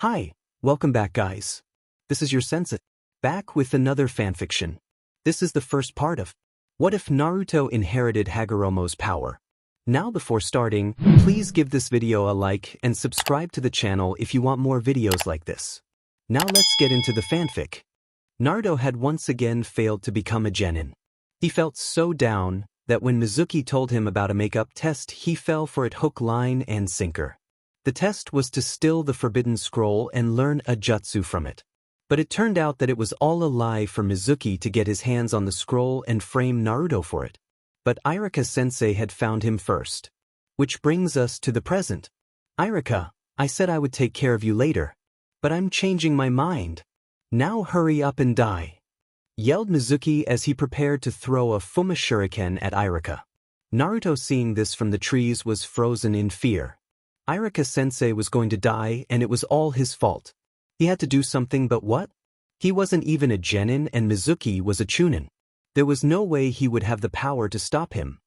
Hi, welcome back guys. This is your sensei, back with another fanfiction. This is the first part of What if Naruto inherited Hagoromo's power? Now before starting, please give this video a like and subscribe to the channel if you want more videos like this. Now let's get into the fanfic. Naruto had once again failed to become a genin. He felt so down that when Mizuki told him about a makeup test he fell for it hook, line, and sinker. The test was to still the forbidden scroll and learn a jutsu from it. But it turned out that it was all a lie for Mizuki to get his hands on the scroll and frame Naruto for it. But Irika-sensei had found him first. Which brings us to the present. Irika, I said I would take care of you later. But I'm changing my mind. Now hurry up and die, yelled Mizuki as he prepared to throw a Fuma Shuriken at Irika. Naruto, seeing this from the trees, was frozen in fear. Irika-sensei was going to die and it was all his fault. He had to do something, but what? He wasn't even a genin and Mizuki was a chunin. There was no way he would have the power to stop him.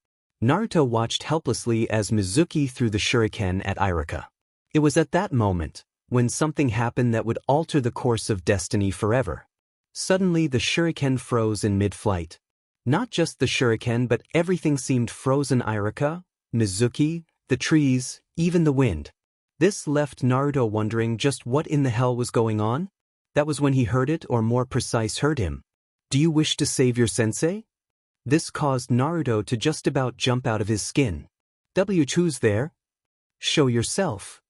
Naruto watched helplessly as Mizuki threw the shuriken at Irika. It was at that moment when something happened that would alter the course of destiny forever. Suddenly the shuriken froze in mid-flight. Not just the shuriken, but everything seemed frozen. Irika, Mizuki, the trees, even the wind. This left Naruto wondering just what in the hell was going on. That was when he heard it, or more precise, heard him. Do you wish to save your sensei? This caused Naruto to just about jump out of his skin. Who's there? Show yourself.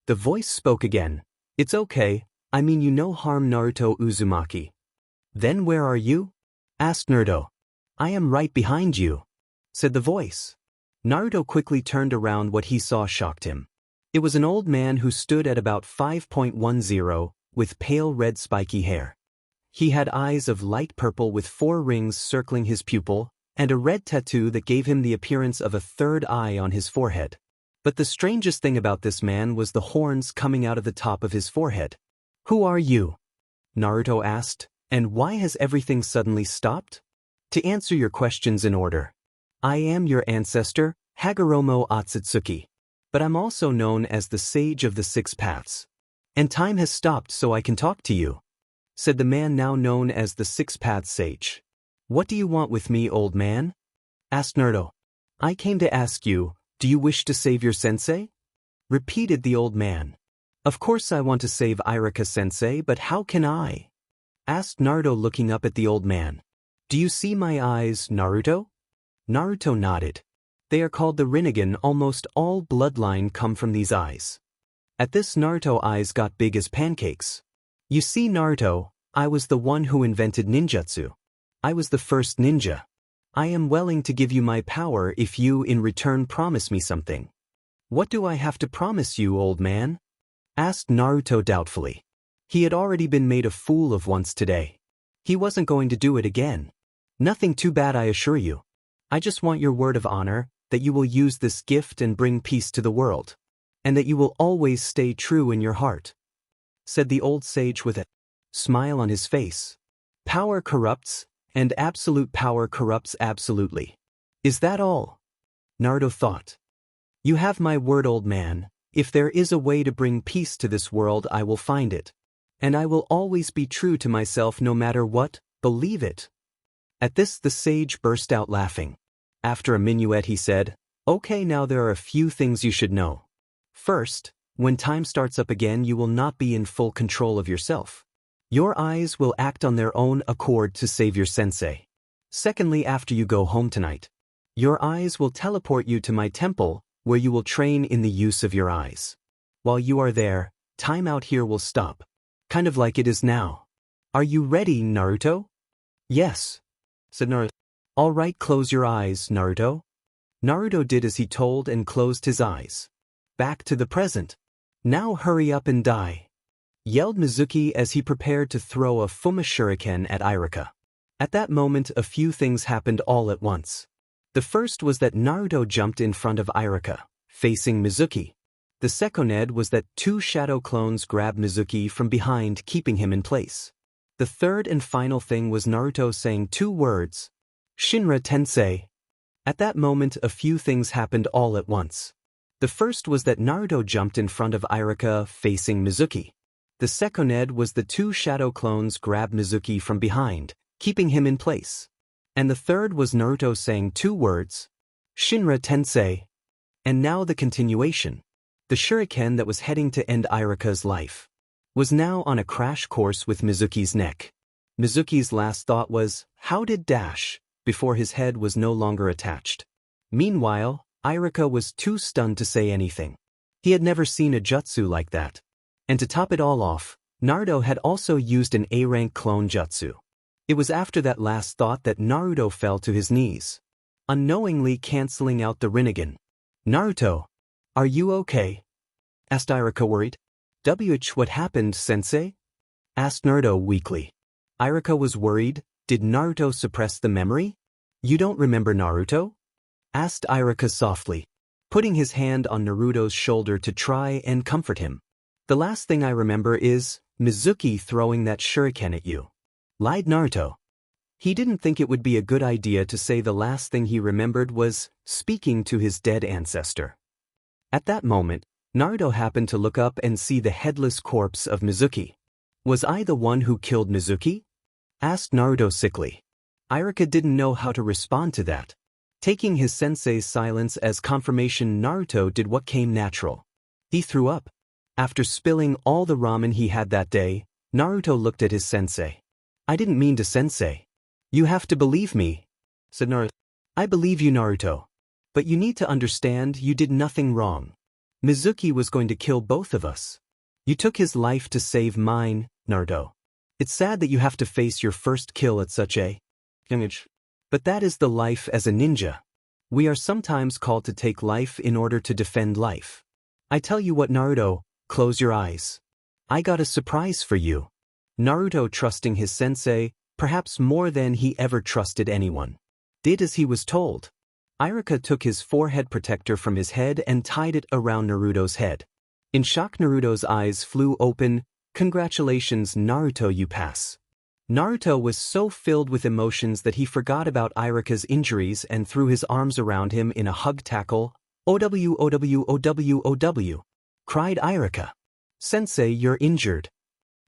The voice spoke again. It's okay, I mean you no harm Naruto Uzumaki. Then where are you? Asked Naruto. I am right behind you, said the voice. Naruto quickly turned around. What he saw shocked him. It was an old man who stood at about 5.10, with pale red spiky hair. He had eyes of light purple with 4 rings circling his pupil, and a red tattoo that gave him the appearance of a third eye on his forehead. But the strangest thing about this man was the horns coming out of the top of his forehead. Who are you? Naruto asked, and why has everything suddenly stopped? To answer your questions in order. I am your ancestor, Hagoromo Otsutsuki. But I'm also known as the Sage of the Six Paths. And time has stopped so I can talk to you, said the man now known as the Six Paths Sage. What do you want with me, old man? Asked Naruto. I came to ask you, do you wish to save your sensei? Repeated the old man. Of course I want to save Irika-sensei, but how can I? Asked Naruto, looking up at the old man. Do you see my eyes, Naruto? Naruto nodded. They are called the Rinnegan. Almost all bloodline come from these eyes. At this, Naruto's eyes got big as pancakes. You see, Naruto, I was the one who invented ninjutsu. I was the first ninja. I am willing to give you my power if you in return promise me something. What do I have to promise you, old man? Asked Naruto doubtfully. He had already been made a fool of once today. He wasn't going to do it again. Nothing too bad, I assure you. I just want your word of honor that you will use this gift and bring peace to the world, and that you will always stay true in your heart, said the old sage with a smile on his face. Power corrupts, and absolute power corrupts absolutely. Is that all? Naruto thought. You have my word, old man. If there is a way to bring peace to this world, I will find it. And I will always be true to myself no matter what, believe it. At this the sage burst out laughing. After a minuet he said, okay, now there are a few things you should know. First, when time starts up again you will not be in full control of yourself. Your eyes will act on their own accord to save your sensei. Secondly, after you go home tonight, your eyes will teleport you to my temple, where you will train in the use of your eyes. While you are there, time out here will stop. Kind of like it is now. Are you ready, Naruto? Yes, said Naruto. All right, close your eyes, Naruto. Naruto did as he told and closed his eyes. Back to the present. Now hurry up and die, yelled Mizuki as he prepared to throw a Fuma Shuriken at Irika. At that moment a few things happened all at once. The first was that Naruto jumped in front of Irika, facing Mizuki. The second was that 2 shadow clones grabbed Mizuki from behind, keeping him in place. The third and final thing was Naruto saying 2 words, Shinra Tensei. At that moment a few things happened all at once. The first was that Naruto jumped in front of Irika, facing Mizuki. The second was the two shadow clones grabbed Mizuki from behind, keeping him in place. And the third was Naruto saying two words, Shinra Tensei. And now the continuation. The shuriken that was heading to end Irika's life was now on a crash course with Mizuki's neck. Mizuki's last thought was, how did dash, before his head was no longer attached. Meanwhile, Irika was too stunned to say anything. He had never seen a jutsu like that. And to top it all off, Naruto had also used an A-rank clone jutsu. It was after that last thought that Naruto fell to his knees, unknowingly canceling out the Rinnegan. Naruto, are you okay? Asked Irika worried. What happened, sensei? Asked Naruto weakly. Irika was worried. Did Naruto suppress the memory? You don't remember Naruto? Asked Irika softly, putting his hand on Naruto's shoulder to try and comfort him. The last thing I remember is Mizuki throwing that shuriken at you. Lied Naruto. He didn't think it would be a good idea to say the last thing he remembered was speaking to his dead ancestor. At that moment, Naruto happened to look up and see the headless corpse of Mizuki. Was I the one who killed Mizuki? Asked Naruto sickly. Irika didn't know how to respond to that. Taking his sensei's silence as confirmation, Naruto did what came natural. He threw up. After spilling all the ramen he had that day, Naruto looked at his sensei. I didn't mean to, sensei. You have to believe me, said Naruto. I believe you, Naruto. But you need to understand you did nothing wrong. Mizuki was going to kill both of us. You took his life to save mine, Naruto. It's sad that you have to face your first kill at such a age. But that is the life as a ninja. We are sometimes called to take life in order to defend life. I tell you what, Naruto, close your eyes. I got a surprise for you. Naruto, trusting his sensei, perhaps more than he ever trusted anyone, did as he was told. Irika took his forehead protector from his head and tied it around Naruto's head. In shock, Naruto's eyes flew open. Congratulations, Naruto, you pass. Naruto was so filled with emotions that he forgot about Irika's injuries and threw his arms around him in a hug tackle. OW, OW, OW, OW, cried Irika. Sensei, you're injured,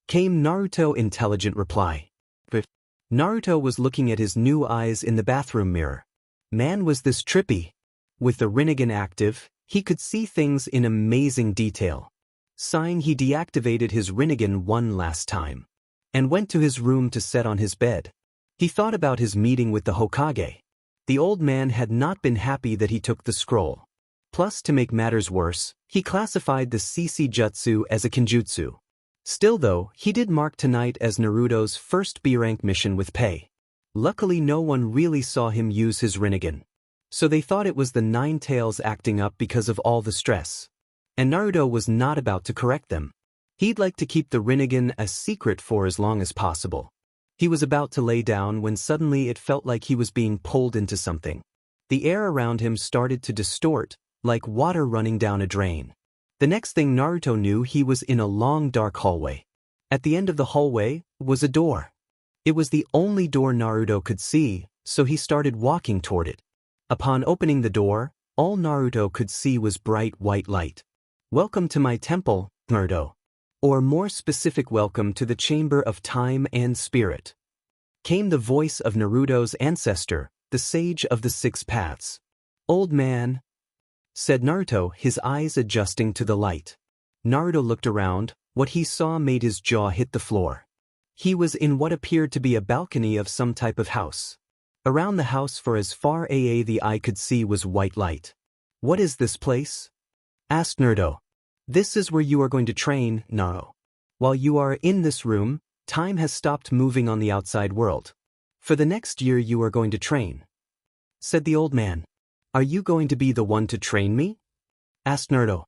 came Naruto's intelligent reply. But Naruto was looking at his new eyes in the bathroom mirror. Man, was this trippy. With the Rinnegan active, he could see things in amazing detail. Sighing, he deactivated his Rinnegan one last time and went to his room to sit on his bed. He thought about his meeting with the Hokage. The old man had not been happy that he took the scroll. Plus, to make matters worse, he classified the CC Jutsu as a Kenjutsu. Still though, he did mark tonight as Naruto's first B-rank mission with pay. Luckily no one really saw him use his Rinnegan. So they thought it was the Nine Tails acting up because of all the stress. And Naruto was not about to correct them. He'd like to keep the Rinnegan a secret for as long as possible. He was about to lay down when suddenly it felt like he was being pulled into something. The air around him started to distort, like water running down a drain. The next thing Naruto knew, he was in a long dark hallway. At the end of the hallway was a door. It was the only door Naruto could see, so he started walking toward it. Upon opening the door, all Naruto could see was bright white light. Welcome to my temple, Naruto. Or more specific, welcome to the Chamber of Time and Spirit. Came the voice of Naruto's ancestor, the Sage of the Six Paths. Old man, said Naruto, his eyes adjusting to the light. Naruto looked around. What he saw made his jaw hit the floor. He was in what appeared to be a balcony of some type of house. Around the house for as far as the eye could see was white light. What is this place? Asked Naruto. This is where you are going to train, Naru. While you are in this room, time has stopped moving on the outside world. For the next year you are going to train, said the old man. Are you going to be the one to train me? Asked Naruto.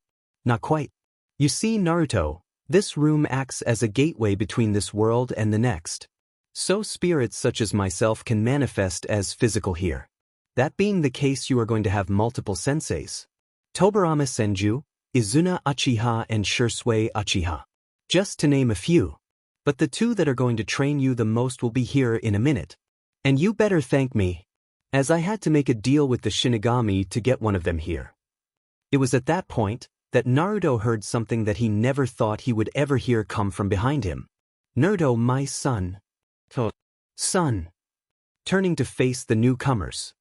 Not quite. You see, Naruto, this room acts as a gateway between this world and the next. So spirits such as myself can manifest as physical here. That being the case, you are going to have multiple senseis. Tobarama Senju, Izuna Uchiha and Shursui Uchiha. Just to name a few. But the two that are going to train you the most will be here in a minute. And you better thank me, as I had to make a deal with the Shinigami to get one of them here. It was at that point that Naruto heard something that he never thought he would ever hear come from behind him. "Naruto, my son." Son. Turning to face the newcomers,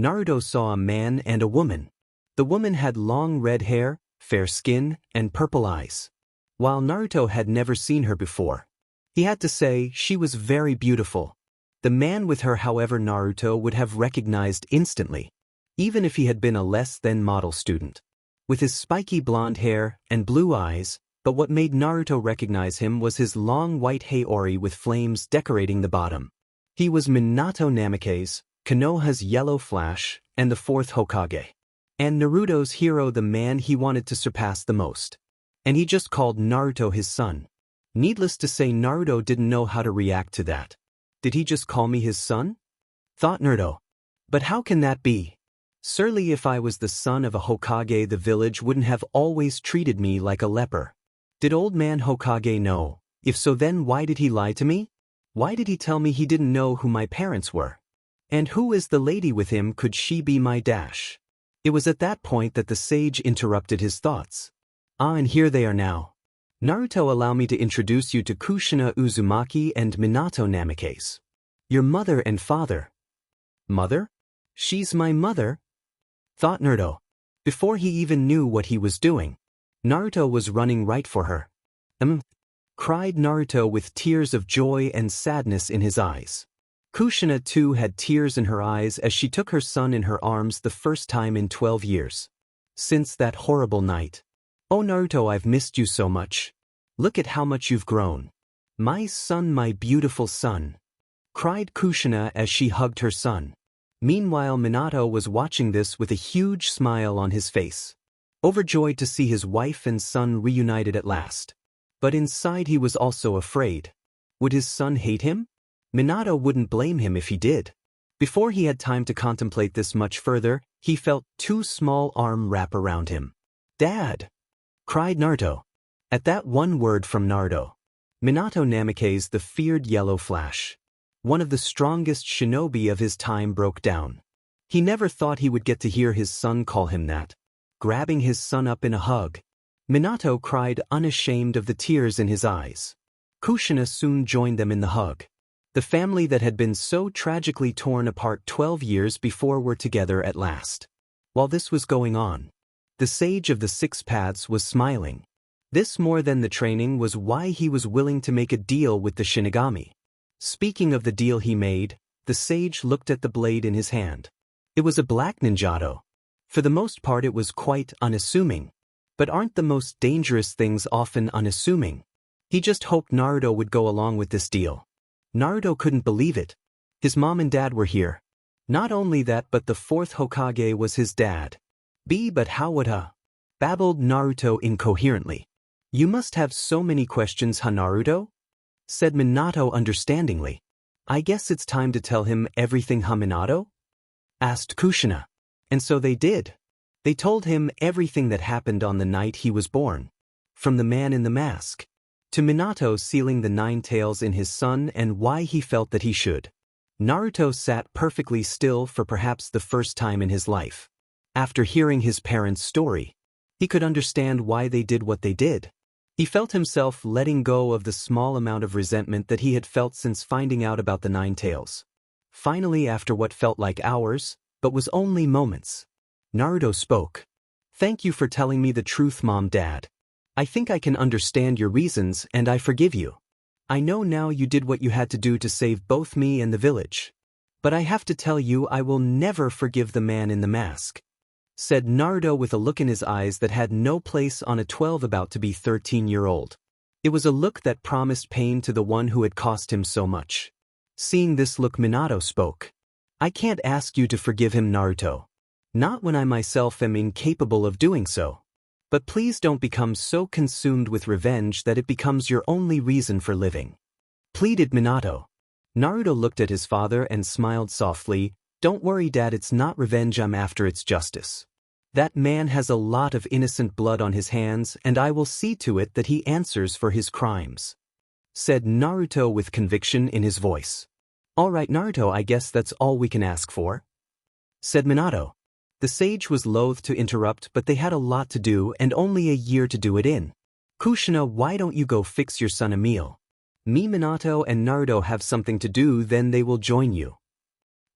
Naruto saw a man and a woman. The woman had long red hair, fair skin, and purple eyes. While Naruto had never seen her before, he had to say she was very beautiful. The man with her, however, Naruto would have recognized instantly, even if he had been a less-than-model student. With his spiky blonde hair and blue eyes, but what made Naruto recognize him was his long white haori with flames decorating the bottom. He was Minato Namake's, Konoha's yellow flash, and the fourth Hokage. And Naruto's hero, the man he wanted to surpass the most. And he just called Naruto his son. Needless to say, Naruto didn't know how to react to that. Did he just call me his son? Thought Naruto. But how can that be? Surely if I was the son of a Hokage, the village wouldn't have always treated me like a leper. Did old man Hokage know? If so, then why did he lie to me? Why did he tell me he didn't know who my parents were? And who is the lady with him? Could she be my dash? It was at that point that the sage interrupted his thoughts. And here they are now. Naruto, allow me to introduce you to Kushina Uzumaki and Minato Namake's. Your mother and father. Mother? She's my mother? Thought Naruto. Before he even knew what he was doing, Naruto was running right for her. Cried Naruto with tears of joy and sadness in his eyes. Kushina too had tears in her eyes as she took her son in her arms the first time in 12 years. Since that horrible night. Oh Naruto, I've missed you so much. Look at how much you've grown. My son, my beautiful son. Cried Kushina as she hugged her son. Meanwhile, Minato was watching this with a huge smile on his face, overjoyed to see his wife and son reunited at last. But inside he was also afraid. Would his son hate him? Minato wouldn't blame him if he did. Before he had time to contemplate this much further, he felt two small arms wrap around him. Dad! Cried Naruto. At that one word from Naruto, Minato Namake's the feared yellow flash, one of the strongest shinobi of his time, broke down. He never thought he would get to hear his son call him that. Grabbing his son up in a hug, Minato cried, unashamed of the tears in his eyes. Kushina soon joined them in the hug. The family that had been so tragically torn apart 12 years before were together at last. While this was going on, the sage of the six paths was smiling. This, more than the training, was why he was willing to make a deal with the Shinigami. Speaking of the deal he made, the sage looked at the blade in his hand. It was a black ninjato. For the most part it was quite unassuming. But aren't the most dangerous things often unassuming? He just hoped Naruto would go along with this deal. Naruto couldn't believe it. His mom and dad were here. Not only that, but the fourth Hokage was his dad. But how would babbled Naruto incoherently. You must have so many questions, Naruto? Said Minato understandingly. I guess it's time to tell him everything, Minato? Asked Kushina. And so they did. They told him everything that happened on the night he was born. From the man in the mask, to Minato sealing the 9 tails in his son and why he felt that he should. Naruto sat perfectly still for perhaps the first time in his life. After hearing his parents' story, he could understand why they did what they did. He felt himself letting go of the small amount of resentment that he had felt since finding out about the 9 tails. Finally, after what felt like hours, but was only moments, Naruto spoke. Thank you for telling me the truth, Mom, Dad. I think I can understand your reasons and I forgive you. I know now you did what you had to do to save both me and the village. But I have to tell you, I will never forgive the man in the mask. Said Naruto with a look in his eyes that had no place on a 12 about to be 13-year-old. It was a look that promised pain to the one who had cost him so much. Seeing this look, Minato spoke. I can't ask you to forgive him, Naruto. Not when I myself am incapable of doing so. But please don't become so consumed with revenge that it becomes your only reason for living. Pleaded Minato. Naruto looked at his father and smiled softly. Don't worry, Dad, it's not revenge I'm after, it's justice. That man has a lot of innocent blood on his hands and I will see to it that he answers for his crimes. Said Naruto with conviction in his voice. All right, Naruto, I guess that's all we can ask for. Said Minato. The sage was loath to interrupt, but they had a lot to do and only a year to do it in. Kushina, why don't you go fix your son a meal? Me, Minato, and Naruto have something to do, then they will join you,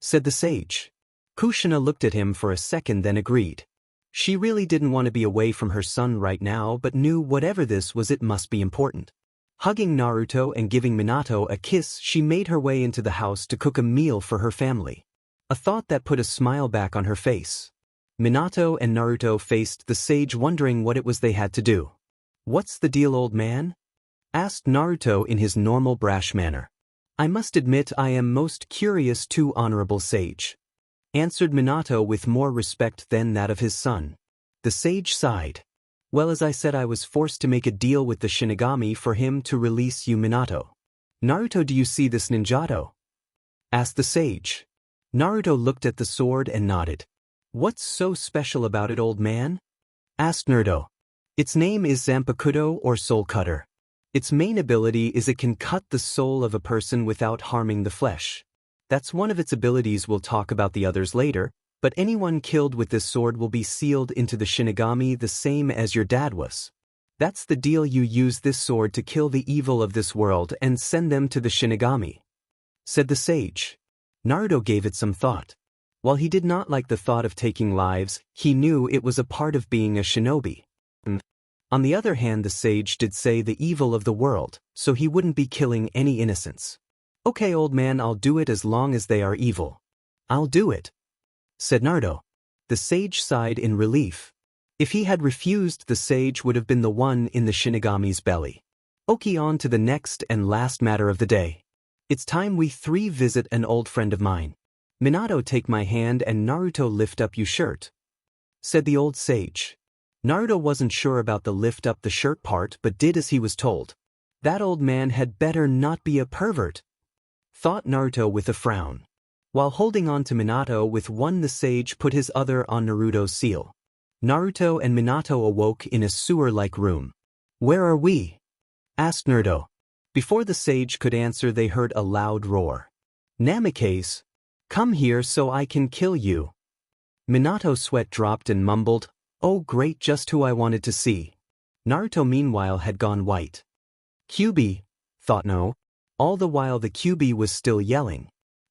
said the sage. Kushina looked at him for a second, then agreed. She really didn't want to be away from her son right now, but knew whatever this was, it must be important. Hugging Naruto and giving Minato a kiss, she made her way into the house to cook a meal for her family. A thought that put a smile back on her face. Minato and Naruto faced the sage, wondering what it was they had to do. What's the deal, old man? Asked Naruto in his normal brash manner. I must admit I am most curious too, honorable sage, answered Minato with more respect than that of his son. The sage sighed. Well, as I said, I was forced to make a deal with the Shinigami for him to release you, Minato. Naruto, do you see this ninjato? Asked the sage. Naruto looked at the sword and nodded. What's so special about it, old man? Asked Naruto. Its name is Zanpakuto, or Soul Cutter. Its main ability is it can cut the soul of a person without harming the flesh. That's one of its abilities. We'll talk about the others later, but anyone killed with this sword will be sealed into the Shinigami, the same as your dad was. That's the deal. You use this sword to kill the evil of this world and send them to the Shinigami, said the sage. Naruto gave it some thought. While he did not like the thought of taking lives, he knew it was a part of being a shinobi. On the other hand, the sage did say the evil of the world, so he wouldn't be killing any innocents. Okay, old man, I'll do it as long as they are evil. I'll do it, said Naruto. The sage sighed in relief. If he had refused, the sage would have been the one in the Shinigami's belly. Okay, on to the next and last matter of the day. It's time we three visit an old friend of mine. Minato, take my hand, and Naruto, lift up your shirt, said the old sage. Naruto wasn't sure about the lift up the shirt part, but did as he was told. That old man had better not be a pervert, thought Naruto with a frown. While holding on to Minato with one, the sage put his other on Naruto's seal. Naruto and Minato awoke in a sewer-like room. Where are we? Asked Naruto. Before the sage could answer, they heard a loud roar. Namikaze, come here so I can kill you. Minato's sweat dropped and mumbled, oh great, just who I wanted to see. Naruto meanwhile had gone white. Kyuubi, thought no. All the while the Kyuubi was still yelling.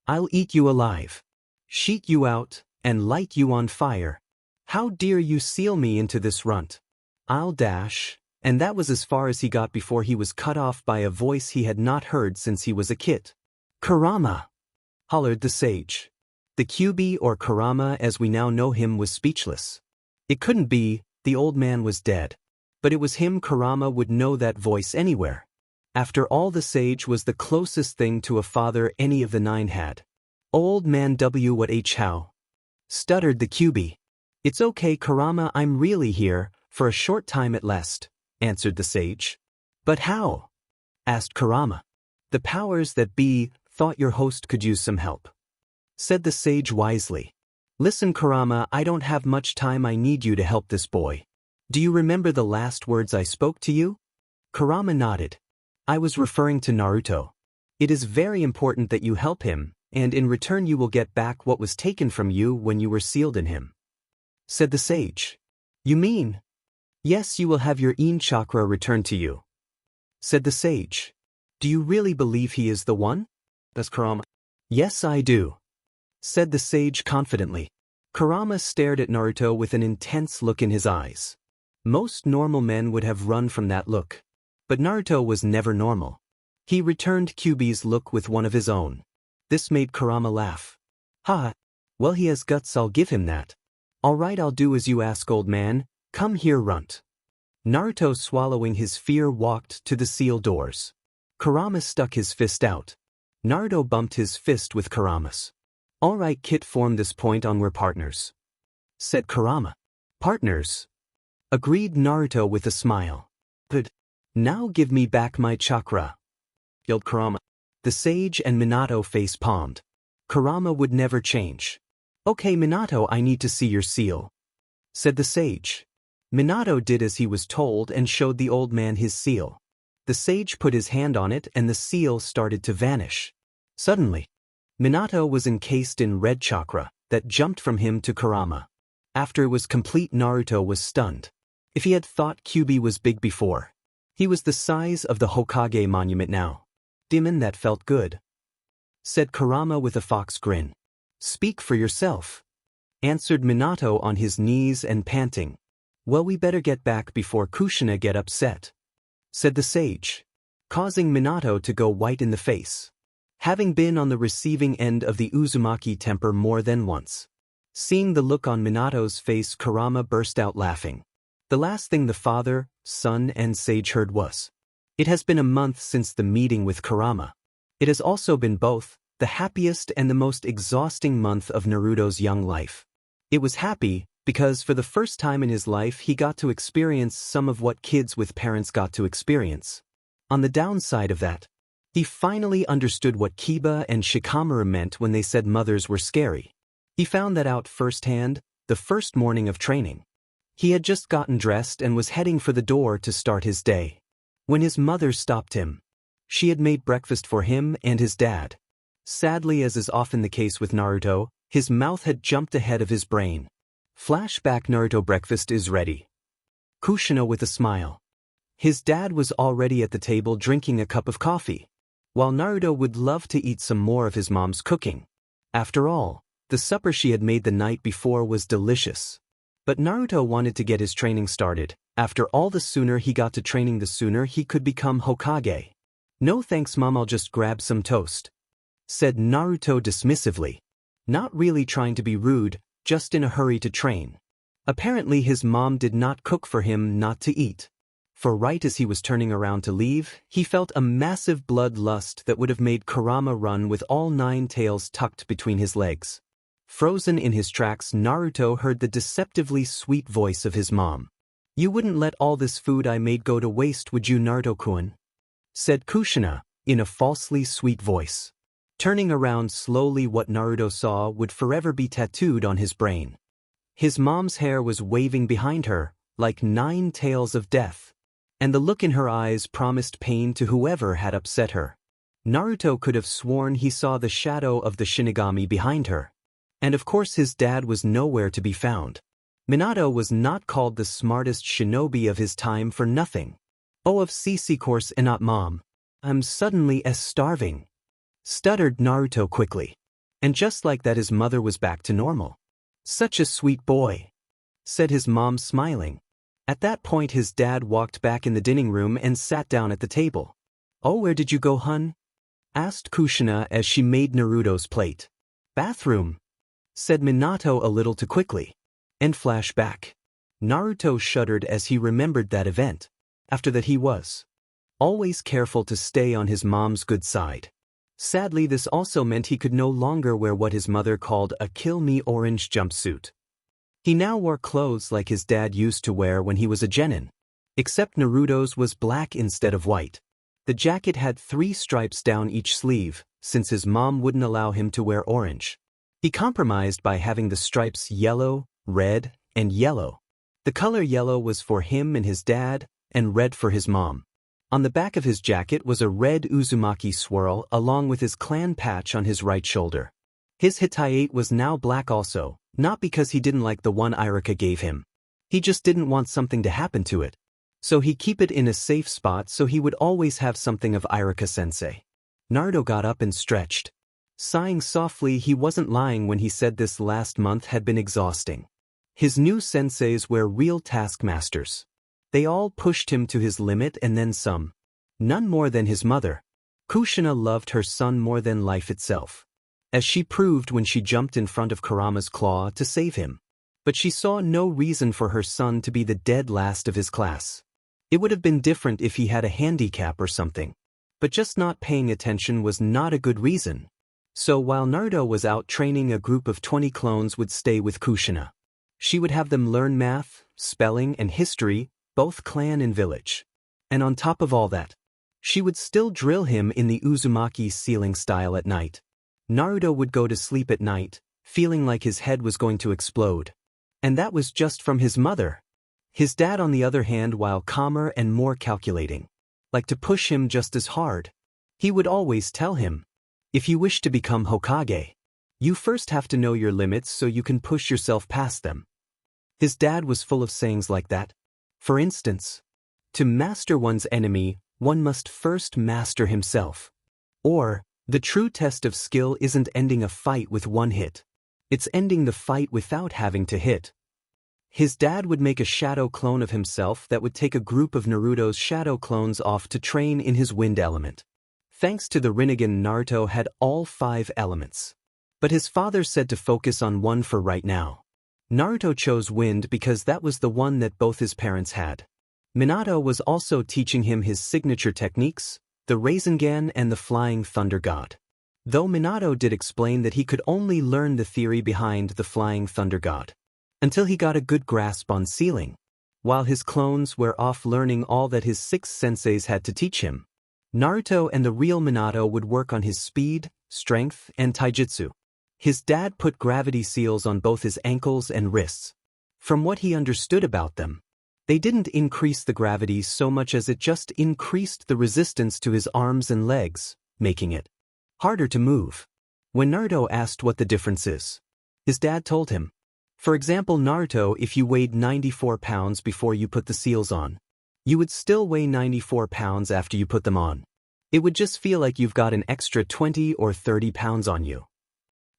I'll eat you alive, sheet you out, and light you on fire. How dare you seal me into this runt? I'll dash. And that was as far as he got before he was cut off by a voice he had not heard since he was a kid. Kurama, hollered the sage. The Kyuubi, or Kurama as we now know him, was speechless. It couldn't be, the old man was dead. But it was him. Kurama would know that voice anywhere. After all, the sage was the closest thing to a father any of the nine had. Old man what how? Stuttered the Kyuubi. It's okay, Kurama, I'm really here, for a short time at least, answered the sage. But how? Asked Kurama. The powers that be thought your host could use some help, said the sage wisely. Listen, Kurama, I don't have much time. I need you to help this boy. Do you remember the last words I spoke to you? Kurama nodded. I was referring to Naruto. It is very important that you help him, and in return you will get back what was taken from you when you were sealed in him, said the sage. You mean? Yes, you will have your Yin chakra returned to you, said the sage. Do you really believe he is the one? That's Kurama. Yes, I do, said the sage confidently. Kurama stared at Naruto with an intense look in his eyes. Most normal men would have run from that look. But Naruto was never normal. He returned Kyuubi's look with one of his own. This made Kurama laugh. Ha! Well, he has guts, I'll give him that. All right, I'll do as you ask, old man. Come here, runt. Naruto, swallowing his fear, walked to the seal doors. Kurama stuck his fist out. Naruto bumped his fist with Kurama's. All right, Kit, form this point on, we're partners, said Kurama. Partners? Agreed Naruto with a smile. Good. Now give me back my chakra, yelled Kurama. The sage and Minato face-palmed. Kurama would never change. Okay, Minato, I need to see your seal, said the sage. Minato did as he was told and showed the old man his seal. The sage put his hand on it and the seal started to vanish. Suddenly, Minato was encased in red chakra that jumped from him to Kurama. After it was complete, Naruto was stunned. If he had thought Kyuubi was big before, he was the size of the Hokage monument now. Demon, that felt good, said Kurama with a fox grin. Speak for yourself, answered Minato on his knees and panting. Well, we better get back before Kushina get upset, said the sage, causing Minato to go white in the face. Having been on the receiving end of the Uzumaki temper more than once. Seeing the look on Minato's face, Kurama burst out laughing. The last thing the father, son and sage heard was, "It has been a month since the meeting with Kurama. It has also been both the happiest and the most exhausting month of Naruto's young life." It was happy because for the first time in his life he got to experience some of what kids with parents got to experience. On the downside of that, he finally understood what Kiba and Shikamaru meant when they said mothers were scary. He found that out firsthand the first morning of training. He had just gotten dressed and was heading for the door to start his day, when his mother stopped him. She had made breakfast for him and his dad. Sadly, as is often the case with Naruto, his mouth had jumped ahead of his brain. Flashback: Naruto, breakfast is ready. Kushina with a smile. His dad was already at the table drinking a cup of coffee, while Naruto would love to eat some more of his mom's cooking. After all, the supper she had made the night before was delicious. But Naruto wanted to get his training started. After all, the sooner he got to training, the sooner he could become Hokage. No thanks, Mom, I'll just grab some toast, said Naruto dismissively. Not really trying to be rude, just in a hurry to train. Apparently his mom did not cook for him not to eat. For right as he was turning around to leave, he felt a massive bloodlust that would have made Kurama run with all 9 tails tucked between his legs. Frozen in his tracks, Naruto heard the deceptively sweet voice of his mom. You wouldn't let all this food I made go to waste, would you, Naruto-kun? Said Kushina, in a falsely sweet voice. Turning around slowly, what Naruto saw would forever be tattooed on his brain. His mom's hair was waving behind her, like 9 tails of death, and the look in her eyes promised pain to whoever had upset her. Naruto could have sworn he saw the shadow of the Shinigami behind her. And of course his dad was nowhere to be found. Minato was not called the smartest shinobi of his time for nothing. Oh, of course not, Mom. I'm suddenly starving, stuttered Naruto quickly. And just like that his mother was back to normal. Such a sweet boy, said his mom, smiling. At that point his dad walked back in the dining room and sat down at the table. Oh, where did you go, hun? Asked Kushina as she made Naruto's plate. Bathroom, said Minato a little too quickly. And flashback. Naruto shuddered as he remembered that event. After that he was always careful to stay on his mom's good side. Sadly, this also meant he could no longer wear what his mother called a kill me orange jumpsuit. He now wore clothes like his dad used to wear when he was a genin. Except Naruto's was black instead of white. The jacket had 3 stripes down each sleeve, since his mom wouldn't allow him to wear orange. He compromised by having the stripes yellow, red, and yellow. The color yellow was for him and his dad, and red for his mom. On the back of his jacket was a red Uzumaki swirl along with his clan patch on his right shoulder. His Hittite was now black also, not because he didn't like the one Iruka gave him. He just didn't want something to happen to it. So he keep it in a safe spot so he would always have something of Iruka-sensei. Naruto got up and stretched. Sighing softly, he wasn't lying when he said this last month had been exhausting. His new senseis were real taskmasters. They all pushed him to his limit and then some. None more than his mother. Kushina loved her son more than life itself, as she proved when she jumped in front of Kurama's claw to save him. But she saw no reason for her son to be the dead last of his class. It would have been different if he had a handicap or something. But just not paying attention was not a good reason. So while Naruto was out training, a group of 20 clones would stay with Kushina. She would have them learn math, spelling, and history, both clan and village. And on top of all that, she would still drill him in the Uzumaki ceiling style at night. Naruto would go to sleep at night, feeling like his head was going to explode. And that was just from his mother. His dad, on the other hand, while calmer and more calculating, like to push him just as hard. He would always tell him, if you wish to become Hokage, you first have to know your limits so you can push yourself past them. His dad was full of sayings like that. For instance, to master one's enemy, one must first master himself. Or, the true test of skill isn't ending a fight with one hit. It's ending the fight without having to hit. His dad would make a shadow clone of himself that would take a group of Naruto's shadow clones off to train in his wind element. Thanks to the Rinnegan, Naruto had all 5 elements. But his father said to focus on one for right now. Naruto chose wind because that was the one that both his parents had. Minato was also teaching him his signature techniques, the Rasengan and the Flying Thunder God. Though Minato did explain that he could only learn the theory behind the Flying Thunder God until he got a good grasp on sealing, while his clones were off learning all that his 6 senseis had to teach him. Naruto and the real Minato would work on his speed, strength, and taijutsu. His dad put gravity seals on both his ankles and wrists. From what he understood about them, they didn't increase the gravity so much as it just increased the resistance to his arms and legs, making it harder to move. When Naruto asked what the difference is, his dad told him. For example, Naruto, if you weighed 94 pounds before you put the seals on, you would still weigh 94 pounds after you put them on. It would just feel like you've got an extra 20 or 30 pounds on you,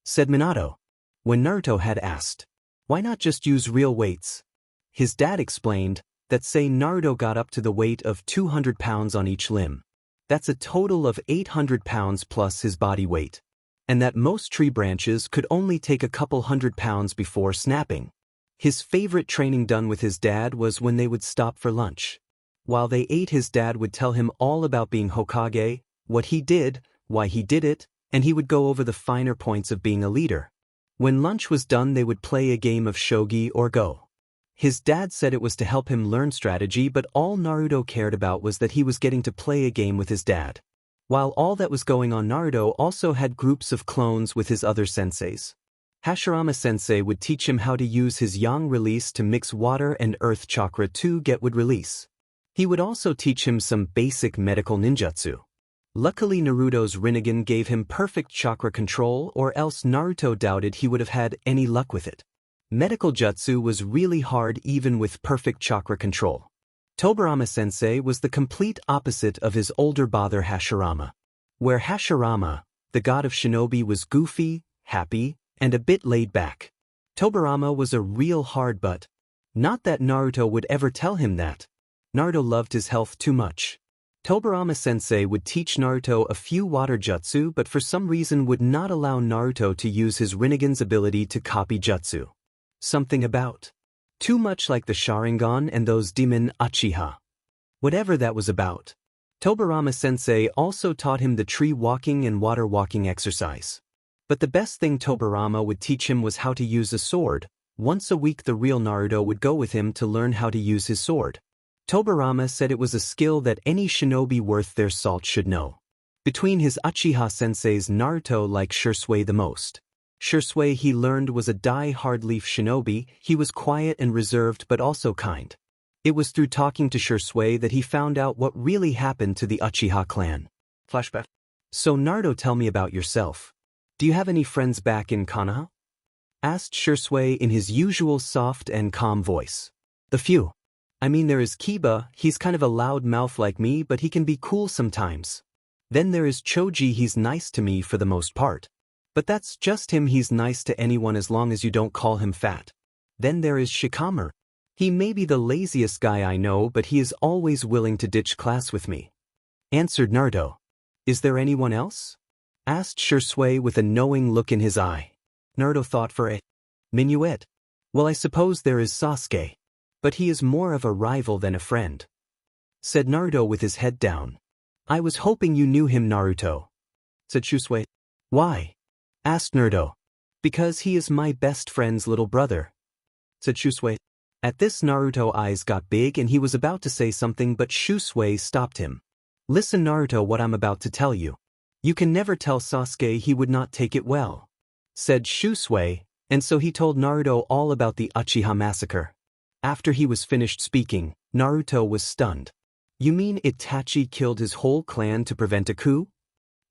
said Minato. When Naruto had asked, why not just use real weights? His dad explained that say Naruto got up to the weight of 200 pounds on each limb. That's a total of 800 pounds plus his body weight. And that most tree branches could only take a couple hundred pounds before snapping. His favorite training done with his dad was when they would stop for lunch. While they ate, his dad would tell him all about being Hokage, what he did, why he did it, and he would go over the finer points of being a leader. When lunch was done, they would play a game of shogi or go. His dad said it was to help him learn strategy, but all Naruto cared about was that he was getting to play a game with his dad. While all that was going on, Naruto also had groups of clones with his other senseis. Hashirama sensei would teach him how to use his yang release to mix water and earth chakra to get wood release. He would also teach him some basic medical ninjutsu. Luckily, Naruto's Rinnegan gave him perfect chakra control, or else Naruto doubted he would have had any luck with it. Medical jutsu was really hard even with perfect chakra control. Tobirama sensei was the complete opposite of his older brother Hashirama. Where Hashirama, the god of shinobi, was goofy, happy, and a bit laid back, Tobirama was a real hard butt. Not that Naruto would ever tell him that. Naruto loved his health too much. Tobirama sensei would teach Naruto a few water jutsu, but for some reason would not allow Naruto to use his Rinnegan's ability to copy jutsu. Something about too much like the Sharingan and those demon Uchiha. Whatever that was about. Tobirama sensei also taught him the tree walking and water walking exercise. But the best thing Tobirama would teach him was how to use a sword. Once a week the real Naruto would go with him to learn how to use his sword. Tobirama said it was a skill that any shinobi worth their salt should know. Between his Uchiha senseis, Naruto liked Shisui the most. Shisui, he learned, was a die-hard leaf shinobi. He was quiet and reserved but also kind. It was through talking to Shisui that he found out what really happened to the Uchiha clan. Flashback. So Naruto, tell me about yourself. Do you have any friends back in Konoha? Asked Shisui in his usual soft and calm voice. The few. I mean, there is Kiba, he's kind of a loud mouth like me, but he can be cool sometimes. Then there is Choji, he's nice to me for the most part. But that's just him, he's nice to anyone as long as you don't call him fat. Then there is Shikamaru. He may be the laziest guy I know, but he is always willing to ditch class with me. Answered Naruto. Is there anyone else? Asked Shisui with a knowing look in his eye. Naruto thought for a minuet. Well, I suppose there is Sasuke. But he is more of a rival than a friend. Said Naruto with his head down. I was hoping you knew him, Naruto. Said Shisui. Why? Asked Naruto. Because he is my best friend's little brother. Said Shisui. At this, Naruto's eyes got big and he was about to say something, but Shisui stopped him. Listen, Naruto, what I'm about to tell you. You can never tell Sasuke, he would not take it well. Said Shisui, and so he told Naruto all about the Uchiha massacre. After he was finished speaking, Naruto was stunned. You mean Itachi killed his whole clan to prevent a coup?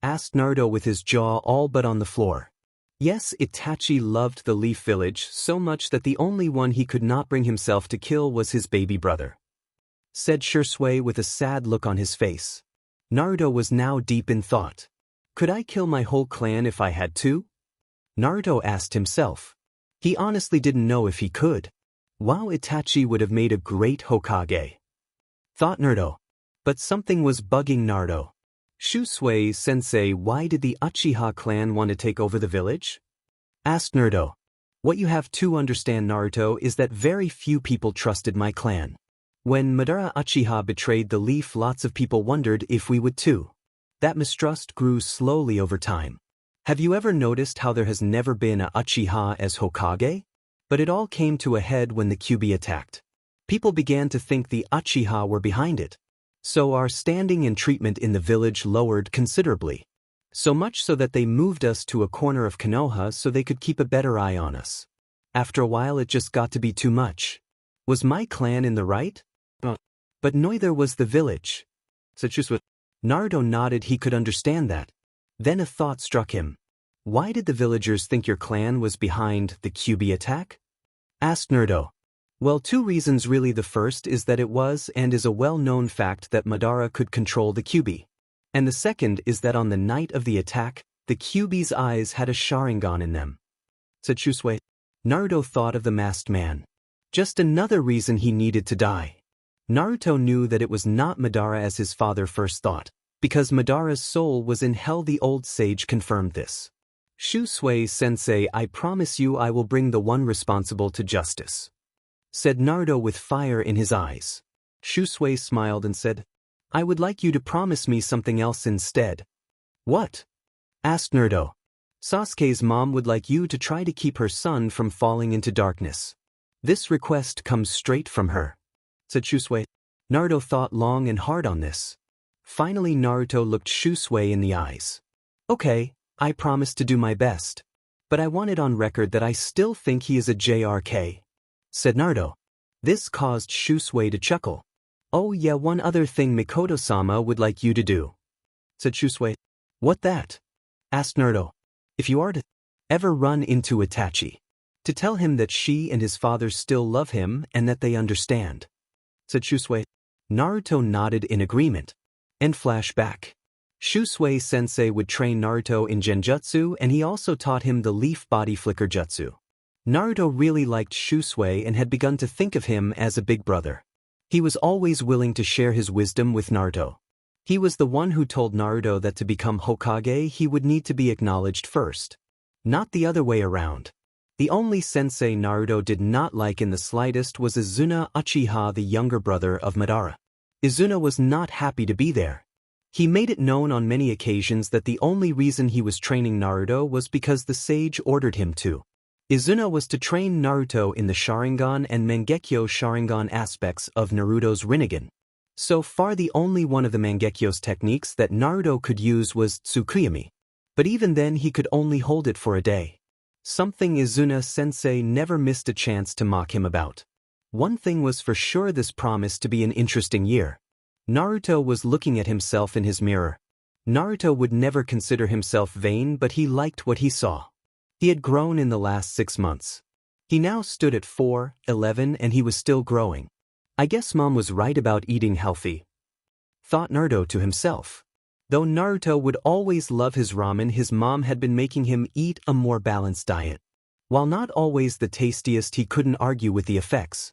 Asked Naruto with his jaw all but on the floor. Yes, Itachi loved the Leaf Village so much that the only one he could not bring himself to kill was his baby brother, said Shisui with a sad look on his face. Naruto was now deep in thought. Could I kill my whole clan if I had to? Naruto asked himself. He honestly didn't know if he could. Wow, Itachi would have made a great Hokage, thought Naruto. But something was bugging Naruto. Shisui-sensei, why did the Uchiha clan want to take over the village? Asked Naruto. What you have to understand, Naruto, is that very few people trusted my clan. When Madara Uchiha betrayed the Leaf, lots of people wondered if we would too. That mistrust grew slowly over time. Have you ever noticed how there has never been a Uchiha as Hokage? But it all came to a head when the Kyuubi attacked. People began to think the Uchiha were behind it. So our standing and treatment in the village lowered considerably. So much so that they moved us to a corner of Konoha so they could keep a better eye on us. After a while it just got to be too much. Was my clan in the right? But neither was the village. Naruto nodded. He could understand that. Then a thought struck him. Why did the villagers think your clan was behind the Kyuubi attack? Asked Naruto. Well, two reasons really. The first is that it was and is a well-known fact that Madara could control the Kyuubi. And the second is that on the night of the attack, the Kyuubi's eyes had a Sharingan in them, said Shisui. Naruto thought of the masked man. Just another reason he needed to die. Naruto knew that it was not Madara as his father first thought, because Madara's soul was in hell. The old sage confirmed this. Shisui-sensei, I promise you I will bring the one responsible to justice, said Naruto with fire in his eyes. Shisui smiled and said, I would like you to promise me something else instead. What? Asked Naruto. Sasuke's mom would like you to try to keep her son from falling into darkness. This request comes straight from her, said Shisui. Naruto thought long and hard on this. Finally Naruto looked Shisui in the eyes. Okay, I promise to do my best. But I want it on record that I still think he is a JRK, said Naruto. This caused Shisui to chuckle. Oh yeah, one other thing Mikoto-sama would like you to do, said Shisui. What that? Asked Naruto. If you are to ever run into Itachi, to tell him that she and his father still love him and that they understand, said Shisui. Naruto nodded in agreement. And flashback. Shisui-sensei would train Naruto in Genjutsu, and he also taught him the leaf body flicker jutsu. Naruto really liked Shisui and had begun to think of him as a big brother. He was always willing to share his wisdom with Naruto. He was the one who told Naruto that to become Hokage he would need to be acknowledged first, not the other way around. The only sensei Naruto did not like in the slightest was Izuna Uchiha, the younger brother of Madara. Izuna was not happy to be there. He made it known on many occasions that the only reason he was training Naruto was because the sage ordered him to. Izuna was to train Naruto in the Sharingan and Mangekyo Sharingan aspects of Naruto's Rinnegan. So far the only one of the Mangekyo's techniques that Naruto could use was Tsukuyomi. But even then he could only hold it for a day. Something Izuna-sensei never missed a chance to mock him about. One thing was for sure, this promised to be an interesting year. Naruto was looking at himself in his mirror. Naruto would never consider himself vain, but he liked what he saw. He had grown in the last 6 months. He now stood at 4'11" and he was still growing. I guess mom was right about eating healthy, thought Naruto to himself. Though Naruto would always love his ramen, his mom had been making him eat a more balanced diet. While not always the tastiest, he couldn't argue with the effects.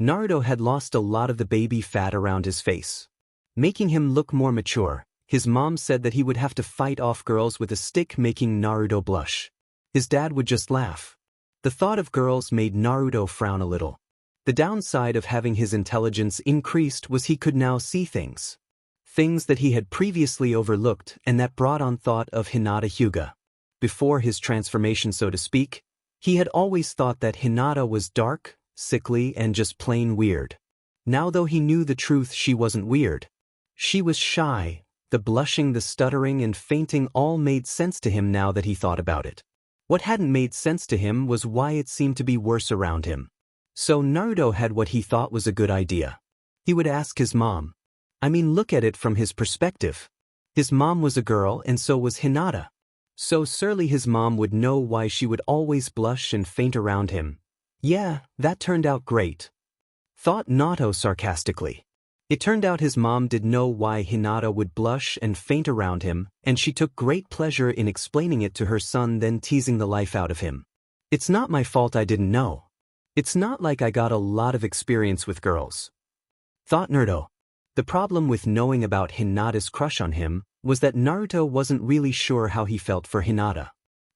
Naruto had lost a lot of the baby fat around his face, making him look more mature. His mom said that he would have to fight off girls with a stick, making Naruto blush. His dad would just laugh. The thought of girls made Naruto frown a little. The downside of having his intelligence increased was he could now see things that he had previously overlooked, and that brought on thought of Hinata Hyuga. Before his transformation, so to speak, he had always thought that Hinata was dark, sickly, and just plain weird. Now though he knew the truth, she wasn't weird. She was shy. The blushing, the stuttering, and fainting all made sense to him now that he thought about it. What hadn't made sense to him was why it seemed to be worse around him. So Naruto had what he thought was a good idea. He would ask his mom. Look at it from his perspective. His mom was a girl and so was Hinata. So surely his mom would know why she would always blush and faint around him. Yeah, that turned out great, thought Naruto sarcastically. It turned out his mom did know why Hinata would blush and faint around him, and she took great pleasure in explaining it to her son, then teasing the life out of him. It's not my fault I didn't know. It's not like I got a lot of experience with girls, thought Naruto. The problem with knowing about Hinata's crush on him was that Naruto wasn't really sure how he felt for Hinata.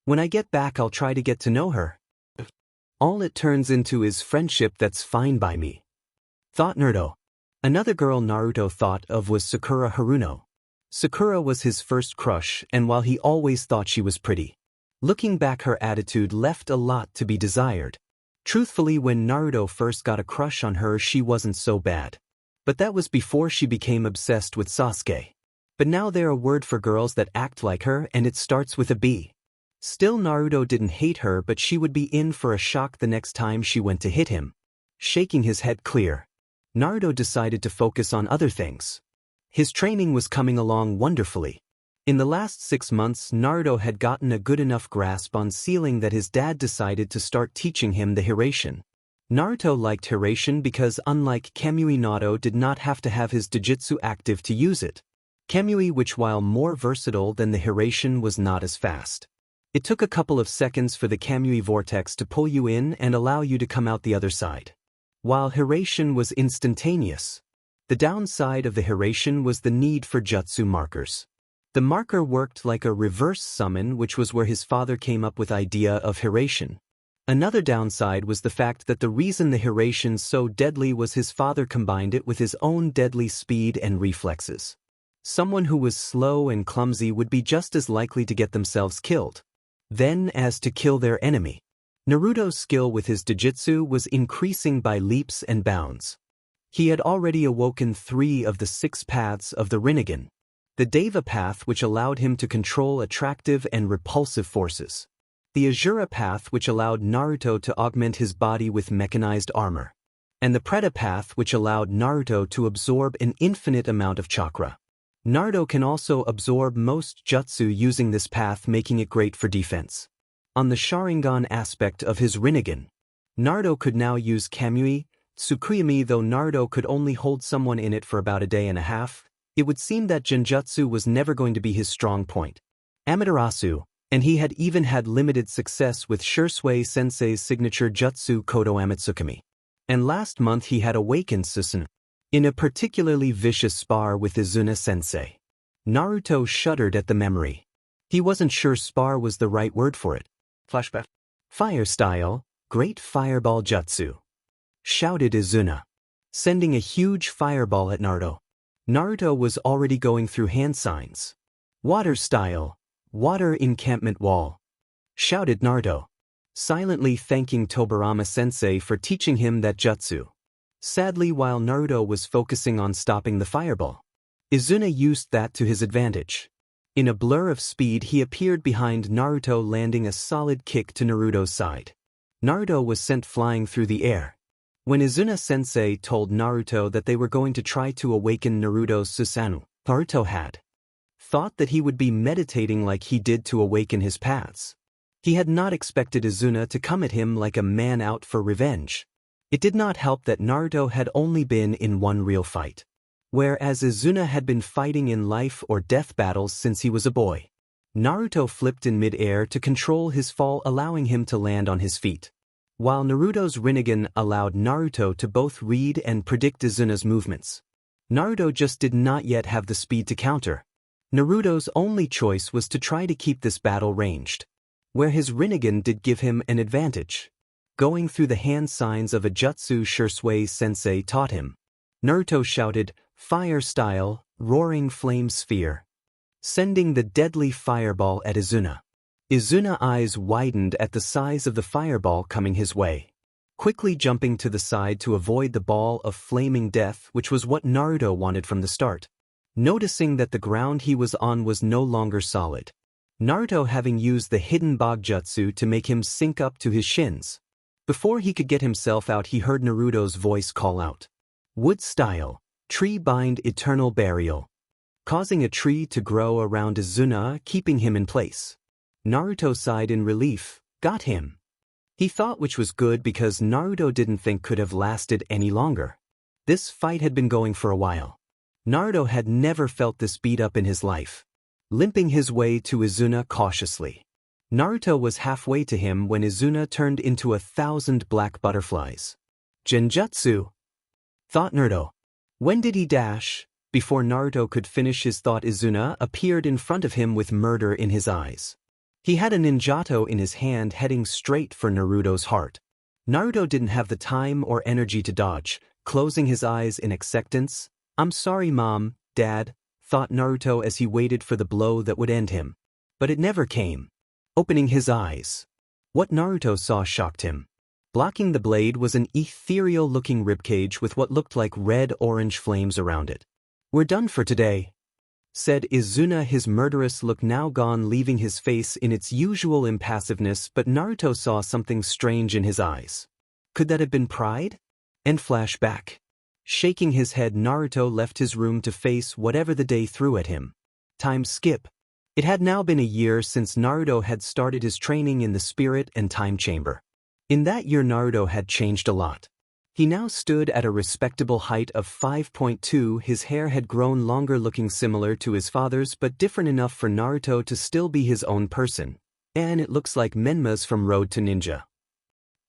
When I get back, I'll try to get to know her. All it turns into is friendship. That's fine by me, thought Naruto. Another girl Naruto thought of was Sakura Haruno. Sakura was his first crush, and while he always thought she was pretty, looking back her attitude left a lot to be desired. Truthfully, when Naruto first got a crush on her, she wasn't so bad. But that was before she became obsessed with Sasuke. But now they're a word for girls that act like her, and it starts with a B. Still, Naruto didn't hate her, but she would be in for a shock the next time she went to hit him. Shaking his head clear, Naruto decided to focus on other things. His training was coming along wonderfully. In the last 6 months, Naruto had gotten a good enough grasp on sealing that his dad decided to start teaching him the Hiraishin. Naruto liked Hiraishin because, unlike Kamui, Naruto did not have to have his Jujutsu active to use it. Kamui, which while more versatile than the Hiraishin, was not as fast. It took a couple of seconds for the Kamui vortex to pull you in and allow you to come out the other side, while Hiraishin was instantaneous. The downside of the Hiraishin was the need for jutsu markers. The marker worked like a reverse summon, which was where his father came up with idea of Hiraishin. Another downside was the fact that the reason the Hiraishin so deadly was his father combined it with his own deadly speed and reflexes. Someone who was slow and clumsy would be just as likely to get themselves killed then as to kill their enemy. Naruto's skill with his Jujutsu was increasing by leaps and bounds. He had already awoken 3 of the 6 paths of the Rinnegan. The Deva path, which allowed him to control attractive and repulsive forces. The Azura path, which allowed Naruto to augment his body with mechanized armor. And the Preta path, which allowed Naruto to absorb an infinite amount of chakra. Naruto can also absorb most jutsu using this path, making it great for defense. On the Sharingan aspect of his Rinnegan, Naruto could now use Kamui, Tsukuyomi. Though Naruto could only hold someone in it for about a day and a half, it would seem that Genjutsu was never going to be his strong point. Amaterasu, and he had even had limited success with Shursui Sensei's signature jutsu Kodo Amatsukami. And last month he had awakened Susanoo in a particularly vicious spar with Izuna Sensei. Naruto shuddered at the memory. He wasn't sure spar was the right word for it. Flashback. Fire style, great fireball jutsu, shouted Izuna, sending a huge fireball at Naruto. Naruto was already going through hand signs. Water style, water encampment wall, shouted Naruto, silently thanking Tobirama-sensei for teaching him that jutsu. Sadly, while Naruto was focusing on stopping the fireball, Izuna used that to his advantage. In a blur of speed, he appeared behind Naruto, landing a solid kick to Naruto's side. Naruto was sent flying through the air. When Izuna-sensei told Naruto that they were going to try to awaken Naruto's Susanoo, Naruto had thought that he would be meditating like he did to awaken his paths. He had not expected Izuna to come at him like a man out for revenge. It did not help that Naruto had only been in one real fight, whereas Izuna had been fighting in life or death battles since he was a boy. Naruto flipped in mid-air to control his fall, allowing him to land on his feet, while Naruto's Rinnegan allowed Naruto to both read and predict Izuna's movements. Naruto just did not yet have the speed to counter. Naruto's only choice was to try to keep this battle ranged, where his Rinnegan did give him an advantage. Going through the hand signs of a jutsu Shursui Sensei taught him, Naruto shouted, "Fire style, roaring flame sphere," sending the deadly fireball at Izuna. Izuna's eyes widened at the size of the fireball coming his way, quickly jumping to the side to avoid the ball of flaming death, which was what Naruto wanted from the start. Noticing that the ground he was on was no longer solid, Naruto having used the hidden Bagjutsu to make him sink up to his shins. Before he could get himself out, he heard Naruto's voice call out, "Wood style, tree bind eternal burial," causing a tree to grow around Izuna, keeping him in place. Naruto sighed in relief. Got him. He thought, which was good because Naruto didn't think could have lasted any longer. This fight had been going for a while. Naruto had never felt this beat up in his life. Limping his way to Izuna cautiously. Naruto was halfway to him when Izuna turned into 1,000 black butterflies. Genjutsu, thought Naruto. When did he dash? Before Naruto could finish his thought, Izuna appeared in front of him with murder in his eyes. He had a ninjato in his hand heading straight for Naruto's heart. Naruto didn't have the time or energy to dodge, closing his eyes in acceptance. I'm sorry, Mom, Dad, thought Naruto as he waited for the blow that would end him. But it never came. Opening his eyes. What Naruto saw shocked him. Blocking the blade was an ethereal-looking ribcage with what looked like red-orange flames around it. We're done for today, said Izuna, his murderous look now gone, leaving his face in its usual impassiveness, but Naruto saw something strange in his eyes. Could that have been pride? And flashback. Shaking his head, Naruto left his room to face whatever the day threw at him. Time skip. It had now been a year since Naruto had started his training in the Spirit and Time Chamber. In that year, Naruto had changed a lot. He now stood at a respectable height of 5.2. His hair had grown longer, looking similar to his father's but different enough for Naruto to still be his own person. And it looks like Menma's from Road to Ninja.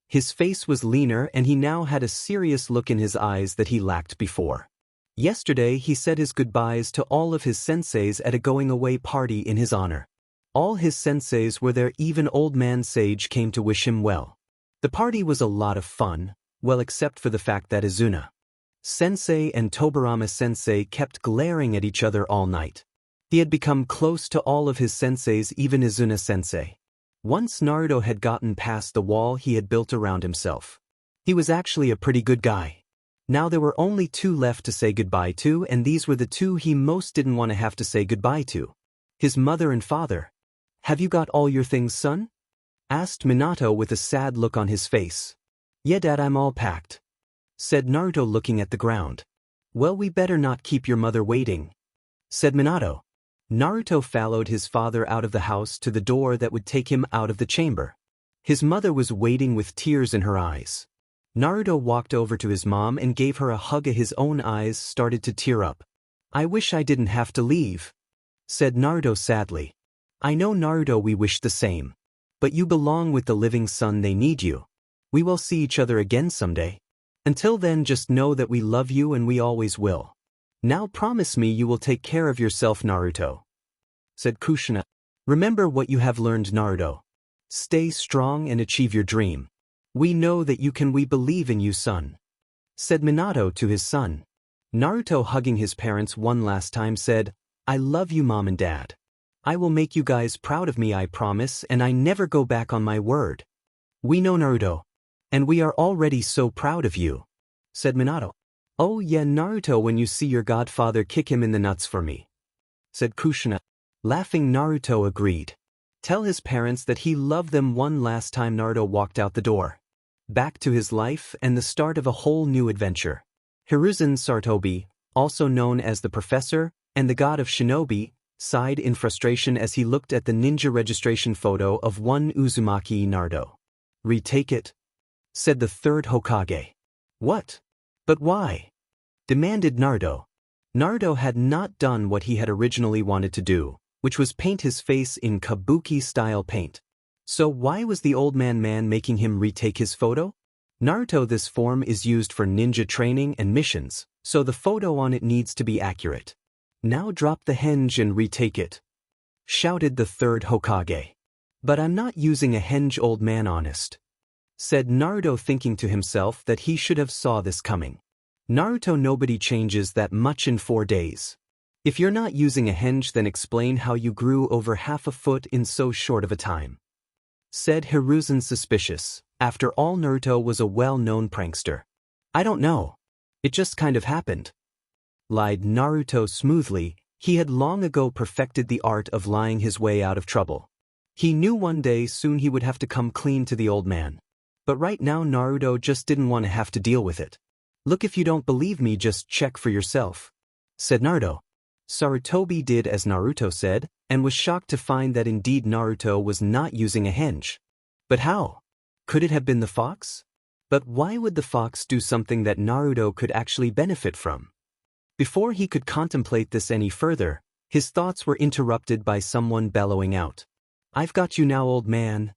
His face was leaner and he now had a serious look in his eyes that he lacked before. Yesterday he said his goodbyes to all of his senseis at a going-away party in his honor. All his senseis were there, even Old Man Sage came to wish him well. The party was a lot of fun, well except for the fact that Izuna Sensei and Tobirama Sensei kept glaring at each other all night. He had become close to all of his senseis, even Izuna Sensei. Once Naruto had gotten past the wall he had built around himself. He was actually a pretty good guy. Now there were only two left to say goodbye to, and these were the two he most didn't want to have to say goodbye to. His mother and father. Have you got all your things, son? Asked Minato with a sad look on his face. Yeah, Dad, I'm all packed, said Naruto, looking at the ground. Well, we better not keep your mother waiting, said Minato. Naruto followed his father out of the house to the door that would take him out of the chamber. His mother was waiting with tears in her eyes. Naruto walked over to his mom and gave her a hug. His own eyes started to tear up. I wish I didn't have to leave, said Naruto sadly. I know, Naruto, we wish the same. But you belong with the living, son. They need you. We will see each other again someday. Until then, just know that we love you and we always will. Now promise me you will take care of yourself, Naruto, said Kushina. Remember what you have learned, Naruto. Stay strong and achieve your dream. We know that you can. We believe in you, son, said Minato to his son. Naruto, hugging his parents one last time, said, I love you, Mom and Dad. I will make you guys proud of me, I promise, and I never go back on my word. We know, Naruto. And we are already so proud of you, said Minato. Oh yeah, Naruto, when you see your godfather, kick him in the nuts for me, said Kushina. Laughing, Naruto agreed. Tell his parents that he loved them one last time. Naruto walked out the door. Back to his life and the start of a whole new adventure. Hiruzen Sarutobi, also known as the Professor and the God of Shinobi, sighed in frustration as he looked at the ninja registration photo of one Uzumaki Naruto. Retake it, said the third Hokage. What? But why? Demanded Naruto. Naruto had not done what he had originally wanted to do, which was paint his face in kabuki-style paint. So why was the old man making him retake his photo? Naruto, this form is used for ninja training and missions, so the photo on it needs to be accurate. Now drop the henge and retake it, shouted the third Hokage. But I'm not using a henge, old man, honest, said Naruto, thinking to himself that he should have saw this coming. Naruto, nobody changes that much in 4 days. If you're not using a henge, then explain how you grew over half a foot in so short of a time, said Hiruzen, suspicious. After all, Naruto was a well-known prankster. I don't know. It just kind of happened, lied Naruto smoothly. He had long ago perfected the art of lying his way out of trouble. He knew one day soon he would have to come clean to the old man. But right now Naruto just didn't want to have to deal with it. Look, if you don't believe me, just check for yourself, said Naruto. Sarutobi did as Naruto said, and was shocked to find that indeed Naruto was not using a henge. But how? Could it have been the fox? But why would the fox do something that Naruto could actually benefit from? Before he could contemplate this any further, his thoughts were interrupted by someone bellowing out. "I've got you now, old man,"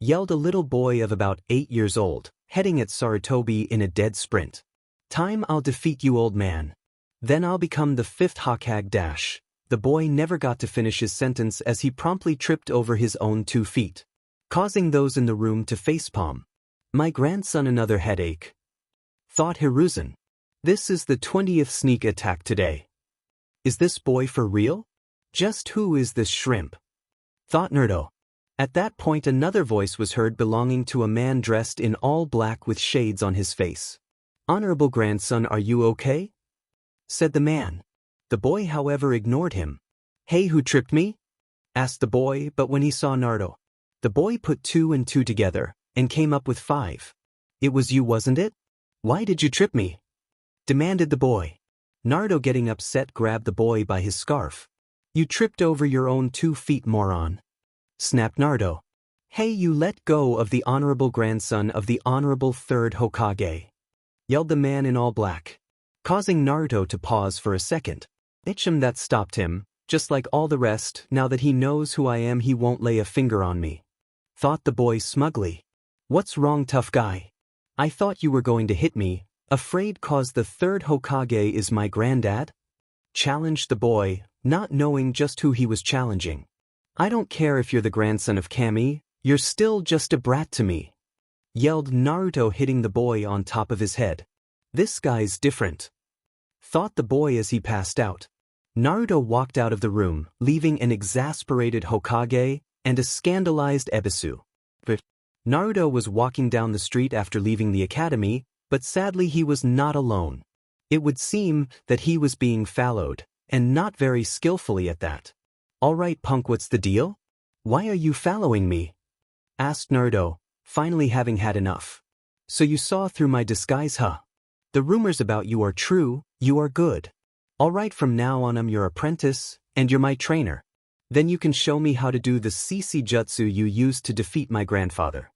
yelled a little boy of about 8 years old, heading at Sarutobi in a dead sprint. "Time I'll defeat you, old man. Then I'll become the 5th Hokage dash." The boy never got to finish his sentence as he promptly tripped over his own 2 feet, causing those in the room to facepalm. "My grandson another headache," thought Hiruzen. This is the 20th sneak attack today. Is this boy for real? Just who is this shrimp? Thought Naruto. At that point another voice was heard belonging to a man dressed in all black with shades on his face. "Honorable grandson, are you okay?" said the man. The boy however ignored him. "Hey, who tripped me?" asked the boy, but when he saw Naruto, the boy put 2 and 2 together and came up with 5. "It was you, wasn't it? Why did you trip me?" demanded the boy. Naruto, getting upset, grabbed the boy by his scarf. "You tripped over your own 2 feet, moron," snapped Naruto. "Hey, you let go of the honorable grandson of the honorable 3rd Hokage," yelled the man in all black, causing Naruto to pause for a second. It's him that stopped him, just like all the rest. Now that he knows who I am, he won't lay a finger on me, thought the boy smugly. "What's wrong, tough guy? I thought you were going to hit me, afraid cause the 3rd Hokage is my granddad?" challenged the boy, not knowing just who he was challenging. "I don't care if you're the grandson of Kami, you're still just a brat to me," yelled Naruto, hitting the boy on top of his head. "This guy's different," thought the boy as he passed out. Naruto walked out of the room, leaving an exasperated Hokage and a scandalized Ebisu. But Naruto was walking down the street after leaving the academy, but sadly he was not alone. It would seem that he was being followed, and not very skillfully at that. "All right, punk, what's the deal? Why are you following me?" asked Naruto, finally having had enough. "So you saw through my disguise, huh? The rumors about you are true, you are good. All right, from now on I'm your apprentice, and you're my trainer. Then you can show me how to do the CC jutsu you used to defeat my grandfather,"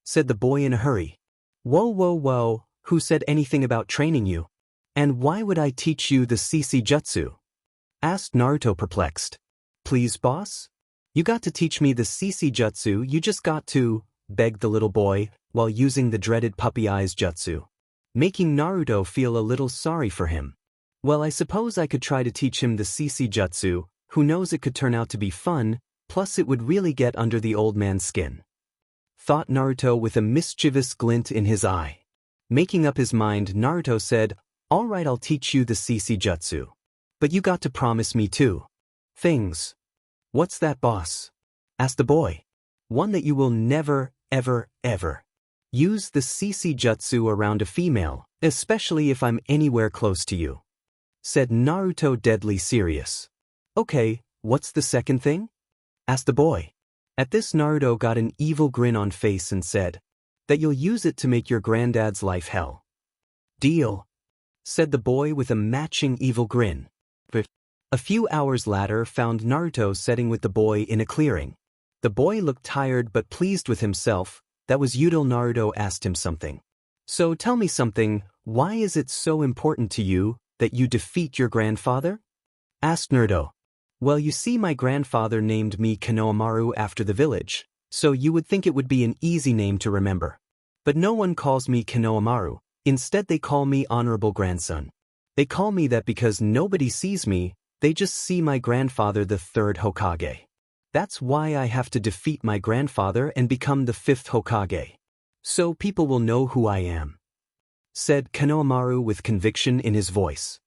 said the boy in a hurry. "Whoa, whoa, whoa, who said anything about training you? And why would I teach you the CC jutsu?" asked Naruto, perplexed. "Please, boss? You got to teach me the CC jutsu, you just got to," begged the little boy, while using the dreaded puppy eyes jutsu, making Naruto feel a little sorry for him. "Well, I suppose I could try to teach him the CC jutsu, who knows, it could turn out to be fun, plus it would really get under the old man's skin," thought Naruto with a mischievous glint in his eye. Making up his mind, Naruto said, "All right, I'll teach you the CC jutsu. But you got to promise me 2 things." "What's that, boss?" asked the boy. "One, that you will never, ever, ever use the CC jutsu around a female, especially if I'm anywhere close to you," said Naruto, deadly serious. "Okay, what's the second thing?" asked the boy. At this, Naruto got an evil grin on face and said, "That you'll use it to make your granddad's life hell." "Deal," said the boy with a matching evil grin. But a few hours later found Naruto sitting with the boy in a clearing. The boy looked tired but pleased with himself. That was until Naruto asked him something. "So tell me something, why is it so important to you that you defeat your grandfather?" asked Naruto. "Well, you see, my grandfather named me Konohamaru after the village, so you would think it would be an easy name to remember. But no one calls me Konohamaru, instead they call me Honorable Grandson. They call me that because nobody sees me, they just see my grandfather, the 3rd Hokage. That's why I have to defeat my grandfather and become the 5th Hokage. So people will know who I am," said Konohamaru with conviction in his voice.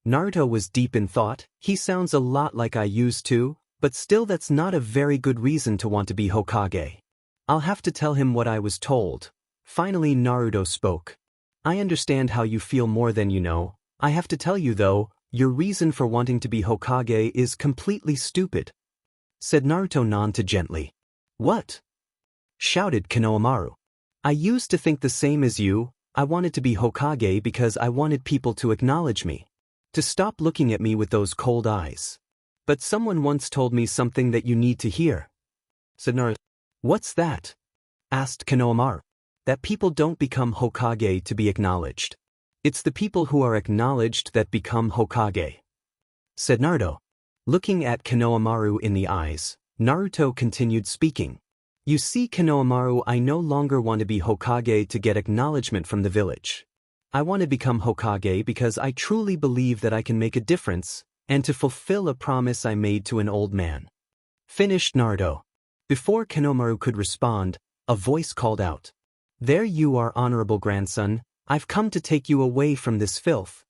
Naruto was deep in thought. He sounds a lot like I used to, but still that's not a very good reason to want to be Hokage. I'll have to tell him what I was told. Finally Naruto spoke. "I understand how you feel more than you know. I have to tell you though, your reason for wanting to be Hokage is completely stupid," said Naruto non-gently. "What?" shouted Konohamaru. "I used to think the same as you. I wanted to be Hokage because I wanted people to acknowledge me. To stop looking at me with those cold eyes. But someone once told me something that you need to hear. Said Naru. What's that? Asked Konohamaru. That people don't become Hokage to be acknowledged. It's the people who are acknowledged that become Hokage. Said Naruto. Looking at Konohamaru in the eyes, Naruto continued speaking. You see, Konohamaru, I no longer want to be Hokage to get acknowledgement from the village. I want to become Hokage because I truly believe that I can make a difference, and to fulfill a promise I made to an old man. Finished Naruto. Before Konohamaru could respond, a voice called out. There you are, honorable grandson, I've come to take you away from this filth.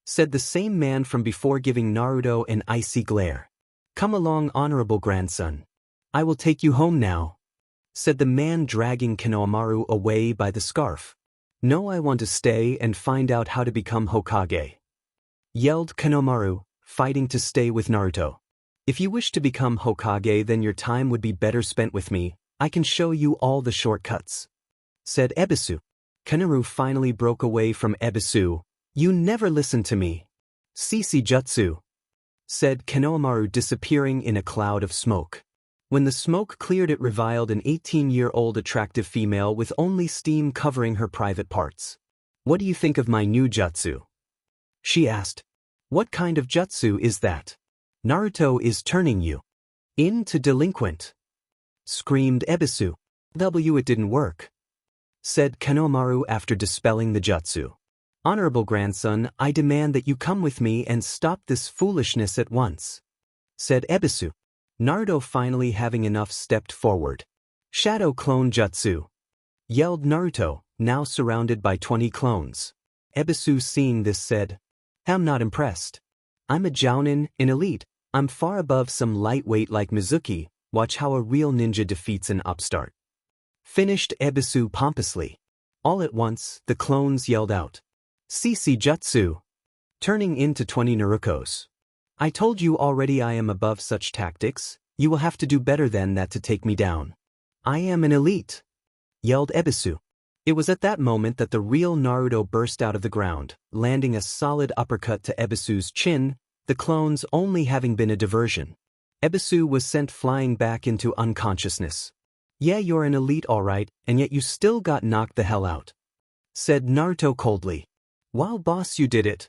Said the same man from before, giving Naruto an icy glare. Come along, honorable grandson. I will take you home now. Said the man, dragging Konohamaru away by the scarf. No, I want to stay and find out how to become Hokage. Yelled Konohamaru, fighting to stay with Naruto. If you wish to become Hokage, then your time would be better spent with me. I can show you all the shortcuts. Said Ebisu. Konohamaru finally broke away from Ebisu. You never listened to me. Sisi Jutsu. Said Konohamaru, disappearing in a cloud of smoke. When the smoke cleared, it revealed an 18-year-old attractive female with only steam covering her private parts. What do you think of my new jutsu? She asked. What kind of jutsu is that? Naruto is turning you into delinquent. Screamed Ebisu. It didn't work. Said Konohamaru after dispelling the jutsu. Honorable grandson, I demand that you come with me and stop this foolishness at once. Said Ebisu. Naruto, finally having enough, stepped forward. Shadow clone jutsu. Yelled Naruto, now surrounded by 20 clones. Ebisu, seeing this, said, I'm not impressed. I'm a jounin, an elite. I'm far above some lightweight like Mizuki. Watch how a real ninja defeats an upstart. Finished Ebisu pompously. All at once, the clones yelled out. Sisi Jutsu. Turning into 20 Narukos. I told you already, I am above such tactics. You will have to do better than that to take me down. I am an elite. Yelled Ebisu. It was at that moment that the real Naruto burst out of the ground, landing a solid uppercut to Ebisu's chin, the clones only having been a diversion. Ebisu was sent flying back into unconsciousness. Yeah, you're an elite alright, and yet you still got knocked the hell out. Said Naruto coldly. Wow, boss, you did it.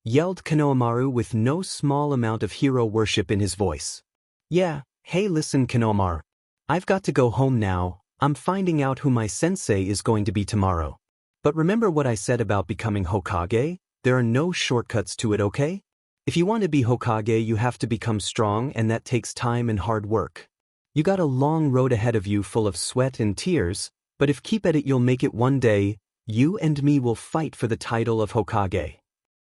Yelled Konohamaru with no small amount of hero worship in his voice. Yeah, hey listen Konohamaru. I've got to go home now. I'm finding out who my sensei is going to be tomorrow. But remember what I said about becoming Hokage? There are no shortcuts to it, okay? If you want to be Hokage, you have to become strong, and that takes time and hard work. You got a long road ahead of you full of sweat and tears, but if keep at it, you'll make it one day. You and me will fight for the title of Hokage.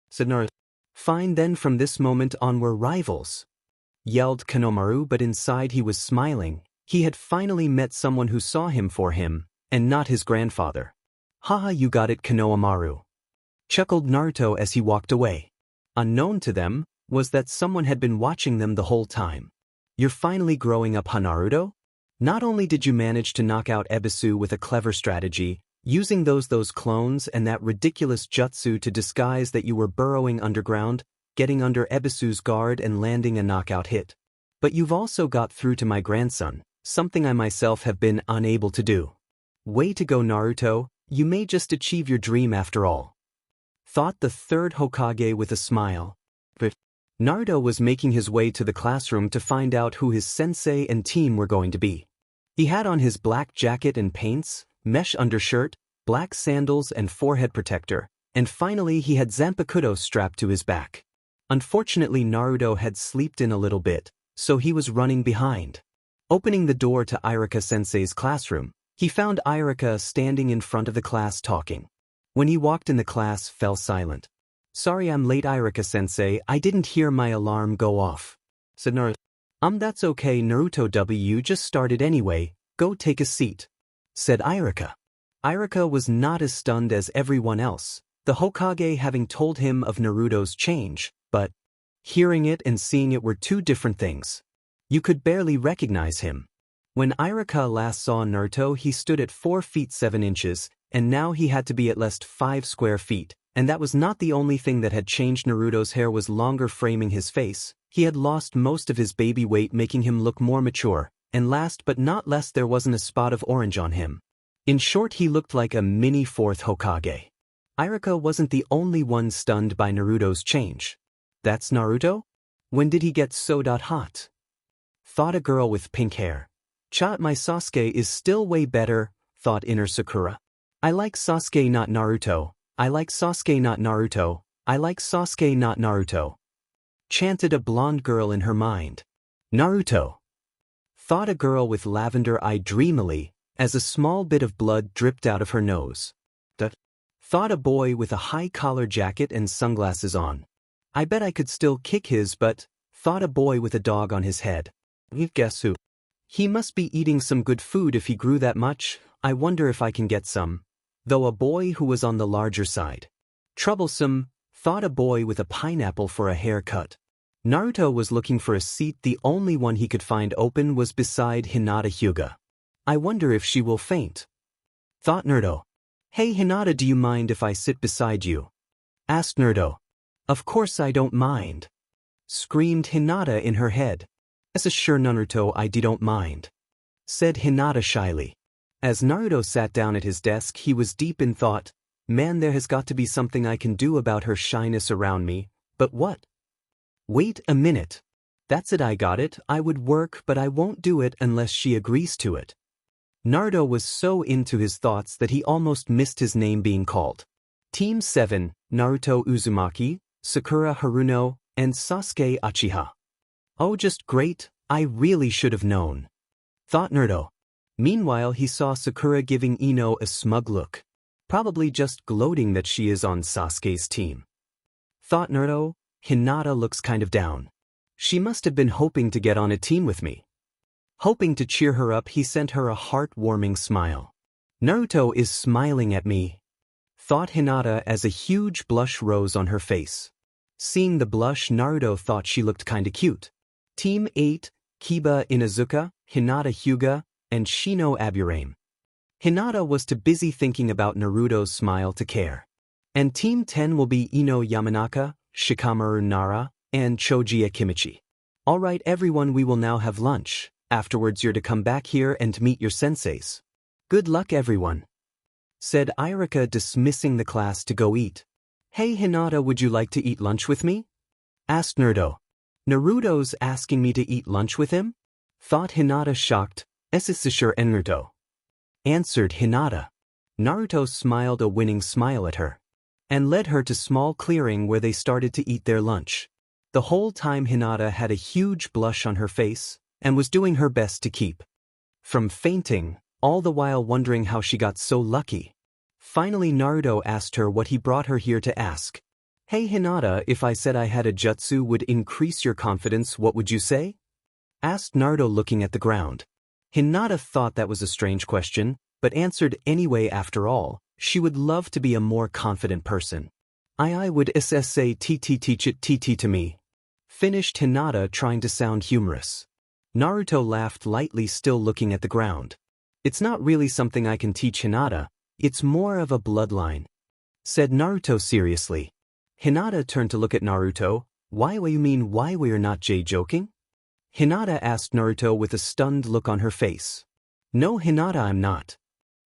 Said Naruto. Fine then, from this moment on we're rivals. Yelled Konohamaru, but inside he was smiling. He had finally met someone who saw him for him, and not his grandfather. Haha, you got it, Konohamaru. Chuckled Naruto as he walked away. Unknown to them was that someone had been watching them the whole time. You're finally growing up, Naruto? Not only did you manage to knock out Ebisu with a clever strategy, using those clones and that ridiculous jutsu to disguise that you were burrowing underground, getting under Ebisu's guard and landing a knockout hit. But you've also got through to my grandson, something I myself have been unable to do. Way to go, Naruto, you may just achieve your dream after all. Thought the third Hokage with a smile. But Naruto was making his way to the classroom to find out who his sensei and team were going to be. He had on his black jacket and paints, mesh undershirt, black sandals and forehead protector, and finally he had Zanpakuto strapped to his back. Unfortunately, Naruto had slept in a little bit, so he was running behind. Opening the door to Irika-sensei's classroom, he found Irika standing in front of the class talking. When he walked in, the class fell silent. Sorry I'm late, Irika-sensei, I didn't hear my alarm go off. Said Naruto. That's okay, Naruto W just started anyway, go take a seat. Said Irika. Irika was not as stunned as everyone else, the Hokage having told him of Naruto's change, but hearing it and seeing it were two different things. You could barely recognize him. When Irika last saw Naruto, he stood at 4 feet 7 inches, and now he had to be at least 5 square feet, And that was not the only thing that had changed. Naruto's hair was longer, framing his face. He had lost most of his baby weight, making him look more mature, and last but not least, there wasn't a spot of orange on him. In short, he looked like a mini fourth Hokage. Iruka wasn't the only one stunned by Naruto's change. That's Naruto? When did he get so hot? Thought a girl with pink hair. Chat, my Sasuke is still way better, thought inner Sakura. I like Sasuke, not Naruto. I like Sasuke, not Naruto. I like Sasuke, not Naruto. Chanted a blonde girl in her mind. Naruto. Thought a girl with lavender eye dreamily, as a small bit of blood dripped out of her nose. Thought a boy with a high collar jacket and sunglasses on. I bet I could still kick his butt. Thought a boy with a dog on his head. Guess who? He must be eating some good food if he grew that much. I wonder if I can get some. Though a boy who was on the larger side. Troublesome, thought a boy with a pineapple for a haircut. Naruto was looking for a seat. The only one he could find open was beside Hinata Hyuga. I wonder if she will faint. Thought Naruto. Hey Hinata, do you mind if I sit beside you? Asked Naruto. Of course I don't mind. Screamed Hinata in her head. As a sure Naruto, I don't mind. Said Hinata shyly. As Naruto sat down at his desk, he was deep in thought. Man, there has got to be something I can do about her shyness around me, but what? Wait a minute. That's it, I got it. I would work, but I won't do it unless she agrees to it. Naruto was so into his thoughts that he almost missed his name being called. Team 7, Naruto Uzumaki, Sakura Haruno, and Sasuke Uchiha. Oh, just great, I really should have known. Thought Naruto. Meanwhile, he saw Sakura giving Ino a smug look. Probably just gloating that she is on Sasuke's team. Thought Naruto, Hinata looks kind of down. She must have been hoping to get on a team with me. Hoping to cheer her up, he sent her a heartwarming smile. Naruto is smiling at me. Thought Hinata as a huge blush rose on her face. Seeing the blush, Naruto thought she looked kinda cute. Team 8, Kiba Inuzuka, Hinata Hyuga, and Shino Aburame. Hinata was too busy thinking about Naruto's smile to care. And Team 10 will be Ino Yamanaka, Shikamaru Nara, and Choji Akimichi. Alright everyone, we will now have lunch. Afterwards you're to come back here and meet your senseis. Good luck everyone. Said Iruka, dismissing the class to go eat. Hey Hinata, would you like to eat lunch with me? Asked Naruto. Naruto's asking me to eat lunch with him? Thought Hinata, shocked. Sure Naruto. Answered Hinata. Naruto smiled a winning smile at her. And led her to small clearing where they started to eat their lunch. The whole time Hinata had a huge blush on her face, and was doing her best to keep from fainting, all the while wondering how she got so lucky. Finally Naruto asked her what he brought her here to ask. Hey Hinata, if I said I had a jutsu would increase your confidence, what would you say? Asked Naruto, looking at the ground. Hinata thought that was a strange question, but answered anyway. After all, she would love to be a more confident person. I would say teach it to me. Finished Hinata, trying to sound humorous. Naruto laughed lightly, still looking at the ground. It's not really something I can teach Hinata, it's more of a bloodline. Said Naruto seriously. Hinata turned to look at Naruto. Why you mean why we're not joking? Hinata asked Naruto with a stunned look on her face. No Hinata, I'm not.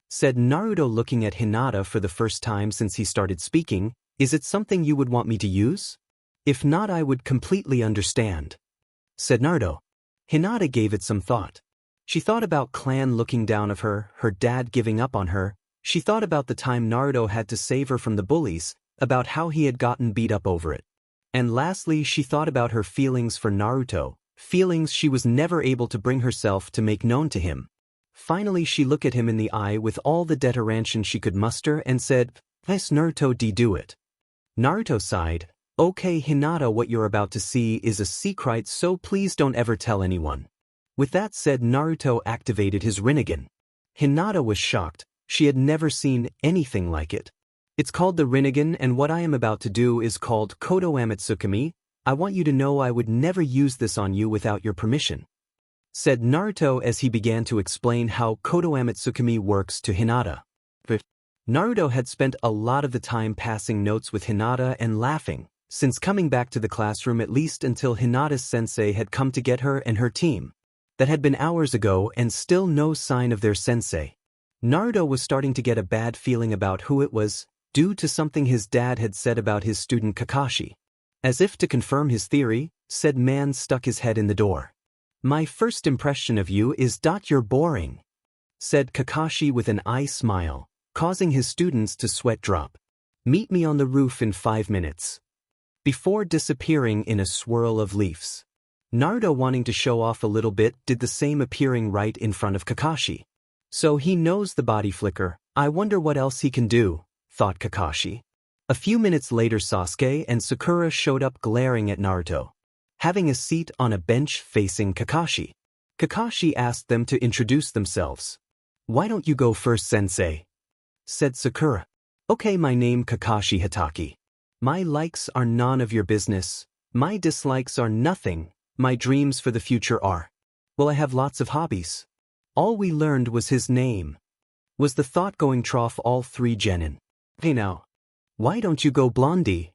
Said Naruto, looking at Hinata for the first time since he started speaking. Is it something you would want me to use? If not, I would completely understand. Said Naruto. Hinata gave it some thought. She thought about clan looking down of her, her dad giving up on her. She thought about the time Naruto had to save her from the bullies, about how he had gotten beat up over it. And lastly, she thought about her feelings for Naruto, feelings she was never able to bring herself to make known to him. Finally she looked at him in the eye with all the determination she could muster and said, "Yes Naruto, do it." Naruto sighed. Okay Hinata, what you're about to see is a secret, so please don't ever tell anyone. With that said, Naruto activated his Rinnegan. Hinata was shocked. She had never seen anything like it. It's called the Rinnegan, and what I am about to do is called Kodo Amatsukami. I want you to know I would never use this on you without your permission. Said Naruto as he began to explain how Kodo Amatsukami works to Hinata. But Naruto had spent a lot of the time passing notes with Hinata and laughing, since coming back to the classroom at least until Hinata's sensei had come to get her and her team. That had been hours ago and still no sign of their sensei. Naruto was starting to get a bad feeling about who it was, due to something his dad had said about his student Kakashi. As if to confirm his theory, said man stuck his head in the door. My first impression of you is you're boring, said Kakashi with an eye smile, causing his students to sweat drop. Meet me on the roof in 5 minutes. Before disappearing in a swirl of leaves. Naruto, wanting to show off a little bit, did the same, appearing right in front of Kakashi. So he knows the body flicker. I wonder what else he can do, thought Kakashi. A few minutes later, Sasuke and Sakura showed up, glaring at Naruto, having a seat on a bench facing Kakashi. Kakashi asked them to introduce themselves. Why don't you go first, sensei? Said Sakura. Okay, my name Kakashi Hatake. My likes are none of your business. My dislikes are nothing. My dreams for the future are. Well, I have lots of hobbies. All we learned was his name. Was the thought going trough all 3 genin. Hey now. Why don't you go blondie?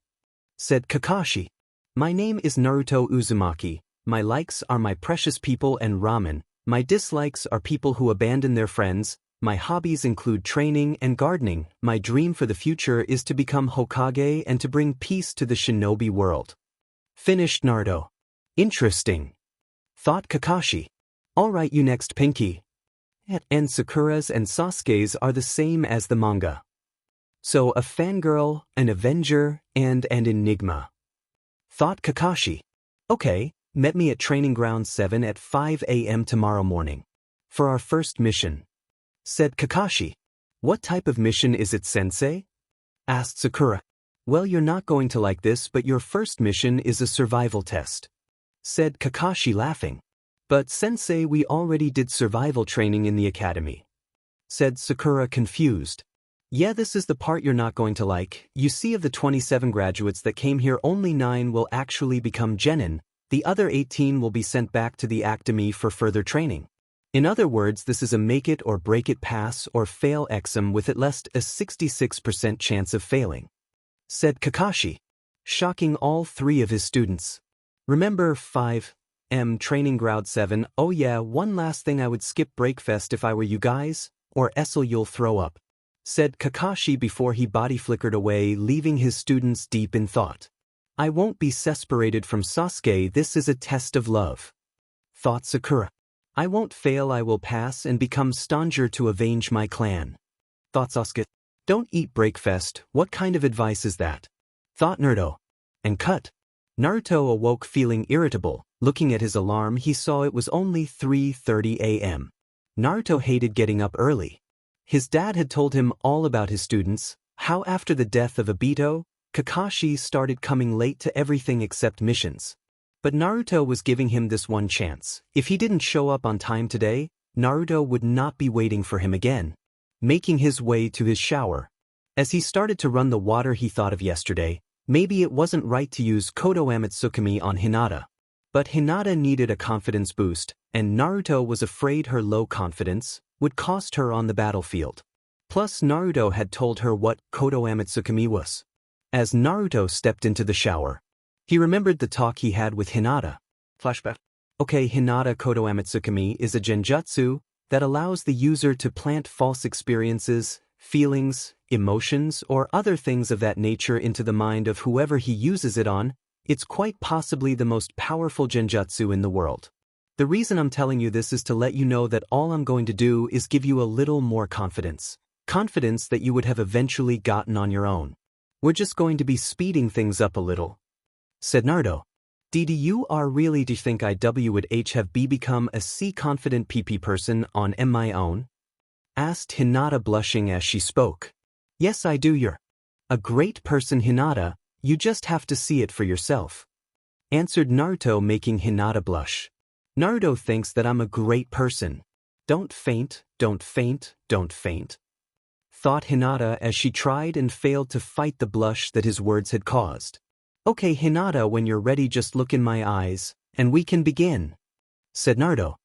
Said Kakashi. My name is Naruto Uzumaki. My likes are my precious people and ramen. My dislikes are people who abandon their friends. My hobbies include training and gardening. My dream for the future is to become Hokage and to bring peace to the shinobi world. Finished Naruto. Interesting, thought Kakashi. Alright, you next, Pinky. And Sakura's and Sasuke's are the same as the manga. So a fangirl, an avenger, and an enigma. Thought Kakashi. Okay, met me at Training Ground 7 at 5 a.m. tomorrow morning. For our first mission. Said Kakashi. What type of mission is it, sensei? Asked Sakura. Well, you're not going to like this, but your first mission is a survival test. Said Kakashi, laughing. But sensei, we already did survival training in the academy. Said Sakura, confused. Yeah, this is the part you're not going to like. You see, of the 27 graduates that came here, only 9 will actually become genin. The other 18 will be sent back to the academy for further training. In other words, this is a make it or break it, pass or fail exam, with at least a 66% chance of failing. Said Kakashi, shocking all 3 of his students. Remember 5M Training Ground 7. Oh yeah, one last thing, I would skip breakfast if I were you guys, or Essel you'll throw up. Said Kakashi before he body flickered away, leaving his students deep in thought. I won't be separated from Sasuke, this is a test of love. Thought Sakura. I won't fail, I will pass and become stronger to avenge my clan. Thought Sasuke. Don't eat breakfast, what kind of advice is that? Thought Naruto. And cut. Naruto awoke feeling irritable. Looking at his alarm, he saw it was only 3:30 a.m. Naruto hated getting up early. His dad had told him all about his students, how after the death of Obito, Kakashi started coming late to everything except missions. But Naruto was giving him this one chance. If he didn't show up on time today, Naruto would not be waiting for him again. Making his way to his shower. As he started to run the water, he thought of yesterday. Maybe it wasn't right to use Kodo Amatsukami on Hinata. But Hinata needed a confidence boost, and Naruto was afraid her low confidence would cost her on the battlefield. Plus, Naruto had told her what Kodo Amatsukami was. As Naruto stepped into the shower, he remembered the talk he had with Hinata. Flashback. Okay, Hinata, Kodo Amatsukami is a genjutsu that allows the user to plant false experiences, feelings, emotions, or other things of that nature into the mind of whoever he uses it on. It's quite possibly the most powerful genjutsu in the world. The reason I'm telling you this is to let you know that all I'm going to do is give you a little more confidence. Confidence that you would have eventually gotten on your own. We're just going to be speeding things up a little. Said Naruto. Do you really think I would have become a C confident PP person on my own? Asked Hinata, blushing as she spoke. Yes, I do. You're a great person, Hinata. You just have to see it for yourself. Answered Naruto, making Hinata blush. Naruto thinks that I'm a great person. Don't faint, don't faint, don't faint. Thought Hinata as she tried and failed to fight the blush that his words had caused. Okay, Hinata, when you're ready, just look in my eyes, and we can begin. Said Naruto.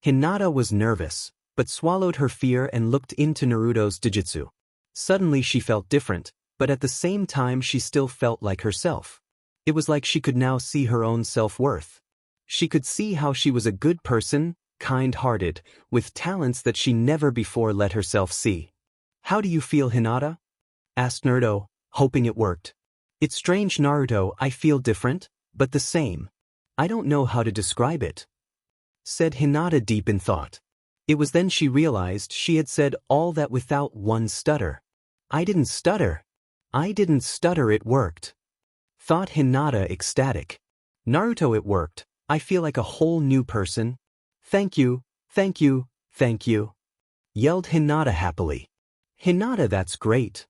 Hinata was nervous, but swallowed her fear and looked into Naruto's Jujutsu. Suddenly she felt different, but at the same time she still felt like herself. It was like she could now see her own self-worth. She could see how she was a good person, kind-hearted, with talents that she never before let herself see. "How do you feel, Hinata?" asked Naruto, hoping it worked. "It's strange, Naruto, I feel different, but the same. I don't know how to describe it," said Hinata deep in thought. It was then she realized she had said all that without one stutter. "I didn't stutter. I didn't stutter, it worked," thought Hinata ecstatic. "Naruto, it worked. I feel like a whole new person." "Thank you, thank you, thank you," yelled Hinata happily. "Hinata, that's great,"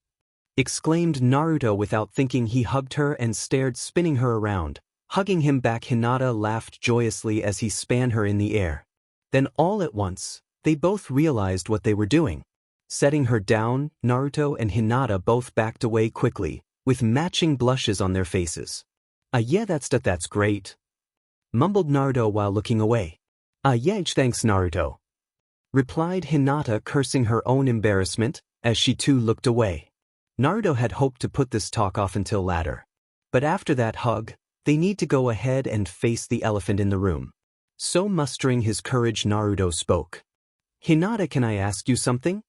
exclaimed Naruto without thinking. He hugged her and stared, spinning her around. Hugging him back, Hinata laughed joyously as he span her in the air. Then all at once, they both realized what they were doing. Setting her down, Naruto and Hinata both backed away quickly, with matching blushes on their faces. Yeah, that's great," mumbled Naruto while looking away. Yeah, thanks, Naruto," replied Hinata, cursing her own embarrassment, as she too looked away. Naruto had hoped to put this talk off until later. But after that hug, they need to go ahead and face the elephant in the room. So mustering his courage, Naruto spoke. "Hinata, can I ask you something?"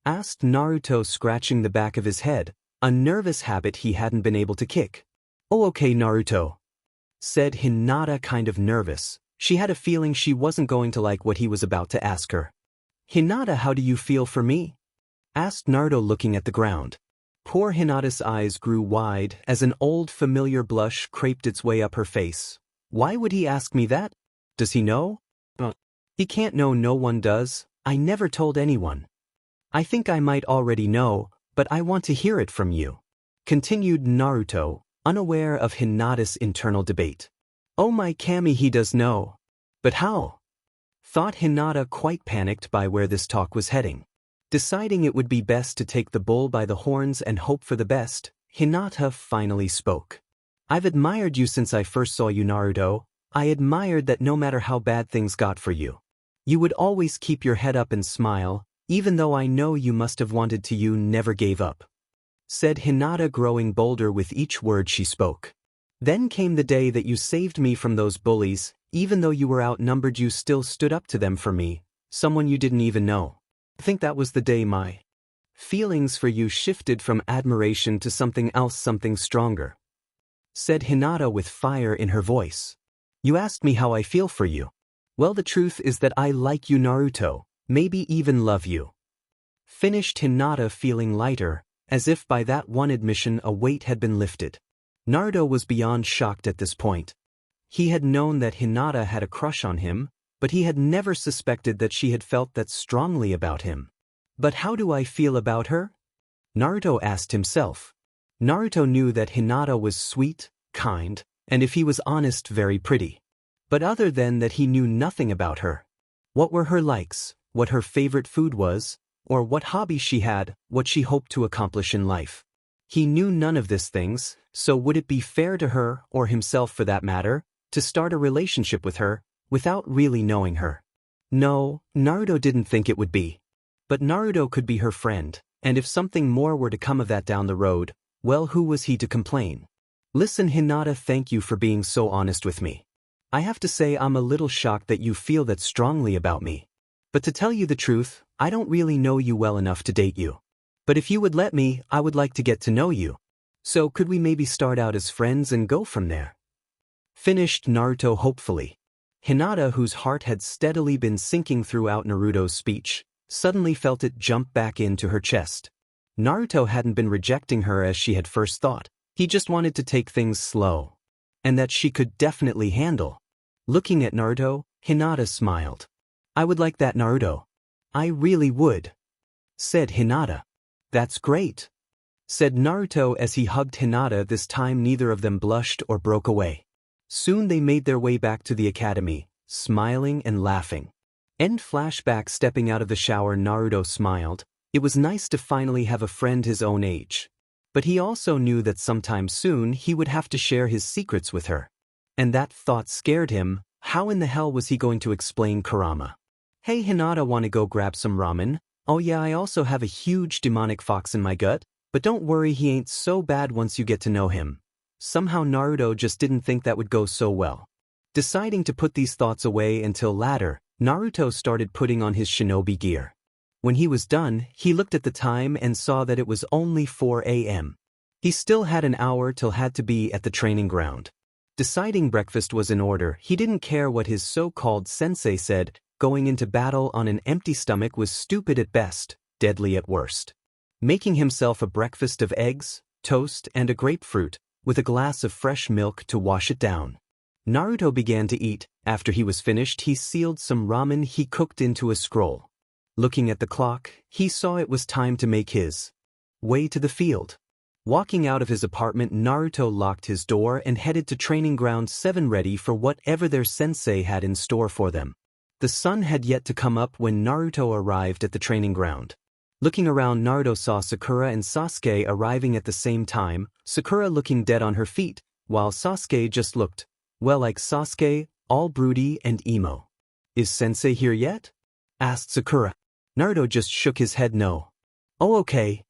asked Naruto, scratching the back of his head, a nervous habit he hadn't been able to kick. "Oh, okay, Naruto," said Hinata, kind of nervous. She had a feeling she wasn't going to like what he was about to ask her. "Hinata, how do you feel for me?" asked Naruto, looking at the ground. Poor Hinata's eyes grew wide as an old familiar blush creped its way up her face. Why would he ask me that? Does he know? He can't know, no one does. I never told anyone. I think I might already know, but I want to hear it from you," continued Naruto, unaware of Hinata's internal debate. "Oh my Kami, he does know. But how?" thought Hinata, quite panicked by where this talk was heading. Deciding it would be best to take the bull by the horns and hope for the best, Hinata finally spoke. "I've admired you since I first saw you, Naruto. I admired that no matter how bad things got for you, you would always keep your head up and smile, even though I know you must have wanted to, you never gave up," said Hinata, growing bolder with each word she spoke. "Then came the day that you saved me from those bullies. Even though you were outnumbered, you still stood up to them for me, someone you didn't even know. I think that was the day my feelings for you shifted from admiration to something else, something stronger," said Hinata with fire in her voice. "You asked me how I feel for you. Well, the truth is that I like you, Naruto, maybe even love you," finished Hinata, feeling lighter, as if by that one admission a weight had been lifted. Naruto was beyond shocked at this point. He had known that Hinata had a crush on him, but he had never suspected that she had felt that strongly about him. "But how do I feel about her?" Naruto asked himself. Naruto knew that Hinata was sweet, kind, and if he was honest, very pretty. But other than that, he knew nothing about her. What were her likes, what her favorite food was, or what hobbies she had, what she hoped to accomplish in life. He knew none of these things, so would it be fair to her, or himself for that matter, to start a relationship with her, without really knowing her? No, Naruto didn't think it would be. But Naruto could be her friend, and if something more were to come of that down the road, well, who was he to complain? "Listen, Hinata, thank you for being so honest with me. I have to say I'm a little shocked that you feel that strongly about me. But to tell you the truth, I don't really know you well enough to date you. But if you would let me, I would like to get to know you. So could we maybe start out as friends and go from there?" Finished Naruto hopefully. Hinata, whose heart had steadily been sinking throughout Naruto's speech, suddenly felt it jump back into her chest. Naruto hadn't been rejecting her as she had first thought. He just wanted to take things slow. And that she could definitely handle. Looking at Naruto, Hinata smiled. "I would like that, Naruto. I really would," said Hinata. "That's great," said Naruto as he hugged Hinata. This time neither of them blushed or broke away. Soon they made their way back to the academy, smiling and laughing. End flashback. Stepping out of the shower, Naruto smiled. It was nice to finally have a friend his own age. But he also knew that sometime soon he would have to share his secrets with her. And that thought scared him. How in the hell was he going to explain Kurama? "Hey Hinata, wanna go grab some ramen? Oh yeah, I also have a huge demonic fox in my gut, but don't worry, he ain't so bad once you get to know him. Somehow Naruto just didn't think that would go so well. Deciding to put these thoughts away until later, Naruto started putting on his shinobi gear. When he was done, he looked at the time and saw that it was only 4 a.m. He still had an hour till had to be at the training ground. Deciding breakfast was in order, he didn't care what his so-called sensei said. Going into battle on an empty stomach was stupid at best, deadly at worst. Making himself a breakfast of eggs, toast, and a grapefruit, with a glass of fresh milk to wash it down. Naruto began to eat. After he was finished, he sealed some ramen he cooked into a scroll. Looking at the clock, he saw it was time to make his way to the field. Walking out of his apartment, Naruto locked his door and headed to Training Ground 7 ready for whatever their sensei had in store for them. The sun had yet to come up when Naruto arrived at the training ground. Looking around, Naruto saw Sakura and Sasuke arriving at the same time, Sakura looking dead on her feet, while Sasuke just looked, well, like Sasuke, all broody and emo. "Is sensei here yet?" asked Sakura. Naruto just shook his head no. "Oh okay,"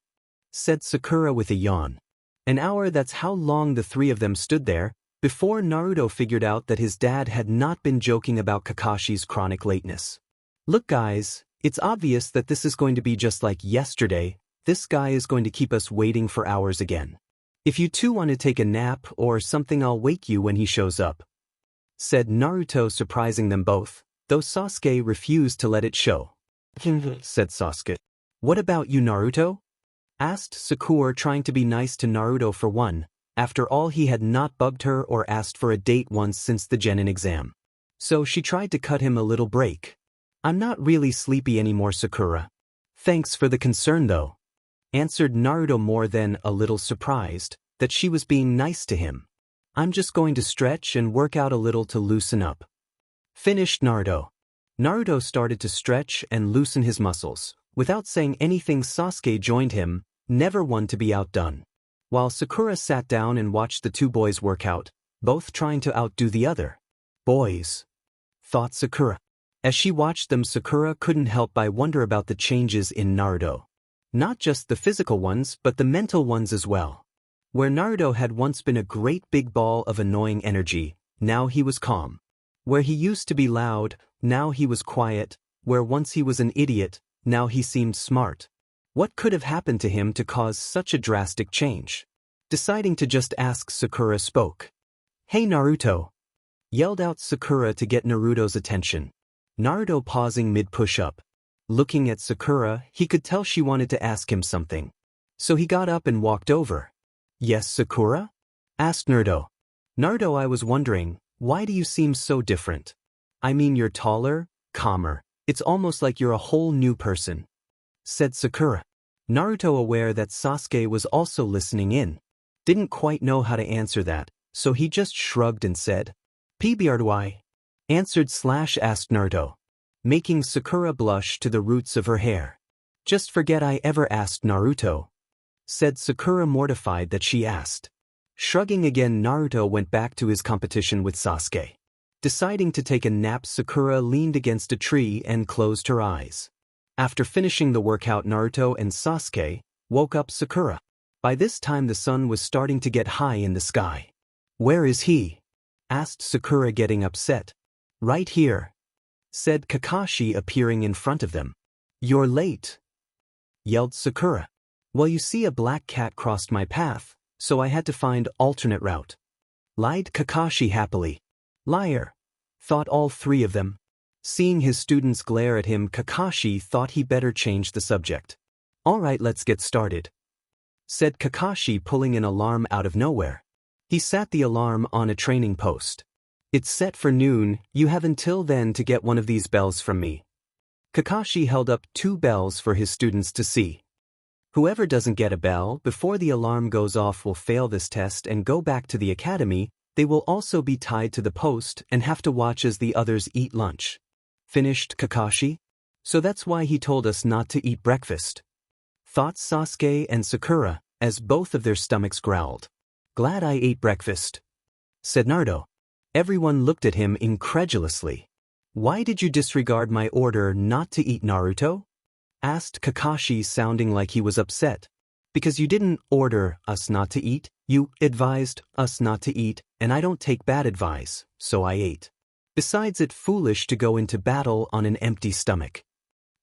said Sakura with a yawn. An hour, that's how long the three of them stood there, before Naruto figured out that his dad had not been joking about Kakashi's chronic lateness. "Look guys, it's obvious that this is going to be just like yesterday. This guy is going to keep us waiting for hours again. If you two want to take a nap or something, I'll wake you when he shows up," said Naruto, surprising them both, though Sasuke refused to let it show. Said Sasuke. "What about you, Naruto?" asked Sakura, trying to be nice to Naruto for one. After all, he had not bugged her or asked for a date once since the Genin exam. So she tried to cut him a little break. "I'm not really sleepy anymore, Sakura. Thanks for the concern though," answered Naruto, more than a little surprised that she was being nice to him. "I'm just going to stretch and work out a little to loosen up," finished Naruto. Naruto started to stretch and loosen his muscles. Without saying anything, Sasuke joined him, never one to be outdone. While Sakura sat down and watched the two boys work out, both trying to outdo the other. "Boys," thought Sakura. As she watched them, Sakura couldn't help but wonder about the changes in Naruto. Not just the physical ones, but the mental ones as well. Where Naruto had once been a great big ball of annoying energy, now he was calm. Where he used to be loud, now he was quiet. Where once he was an idiot, now he seemed smart. What could have happened to him to cause such a drastic change? Deciding to just ask, Sakura spoke. "Hey Naruto!" yelled out Sakura to get Naruto's attention. Naruto pausing mid-push-up. Looking at Sakura, he could tell she wanted to ask him something. So he got up and walked over. "Yes, Sakura?" asked Naruto. "Naruto, I was wondering, why do you seem so different? I mean, you're taller, calmer. It's almost like you're a whole new person," said Sakura. Naruto, aware that Sasuke was also listening in, didn't quite know how to answer that, so he just shrugged and said, "PBRDY?" asked Naruto, making Sakura blush to the roots of her hair. "Just forget I ever asked, Naruto," said Sakura, mortified that she asked. Shrugging again, Naruto went back to his competition with Sasuke. Deciding to take a nap, Sakura leaned against a tree and closed her eyes. After finishing the workout, Naruto and Sasuke woke up Sakura. By this time the sun was starting to get high in the sky. "Where is he?" asked Sakura, getting upset. "Right here," said Kakashi, appearing in front of them. "You're late," yelled Sakura. "Well, you see, a black cat crossed my path, so I had to find alternate route," lied Kakashi happily. "Liar," thought all three of them. Seeing his students glare at him, Kakashi thought he better change the subject. "All right, let's get started," said Kakashi, pulling an alarm out of nowhere. He sat the alarm on a training post. "It's set for noon. You have until then to get one of these bells from me." Kakashi held up 2 bells for his students to see. Whoever doesn't get a bell before the alarm goes off will fail this test and go back to the academy. They will also be tied to the post and have to watch as the others eat lunch. Finished Kakashi? "So that's why he told us not to eat breakfast," thought Sasuke and Sakura, as both of their stomachs growled. "Glad I ate breakfast," said Naruto. Everyone looked at him incredulously. "Why did you disregard my order not to eat, Naruto?" asked Kakashi, sounding like he was upset. Because you didn't order us not to eat, you advised us not to eat, and I don't take bad advice, so I ate. Besides, it's foolish to go into battle on an empty stomach.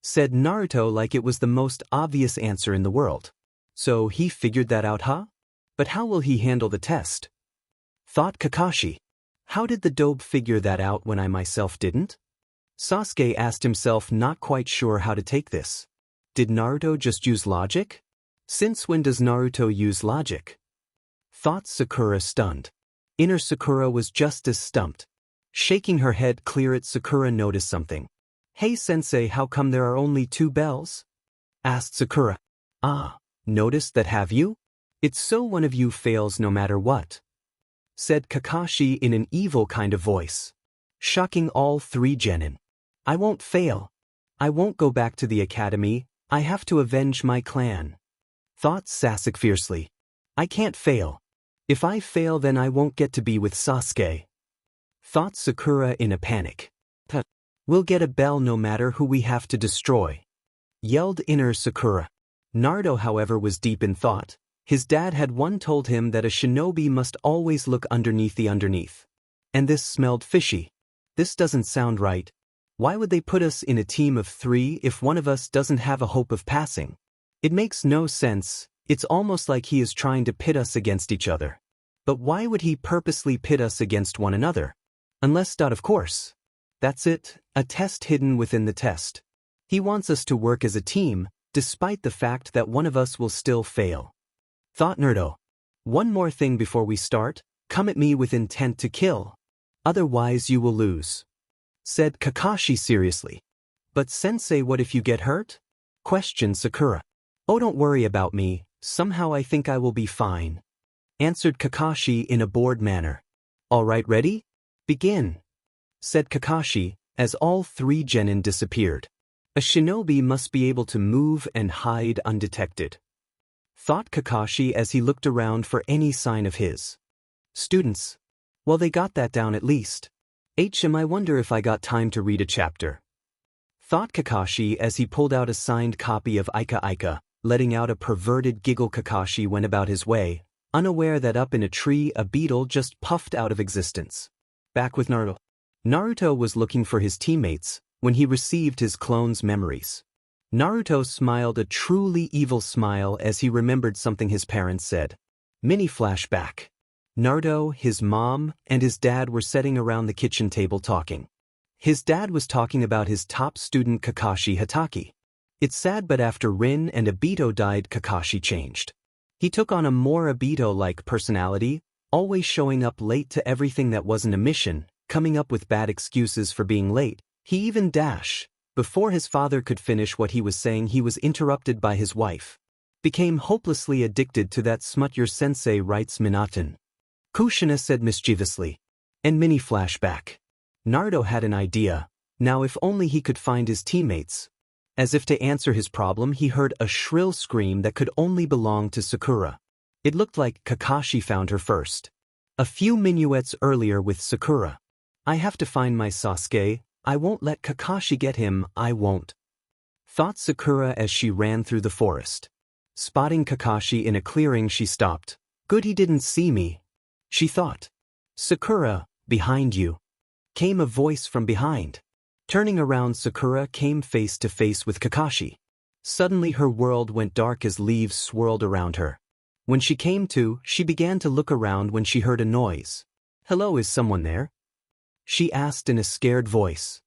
Said Naruto like it was the most obvious answer in the world. So he figured that out, huh? But how will he handle the test? Thought Kakashi. How did the dope figure that out when I myself didn't? Sasuke asked himself, not quite sure how to take this. Did Naruto just use logic? Since when does Naruto use logic? Thought Sakura, stunned. Inner Sakura was just as stumped. Shaking her head clear at Sakura noticed something. Hey sensei, how come there are only 2 bells? Asked Sakura. Ah, noticed that, have you? It's so one of you fails no matter what. Said Kakashi in an evil kind of voice. Shocking all 3 genin. I won't fail. I won't go back to the academy, I have to avenge my clan. Thought Sasuke fiercely. I can't fail. If I fail then I won't get to be with Sasuke. Thought Sakura in a panic. We'll get a bell no matter who we have to destroy. Yelled inner Sakura. Naruto, however, was deep in thought. His dad had once told him that a shinobi must always look underneath the underneath. And this smelled fishy. This doesn't sound right. Why would they put us in a team of 3 if one of us doesn't have a hope of passing? It makes no sense. It's almost like he is trying to pit us against each other. But why would he purposely pit us against one another? Unless, of course. That's it, a test hidden within the test. He wants us to work as a team, despite the fact that one of us will still fail. Thought Naruto. One more thing before we start, come at me with intent to kill. Otherwise you will lose. Said Kakashi seriously. But sensei, what if you get hurt? Questioned Sakura. Oh, don't worry about me, somehow I think I will be fine. Answered Kakashi in a bored manner. Alright, ready? Begin. Said Kakashi, as all 3 genin disappeared. A shinobi must be able to move and hide undetected. Thought Kakashi as he looked around for any sign of his students. Well, they got that down at least. I wonder if I got time to read a chapter. Thought Kakashi as he pulled out a signed copy of Ika Ika, letting out a perverted giggle. Kakashi went about his way, unaware that up in a tree a beetle just puffed out of existence. Back with Naruto. Naruto was looking for his teammates when he received his clone's memories. Naruto smiled a truly evil smile as he remembered something his parents said. Mini flashback. Naruto, his mom, and his dad were sitting around the kitchen table talking. His dad was talking about his top student Kakashi Hatake. It's sad, but after Rin and Obito died, Kakashi changed. He took on a more Obito-like personality, always showing up late to everything that wasn't a mission, coming up with bad excuses for being late. He even before his father could finish what he was saying, he was interrupted by his wife. Became hopelessly addicted to that smut. Your sensei writes Minaten. Kushina said mischievously. And mini flashback. Naruto had an idea. Now if only he could find his teammates. As if to answer his problem, he heard a shrill scream that could only belong to Sakura. It looked like Kakashi found her first. A few minuets earlier with Sakura. I have to find my Sasuke. I won't let Kakashi get him, I won't. Thought Sakura as she ran through the forest. Spotting Kakashi in a clearing, she stopped. Good he didn't see me, she thought. Sakura, behind you. Came a voice from behind. Turning around, Sakura came face to face with Kakashi. Suddenly her world went dark as leaves swirled around her. When she came to, she began to look around when she heard a noise. Hello, is someone there? She asked in a scared voice.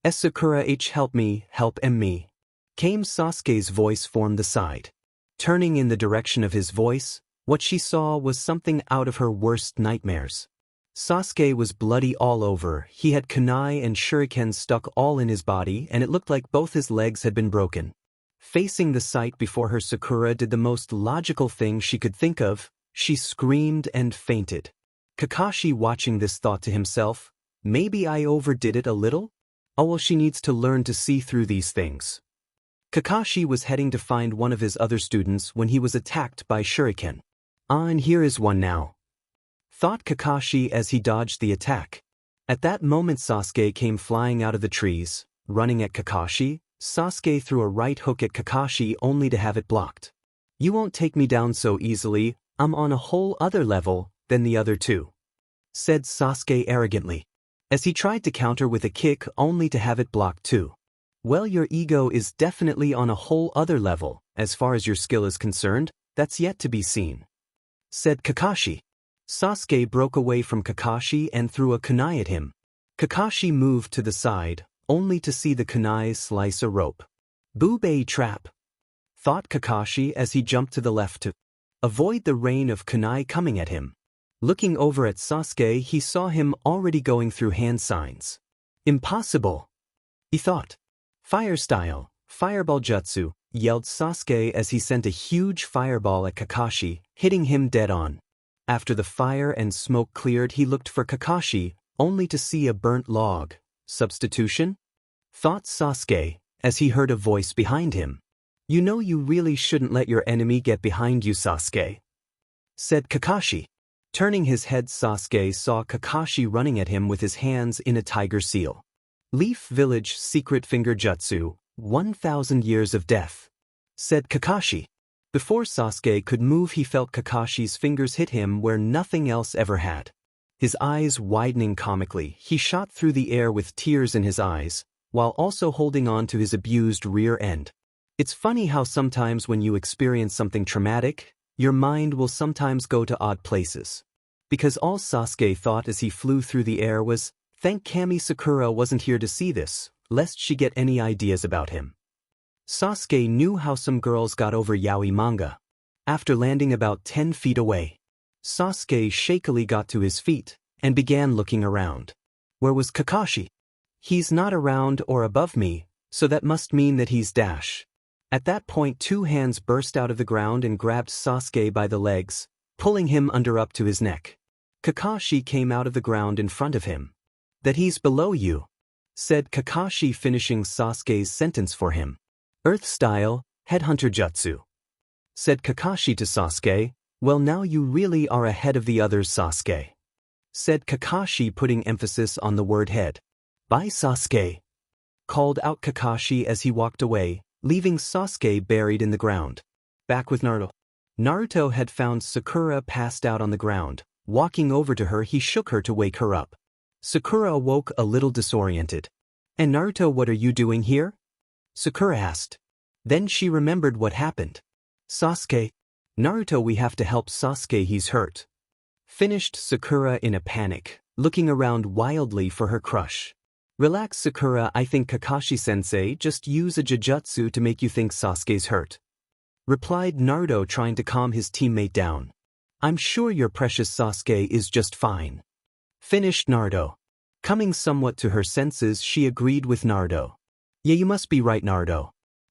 Sakura, help me, help me. Came Sasuke's voice from the side. Turning in the direction of his voice, what she saw was something out of her worst nightmares. Sasuke was bloody all over, he had kunai and shurikens stuck all in his body, and it looked like both his legs had been broken. Facing the sight before her, Sakura did the most logical thing she could think of. She screamed and fainted. Kakashi, watching this, thought to himself, maybe I overdid it a little? Oh well, she needs to learn to see through these things. Kakashi was heading to find one of his other students when he was attacked by shuriken. And here is one now. Thought Kakashi as he dodged the attack. At that moment Sasuke came flying out of the trees, running at Kakashi, Sasuke threw a right hook at Kakashi only to have it blocked. You won't take me down so easily, I'm on a whole other level than the other two, said Sasuke arrogantly, as he tried to counter with a kick only to have it blocked too. Well, your ego is definitely on a whole other level, as far as your skill is concerned, that's yet to be seen, said Kakashi. Sasuke broke away from Kakashi and threw a kunai at him. Kakashi moved to the side, only to see the kunai slice a rope. Boo-bay trap, thought Kakashi as he jumped to the left to avoid the rain of kunai coming at him. Looking over at Sasuke, he saw him already going through hand signs. Impossible, he thought. Fire style, fireball jutsu, yelled Sasuke as he sent a huge fireball at Kakashi, hitting him dead on. After the fire and smoke cleared, he looked for Kakashi, only to see a burnt log. Substitution? Thought Sasuke, as he heard a voice behind him. You know you really shouldn't let your enemy get behind you, Sasuke, said Kakashi. Turning his head, Sasuke saw Kakashi running at him with his hands in a tiger seal. Leaf Village Secret Finger Jutsu, 1,000 Years of Death, said Kakashi. Before Sasuke could move, he felt Kakashi's fingers hit him where nothing else ever had. His eyes widening comically, he shot through the air with tears in his eyes, while also holding on to his abused rear end. It's funny how sometimes when you experience something traumatic, your mind will sometimes go to odd places. Because all Sasuke thought as he flew through the air was, thank Kami Sakura wasn't here to see this, lest she get any ideas about him. Sasuke knew how some girls got over yaoi manga. After landing about 10 feet away, Sasuke shakily got to his feet and began looking around. Where was Kakashi? He's not around or above me, so that must mean that he's dash. At that point, two hands burst out of the ground and grabbed Sasuke by the legs, pulling him under up to his neck. Kakashi came out of the ground in front of him. That he's below you, said Kakashi, finishing Sasuke's sentence for him. Earth style, headhunter jutsu, said Kakashi to Sasuke. Well, now you really are ahead of the others, Sasuke, said Kakashi, putting emphasis on the word head. Bye, Sasuke, called out Kakashi as he walked away, leaving Sasuke buried in the ground. Back with Naruto. Naruto had found Sakura passed out on the ground. Walking over to her, he shook her to wake her up. Sakura awoke a little disoriented. And Naruto, what are you doing here? Sakura asked. Then she remembered what happened. Sasuke. Naruto, we have to help Sasuke, he's hurt, finished Sakura in a panic, looking around wildly for her crush. Relax, Sakura, I think Kakashi-sensei just use a jujutsu to make you think Sasuke's hurt, replied Naruto, trying to calm his teammate down. I'm sure your precious Sasuke is just fine, finished Naruto. Coming somewhat to her senses, she agreed with Naruto. Yeah, you must be right, Naruto.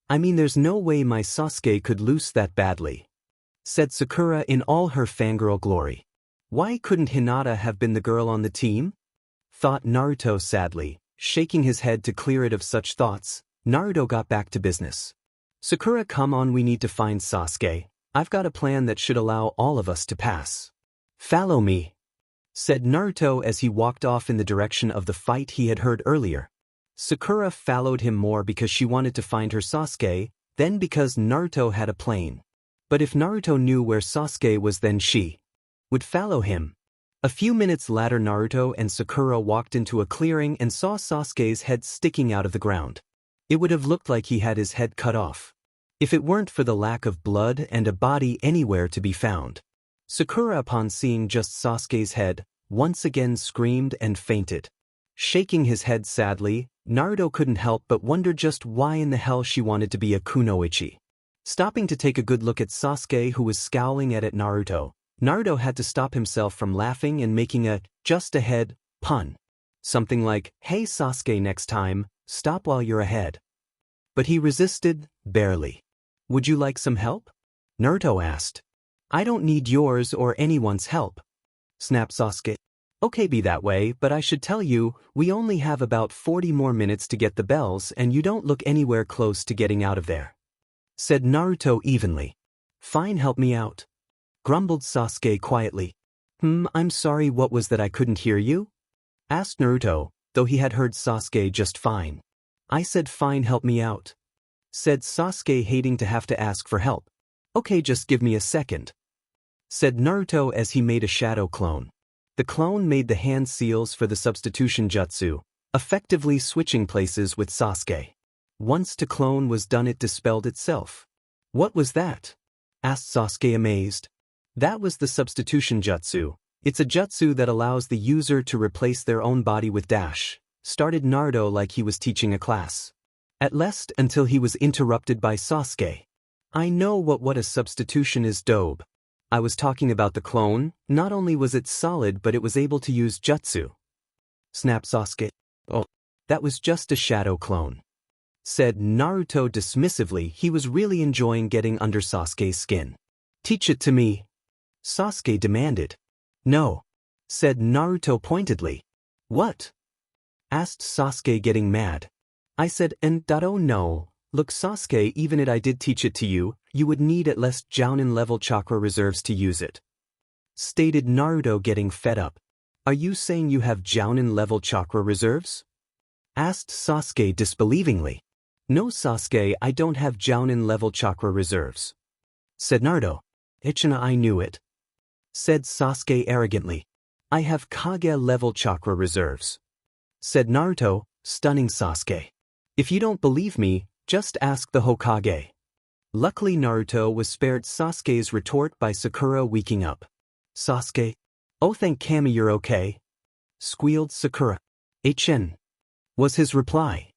I mean, there's no way my Sasuke could lose that badly, said Sakura in all her fangirl glory. Why couldn't Hinata have been the girl on the team? Thought Naruto sadly, shaking his head to clear it of such thoughts. Naruto got back to business. Sakura, come on, we need to find Sasuke. I've got a plan that should allow all of us to pass. Follow me, said Naruto as he walked off in the direction of the fight he had heard earlier. Sakura followed him more because she wanted to find her Sasuke, then because Naruto had a plane. But if Naruto knew where Sasuke was, then she would follow him. A few minutes later, Naruto and Sakura walked into a clearing and saw Sasuke's head sticking out of the ground. It would have looked like he had his head cut off, if it weren't for the lack of blood and a body anywhere to be found. Sakura, upon seeing just Sasuke's head, once again screamed and fainted. Shaking his head sadly, Naruto couldn't help but wonder just why in the hell she wanted to be a kunoichi. Stopping to take a good look at Sasuke, who was scowling at Naruto, Naruto had to stop himself from laughing and making a just ahead pun. Something like, hey Sasuke, next time, stop while you're ahead. But he resisted, barely. Would you like some help? Naruto asked. I don't need yours or anyone's help, snapped Sasuke. Okay, be that way, but I should tell you, we only have about 40 more minutes to get the bells and you don't look anywhere close to getting out of there, said Naruto evenly. Fine, help me out, grumbled Sasuke quietly. I'm sorry, what was that, I couldn't hear you? Asked Naruto, though he had heard Sasuke just fine. I said fine, help me out. Said Sasuke, hating to have to ask for help. Okay, just give me a second. Said Naruto as he made a shadow clone. The clone made the hand seals for the substitution jutsu, effectively switching places with Sasuke. Once the clone was done, it dispelled itself. What was that? Asked Sasuke, amazed. That was the substitution jutsu. It's a jutsu that allows the user to replace their own body with dash. Started Naruto like he was teaching a class. At least until he was interrupted by Sasuke. I know what a substitution is, dope. I was talking about the clone. Not only was it solid, but it was able to use jutsu. Snapped Sasuke. Oh, that was just a shadow clone. Said Naruto dismissively. He was really enjoying getting under Sasuke's skin. Teach it to me, Sasuke demanded. No, said Naruto pointedly. What? Asked Sasuke, getting mad. I said, oh no. Look, Sasuke, even if I did teach it to you, you would need at least Jounin level chakra reserves to use it. Stated Naruto, getting fed up. Are you saying you have Jounin level chakra reserves? Asked Sasuke disbelievingly. No, Sasuke, I don't have Jounin level chakra reserves. Said Naruto. Ichina, I knew it. Said Sasuke arrogantly. I have Kage level chakra reserves. Said Naruto, stunning Sasuke. If you don't believe me, just ask the Hokage. Luckily Naruto was spared Sasuke's retort by Sakura waking up. Sasuke? Oh, thank Kami, you're okay. Squealed Sakura. HN. Was his reply.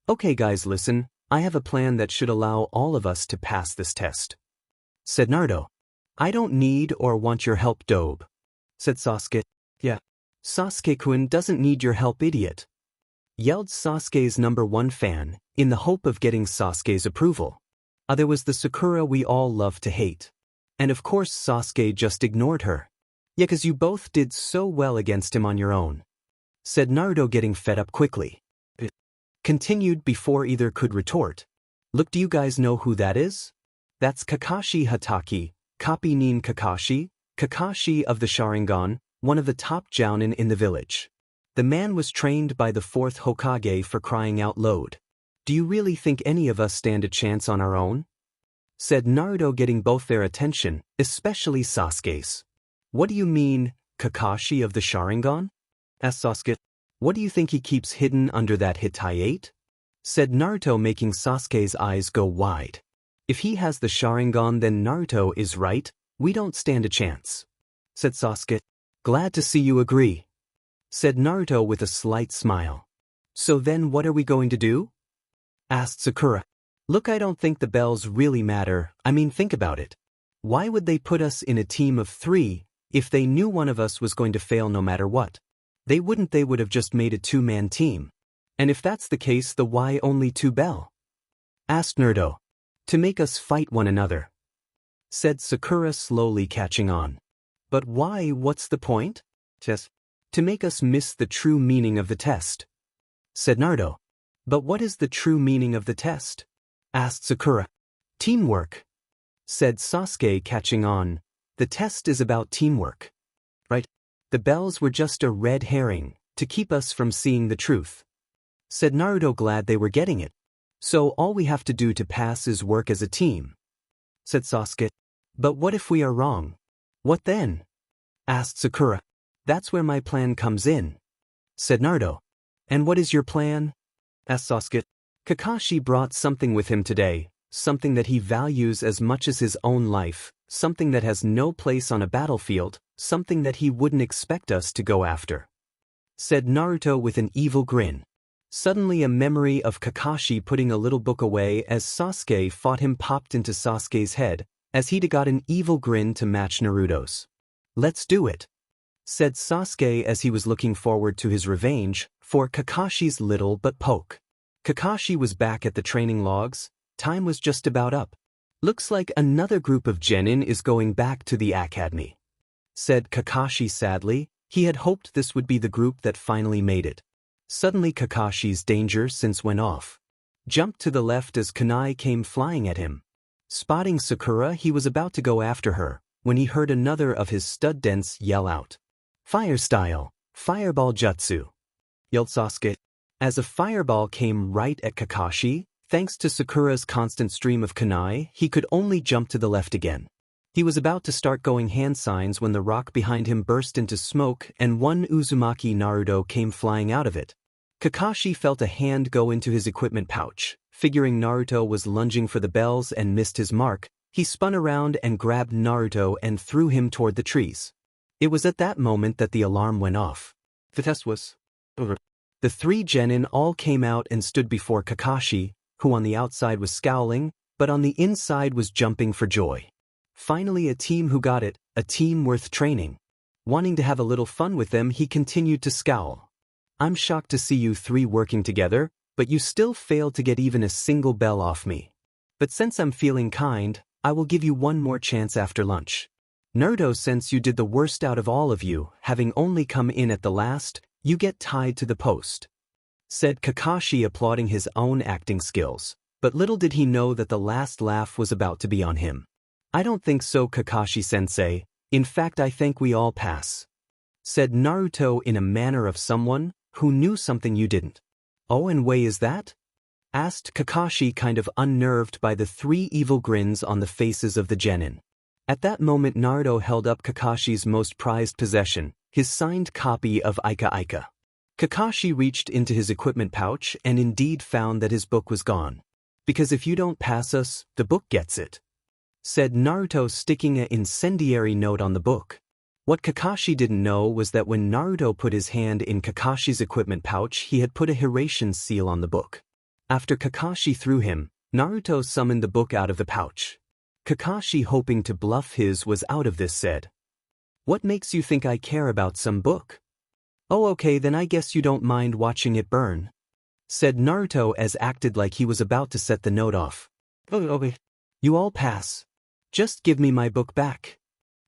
Okay guys, listen, I have a plan that should allow all of us to pass this test. Said Naruto. I don't need or want your help, dope. Said Sasuke. Yeah. Sasuke-kun doesn't need your help, idiot. Yelled Sasuke's #1 fan, in the hope of getting Sasuke's approval. There was the Sakura we all love to hate. And of course Sasuke just ignored her. Yeah, 'cause you both did so well against him on your own. Said Naruto, getting fed up quickly. Continued before either could retort. Look, do you guys know who that is? That's Kakashi Hatake, Kapi Nin Kakashi, Kakashi of the Sharingan, one of the top jounin in the village. The man was trained by the 4th Hokage, for crying out loud. Do you really think any of us stand a chance on our own? Said Naruto, getting both their attention, especially Sasuke's. What do you mean, Kakashi of the Sharingan? Asked Sasuke. What do you think he keeps hidden under that Hitayate? Said Naruto, making Sasuke's eyes go wide. If he has the Sharingan, then Naruto is right, we don't stand a chance. Said Sasuke. Glad to see you agree. Said Naruto with a slight smile. So then what are we going to do? Asked Sakura. Look, I don't think the bells really matter. I mean, think about it. Why would they put us in a team of 3 if they knew one of us was going to fail no matter what? They would have just made a 2-man team. And if that's the case, then why only 2 bell? Asked Naruto. To make us fight one another. Said Sakura, slowly catching on. But why, what's the point? Just to make us miss the true meaning of the test. Said Naruto. But what is the true meaning of the test? Asked Sakura. Teamwork. Said Sasuke, catching on. The test is about teamwork. Right? The bells were just a red herring, to keep us from seeing the truth. Said Naruto, glad they were getting it. So all we have to do to pass is work as a team. Said Sasuke. But what if we are wrong? What then? Asked Sakura. That's where my plan comes in. Said Naruto. And what is your plan? Asked Sasuke. Kakashi brought something with him today, something that he values as much as his own life, something that has no place on a battlefield, something that he wouldn't expect us to go after. Said Naruto with an evil grin. Suddenly a memory of Kakashi putting a little book away as Sasuke fought him popped into Sasuke's head, as he'd got an evil grin to match Naruto's. Let's do it. Said Sasuke as he was looking forward to his revenge for Kakashi's little but poke. Kakashi was back at the training logs. Time was just about up. Looks like another group of genin is going back to the academy. Said Kakashi sadly. He had hoped this would be the group that finally made it. Suddenly Kakashi's danger sense went off. Jumped to the left as kunai came flying at him. Spotting Sakura, he was about to go after her, when he heard another of his students yell out. Fire style, fireball jutsu. Yelled Sasuke. As a fireball came right at Kakashi, thanks to Sakura's constant stream of kunai, he could only jump to the left again. He was about to start going hand signs when the rock behind him burst into smoke and one Uzumaki Naruto came flying out of it. Kakashi felt a hand go into his equipment pouch. Figuring Naruto was lunging for the bells and missed his mark, he spun around and grabbed Naruto and threw him toward the trees. It was at that moment that the alarm went off. The test was over. The three genin all came out and stood before Kakashi, who on the outside was scowling, but on the inside was jumping for joy. Finally a team who got it, a team worth training. Wanting to have a little fun with them, he continued to scowl. I'm shocked to see you three working together, but you still failed to get even a single bell off me. But since I'm feeling kind, I will give you one more chance after lunch. Naruto, since you did the worst out of all of you, having only come in at the last, you get tied to the post. Said Kakashi, applauding his own acting skills, but little did he know that the last laugh was about to be on him. I don't think so, Kakashi-sensei. In fact, I think we all pass. Said Naruto in a manner of someone who knew something you didn't. Oh, and way is that? Asked Kakashi, kind of unnerved by the three evil grins on the faces of the genin. At that moment Naruto held up Kakashi's most prized possession, his signed copy of Ika Ika. Kakashi reached into his equipment pouch and indeed found that his book was gone. Because if you don't pass us, the book gets it. Said Naruto, sticking an incendiary note on the book. What Kakashi didn't know was that when Naruto put his hand in Kakashi's equipment pouch, he had put a Hiration seal on the book. After Kakashi threw him, Naruto summoned the book out of the pouch. Kakashi, hoping to bluff his was out of this, said, "What makes you think I care about some book?" "Oh, okay, then I guess you don't mind watching it burn," said Naruto, as acted like he was about to set the note off. "Oh, okay. You all pass. Just give me my book back,"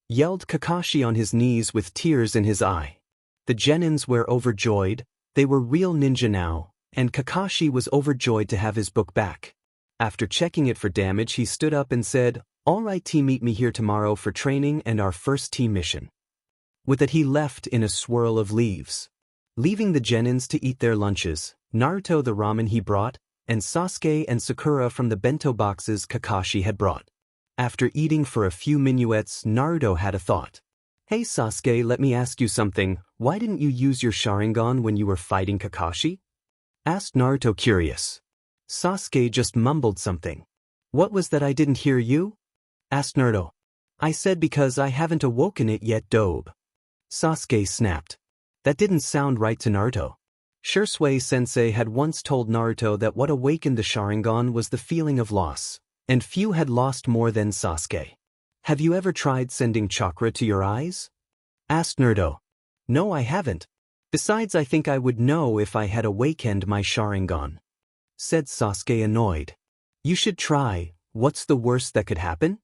yelled Kakashi on his knees with tears in his eye. The genins were overjoyed. They were real ninja now, and Kakashi was overjoyed to have his book back. After checking it for damage, he stood up and said, "All right team, meet me here tomorrow for training and our first team mission." With that he left in a swirl of leaves. Leaving the genins to eat their lunches, Naruto the ramen he brought, and Sasuke and Sakura from the bento boxes Kakashi had brought. After eating for a few minuets, Naruto had a thought. "Hey Sasuke, let me ask you something. Why didn't you use your Sharingan when you were fighting Kakashi?" Asked Naruto, curious. Sasuke just mumbled something. "What was that? I didn't hear you?" Asked Naruto. "I said because I haven't awoken it yet, dobe." Sasuke snapped. That didn't sound right to Naruto. Shursui-sensei had once told Naruto that what awakened the Sharingan was the feeling of loss, and few had lost more than Sasuke. "Have you ever tried sending chakra to your eyes?" Asked Naruto. "No, I haven't. Besides, I think I would know if I had awakened my Sharingan," said Sasuke, annoyed. "You should try. What's the worst that could happen?"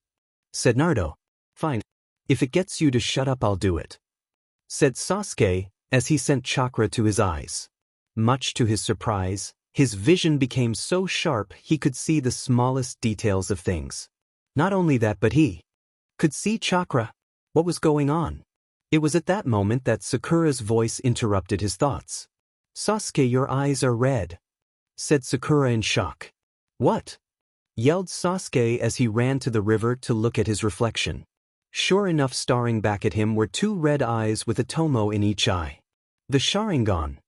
Said Naruto. "Fine. If it gets you to shut up, I'll do it," said Sasuke, as he sent chakra to his eyes. Much to his surprise, his vision became so sharp he could see the smallest details of things. Not only that, but he could see chakra. What was going on? It was at that moment that Sakura's voice interrupted his thoughts. "Sasuke, your eyes are red," said Sakura in shock. "What?" yelled Sasuke as he ran to the river to look at his reflection. Sure enough, staring back at him were two red eyes with a tomo in each eye. "The Sharingan,"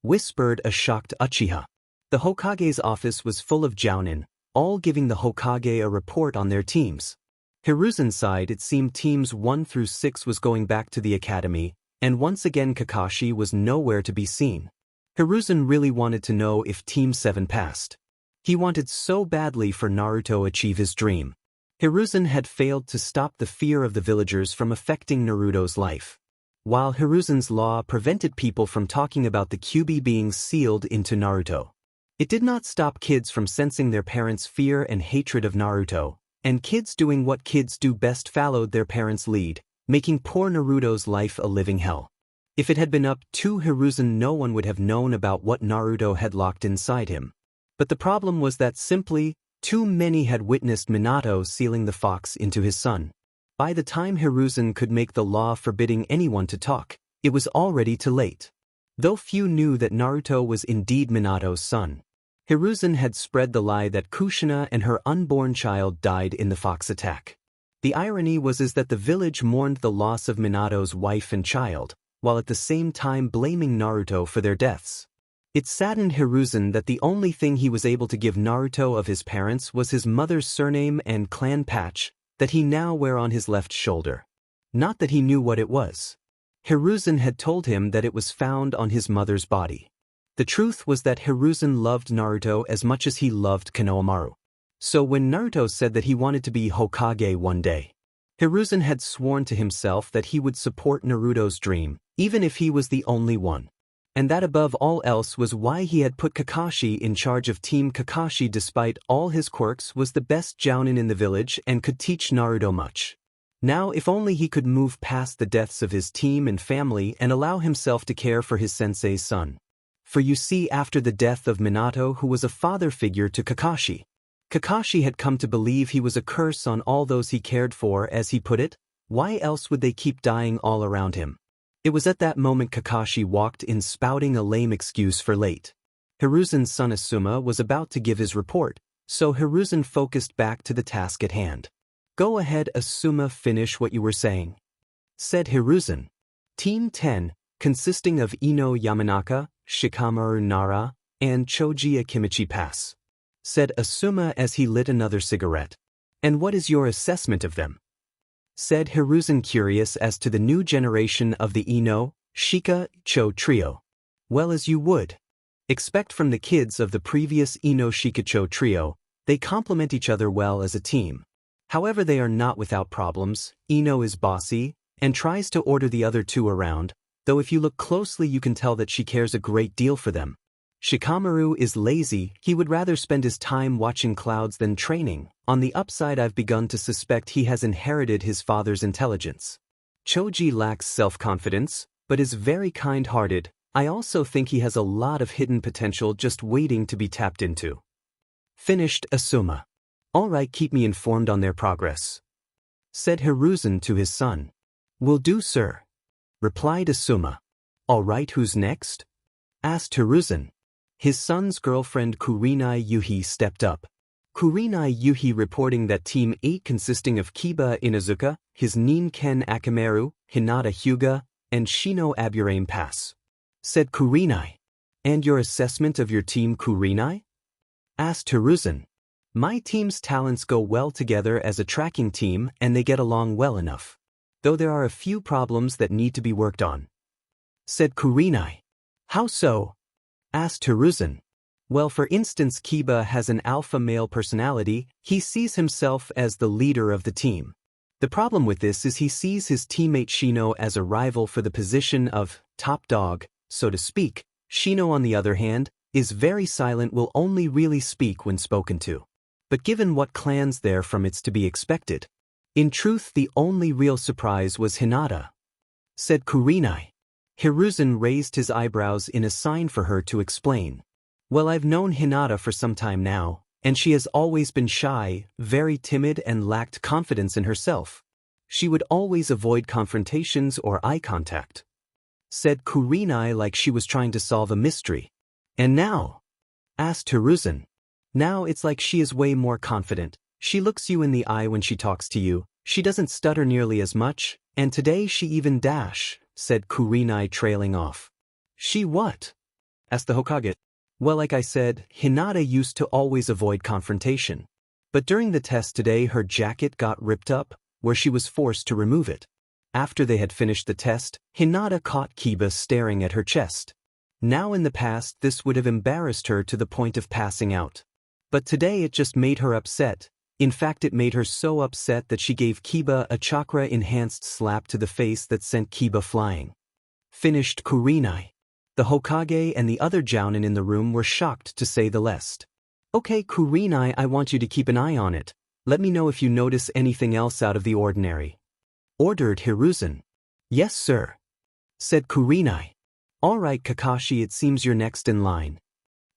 whispered a shocked Uchiha. The Hokage's office was full of jounin, all giving the Hokage a report on their teams. Hiruzen's side, it seemed teams 1 through 6 was going back to the academy, and once again Kakashi was nowhere to be seen. Hiruzen really wanted to know if Team 7 passed. He wanted so badly for Naruto achieve his dream. Hiruzen had failed to stop the fear of the villagers from affecting Naruto's life. While Hiruzen's law prevented people from talking about the Kyuubi being sealed into Naruto, it did not stop kids from sensing their parents' fear and hatred of Naruto, and kids doing what kids do best, followed their parents' lead, making poor Naruto's life a living hell. If it had been up to Hiruzen, no one would have known about what Naruto had locked inside him. But the problem was that simply, too many had witnessed Minato sealing the fox into his son. By the time Hiruzen could make the law forbidding anyone to talk, it was already too late. Though few knew that Naruto was indeed Minato's son. Hiruzen had spread the lie that Kushina and her unborn child died in the fox attack. The irony was that the village mourned the loss of Minato's wife and child, while at the same time blaming Naruto for their deaths. It saddened Hiruzen that the only thing he was able to give Naruto of his parents was his mother's surname and clan patch that he now wear on his left shoulder. Not that he knew what it was. Hiruzen had told him that it was found on his mother's body. The truth was that Hiruzen loved Naruto as much as he loved Konohamaru. So when Naruto said that he wanted to be Hokage one day, Hiruzen had sworn to himself that he would support Naruto's dream, even if he was the only one. And that above all else was why he had put Kakashi in charge of Team Kakashi. Despite all his quirks, was the best jounin in the village and could teach Naruto much. Now if only he could move past the deaths of his team and family and allow himself to care for his sensei's son. For you see, after the death of Minato, who was a father figure to Kakashi, Kakashi had come to believe he was a curse on all those he cared for, as he put it. Why else would they keep dying all around him? It was at that moment Kakashi walked in, spouting a lame excuse for late. Hiruzen's son Asuma was about to give his report, so Hiruzen focused back to the task at hand. "Go ahead, Asuma, finish what you were saying," said Hiruzen. Team 10, consisting of Ino Yamanaka, Shikamaru Nara, and Choji Akimichi pass, said Asuma as he lit another cigarette. "And what is your assessment of them?" said Hiruzen, curious as to the new generation of the Ino, Shika, Cho trio. "Well, as you would expect from the kids of the previous Ino Shika Cho trio, they complement each other well as a team. However, they are not without problems. Ino is bossy and tries to order the other two around, though if you look closely you can tell that she cares a great deal for them. Shikamaru is lazy, he would rather spend his time watching clouds than training. On the upside, I've begun to suspect he has inherited his father's intelligence. Choji lacks self-confidence, but is very kind-hearted. I also think he has a lot of hidden potential just waiting to be tapped into." Finished Asuma. "All right, keep me informed on their progress," said Hiruzen to his son. "Will do, sir," replied Asuma. "All right, who's next?" asked Hiruzen. His son's girlfriend Kurenai Yuhi stepped up. Kurenai Yuhi reporting that Team 8, consisting of Kiba Inuzuka, his Nin Ken Akimeru, Hinata Hyuga, and Shino Aburame pass. Said Kurenai. "And your assessment of your team, Kurenai?" asked Hiruzen. "My team's talents go well together as a tracking team and they get along well enough. Though there are a few problems that need to be worked on," said Kurenai. "How so?" asked Hiruzen. "Well, for instance, Kiba has an alpha male personality. He sees himself as the leader of the team. The problem with this is he sees his teammate Shino as a rival for the position of top dog, so to speak. Shino, on the other hand, is very silent, will only really speak when spoken to. But given what clans there from, it's to be expected. In truth, the only real surprise was Hinata," said Kurenai. Hiruzen raised his eyebrows in a sign for her to explain. "Well, I've known Hinata for some time now, and she has always been shy, very timid, and lacked confidence in herself. She would always avoid confrontations or eye contact," said Kurenai, like she was trying to solve a mystery. "And now?" asked Hiruzen. "Now it's like she is way more confident. She looks you in the eye when she talks to you. She doesn't stutter nearly as much, and today she even said Kurenai, trailing off. "She what?" asked the Hokage. "Well, like I said, Hinata used to always avoid confrontation. But during the test today her jacket got ripped up, where she was forced to remove it. After they had finished the test, Hinata caught Kiba staring at her chest. Now in the past this would have embarrassed her to the point of passing out. But today it just made her upset. In fact, it made her so upset that she gave Kiba a chakra-enhanced slap to the face that sent Kiba flying." Finished Kurenai. The Hokage and the other jounin in the room were shocked, to say the least. "Okay, Kurenai, I want you to keep an eye on it. Let me know if you notice anything else out of the ordinary," ordered Hiruzen. "Yes, sir," said Kurenai. "All right, Kakashi, it seems you're next in line,"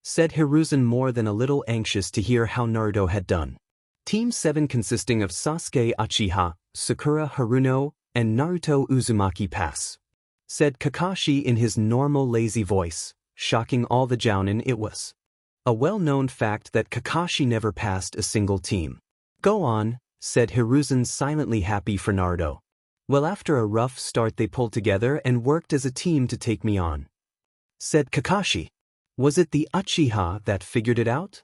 said Hiruzen, more than a little anxious to hear how Naruto had done. Team 7, consisting of Sasuke Uchiha, Sakura Haruno, and Naruto Uzumaki pass. said Kakashi in his normal lazy voice, shocking all the jounin. It was a well-known fact that Kakashi never passed a single team. Go on, said Hiruzen, silently happy for Naruto. Well, after a rough start they pulled together and worked as a team to take me on, said Kakashi. Was it the Uchiha that figured it out?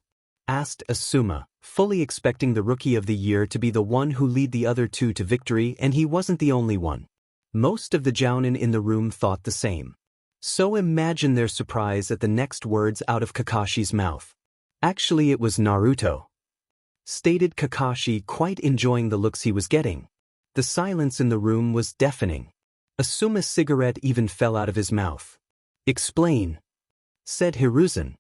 Asked Asuma, fully expecting the Rookie of the Year to be the one who lead the other two to victory, and he wasn't the only one. Most of the jounin in the room thought the same. So imagine their surprise at the next words out of Kakashi's mouth. Actually, it was Naruto, stated Kakashi, quite enjoying the looks he was getting. The silence in the room was deafening. Asuma's cigarette even fell out of his mouth. Explain, said Hiruzen.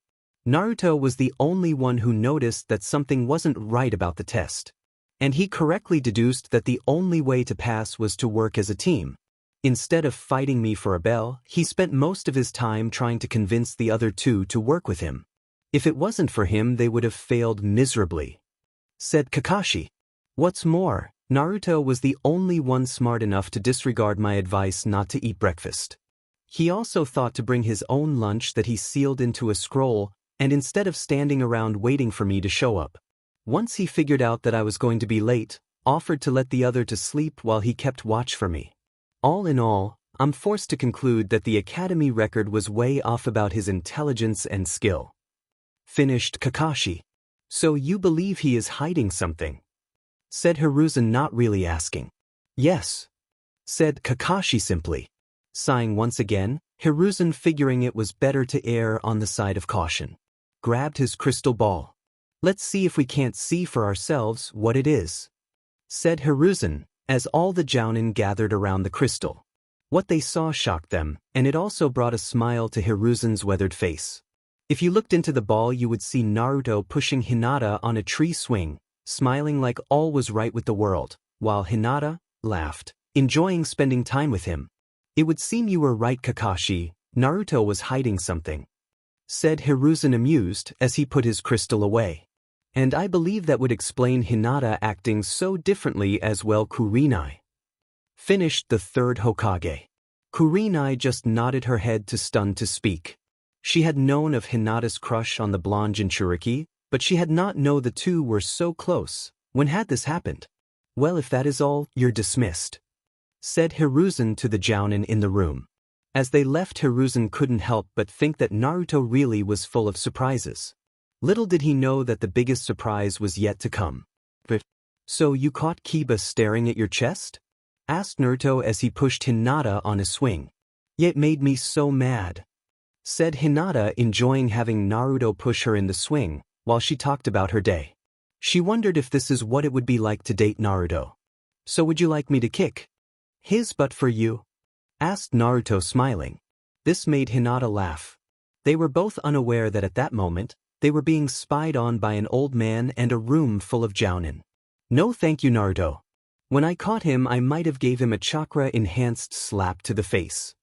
Naruto was the only one who noticed that something wasn't right about the test. And he correctly deduced that the only way to pass was to work as a team. Instead of fighting me for a bell, he spent most of his time trying to convince the other two to work with him. If it wasn't for him, they would have failed miserably, said Kakashi. What's more, Naruto was the only one smart enough to disregard my advice not to eat breakfast. He also thought to bring his own lunch that he sealed into a scroll, and instead of standing around waiting for me to show up. Once he figured out that I was going to be late, offered to let the other to sleep while he kept watch for me. All in all, I'm forced to conclude that the academy record was way off about his intelligence and skill. Finished Kakashi. So you believe he is hiding something? Said Hiruzen, not really asking. Yes, said Kakashi simply. Sighing once again, Hiruzen, figuring it was better to err on the side of caution, grabbed his crystal ball. Let's see if we can't see for ourselves what it is, said Hiruzen, as all the jounin gathered around the crystal. What they saw shocked them, and it also brought a smile to Hiruzen's weathered face. If you looked into the ball, you would see Naruto pushing Hinata on a tree swing, smiling like all was right with the world, while Hinata laughed, enjoying spending time with him. It would seem you were right, Kakashi. Naruto was hiding something, said Hiruzen, amused as he put his crystal away. And I believe that would explain Hinata acting so differently as well. Kurenai, finished the third Hokage. Kurenai just nodded her head, too stunned to speak. She had known of Hinata's crush on the blonde Jinchuriki, but she had not known the two were so close. When had this happened? Well, if that is all, you're dismissed, said Hiruzen to the jounin in the room. As they left, Hiruzen couldn't help but think that Naruto really was full of surprises. Little did he know that the biggest surprise was yet to come. So you caught Kiba staring at your chest? Asked Naruto as he pushed Hinata on a swing. It made me so mad, said Hinata, enjoying having Naruto push her in the swing, while she talked about her day. She wondered if this is what it would be like to date Naruto. So would you like me to kick his butt for you? Asked Naruto, smiling. This made Hinata laugh. They were both unaware that at that moment, they were being spied on by an old man and a room full of jounin. No thank you, Naruto. When I caught him, I might have gave him a chakra-enhanced slap to the face,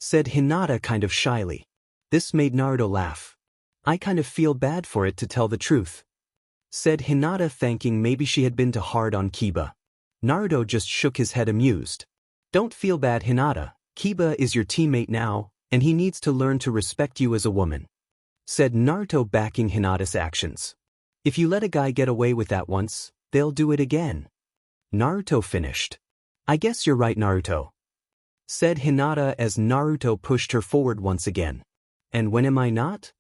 said Hinata kind of shyly. This made Naruto laugh. I kind of feel bad for it, to tell the truth, said Hinata, thinking maybe she had been too hard on Kiba. Naruto just shook his head, amused. Don't feel bad, Hinata. Kiba is your teammate now, and he needs to learn to respect you as a woman, said Naruto, backing Hinata's actions. If you let a guy get away with that once, they'll do it again. Naruto finished. I guess you're right, Naruto, said Hinata as Naruto pushed her forward once again. And when am I not?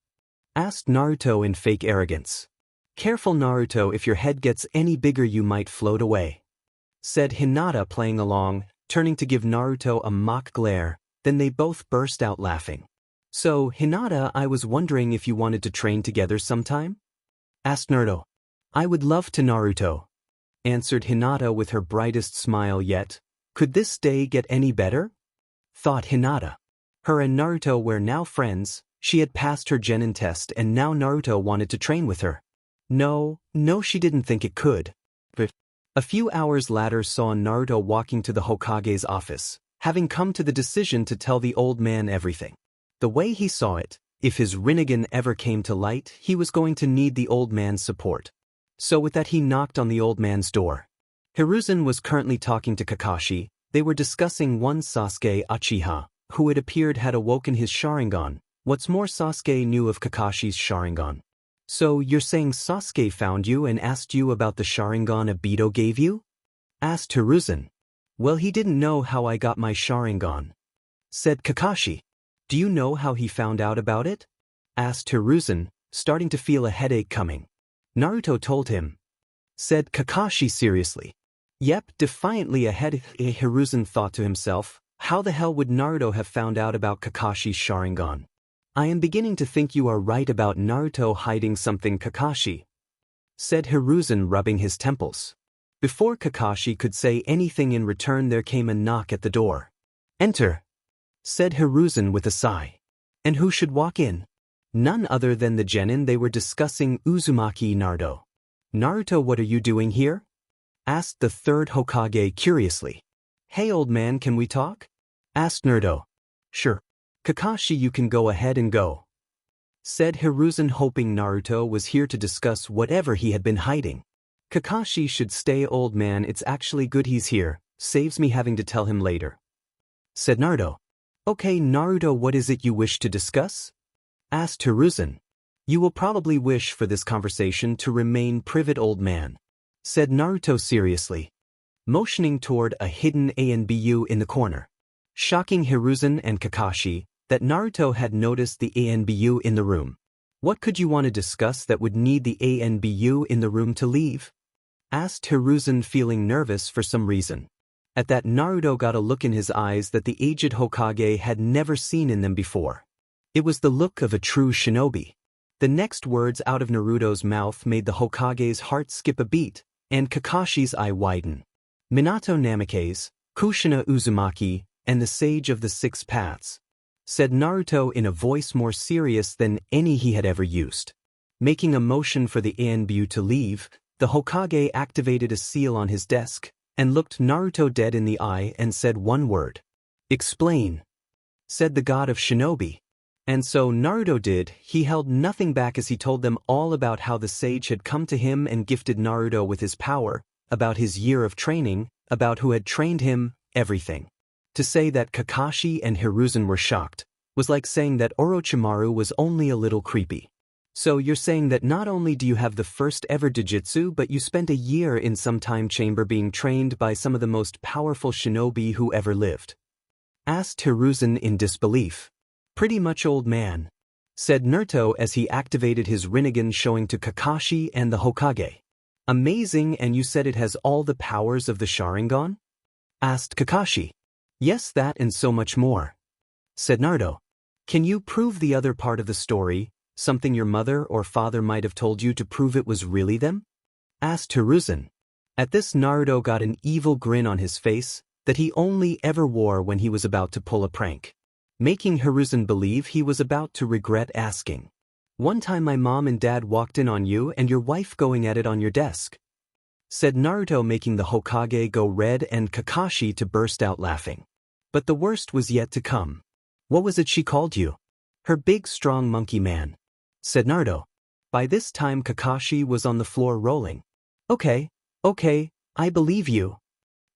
Asked Naruto in fake arrogance. Careful, Naruto, if your head gets any bigger you might float away, said Hinata, playing along, turning to give Naruto a mock glare. Then they both burst out laughing. So, Hinata, I was wondering if you wanted to train together sometime? Asked Naruto. I would love to, Naruto, answered Hinata with her brightest smile yet. Could this day get any better? Thought Hinata. Her and Naruto were now friends. She had passed her genin test, and now Naruto wanted to train with her. No, she didn't think it could. But a few hours later saw Naruto walking to the Hokage's office, having come to the decision to tell the old man everything. The way he saw it, if his Rinnegan ever came to light, he was going to need the old man's support. So with that, he knocked on the old man's door. Hiruzen was currently talking to Kakashi. They were discussing one Sasuke Uchiha, who it appeared had awoken his Sharingan. What's more, Sasuke knew of Kakashi's Sharingan. So you're saying Sasuke found you and asked you about the Sharingan Obito gave you? Asked Hiruzen. Well, he didn't know how I got my Sharingan. Said Kakashi. Do you know how he found out about it? Asked Hiruzen, starting to feel a headache coming. Naruto told him. Said Kakashi seriously. Yep, defiantly ahead. Hiruzen thought to himself, how the hell would Naruto have found out about Kakashi's Sharingan? I am beginning to think you are right about Naruto hiding something, Kakashi. Said Hiruzen, rubbing his temples. Before Kakashi could say anything in return, there came a knock at the door. Enter. Said Hiruzen with a sigh. And who should walk in? None other than the genin they were discussing, Uzumaki Naruto. Naruto, what are you doing here? Asked the third Hokage curiously. Hey old man, can we talk? Asked Naruto. Sure. Kakashi, you can go ahead and go. Said Hiruzen, hoping Naruto was here to discuss whatever he had been hiding. Kakashi should stay, old man, it's actually good he's here, saves me having to tell him later. Said Naruto. Okay Naruto, what is it you wish to discuss? Asked Hiruzen. You will probably wish for this conversation to remain private, old man. Said Naruto seriously, motioning toward a hidden ANBU in the corner. Shocking Hiruzen and Kakashi that Naruto had noticed the ANBU in the room. What could you want to discuss that would need the ANBU in the room to leave? Asked Hiruzen, feeling nervous for some reason. At that, Naruto got a look in his eyes that the aged Hokage had never seen in them before. It was the look of a true shinobi. The next words out of Naruto's mouth made the Hokage's heart skip a beat, and Kakashi's eye widen. Minato Namikaze, Kushina Uzumaki, and the Sage of the Six Paths, said Naruto in a voice more serious than any he had ever used. Making a motion for the ANBU to leave, the Hokage activated a seal on his desk, and looked Naruto dead in the eye and said one word. Explain. Said the god of shinobi. And so Naruto did. He held nothing back as he told them all about how the sage had come to him and gifted Naruto with his power, about his year of training, about who had trained him, everything. To say that Kakashi and Hiruzen were shocked was like saying that Orochimaru was only a little creepy. So you're saying that not only do you have the first ever Jujutsu, but you spent a year in some time chamber being trained by some of the most powerful shinobi who ever lived? Asked Hiruzen in disbelief. Pretty much, old man. Said Naruto as he activated his Rinnegan, showing to Kakashi and the Hokage. Amazing, and you said it has all the powers of the Sharingan? Asked Kakashi. Yes, that and so much more. Said Naruto. Can you prove the other part of the story, something your mother or father might have told you to prove it was really them? Asked Hiruzen. At this, Naruto got an evil grin on his face that he only ever wore when he was about to pull a prank, making Hiruzen believe he was about to regret asking. One time my mom and dad walked in on you and your wife going at it on your desk. Said Naruto, making the Hokage go red and Kakashi to burst out laughing. But the worst was yet to come. What was it she called you? Her big strong monkey man. Said Naruto. By this time Kakashi was on the floor rolling. Okay, I believe you.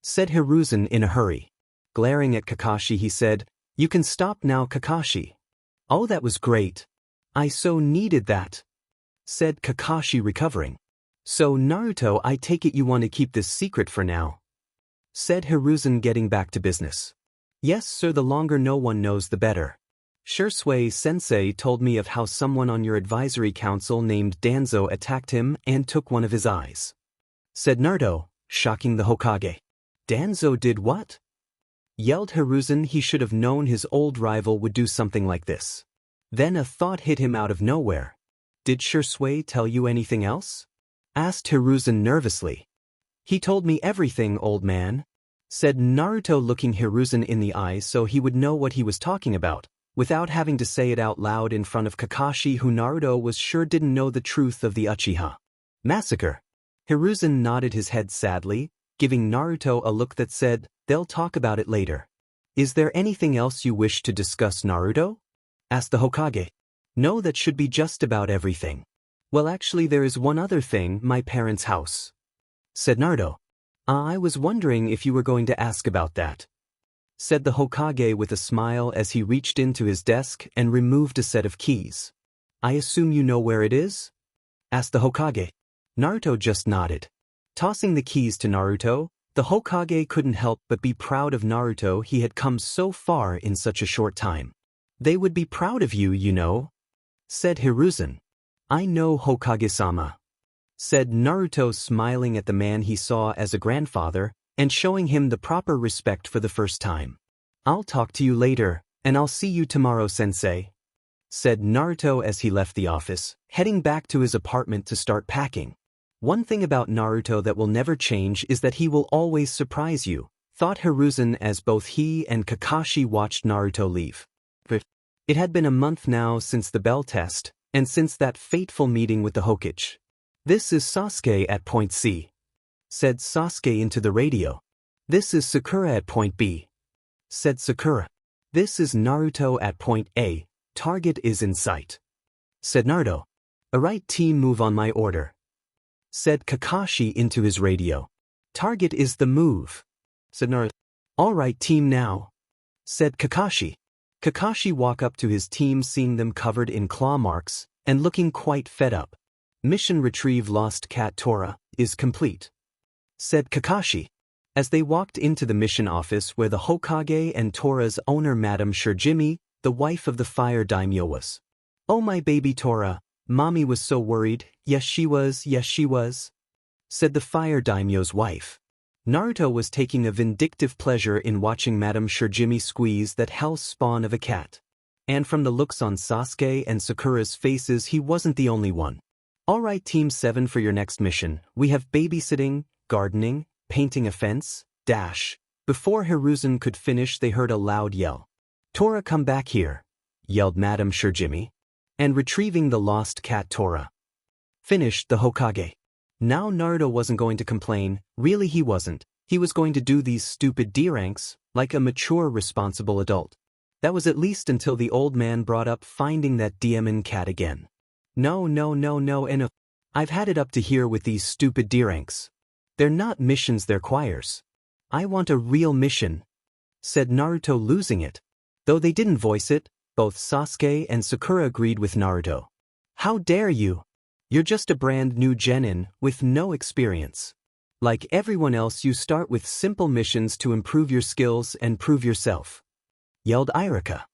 Said Hiruzen in a hurry. Glaring at Kakashi, he said, You can stop now, Kakashi. Oh, that was great. I so needed that. Said Kakashi, recovering. So Naruto, I take it you want to keep this secret for now? Said Hiruzen, getting back to business. Yes, sir, the longer no one knows the better. Shursui-sensei told me of how someone on your advisory council named Danzo attacked him and took one of his eyes. Said Naruto, shocking the Hokage. Danzo did what? Yelled Hiruzen. He should have known his old rival would do something like this. Then a thought hit him out of nowhere. Did Shursui tell you anything else? Asked Hiruzen nervously. He told me everything, old man. Said Naruto, looking Hiruzen in the eye so he would know what he was talking about, without having to say it out loud in front of Kakashi, who Naruto was sure didn't know the truth of the Uchiha massacre. Hiruzen nodded his head sadly, giving Naruto a look that said, They'll talk about it later. Is there anything else you wish to discuss, Naruto? Asked the Hokage. No, that should be just about everything. Well, actually there is one other thing, my parents' house. Said Naruto. I was wondering if you were going to ask about that. said the Hokage with a smile as he reached into his desk and removed a set of keys. I assume you know where it is? Asked the Hokage. Naruto just nodded. Tossing the keys to Naruto, the Hokage couldn't help but be proud of Naruto. He had come so far in such a short time. They would be proud of you, you know, said Hiruzen. I know, Hokage-sama, said Naruto, smiling at the man he saw as a grandfather and showing him the proper respect for the first time. I'll talk to you later, and I'll see you tomorrow, sensei, said Naruto as he left the office, heading back to his apartment to start packing. One thing about Naruto that will never change is that he will always surprise you, thought Hiruzen as both he and Kakashi watched Naruto leave. It had been a month now since the bell test, and since that fateful meeting with the Hokage. This is Sasuke at point C, said Sasuke into the radio. This is Sakura at point B, said Sakura. This is Naruto at point A, target is in sight, said Naruto. A right team move on my order, said Kakashi into his radio. Target is the move, said Naruto. All right team now, said Kakashi. Kakashi walked up to his team, seeing them covered in claw marks and looking quite fed up. Mission retrieve lost cat Tora is complete, said Kakashi, as they walked into the mission office where the Hokage and Tora's owner Madame Shirjimi, the wife of the fire daimyo, was. Oh my baby Tora, mommy was so worried. Yes she was, said the fire daimyo's wife. Naruto was taking a vindictive pleasure in watching Madame Shirjimi squeeze that hell spawn of a cat. And from the looks on Sasuke and Sakura's faces, he wasn't the only one. Alright Team 7, for your next mission, we have babysitting, gardening, painting a fence, dash. Before Hiruzen could finish, they heard a loud yell. Tora, come back here, yelled Madame Shirjimi. And retrieving the lost cat Tora, finished the Hokage. Now Naruto wasn't going to complain, really he wasn't. He was going to do these stupid D-ranks, like a mature, responsible adult. That was at least until the old man brought up finding that demon cat again. No, and I've had it up to here with these stupid D-ranks. They're not missions, they're choirs. I want a real mission, said Naruto, losing it. Though they didn't voice it, both Sasuke and Sakura agreed with Naruto. How dare you? You're just a brand new genin with no experience. Like everyone else, you start with simple missions to improve your skills and prove yourself, yelled Irika.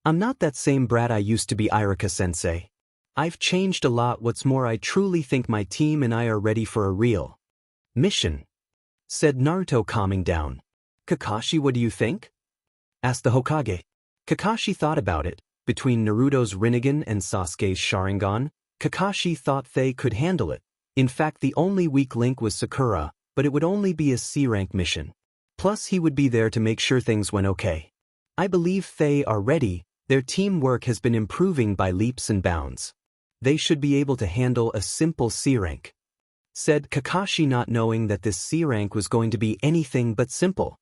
I'm not that same brat I used to be, Irika-sensei. I've changed a lot. What's more, I truly think my team and I are ready for a real mission, said Naruto, calming down. Kakashi, what do you think? Asked the Hokage. Kakashi thought about it. Between Naruto's Rinnegan and Sasuke's Sharingan, Kakashi thought they could handle it. In fact, the only weak link was Sakura, but it would only be a C-rank mission. Plus, he would be there to make sure things went okay. I believe they are ready. Their teamwork has been improving by leaps and bounds. They should be able to handle a simple C-rank, said Kakashi, not knowing that this C-rank was going to be anything but simple.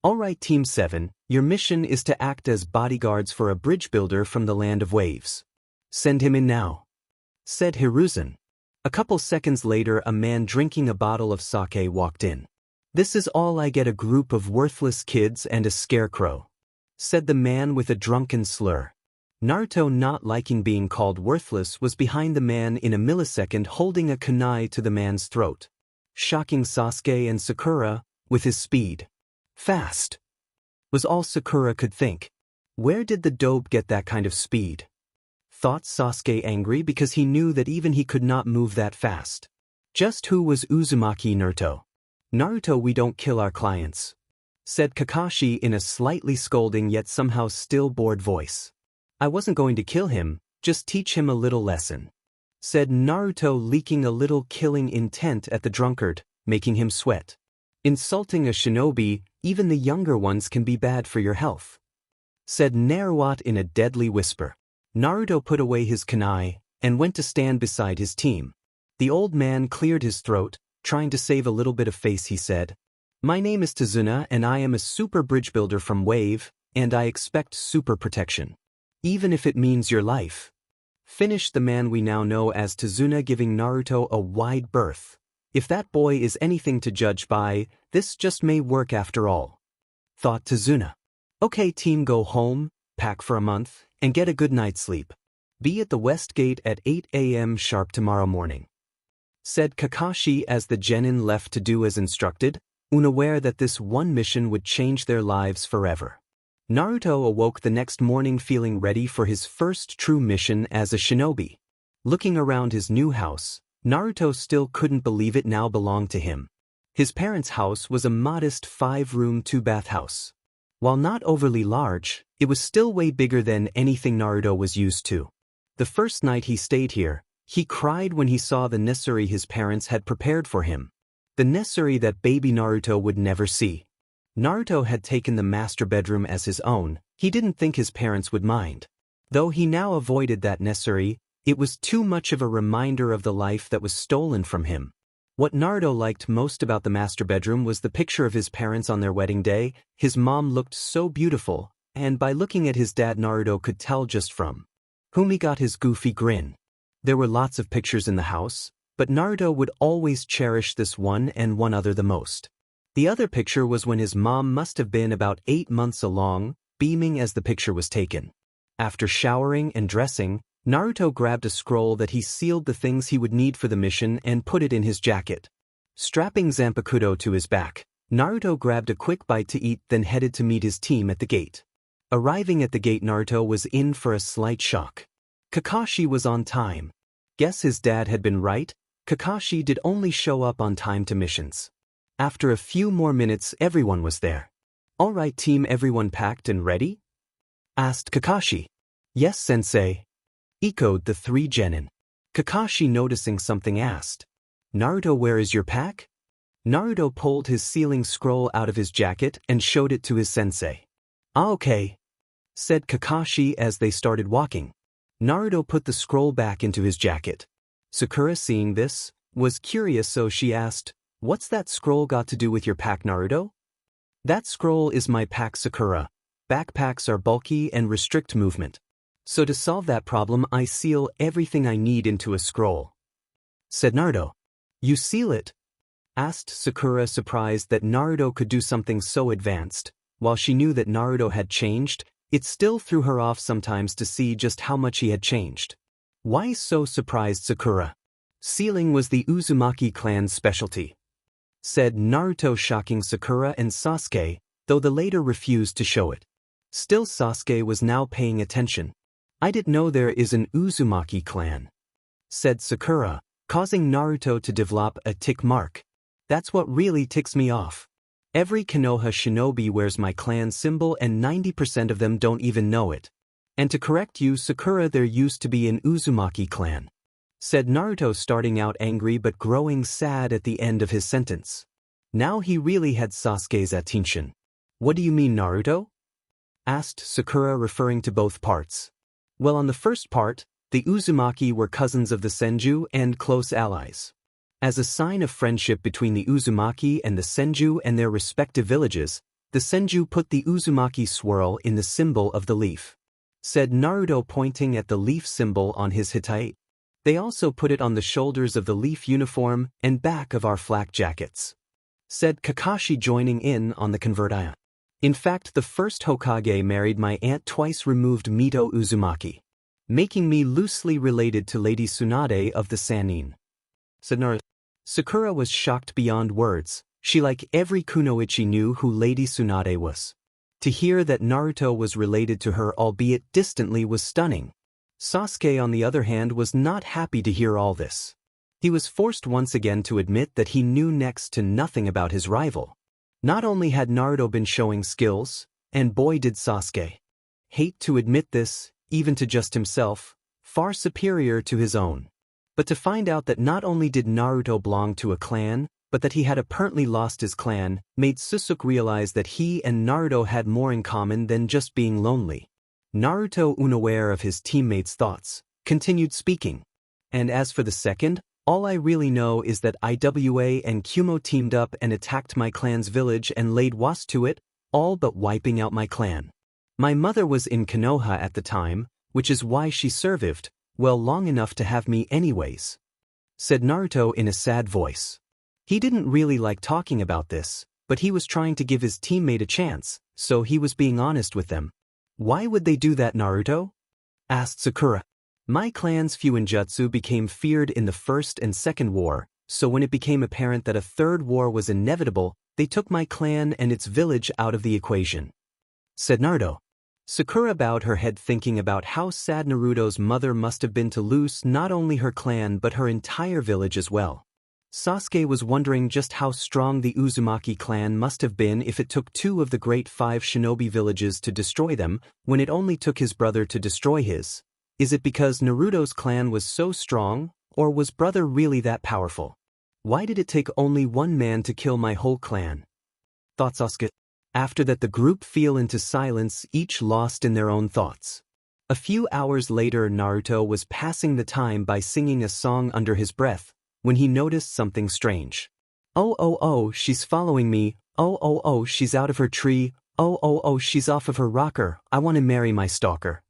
Alright Team 7, your mission is to act as bodyguards for a bridge builder from the Land of Waves. Send him in now, said Hiruzen. A couple seconds later, a man drinking a bottle of sake walked in. This is all I get, a group of worthless kids and a scarecrow, said the man with a drunken slur. Naruto, not liking being called worthless, was behind the man in a millisecond, holding a kunai to the man's throat, shocking Sasuke and Sakura with his speed. Fast, was all Sakura could think. Where did the dope get that kind of speed? Thought Sasuke, angry because he knew that even he could not move that fast. Just who was Uzumaki Naruto? Naruto, we don't kill our clients, said Kakashi in a slightly scolding yet somehow still bored voice. I wasn't going to kill him, just teach him a little lesson, said Naruto, leaking a little killing intent at the drunkard, making him sweat. Insulting a shinobi, even the younger ones, can be bad for your health, said Naruto in a deadly whisper. Naruto put away his kunai and went to stand beside his team. The old man cleared his throat, trying to save a little bit of face. He said, My name is Tazuna and I am a super bridge builder from Wave, and I expect super protection, even if it means your life. Finished the man we now know as Tazuna, giving Naruto a wide berth. If that boy is anything to judge by, this just may work after all, thought Tazuna. Okay team, go home, pack for a month, and get a good night's sleep. Be at the West Gate at 8 a.m. sharp tomorrow morning," said Kakashi as the genin left to do as instructed, unaware that this one mission would change their lives forever. Naruto awoke the next morning feeling ready for his first true mission as a shinobi. Looking around his new house, Naruto still couldn't believe it now belonged to him. His parents' house was a modest 5-room 2-bath house. While not overly large, it was still way bigger than anything Naruto was used to. The first night he stayed here, he cried when he saw the nursery his parents had prepared for him. The nursery that baby Naruto would never see. Naruto had taken the master bedroom as his own. He didn't think his parents would mind. Though he now avoided that nursery, it was too much of a reminder of the life that was stolen from him. What Naruto liked most about the master bedroom was the picture of his parents on their wedding day. His mom looked so beautiful, and by looking at his dad Naruto could tell just from whom he got his goofy grin. There were lots of pictures in the house, but Naruto would always cherish this one and one other the most. The other picture was when his mom must have been about 8 months along, beaming as the picture was taken. After showering and dressing, Naruto grabbed a scroll that he sealed the things he would need for the mission and put it in his jacket. Strapping Zanpakuto to his back, Naruto grabbed a quick bite to eat, then headed to meet his team at the gate. Arriving at the gate, Naruto was in for a slight shock. Kakashi was on time. Guess his dad had been right. Kakashi did only show up on time to missions. After a few more minutes, everyone was there. "All right team, everyone packed and ready?" asked Kakashi. "Yes, sensei," echoed the 3 genin. Kakashi, noticing something, asked, "Naruto, where is your pack?" Naruto pulled his sealing scroll out of his jacket and showed it to his sensei. "Ah, okay," said Kakashi as they started walking. Naruto put the scroll back into his jacket. Sakura, seeing this, was curious, so she asked, "What's that scroll got to do with your pack, Naruto?" "That scroll is my pack, Sakura. Backpacks are bulky and restrict movement. So to solve that problem, I seal everything I need into a scroll," said Naruto. "You seal it?" asked Sakura, surprised that Naruto could do something so advanced. While she knew that Naruto had changed, it still threw her off sometimes to see just how much he had changed. "Why so surprised, Sakura?" "Sealing was the Uzumaki clan's specialty," said Naruto, shocking Sakura and Sasuke, though the latter refused to show it. Still, Sasuke was now paying attention. "I didn't know there is an Uzumaki clan," said Sakura, causing Naruto to develop a tick mark. "That's what really ticks me off. Every Konoha shinobi wears my clan symbol and 90% of them don't even know it. And to correct you, Sakura, there used to be an Uzumaki clan," said Naruto, starting out angry but growing sad at the end of his sentence. Now he really had Sasuke's attention. "What do you mean, Naruto?" asked Sakura, referring to both parts. "Well, on the first part, the Uzumaki were cousins of the Senju and close allies. As a sign of friendship between the Uzumaki and the Senju and their respective villages, the Senju put the Uzumaki swirl in the symbol of the leaf," said Naruto, pointing at the leaf symbol on his hitai. "They also put it on the shoulders of the leaf uniform and back of our flak jackets," said Kakashi, joining in on the convertia. "In fact, the first Hokage married my aunt, twice removed Mito Uzumaki, making me loosely related to Lady Tsunade of the Sannin," said Naruto. Sakura was shocked beyond words. She, like every kunoichi, knew who Lady Tsunade was. To hear that Naruto was related to her, albeit distantly, was stunning. Sasuke, on the other hand, was not happy to hear all this. He was forced once again to admit that he knew next to nothing about his rival. Not only had Naruto been showing skills, and boy did Sasuke hate to admit this, even to just himself, far superior to his own. But to find out that not only did Naruto belong to a clan, but that he had apparently lost his clan, made Sasuke realize that he and Naruto had more in common than just being lonely. Naruto, unaware of his teammates' thoughts, continued speaking. "And as for the second, all I really know is that Iwa and Kumo teamed up and attacked my clan's village and laid waste to it, all but wiping out my clan. My mother was in Konoha at the time, which is why she survived, well, long enough to have me anyways," said Naruto in a sad voice. He didn't really like talking about this, but he was trying to give his teammate a chance, so he was being honest with them. Why would they do that, Naruto? Asked Sakura. My clan's Fuinjutsu became feared in the First and Second War, so when it became apparent that a third war was inevitable, they took my clan and its village out of the equation, said Naruto. Sakura bowed her head thinking about how sad Naruto's mother must have been to lose not only her clan but her entire village as well. Sasuke was wondering just how strong the Uzumaki clan must have been if it took 2 of the great 5 shinobi villages to destroy them, when it only took his brother to destroy his. Is it because Naruto's clan was so strong, or was brother really that powerful? Why did it take only one man to kill my whole clan? Thought Sasuke. After that the group fell into silence, each lost in their own thoughts. A few hours later Naruto was passing the time by singing a song under his breath, when he noticed something strange. Oh, she's following me. Oh, she's out of her tree. Oh, she's off of her rocker. I want to marry my stalker.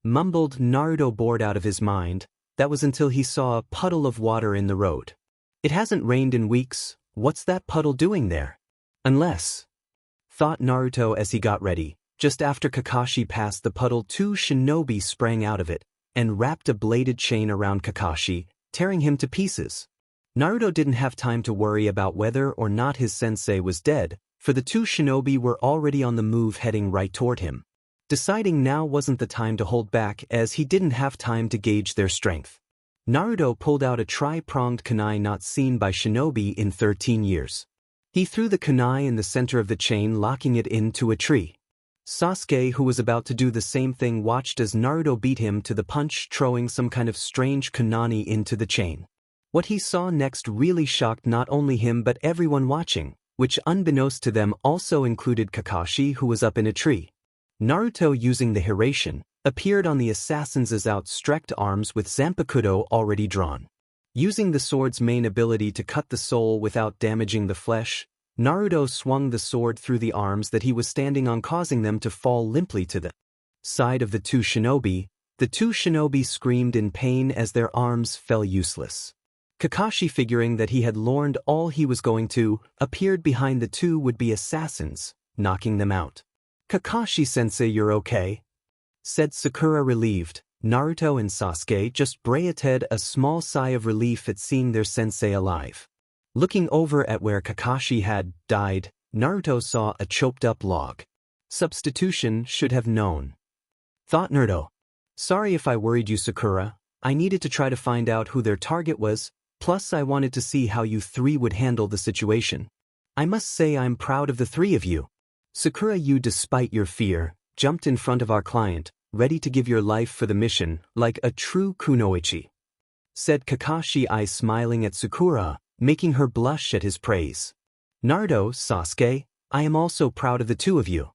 Mumbled Naruto, bored out of his mind. That was until he saw a puddle of water in the road. It hasn't rained in weeks. What's that puddle doing there? Unless, thought Naruto as he got ready. Just after Kakashi passed the puddle, 2 shinobi sprang out of it and wrapped a bladed chain around Kakashi, tearing him to pieces. Naruto didn't have time to worry about whether or not his sensei was dead, for the 2 shinobi were already on the move heading right toward him. Deciding now wasn't the time to hold back, as he didn't have time to gauge their strength. Naruto pulled out a tri-pronged kunai not seen by shinobi in 13 years. He threw the kunai in the center of the chain, locking it into a tree. Sasuke, who was about to do the same thing, watched as Naruto beat him to the punch, throwing some kind of strange kunai into the chain. What he saw next really shocked not only him but everyone watching, which unbeknownst to them also included Kakashi, who was up in a tree. Naruto, using the Hiraishin, appeared on the assassins' outstretched arms with Zanpakuto already drawn. Using the sword's main ability to cut the soul without damaging the flesh, Naruto swung the sword through the arms that he was standing on, causing them to fall limply to the side of the 2 shinobi. The 2 shinobi screamed in pain as their arms fell useless. Kakashi, figuring that he had learned all he was going to, appeared behind the 2 would-be assassins, knocking them out. Kakashi-sensei, you're okay? Said Sakura, relieved. Naruto and Sasuke just breathed a small sigh of relief at seeing their sensei alive. Looking over at where Kakashi had died, Naruto saw a choked-up log. Substitution, should have known, thought Naruto. Sorry if I worried you, Sakura. I needed to try to find out who their target was, plus I wanted to see how you 3 would handle the situation. I must say I'm proud of the 3 of you. Sakura, you, despite your fear, jumped in front of our client, ready to give your life for the mission, like a true kunoichi, said Kakashi, eyes smiling at Sakura, making her blush at his praise. Naruto, Sasuke, I am also proud of the 2 of you.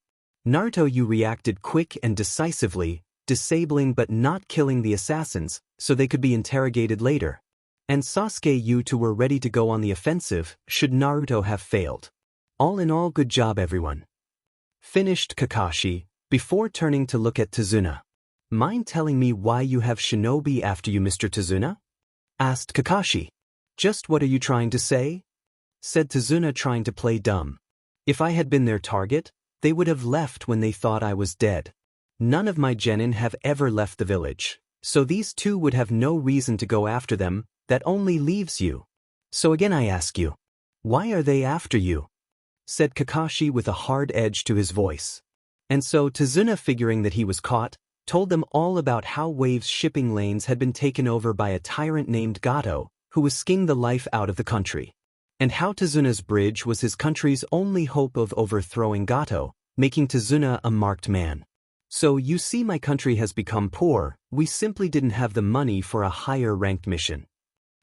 Naruto, you reacted quick and decisively, disabling but not killing the assassins, so they could be interrogated later. And Sasuke, you 2 were ready to go on the offensive, should Naruto have failed. All in all, good job everyone. Finished Kakashi, before turning to look at Tazuna. Mind telling me why you have shinobi after you, Mr. Tazuna? Asked Kakashi. Just what are you trying to say? Said Tazuna, trying to play dumb. If I had been their target, they would have left when they thought I was dead. None of my genin have ever left the village, so these 2 would have no reason to go after them. That only leaves you. So again I ask you, why are they after you? Said Kakashi with a hard edge to his voice. And so Tazuna, figuring that he was caught, told them all about how Wave's shipping lanes had been taken over by a tyrant named Gato, who was skinning the life out of the country. And how Tazuna's bridge was his country's only hope of overthrowing Gato, making Tazuna a marked man. So you see, my country has become poor, we simply didn't have the money for a higher-ranked mission.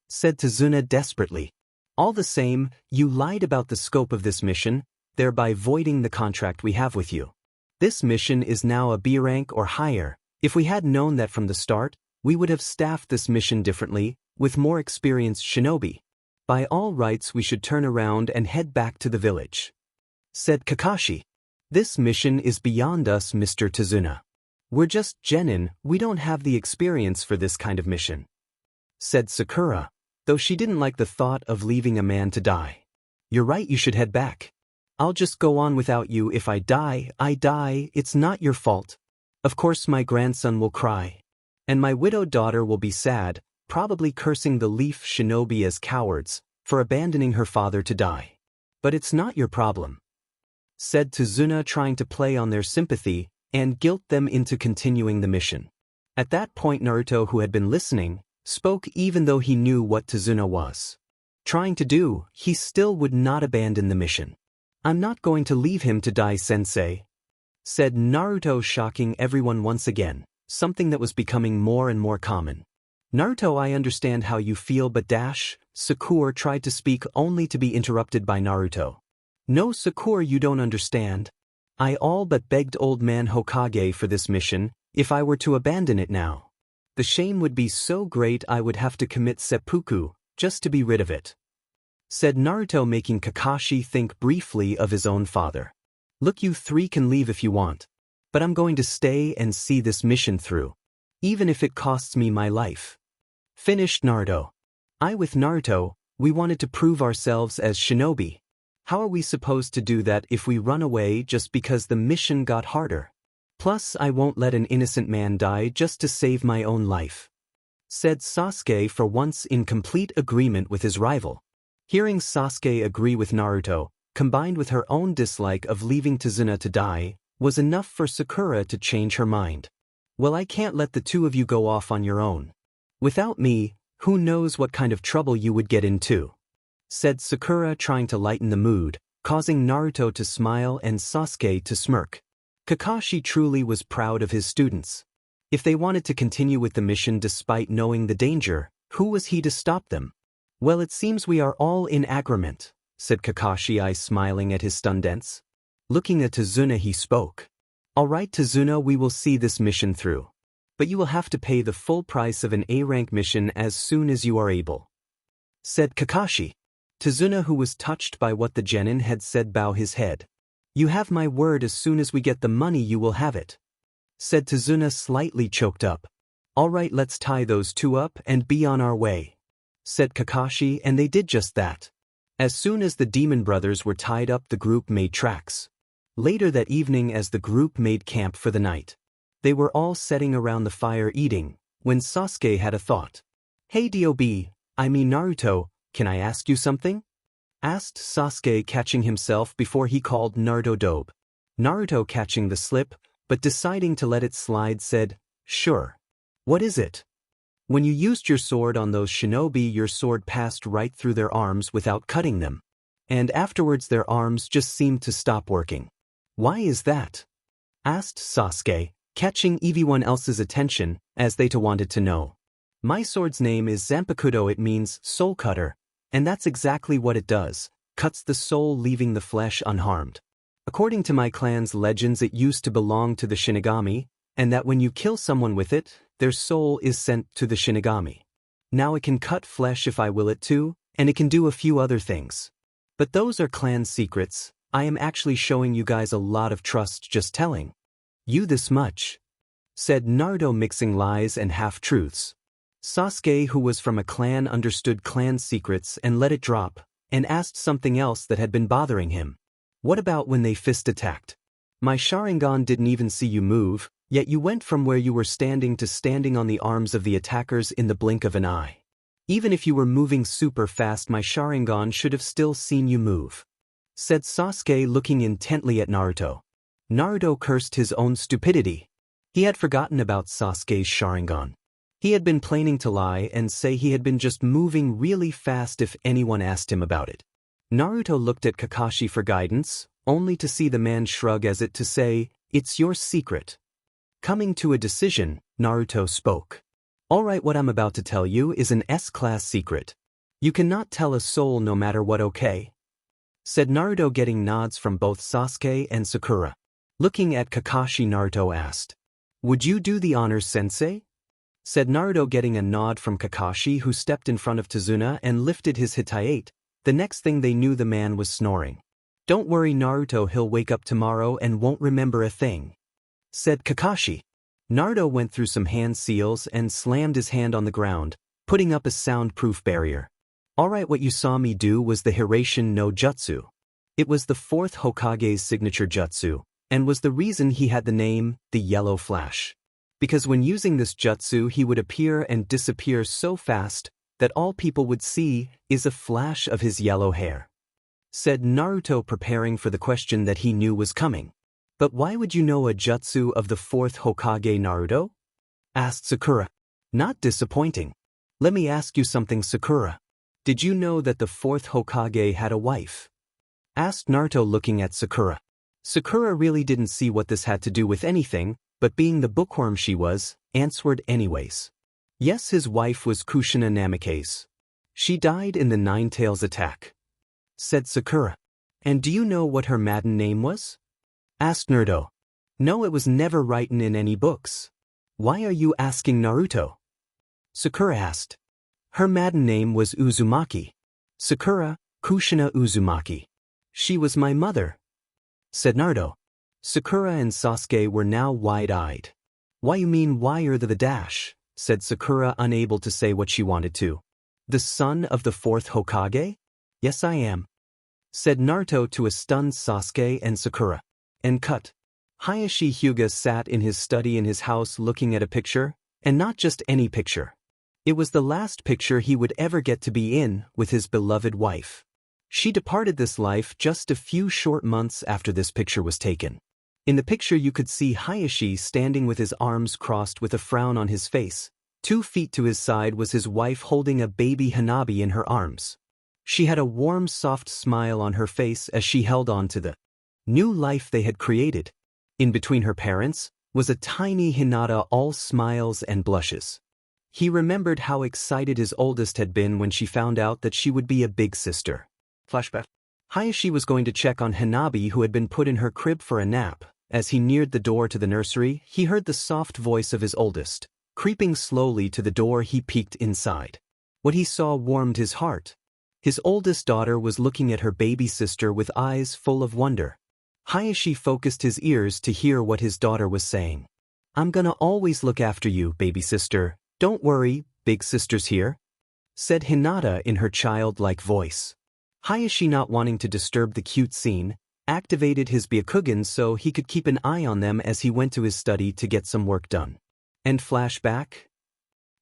Said Tazuna desperately. All the same, you lied about the scope of this mission, thereby voiding the contract we have with you. This mission is now a B rank or higher. If we had known that from the start, we would have staffed this mission differently, with more experienced shinobi. By all rights, we should turn around and head back to the village. Said Kakashi. This mission is beyond us, Mr. Tazuna. We're just genin, we don't have the experience for this kind of mission. Said Sakura, though she didn't like the thought of leaving a man to die. You're right, you should head back. I'll just go on without you. If I die, I die. It's not your fault. Of course my grandson will cry. And my widowed daughter will be sad, probably cursing the Leaf Shinobi as cowards for abandoning her father to die. But it's not your problem," said Tazuna, trying to play on their sympathy and guilt them into continuing the mission. At that point Naruto, who had been listening, spoke even though he knew what Tazuna was trying to do. He still would not abandon the mission. "I'm not going to leave him to die, sensei," said Naruto, shocking everyone once again, something that was becoming more and more common. "Naruto, I understand how you feel, but Sakura tried to speak only to be interrupted by Naruto. "No, Sakura, you don't understand. I all but begged old man Hokage for this mission. If I were to abandon it now, the shame would be so great I would have to commit seppuku just to be rid of it," said Naruto, making Kakashi think briefly of his own father. "Look, you three can leave if you want, but I'm going to stay and see this mission through, even if it costs me my life," finished Naruto. With Naruto, we wanted to prove ourselves as shinobi. How are we supposed to do that if we run away just because the mission got harder? Plus, I won't let an innocent man die just to save my own life," said Sasuke, for once in complete agreement with his rival. Hearing Sasuke agree with Naruto, combined with her own dislike of leaving Tazuna to die, was enough for Sakura to change her mind. "Well, I can't let the two of you go off on your own. Without me, who knows what kind of trouble you would get into," said Sakura, trying to lighten the mood, causing Naruto to smile and Sasuke to smirk. Kakashi truly was proud of his students. If they wanted to continue with the mission despite knowing the danger, who was he to stop them? "Well, it seems we are all in agreement," said Kakashi, smiling at his students. Looking at Tazuna, he spoke. "All right, Tazuna, we will see this mission through. But you will have to pay the full price of an A-rank mission as soon as you are able," said Kakashi. Tazuna, who was touched by what the genin had said, bowed his head. "You have my word, as soon as we get the money you will have it," said Tazuna, slightly choked up. "All right, let's tie those two up and be on our way," said Kakashi, and they did just that. As soon as the demon brothers were tied up, the group made tracks. Later that evening, as the group made camp for the night, they were all sitting around the fire eating, when Sasuke had a thought. "Hey Naruto, can I ask you something?" asked Sasuke, catching himself before he called Naruto dope. Naruto, catching the slip, but deciding to let it slide, said, "Sure. What is it?" "When you used your sword on those shinobi, your sword passed right through their arms without cutting them. And afterwards their arms just seemed to stop working. Why is that?" asked Sasuke, catching everyone else's attention, as they too wanted to know. "My sword's name is Zanpakuto. It means soul cutter, and that's exactly what it does, cuts the soul, leaving the flesh unharmed. According to my clan's legends, it used to belong to the Shinigami, and that when you kill someone with it, their soul is sent to the Shinigami. Now it can cut flesh if I will it to, and it can do a few other things. But those are clan secrets. I am actually showing you guys a lot of trust just telling you this much," said Naruto, mixing lies and half-truths. Sasuke, who was from a clan, understood clan secrets and let it drop, and asked something else that had been bothering him. "What about when they fist attacked? My Sharingan didn't even see you move, yet you went from where you were standing to standing on the arms of the attackers in the blink of an eye. Even if you were moving super fast, my Sharingan should have still seen you move," said Sasuke, looking intently at Naruto. Naruto cursed his own stupidity. He had forgotten about Sasuke's Sharingan. He had been planning to lie and say he had been just moving really fast if anyone asked him about it. Naruto looked at Kakashi for guidance, only to see the man shrug as if to say, "It's your secret." Coming to a decision, Naruto spoke. "All right, what I'm about to tell you is an S-class secret. You cannot tell a soul no matter what, okay?" said Naruto, getting nods from both Sasuke and Sakura. Looking at Kakashi, Naruto asked, "Would you do the honors, sensei?" said Naruto, getting a nod from Kakashi, who stepped in front of Tazuna and lifted his hitayate. The next thing they knew, the man was snoring. "Don't worry, Naruto, he'll wake up tomorrow and won't remember a thing," said Kakashi. Naruto went through some hand seals and slammed his hand on the ground, putting up a soundproof barrier. "All right, what you saw me do was the Hiraishin no Jutsu. It was the fourth Hokage's signature jutsu, and was the reason he had the name, the Yellow Flash. Because when using this jutsu he would appear and disappear so fast that all people would see is a flash of his yellow hair. Said Naruto, preparing for the question that he knew was coming. But why would you know a jutsu of the fourth Hokage, Naruto? Asked Sakura. Not disappointing. Let me ask you something, Sakura. Did you know that the fourth Hokage had a wife? Asked Naruto, looking at Sakura. Sakura really didn't see what this had to do with anything, but being the bookworm she was, answered anyways. Yes, his wife was Kushina Namikaze. She died in the Nine Tails attack. Said Sakura. And do you know what her maiden name was? Asked Naruto. No, it was never written in any books. Why are you asking, Naruto? Sakura asked. Her maiden name was Uzumaki. Sakura, Kushina Uzumaki. She was my mother. Said Naruto. Sakura and Sasuke were now wide-eyed. Why you mean why are the dash? Said Sakura, unable to say what she wanted to. The son of the fourth Hokage? Yes, I am. Said Naruto to a stunned Sasuke and Sakura. And cut. Hayashi Hyuga sat in his study in his house looking at a picture, and not just any picture. It was the last picture he would ever get to be in with his beloved wife. She departed this life just a few short months after this picture was taken. In the picture you could see Hayashi standing with his arms crossed with a frown on his face. 2 feet to his side was his wife holding a baby Hanabi in her arms. She had a warm, soft smile on her face as she held on to the new life they had created. In between her parents was a tiny Hinata, all smiles and blushes. He remembered how excited his oldest had been when she found out that she would be a big sister. Flashback. Hayashi was going to check on Hanabi, who had been put in her crib for a nap. As he neared the door to the nursery, he heard the soft voice of his oldest. Creeping slowly to the door, he peeked inside. What he saw warmed his heart. His oldest daughter was looking at her baby sister with eyes full of wonder. Hayashi focused his ears to hear what his daughter was saying. I'm gonna always look after you, baby sister. Don't worry, big sister's here. Said Hinata in her childlike voice. Hayashi, not wanting to disturb the cute scene, activated his Byakugan so he could keep an eye on them as he went to his study to get some work done. And flashback?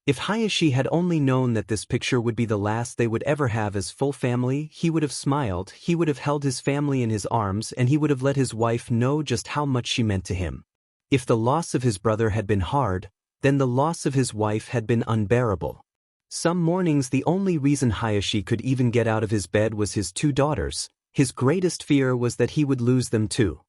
If Hayashi had only known that this picture would be the last they would ever have as full family, he would have smiled, he would have held his family in his arms, and he would have let his wife know just how much she meant to him. If the loss of his brother had been hard, then the loss of his wife had been unbearable. Some mornings the only reason Hayashi could even get out of his bed was his 2 daughters. His greatest fear was that he would lose them too.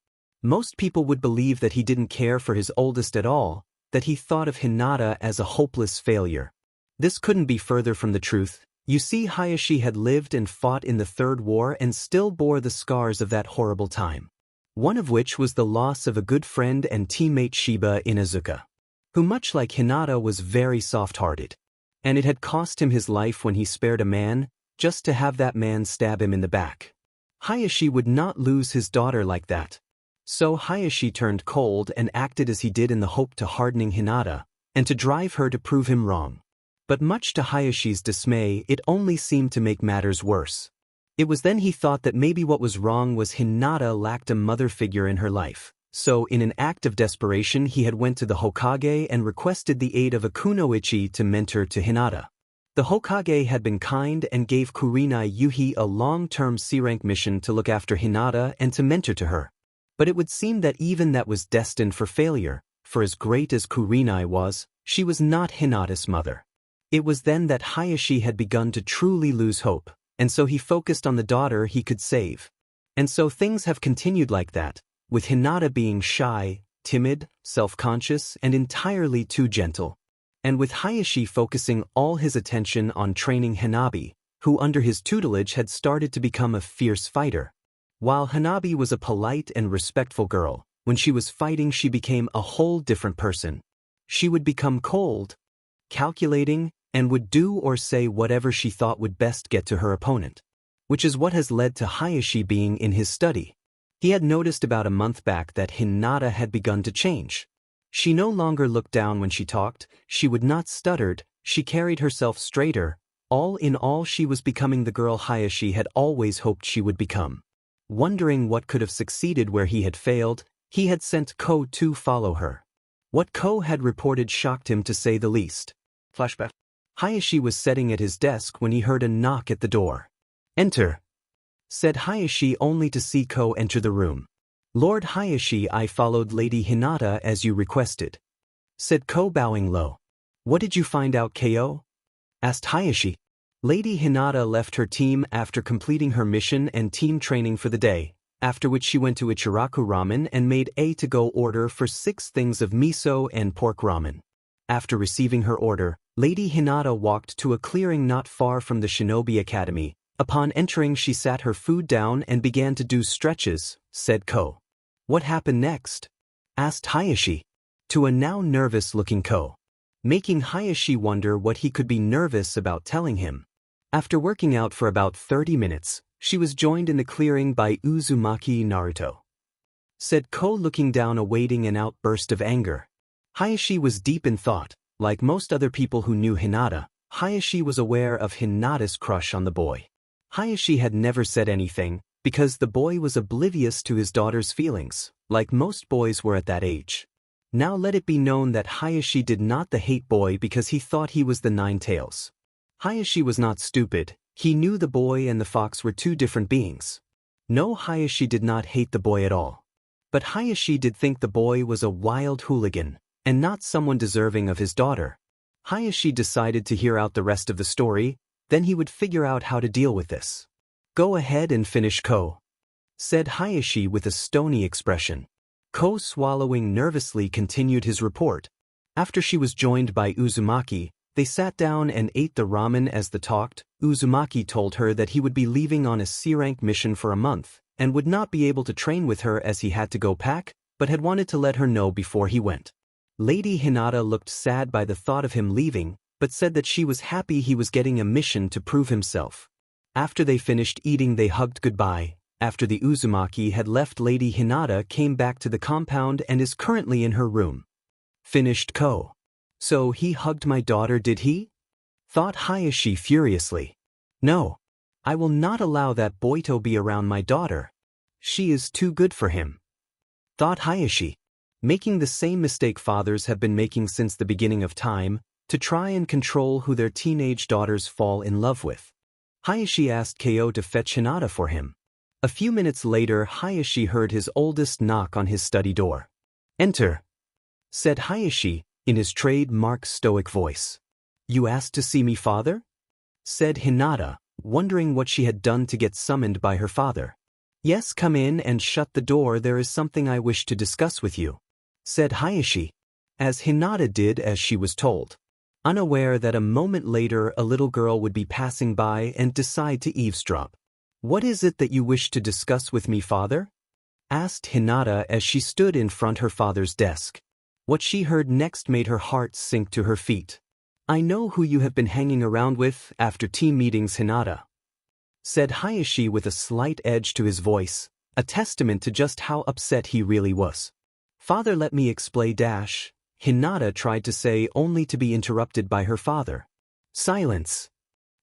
Most people would believe that he didn't care for his oldest at all, that he thought of Hinata as a hopeless failure. This couldn't be further from the truth. You see, Hayashi had lived and fought in the Third War and still bore the scars of that horrible time. One of which was the loss of a good friend and teammate, Shiba Inuzuka, who, much like Hinata, was very soft-hearted. And it had cost him his life when he spared a man, just to have that man stab him in the back. Hayashi would not lose his daughter like that. So Hayashi turned cold and acted as he did in the hope to hardening Hinata, and to drive her to prove him wrong. But much to Hayashi's dismay, it only seemed to make matters worse. It was then he thought that maybe what was wrong was Hinata lacked a mother figure in her life. So in an act of desperation he had went to the Hokage and requested the aid of a kunoichi to mentor to Hinata. The Hokage had been kind and gave Kurenai Yuhi a long-term C-rank mission to look after Hinata and to mentor to her. But it would seem that even that was destined for failure, for as great as Kurenai was, she was not Hinata's mother. It was then that Hayashi had begun to truly lose hope, and so he focused on the daughter he could save. And so things have continued like that, with Hinata being shy, timid, self-conscious, and entirely too gentle. And with Hayashi focusing all his attention on training Hanabi, who under his tutelage had started to become a fierce fighter. While Hanabi was a polite and respectful girl, when she was fighting she became a whole different person. She would become cold, calculating, and would do or say whatever she thought would best get to her opponent. Which is what has led to Hayashi being in his study. He had noticed about a month back that Hinata had begun to change. She no longer looked down when she talked, she would not stuttered, she carried herself straighter. All in all, she was becoming the girl Hayashi had always hoped she would become. Wondering what could have succeeded where he had failed, he had sent Ko to follow her. What Ko had reported shocked him to say the least. Flashback. Hayashi was sitting at his desk when he heard a knock at the door. "Enter," said Hayashi only to see Ko enter the room. "Lord Hayashi, I followed Lady Hinata as you requested," said Ko bowing low. "What did you find out, Ko?" asked Hayashi. Lady Hinata left her team after completing her mission and team training for the day, after which she went to Ichiraku Ramen and made a to-go order for 6 things of miso and pork ramen. After receiving her order, Lady Hinata walked to a clearing not far from the Shinobi Academy. Upon entering, she sat her food down and began to do stretches, said Ko. "What happened next?" asked Hayashi, to a now nervous-looking Ko, making Hayashi wonder what he could be nervous about telling him. After working out for about 30 minutes, she was joined in the clearing by Uzumaki Naruto, said Ko, looking down awaiting an outburst of anger. Hayashi was deep in thought. Like most other people who knew Hinata, Hayashi was aware of Hinata's crush on the boy. Hayashi had never said anything, because the boy was oblivious to his daughter's feelings, like most boys were at that age. Now let it be known that Hayashi did not the hate boy because he thought he was the Nine Tails. Hayashi was not stupid. He knew the boy and the fox were 2 different beings. No, Hayashi did not hate the boy at all. But Hayashi did think the boy was a wild hooligan, and not someone deserving of his daughter. Hayashi decided to hear out the rest of the story, then he would figure out how to deal with this. "Go ahead and finish, Ko," said Hayashi with a stony expression. Ko, swallowing nervously, continued his report. After she was joined by Uzumaki, they sat down and ate the ramen. As they talked, Uzumaki told her that he would be leaving on a C-rank mission for a month, and would not be able to train with her as he had to go pack, but had wanted to let her know before he went. Lady Hinata looked sad by the thought of him leaving, but said that she was happy he was getting a mission to prove himself. After they finished eating, they hugged goodbye. After the Uzumaki had left, Lady Hinata came back to the compound and is currently in her room. Finished Ko. "So he hugged my daughter, did he?" thought Hayashi furiously. "No. I will not allow that boy to be around my daughter. She is too good for him," thought Hayashi, making the same mistake fathers have been making since the beginning of time, to try and control who their teenage daughters fall in love with. Hayashi asked Ko to fetch Hinata for him. A few minutes later, Hayashi heard his oldest knock on his study door. "Enter," said Hayashi, in his trademark stoic voice. "You asked to see me, father?" said Hinata, wondering what she had done to get summoned by her father. "Yes, come in and shut the door. There is something I wish to discuss with you," said Hayashi, as Hinata did as she was told, unaware that a moment later a little girl would be passing by and decide to eavesdrop. "What is it that you wish to discuss with me, father?" asked Hinata as she stood in front her father's desk. What she heard next made her heart sink to her feet. "I know who you have been hanging around with after team meetings, Hinata," said Hayashi with a slight edge to his voice, a testament to just how upset he really was. "Father, let me explain." Hinata tried to say, only to be interrupted by her father. "Silence,"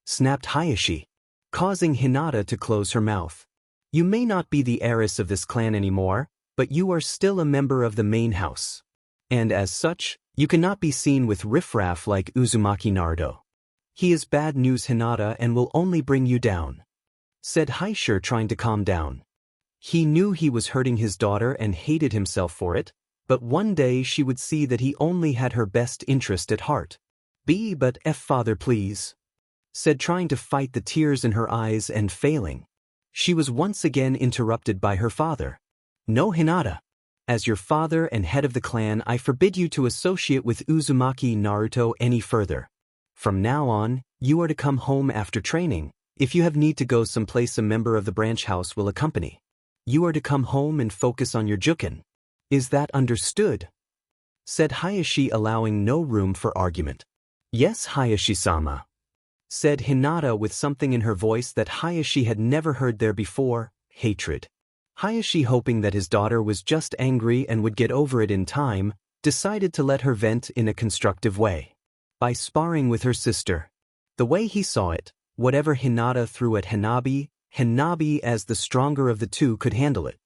snapped Hayashi, causing Hinata to close her mouth. "You may not be the heiress of this clan anymore, but you are still a member of the main house. And as such, you cannot be seen with riffraff like Uzumaki Naruto. He is bad news, Hinata, and will only bring you down," said Hayashi, trying to calm down. He knew he was hurting his daughter and hated himself for it, but one day she would see that he only had her best interest at heart. But father, please," said, trying to fight the tears in her eyes and failing. She was once again interrupted by her father. "No, Hinata. As your father and head of the clan, I forbid you to associate with Uzumaki Naruto any further. From now on, you are to come home after training. If you have need to go someplace, a member of the branch house will accompany. You are to come home and focus on your juken. Is that understood?" said Hayashi, allowing no room for argument. "Yes, Hayashi-sama," said Hinata with something in her voice that Hayashi had never heard there before, hatred. Hayashi, hoping that his daughter was just angry and would get over it in time, decided to let her vent in a constructive way. By sparring with her sister. The way he saw it, whatever Hinata threw at Hanabi, Hanabi, as the stronger of the two, could handle it.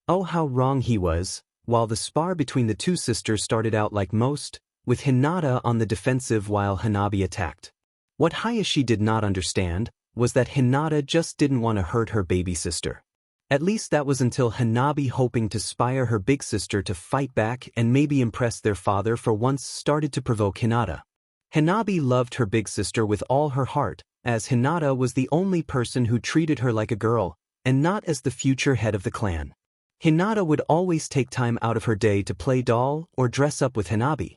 Oh, how wrong he was. While the spar between the two sisters started out like most, with Hinata on the defensive while Hanabi attacked. What Hayashi did not understand was that Hinata just didn't want to hurt her baby sister. At least that was until Hanabi, hoping to spire her big sister to fight back and maybe impress their father for once, started to provoke Hinata. Hanabi loved her big sister with all her heart, as Hinata was the only person who treated her like a girl, and not as the future head of the clan. Hinata would always take time out of her day to play doll or dress up with Hanabi.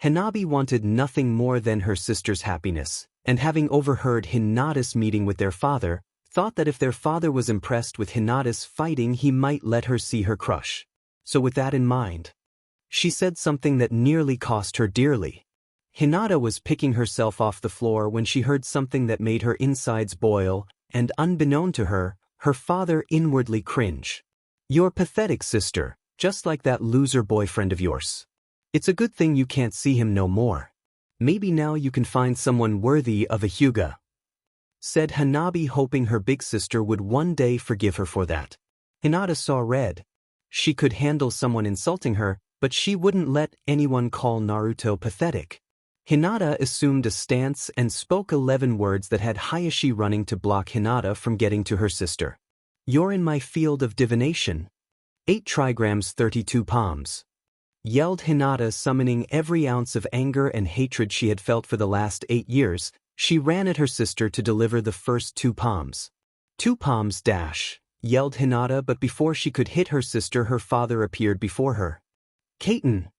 Hanabi wanted nothing more than her sister's happiness, and having overheard Hinata's meeting with their father, thought that if their father was impressed with Hinata's fighting, he might let her see her crush. So with that in mind, she said something that nearly cost her dearly. Hinata was picking herself off the floor when she heard something that made her insides boil, and unbeknown to her, her father inwardly cringe. "You're pathetic, sister, just like that loser boyfriend of yours. It's a good thing you can't see him no more. Maybe now you can find someone worthy of a Hyuga," said Hanabi, hoping her big sister would one day forgive her for that. Hinata saw red. She could handle someone insulting her, but she wouldn't let anyone call Naruto pathetic. Hinata assumed a stance and spoke 11 words that had Hayashi running to block Hinata from getting to her sister. "You're in my field of divination. 8 trigrams 32 palms," yelled Hinata, summoning every ounce of anger and hatred she had felt for the last 8 years. She ran at her sister to deliver the first 2 palms. "2 palms dash," yelled Hinata, but before she could hit her sister, her father appeared before her. "Kaiten,"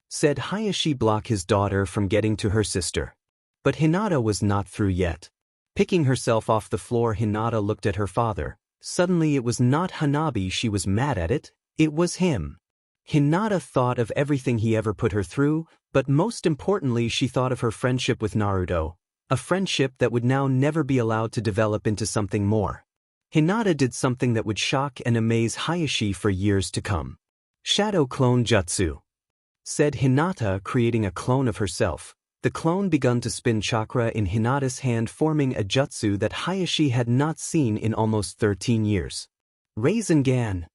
said Hayashi, block his daughter from getting to her sister. But Hinata was not through yet. Picking herself off the floor, Hinata looked at her father. Suddenly it was not Hanabi she was mad at, it was him. Hinata thought of everything he ever put her through, but most importantly she thought of her friendship with Naruto, a friendship that would now never be allowed to develop into something more. Hinata did something that would shock and amaze Hayashi for years to come. "Shadow clone jutsu," said Hinata, creating a clone of herself. The clone began to spin chakra in Hinata's hand, forming a jutsu that Hayashi had not seen in almost 13 years. "Rasengan!"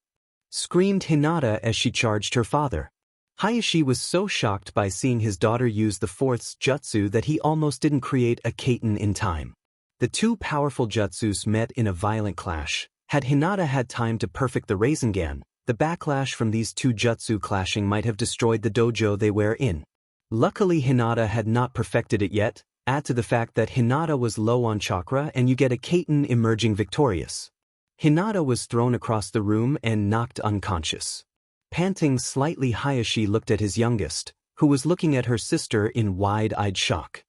screamed Hinata as she charged her father. Hayashi was so shocked by seeing his daughter use the 4th jutsu that he almost didn't create a Kaiten in time. The 2 powerful jutsus met in a violent clash. Had Hinata had time to perfect the Rasengan, the backlash from these 2 jutsu clashing might have destroyed the dojo they were in. Luckily Hinata had not perfected it yet. Add to the fact that Hinata was low on chakra and you get a Kaiten emerging victorious. Hinata was thrown across the room and knocked unconscious. Panting slightly, Hayashi looked at his youngest, who was looking at her sister in wide-eyed shock.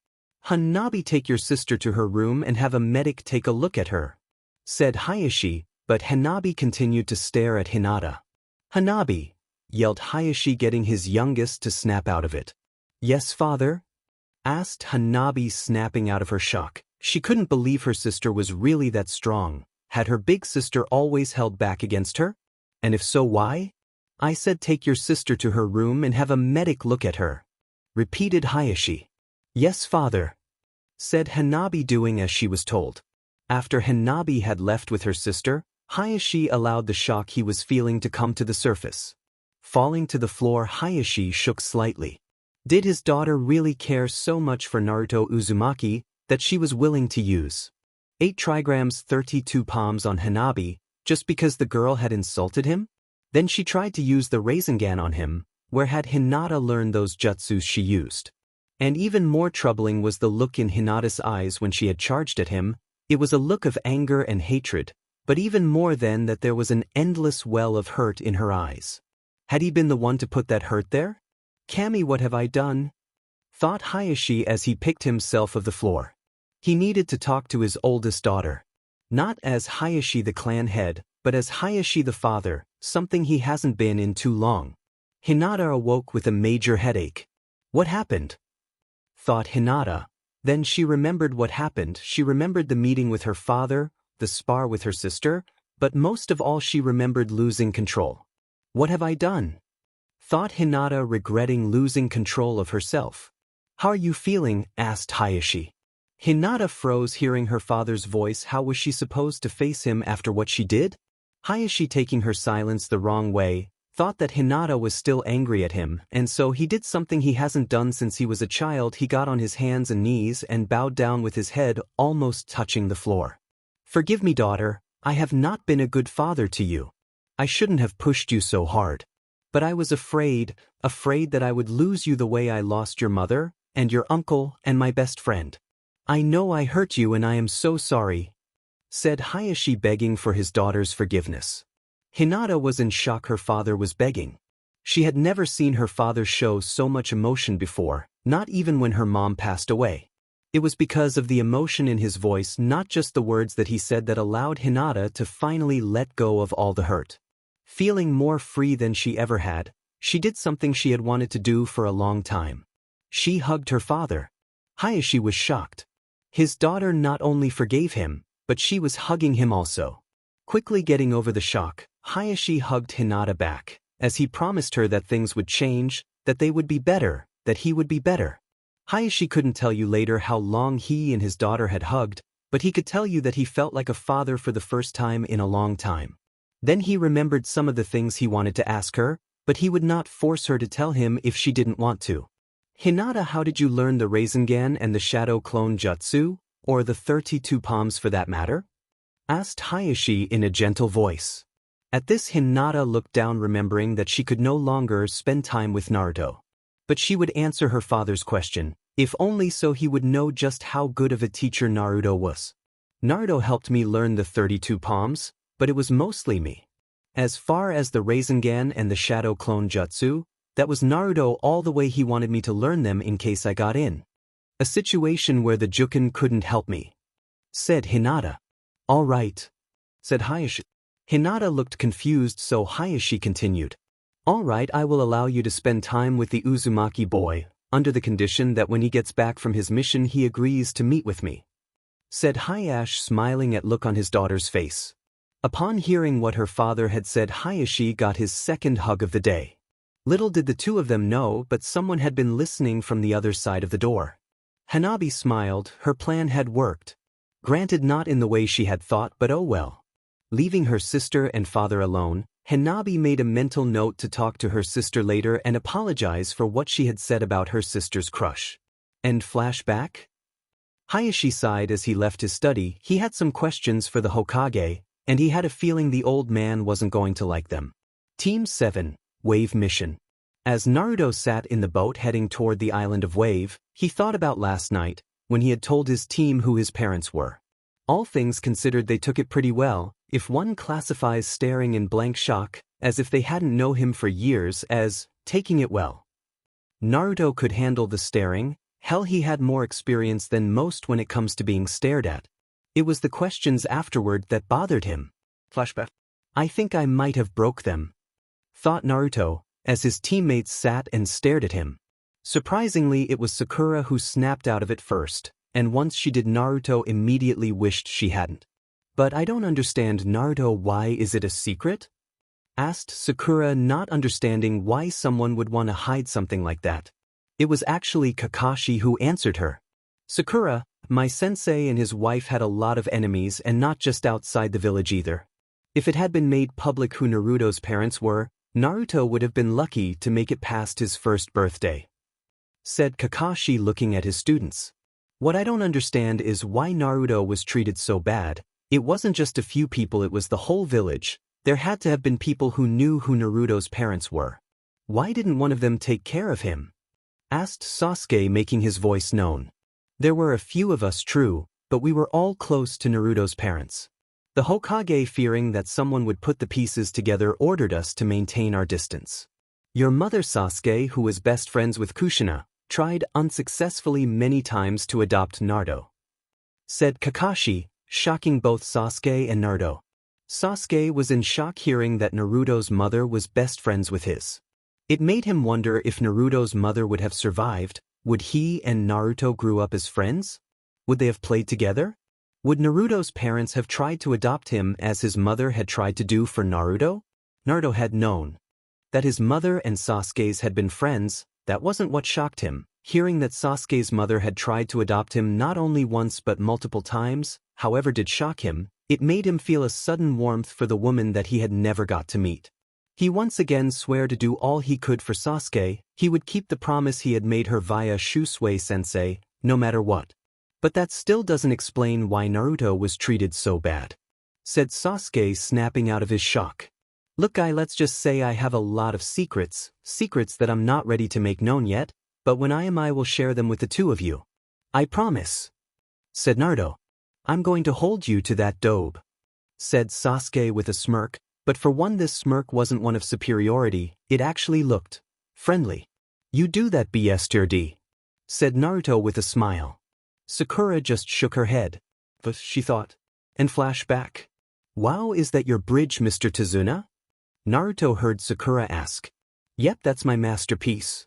"Hanabi, take your sister to her room and have a medic take a look at her," said Hayashi, but Hanabi continued to stare at Hinata. "Hanabi!" yelled Hayashi, getting his youngest to snap out of it. "Yes, father?" asked Hanabi, snapping out of her shock. She couldn't believe her sister was really that strong. Had her big sister always held back against her? And if so, why? "I said take your sister to her room and have a medic look at her," repeated Hayashi. "Yes, father," said Hanabi, doing as she was told. After Hanabi had left with her sister, Hayashi allowed the shock he was feeling to come to the surface. Falling to the floor, Hayashi shook slightly. Did his daughter really care so much for Naruto Uzumaki that she was willing to use 8 trigrams 32 palms on Hanabi just because the girl had insulted him? Then she tried to use the Rasengan on him. Where had Hinata learned those jutsus she used? And even more troubling was the look in Hinata's eyes when she had charged at him. It was a look of anger and hatred, but even more than that there was an endless well of hurt in her eyes. Had he been the one to put that hurt there? "Kami, what have I done?" thought Hayashi as he picked himself off the floor. He needed to talk to his oldest daughter. Not as Hayashi the clan head, but as Hayashi the father, something he hasn't been in too long. Hinata awoke with a major headache. "What happened?" thought Hinata. Then she remembered what happened. She remembered the meeting with her father, the spar with her sister, but most of all she remembered losing control. "What have I done?" thought Hinata, regretting losing control of herself. "How are you feeling?" asked Hayashi. Hinata froze hearing her father's voice. How was she supposed to face him after what she did? Hayashi, taking her silence the wrong way, thought that Hinata was still angry at him, and so he did something he hasn't done since he was a child. He got on his hands and knees and bowed down with his head almost touching the floor. "Forgive me, daughter, I have not been a good father to you. I shouldn't have pushed you so hard. But I was afraid that I would lose you the way I lost your mother, and your uncle, and my best friend. I know I hurt you and I am so sorry," said Hayashi, begging for his daughter's forgiveness. Hinata was in shock. Her father was begging. She had never seen her father show so much emotion before, not even when her mom passed away. It was because of the emotion in his voice, not just the words that he said, that allowed Hinata to finally let go of all the hurt. Feeling more free than she ever had, she did something she had wanted to do for a long time. She hugged her father. Hayashi was shocked. His daughter not only forgave him, but she was hugging him also. Quickly getting over the shock, Hayashi hugged Hinata back, as he promised her that things would change, that they would be better, that he would be better. Hayashi couldn't tell you later how long he and his daughter had hugged, but he could tell you that he felt like a father for the first time in a long time. Then he remembered some of the things he wanted to ask her, but he would not force her to tell him if she didn't want to. "Hinata, how did you learn the Rinnegan and the Shadow Clone Jutsu, or the 32 palms for that matter?" asked Hayashi in a gentle voice. At this, Hinata looked down, remembering that she could no longer spend time with Naruto. But she would answer her father's question, if only so he would know just how good of a teacher Naruto was. "Naruto helped me learn the 32 palms, but it was mostly me. As far as the Rinnegan and the Shadow Clone Jutsu, that was Naruto all the way. He wanted me to learn them in case I got in a situation where the Juken couldn't help me," said Hinata. "All right," said Hayashi. Hinata looked confused, so Hayashi continued. "All right, I will allow you to spend time with the Uzumaki boy, under the condition that when he gets back from his mission he agrees to meet with me," said Hayashi, smiling at look on his daughter's face. Upon hearing what her father had said, Hayashi got his second hug of the day. Little did the two of them know, but someone had been listening from the other side of the door. Hanabi smiled. Her plan had worked. Granted, not in the way she had thought, but oh well. Leaving her sister and father alone, Hanabi made a mental note to talk to her sister later and apologize for what she had said about her sister's crush. End flashback? Hayashi sighed as he left his study. He had some questions for the Hokage, and he had a feeling the old man wasn't going to like them. Team 7, Wave Mission. As Naruto sat in the boat heading toward the island of Wave, he thought about last night, when he had told his team who his parents were. All things considered, they took it pretty well, if one classifies staring in blank shock, as if they hadn't known him for years, as taking it well. Naruto could handle the staring. Hell, he had more experience than most when it comes to being stared at. It was the questions afterward that bothered him. Flashback. "I think I might have broke them," thought Naruto, as his teammates sat and stared at him. Surprisingly, it was Sakura who snapped out of it first, and once she did, Naruto immediately wished she hadn't. "But I don't understand, Naruto, why is it a secret?" asked Sakura, not understanding why someone would want to hide something like that. It was actually Kakashi who answered her. "Sakura, my sensei and his wife had a lot of enemies, and not just outside the village either. If it had been made public who Naruto's parents were, Naruto would have been lucky to make it past his first birthday," said Kakashi, looking at his students. "What I don't understand is why Naruto was treated so bad. It wasn't just a few people, it was the whole village. There had to have been people who knew who Naruto's parents were. Why didn't one of them take care of him?" asked Sasuke, making his voice known. "There were a few of us, true, but we were all close to Naruto's parents. The Hokage, fearing that someone would put the pieces together, ordered us to maintain our distance. Your mother, Sasuke, who was best friends with Kushina, tried unsuccessfully many times to adopt Naruto," said Kakashi, shocking both Sasuke and Naruto. Sasuke was in shock hearing that Naruto's mother was best friends with his. It made him wonder if Naruto's mother would have survived. Would he and Naruto grew up as friends? Would they have played together? Would Naruto's parents have tried to adopt him as his mother had tried to do for Naruto? Naruto had known that his mother and Sasuke's had been friends. That wasn't what shocked him. Hearing that Sasuke's mother had tried to adopt him not only once but multiple times, however did shock him, it made him feel a sudden warmth for the woman that he had never got to meet. He once again swore to do all he could for Sasuke. He would keep the promise he had made her via Shusui-sensei, no matter what. But that still doesn't explain why Naruto was treated so bad, said Sasuke, snapping out of his shock. Look guy, let's just say I have a lot of secrets that I'm not ready to make known yet, but when I will share them with the two of you. I promise, said Naruto. I'm going to hold you to that dobe, said Sasuke with a smirk, but for one this smirk wasn't one of superiority, it actually looked friendly. You do that BS said Naruto with a smile. Sakura just shook her head. But she thought, and flashed back. Wow, is that your bridge, Mr. Tazuna? Naruto heard Sakura ask. Yep, that's my masterpiece,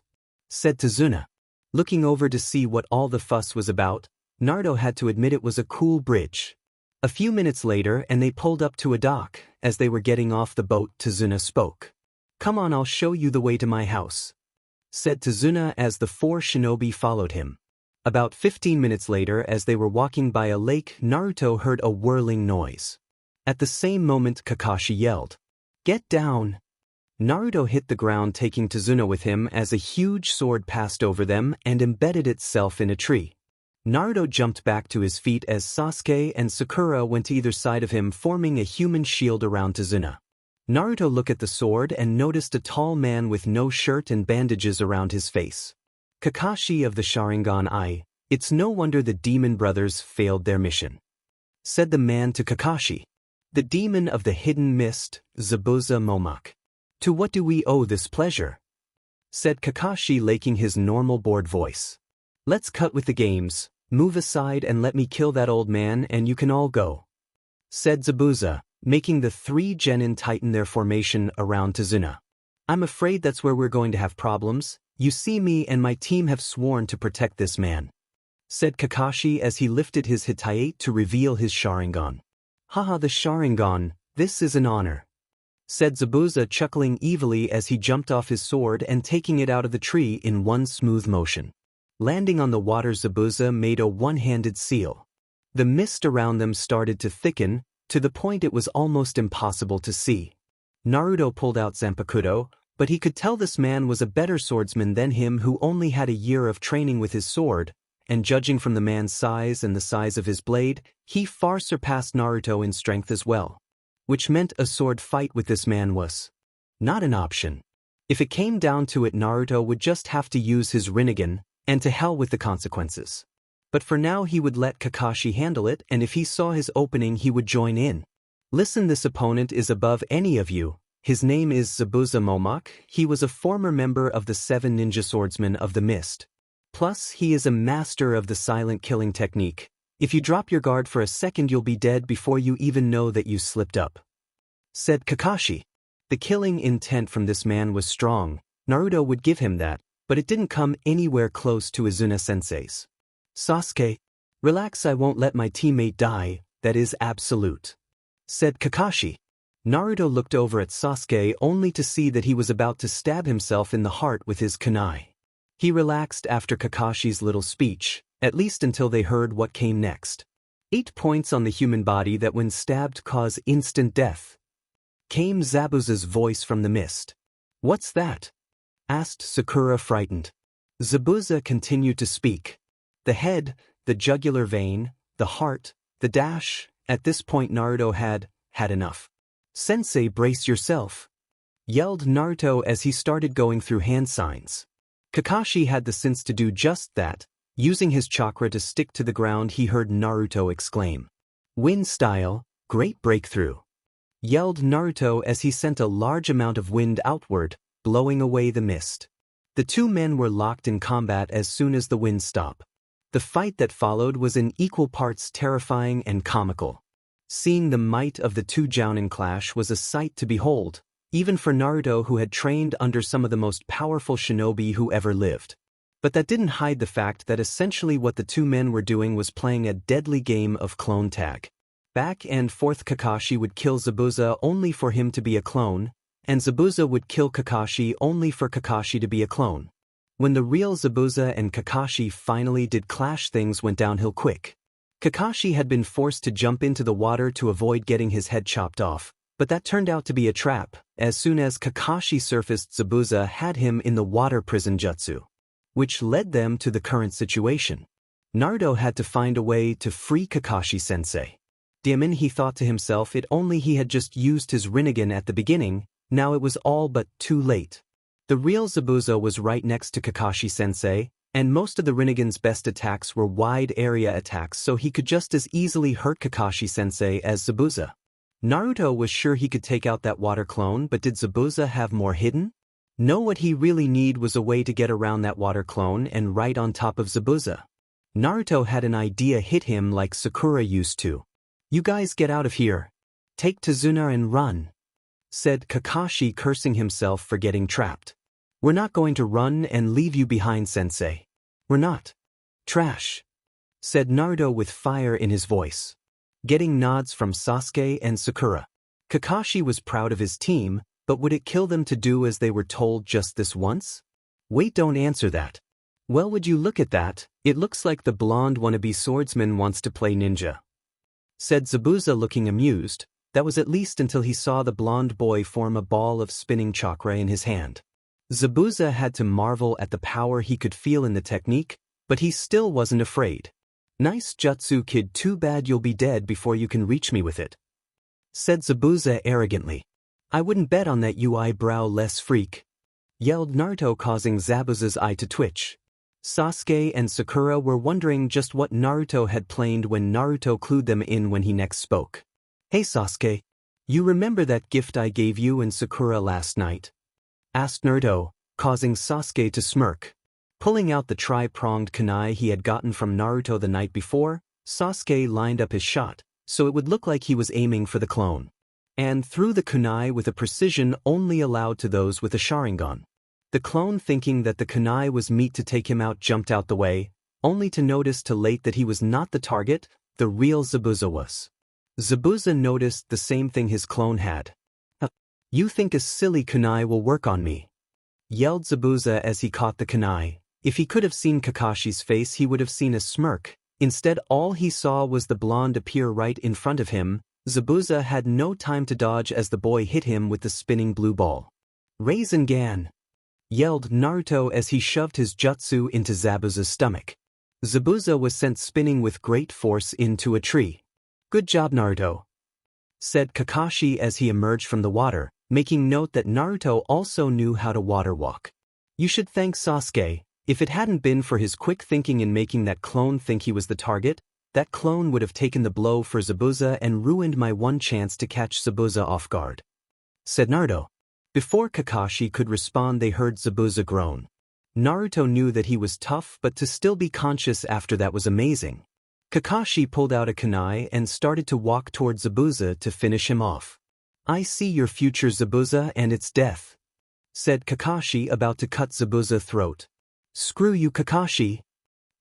said Tazuna. Looking over to see what all the fuss was about, Naruto had to admit it was a cool bridge. A few minutes later and they pulled up to a dock. As they were getting off the boat, Tazuna spoke. Come on, I'll show you the way to my house, said Tazuna as the four shinobi followed him. About 15 minutes later, as they were walking by a lake, Naruto heard a whirling noise. At the same moment, Kakashi yelled, "Get down!" Naruto hit the ground, taking Tazuna with him as a huge sword passed over them and embedded itself in a tree. Naruto jumped back to his feet as Sasuke and Sakura went to either side of him, forming a human shield around Tazuna. Naruto looked at the sword and noticed a tall man with no shirt and bandages around his face. Kakashi of the Sharingan Eye. It's no wonder the demon brothers failed their mission, said the man to Kakashi. The demon of the hidden mist, Zabuza Momak. To what do we owe this pleasure? Said Kakashi, laking his normal bored voice. Let's cut with the games, move aside and let me kill that old man and you can all go, said Zabuza, making the three genin tighten their formation around Tazuna. I'm afraid that's where we're going to have problems. You see, me and my team have sworn to protect this man, said Kakashi as he lifted his Hitayate to reveal his Sharingan. Haha, the Sharingan, this is an honor, said Zabuza, chuckling evilly as he jumped off his sword and taking it out of the tree in one smooth motion. Landing on the water, Zabuza made a one-handed seal. The mist around them started to thicken, to the point it was almost impossible to see. Naruto pulled out Zanpakuto, but he could tell this man was a better swordsman than him, who only had a year of training with his sword, and judging from the man's size and the size of his blade, he far surpassed Naruto in strength as well. Which meant a sword fight with this man was not an option. If it came down to it, Naruto would just have to use his Rinnegan, and to hell with the consequences. But for now he would let Kakashi handle it, and if he saw his opening he would join in. Listen, this opponent is above any of you. His name is Zabuza Momak. He was a former member of the 7 ninja swordsmen of the mist. Plus, he is a master of the silent killing technique. If you drop your guard for a second you'll be dead before you even know that you slipped up, said Kakashi. The killing intent from this man was strong. Naruto would give him that, but it didn't come anywhere close to Izuna-sensei's. Sasuke, relax, I won't let my teammate die, that is absolute, said Kakashi. Naruto looked over at Sasuke only to see that he was about to stab himself in the heart with his kunai. He relaxed after Kakashi's little speech, at least until they heard what came next. 8 points on the human body that when stabbed cause instant death, came Zabuza's voice from the mist. What's that? Asked Sakura, frightened. Zabuza continued to speak. The head, the jugular vein, the heart, the dash. At this point Naruto had enough. Sensei, brace yourself, yelled Naruto as he started going through hand signs. Kakashi had the sense to do just that. Using his chakra to stick to the ground, he heard Naruto exclaim, "Wind style, great breakthrough," yelled Naruto as he sent a large amount of wind outward, blowing away the mist. The two men were locked in combat as soon as the wind stopped. The fight that followed was in equal parts terrifying and comical. Seeing the might of the two jounin clash was a sight to behold, even for Naruto, who had trained under some of the most powerful shinobi who ever lived. But that didn't hide the fact that essentially what the two men were doing was playing a deadly game of clone tag. Back and forth, Kakashi would kill Zabuza only for him to be a clone, and Zabuza would kill Kakashi only for Kakashi to be a clone. When the real Zabuza and Kakashi finally did clash, things went downhill quick. Kakashi had been forced to jump into the water to avoid getting his head chopped off, but that turned out to be a trap. As soon as Kakashi surfaced, Zabuza had him in the water prison jutsu, which led them to the current situation. Naruto had to find a way to free Kakashi-sensei. Damn, he thought to himself, if only he had just used his Rinnegan at the beginning. Now it was all but too late. The real Zabuza was right next to Kakashi-sensei, and most of the Rinnegan's best attacks were wide area attacks, so he could just as easily hurt Kakashi-sensei as Zabuza. Naruto was sure he could take out that water clone, but did Zabuza have more hidden? No, what he really needed was a way to get around that water clone and right on top of Zabuza. Naruto had an idea, hit him like Sakura used to. "You guys get out of here. Take Tazuna and run," said Kakashi, cursing himself for getting trapped. "We're not going to run and leave you behind, sensei. We're not." "Trash," said Naruto with fire in his voice. Getting nods from Sasuke and Sakura. Kakashi was proud of his team, but would it kill them to do as they were told just this once? Wait, don't answer that. Well, would you look at that? It looks like the blonde wannabe swordsman wants to play ninja, said Zabuza, looking amused. That was at least until he saw the blonde boy form a ball of spinning chakra in his hand. Zabuza had to marvel at the power he could feel in the technique, but he still wasn't afraid. "Nice jutsu, kid, too bad you'll be dead before you can reach me with it," said Zabuza arrogantly. "I wouldn't bet on that, you eyebrow-less freak," yelled Naruto, causing Zabuza's eye to twitch. Sasuke and Sakura were wondering just what Naruto had planned when Naruto clued them in when he next spoke. "Hey Sasuke, you remember that gift I gave you and Sakura last night?" asked Naruto, causing Sasuke to smirk. Pulling out the tri-pronged kunai he had gotten from Naruto the night before, Sasuke lined up his shot, so it would look like he was aiming for the clone, and threw the kunai with a precision only allowed to those with a Sharingan. The clone, thinking that the kunai was meant to take him out, jumped out the way, only to notice too late that he was not the target, the real Zabuza was. Zabuza noticed the same thing his clone had. "You think a silly kunai will work on me?" yelled Zabuza as he caught the kunai. If he could have seen Kakashi's face, he would have seen a smirk. Instead, all he saw was the blonde appear right in front of him. Zabuza had no time to dodge as the boy hit him with the spinning blue ball. "Rasengan!" yelled Naruto as he shoved his jutsu into Zabuza's stomach. Zabuza was sent spinning with great force into a tree. "Good job, Naruto," said Kakashi as he emerged from the water, making note that Naruto also knew how to water walk. "You should thank Sasuke. If it hadn't been for his quick thinking in making that clone think he was the target, that clone would have taken the blow for Zabuza and ruined my one chance to catch Zabuza off guard," said Naruto. Before Kakashi could respond, they heard Zabuza groan. Naruto knew that he was tough, but to still be conscious after that was amazing. Kakashi pulled out a kunai and started to walk toward Zabuza to finish him off. "I see your future, Zabuza, and it's death," said Kakashi, about to cut Zabuza's throat. "Screw you, Kakashi,"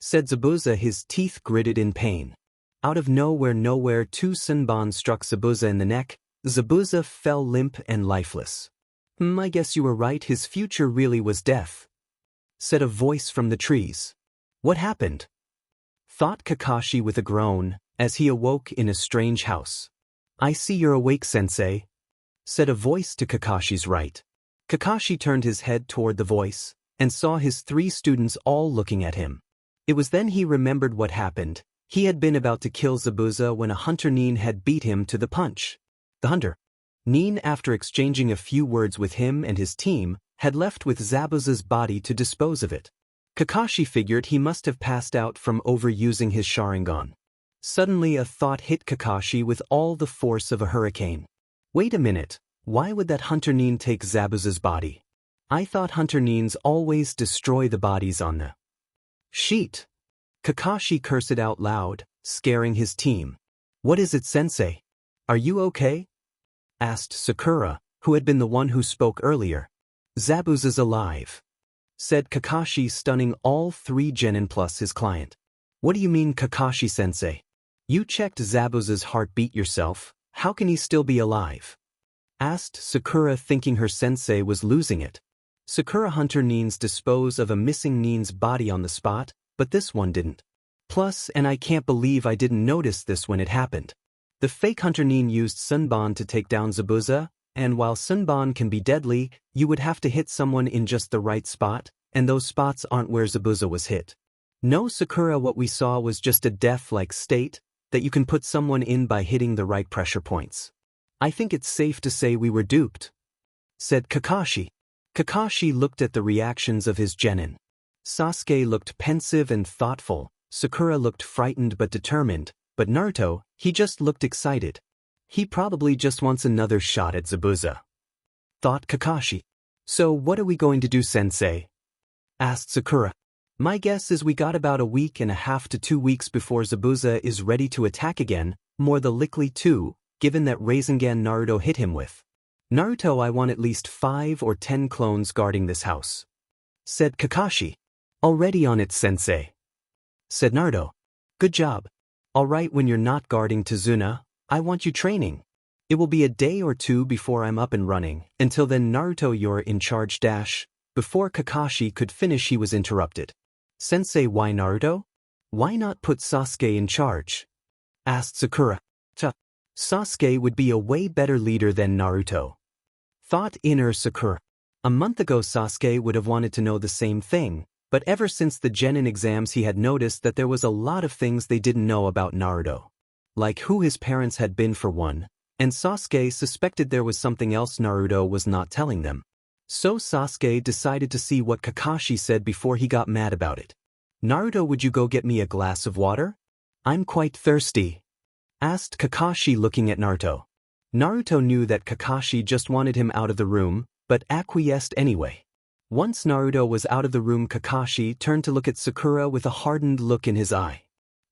said Zabuza, his teeth gritted in pain. Out of nowhere, two Senbon struck Zabuza in the neck. Zabuza fell limp and lifeless. I guess you were right, his future really was death," said a voice from the trees. "What happened?" thought Kakashi with a groan, as he awoke in a strange house. "I see you're awake, sensei," said a voice to Kakashi's right. Kakashi turned his head toward the voice, and saw his 3 students all looking at him. It was then he remembered what happened. He had been about to kill Zabuza when a hunter Nin had beat him to the punch. The hunter Nin, after exchanging a few words with him and his team, had left with Zabuza's body to dispose of it. Kakashi figured he must have passed out from overusing his Sharingan. Suddenly a thought hit Kakashi with all the force of a hurricane. "Wait a minute, why would that hunter Nin take Zabuza's body? I thought hunter Nins always destroy the bodies on the sheet." Kakashi cursed out loud, scaring his team. "What is it, sensei? Are you okay?" asked Sakura, who had been the one who spoke earlier. "Zabuza's alive," said Kakashi, stunning all 3 genin plus his client. "What do you mean, Kakashi-sensei? You checked Zabuza's heartbeat yourself, how can he still be alive?" asked Sakura, thinking her sensei was losing it. Sakura Hunter Neen's dispose of a missing Neen's body on the spot, but this one didn't. Plus, and I can't believe I didn't notice this when it happened. The fake Hunter Neen used Sunban to take down Zabuza, and while Sunban can be deadly, you would have to hit someone in just the right spot, and those spots aren't where Zabuza was hit. No, Sakura, what we saw was just a death-like state that you can put someone in by hitting the right pressure points. I think it's safe to say we were duped, said Kakashi. Kakashi looked at the reactions of his genin. Sasuke looked pensive and thoughtful, Sakura looked frightened but determined, but Naruto, he just looked excited. He probably just wants another shot at Zabuza, thought Kakashi. So what are we going to do, sensei? Asked Sakura. My guess is we got about a week and a half to 2 weeks before Zabuza is ready to attack again, more the likely 2, given that Rasengan Naruto hit him with. Naruto, I want at least 5 or 10 clones guarding this house, said Kakashi. Already on it, sensei, said Naruto. Good job. Alright, when you're not guarding Tazuna, I want you training. It will be a day or 2 before I'm up and running. Until then, Naruto, you're in charge. Before Kakashi could finish, he was interrupted. Sensei, why Naruto? Why not put Sasuke in charge? Asked Sakura. Sasuke would be a way better leader than Naruto, thought inner Sakura. A month ago Sasuke would have wanted to know the same thing, but ever since the Genin exams he had noticed that there was a lot of things they didn't know about Naruto. Like who his parents had been for one, and Sasuke suspected there was something else Naruto was not telling them. So Sasuke decided to see what Kakashi said before he got mad about it. Naruto, would you go get me a glass of water? I'm quite thirsty, asked Kakashi looking at Naruto. Naruto knew that Kakashi just wanted him out of the room, but acquiesced anyway. Once Naruto was out of the room, Kakashi turned to look at Sakura with a hardened look in his eye.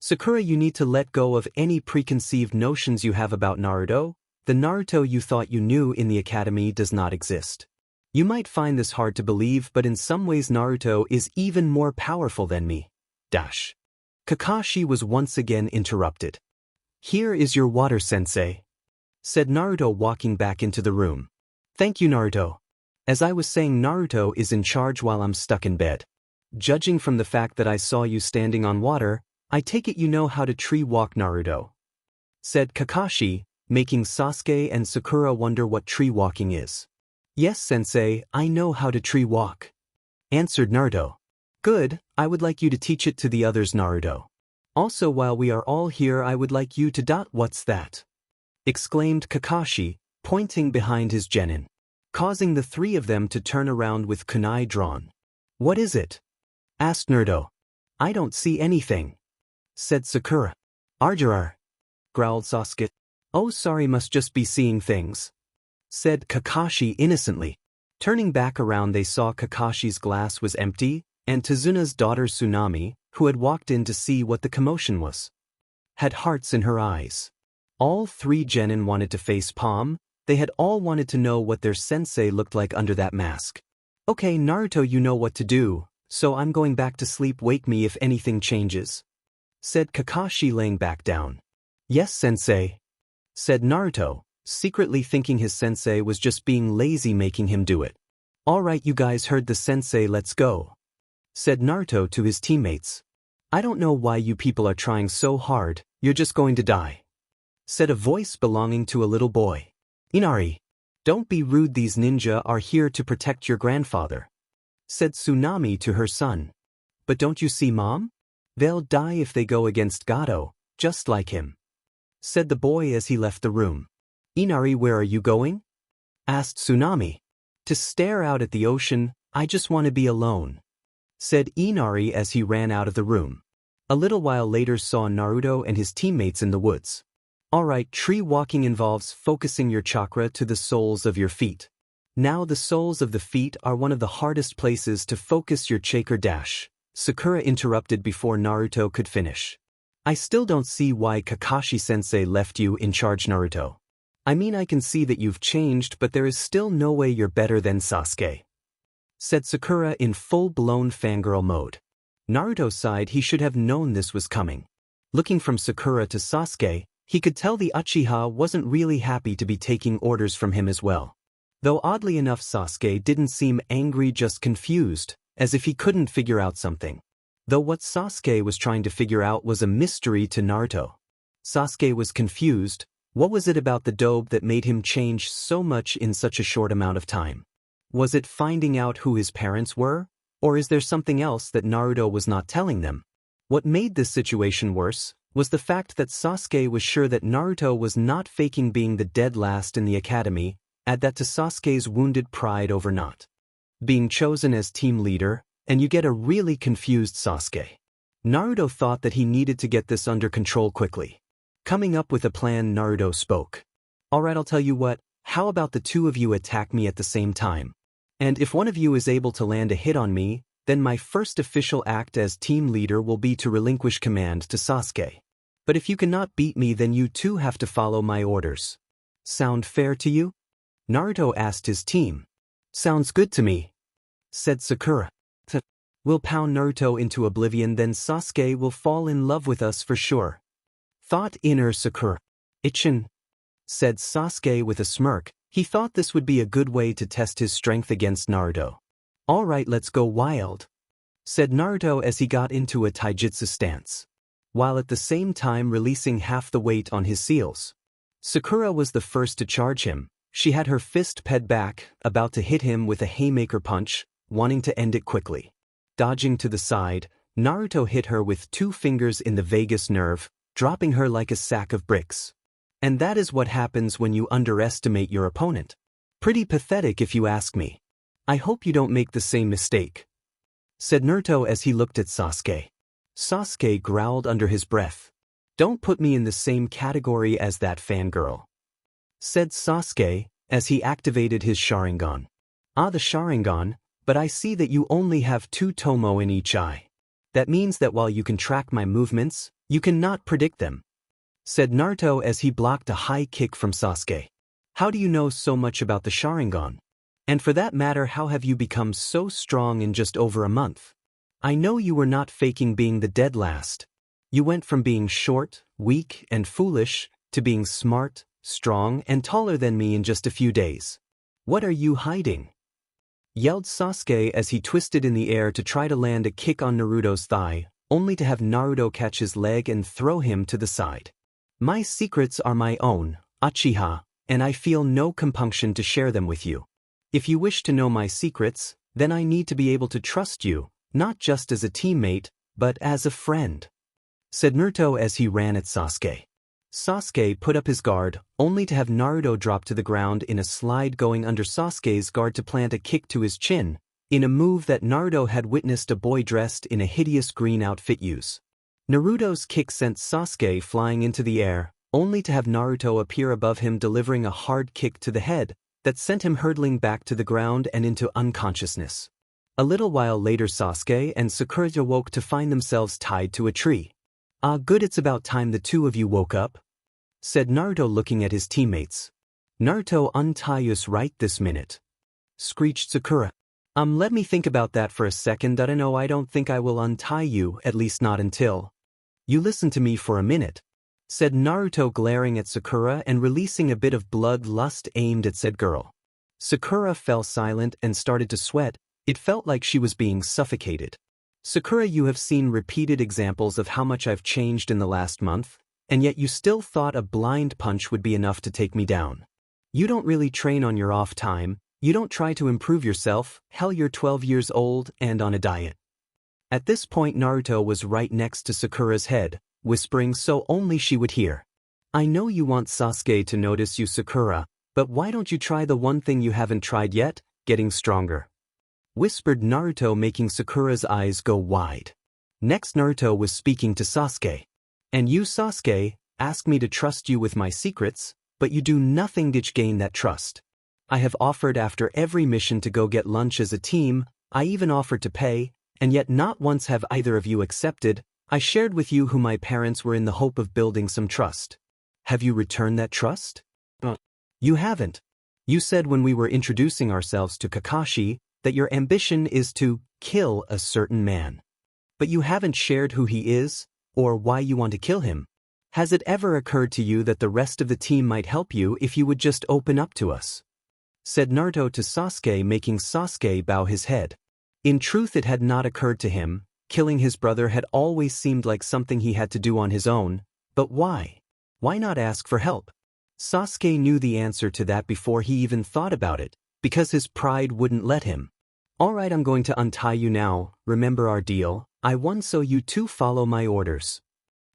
Sakura, you need to let go of any preconceived notions you have about Naruto. The Naruto you thought you knew in the academy does not exist. You might find this hard to believe, but in some ways Naruto is even more powerful than me. Kakashi was once again interrupted. Here is your water, sensei, said Naruto, walking back into the room. Thank you, Naruto. As I was saying, Naruto is in charge while I'm stuck in bed. Judging from the fact that I saw you standing on water, I take it you know how to tree walk, Naruto, said Kakashi, making Sasuke and Sakura wonder what tree walking is. Yes, sensei, I know how to tree walk, answered Naruto. Good, I would like you to teach it to the others, Naruto. Also, while we are all here, I would like you to what's that? Exclaimed Kakashi, pointing behind his genin, causing the 3 of them to turn around with kunai drawn. What is it? Asked Naruto. I don't see anything, said Sakura. Arjarar, growled Sasuke. Oh, sorry, must just be seeing things, said Kakashi innocently. Turning back around, they saw Kakashi's glass was empty, and Tazuna's daughter Tsunami, who had walked in to see what the commotion was, had hearts in her eyes. All 3 genin wanted to face palm. They had all wanted to know what their sensei looked like under that mask. Okay, Naruto, you know what to do, so I'm going back to sleep. Wake me if anything changes, said Kakashi, laying back down. Yes, sensei, said Naruto, secretly thinking his sensei was just being lazy, making him do it. Alright, you guys heard the sensei, let's go, said Naruto to his teammates. I don't know why you people are trying so hard, you're just going to die, said a voice belonging to a little boy. Inari, don't be rude, these ninja are here to protect your grandfather, said Tsunami to her son. But don't you see, Mom? They'll die if they go against Gato, just like him, said the boy as he left the room. Inari, where are you going? Asked Tsunami. To stare out at the ocean, I just want to be alone, said Inari as he ran out of the room. A little while later saw Naruto and his teammates in the woods. Alright, tree walking involves focusing your chakra to the soles of your feet. Now the soles of the feet are one of the hardest places to focus your chakra. Sakura interrupted before Naruto could finish. I still don't see why Kakashi-sensei left you in charge, Naruto. I mean, I can see that you've changed, but there is still no way you're better than Sasuke, said Sakura in full-blown fangirl mode. Naruto sighed. He should have known this was coming. Looking from Sakura to Sasuke, he could tell the Uchiha wasn't really happy to be taking orders from him as well. Though oddly enough Sasuke didn't seem angry, just confused, as if he couldn't figure out something. Though what Sasuke was trying to figure out was a mystery to Naruto. Sasuke was confused. What was it about the dobe that made him change so much in such a short amount of time? Was it finding out who his parents were? Or is there something else that Naruto was not telling them? What made this situation worse was the fact that Sasuke was sure that Naruto was not faking being the dead last in the academy. Add that to Sasuke's wounded pride over not being chosen as team leader, and you get a really confused Sasuke. Naruto thought that he needed to get this under control quickly. Coming up with a plan, Naruto spoke. Alright, I'll tell you what, how about the two of you attack me at the same time? And if one of you is able to land a hit on me, then my first official act as team leader will be to relinquish command to Sasuke. But if you cannot beat me, then you too have to follow my orders. Sound fair to you? Naruto asked his team. Sounds good to me, said Sakura. We'll pound Naruto into oblivion, then Sasuke will fall in love with us for sure, thought inner Sakura. Ichin, said Sasuke with a smirk. He thought this would be a good way to test his strength against Naruto. Alright, let's go wild, said Naruto as he got into a taijutsu stance, while at the same time releasing half the weight on his seals. Sakura was the first to charge him. She had her fist ped back, about to hit him with a haymaker punch, wanting to end it quickly. Dodging to the side, Naruto hit her with 2 fingers in the vagus nerve, dropping her like a sack of bricks. And that is what happens when you underestimate your opponent. Pretty pathetic if you ask me. I hope you don't make the same mistake, said Naruto as he looked at Sasuke. Sasuke growled under his breath. Don't put me in the same category as that fangirl, said Sasuke as he activated his Sharingan. Ah, the Sharingan, but I see that you only have 2 tomo in each eye. That means that while you can track my movements, you cannot predict them, said Naruto as he blocked a high kick from Sasuke. How do you know so much about the Sharingan? And for that matter, how have you become so strong in just over a month? I know you were not faking being the dead last. You went from being short, weak, and foolish, to being smart, strong, and taller than me in just a few days. What are you hiding? Yelled Sasuke as he twisted in the air to try to land a kick on Naruto's thigh, only to have Naruto catch his leg and throw him to the side. My secrets are my own, Uchiha, and I feel no compunction to share them with you. If you wish to know my secrets, then I need to be able to trust you, not just as a teammate, but as a friend, said Naruto as he ran at Sasuke. Sasuke put up his guard, only to have Naruto drop to the ground in a slide, going under Sasuke's guard to plant a kick to his chin, in a move that Naruto had witnessed a boy dressed in a hideous green outfit use. Naruto's kick sent Sasuke flying into the air, only to have Naruto appear above him, delivering a hard kick to the head that sent him hurtling back to the ground and into unconsciousness. A little while later, Sasuke and Sakura awoke to find themselves tied to a tree. Ah, good, it's about time the two of you woke up, said Naruto looking at his teammates. Naruto, untie us right this minute, screeched Sakura. Let me think about that for a second. I don't think I will untie you, at least not until you listen to me for a minute, said Naruto, glaring at Sakura and releasing a bit of bloodlust aimed at said girl. Sakura fell silent and started to sweat. It felt like she was being suffocated. Sakura, you have seen repeated examples of how much I've changed in the last month, and yet you still thought a blind punch would be enough to take me down. You don't really train on your off time, you don't try to improve yourself, hell, you're 12 years old and on a diet. At this point, Naruto was right next to Sakura's head, whispering so only she would hear. I know you want Sasuke to notice you, Sakura, but why don't you try the one thing you haven't tried yet, getting stronger? Whispered Naruto, making Sakura's eyes go wide. Next, Naruto was speaking to Sasuke. And you, Sasuke, ask me to trust you with my secrets, but you do nothing to gain that trust. I have offered after every mission to go get lunch as a team, I even offered to pay, and yet not once have either of you accepted. I shared with you who my parents were in the hope of building some trust. Have you returned that trust? You haven't. You said when we were introducing ourselves to Kakashi, that your ambition is to kill a certain man. But you haven't shared who he is, or why you want to kill him. Has it ever occurred to you that the rest of the team might help you if you would just open up to us? said Naruto to Sasuke, making Sasuke bow his head. In truth, it had not occurred to him. Killing his brother had always seemed like something he had to do on his own, but why? Why not ask for help? Sasuke knew the answer to that before he even thought about it, because his pride wouldn't let him. Alright, I'm going to untie you now, remember our deal? I won, so you two follow my orders,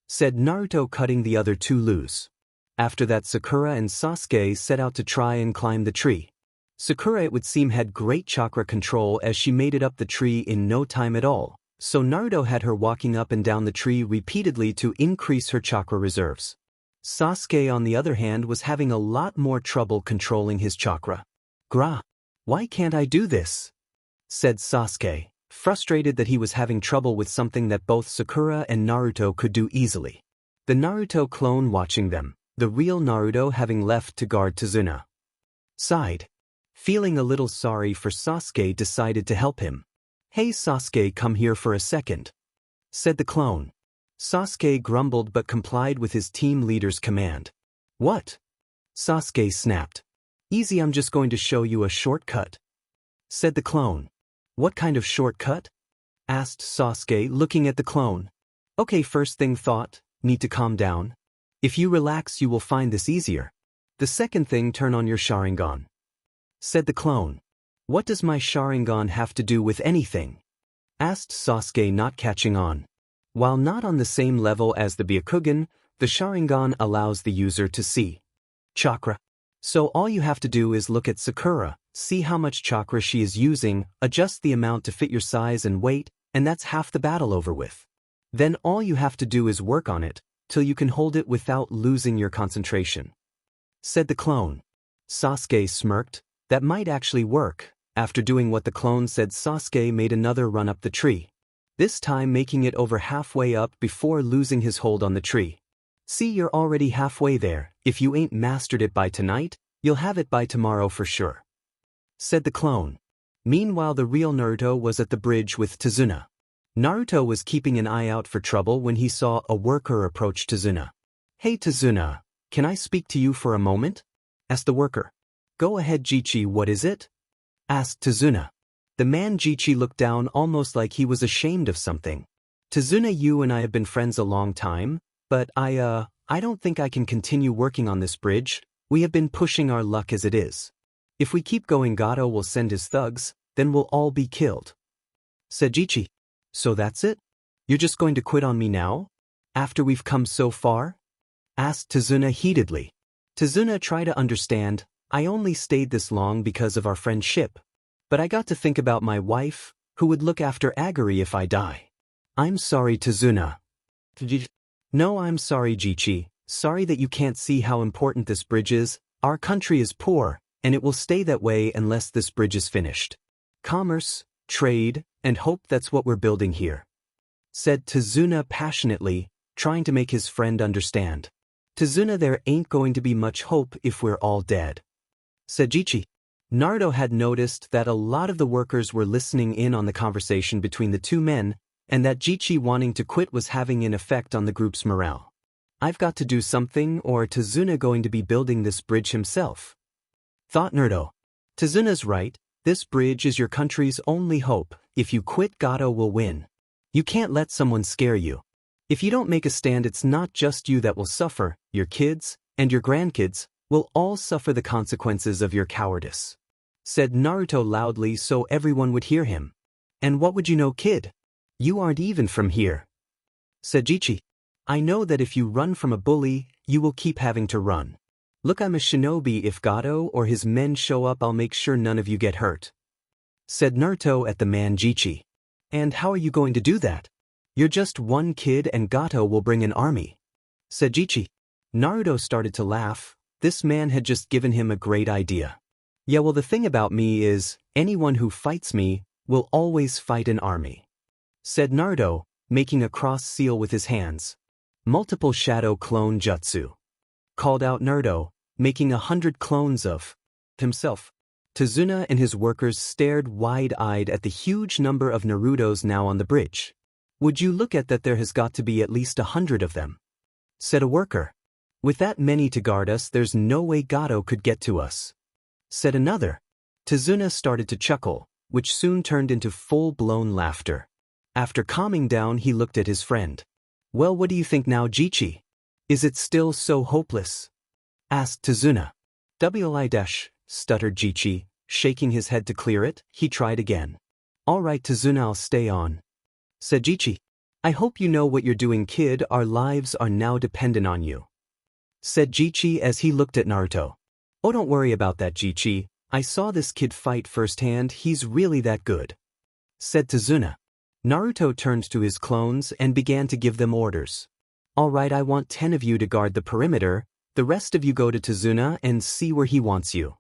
said Naruto, cutting the other two loose. After that, Sakura and Sasuke set out to try and climb the tree. Sakura, it would seem, had great chakra control as she made it up the tree in no time at all, so Naruto had her walking up and down the tree repeatedly to increase her chakra reserves. Sasuke, on the other hand, was having a lot more trouble controlling his chakra. Gra, why can't I do this? Said Sasuke, frustrated that he was having trouble with something that both Sakura and Naruto could do easily. The Naruto clone watching them, the real Naruto having left to guard Tazuna, sighed. Feeling a little sorry for Sasuke, decided to help him. Hey Sasuke, come here for a second, said the clone. Sasuke grumbled but complied with his team leader's command. What? Sasuke snapped. Easy, I'm just going to show you a shortcut, said the clone. What kind of shortcut? Asked Sasuke, looking at the clone. Okay, first thing, thought, need to calm down. If you relax, you will find this easier. The second thing, turn on your Sharingan, said the clone. What does my Sharingan have to do with anything? Asked Sasuke, not catching on. While not on the same level as the Byakugan, the Sharingan allows the user to see chakra. So all you have to do is look at Sakura, see how much chakra she is using, adjust the amount to fit your size and weight, and that's half the battle over with. Then all you have to do is work on it, till you can hold it without losing your concentration, said the clone. Sasuke smirked. That might actually work. After doing what the clone said, Sasuke made another run up the tree, this time making it over halfway up before losing his hold on the tree. See, you're already halfway there. If you ain't mastered it by tonight, you'll have it by tomorrow for sure, said the clone. Meanwhile, the real Naruto was at the bridge with Tazuna. Naruto was keeping an eye out for trouble when he saw a worker approach Tazuna. Hey Tazuna, can I speak to you for a moment? Asked the worker. Go ahead Jichi, what is it? Asked Tazuna. The man Jichi looked down almost like he was ashamed of something. Tazuna, you and I have been friends a long time, but I don't think I can continue working on this bridge. We have been pushing our luck as it is. If we keep going, Gato will send his thugs, then we'll all be killed, said Jichi. So that's it? You're just going to quit on me now? After we've come so far? Asked Tazuna heatedly. Tazuna, try to understand. I only stayed this long because of our friendship. But I got to think about my wife, who would look after Aguri if I die. I'm sorry, Tazuna. No, I'm sorry, Jichi. Sorry that you can't see how important this bridge is. Our country is poor, and it will stay that way unless this bridge is finished. Commerce, trade, and hope, that's what we're building here, said Tazuna passionately, trying to make his friend understand. Tazuna, there ain't going to be much hope if we're all dead, said Jichi. Naruto had noticed that a lot of the workers were listening in on the conversation between the two men, and that Jichi wanting to quit was having an effect on the group's morale. I've got to do something, or Tazuna going to be building this bridge himself, thought Naruto. Tazuna's right, this bridge is your country's only hope. If you quit, Gato will win. You can't let someone scare you. If you don't make a stand, it's not just you that will suffer, your kids, and your grandkids will all suffer the consequences of your cowardice, said Naruto loudly so everyone would hear him. And what would you know, kid? You aren't even from here, said Jichi. I know that if you run from a bully, you will keep having to run. Look, I'm a shinobi. If Gato or his men show up, I'll make sure none of you get hurt, said Naruto at the man Jichi. And how are you going to do that? You're just one kid and Gato will bring an army, said Jichi. Naruto started to laugh. This man had just given him a great idea. Yeah, well, the thing about me is, anyone who fights me will always fight an army, said Naruto, making a cross seal with his hands. Multiple shadow clone jutsu, called out Naruto, making 100 clones of himself. Tazuna and his workers stared wide-eyed at the huge number of Narutos now on the bridge. Would you look at that, there has got to be at least 100 of them, said a worker. With that many to guard us, there's no way Gato could get to us, said another. Tazuna started to chuckle, which soon turned into full-blown laughter. After calming down, he looked at his friend. Well, what do you think now, Jichi? Is it still so hopeless? Asked Tazuna. Stuttered Jichi, shaking his head to clear it. He tried again. All right, Tazuna, I'll stay on, said Jichi. I hope you know what you're doing, kid. Our lives are now dependent on you, said Jichi as he looked at Naruto. Oh, don't worry about that, Jichi. I saw this kid fight firsthand. He's really that good, said Tazuna. Naruto turned to his clones and began to give them orders. All right, I want 10 of you to guard the perimeter. The rest of you go to Tazuna and see where he wants you,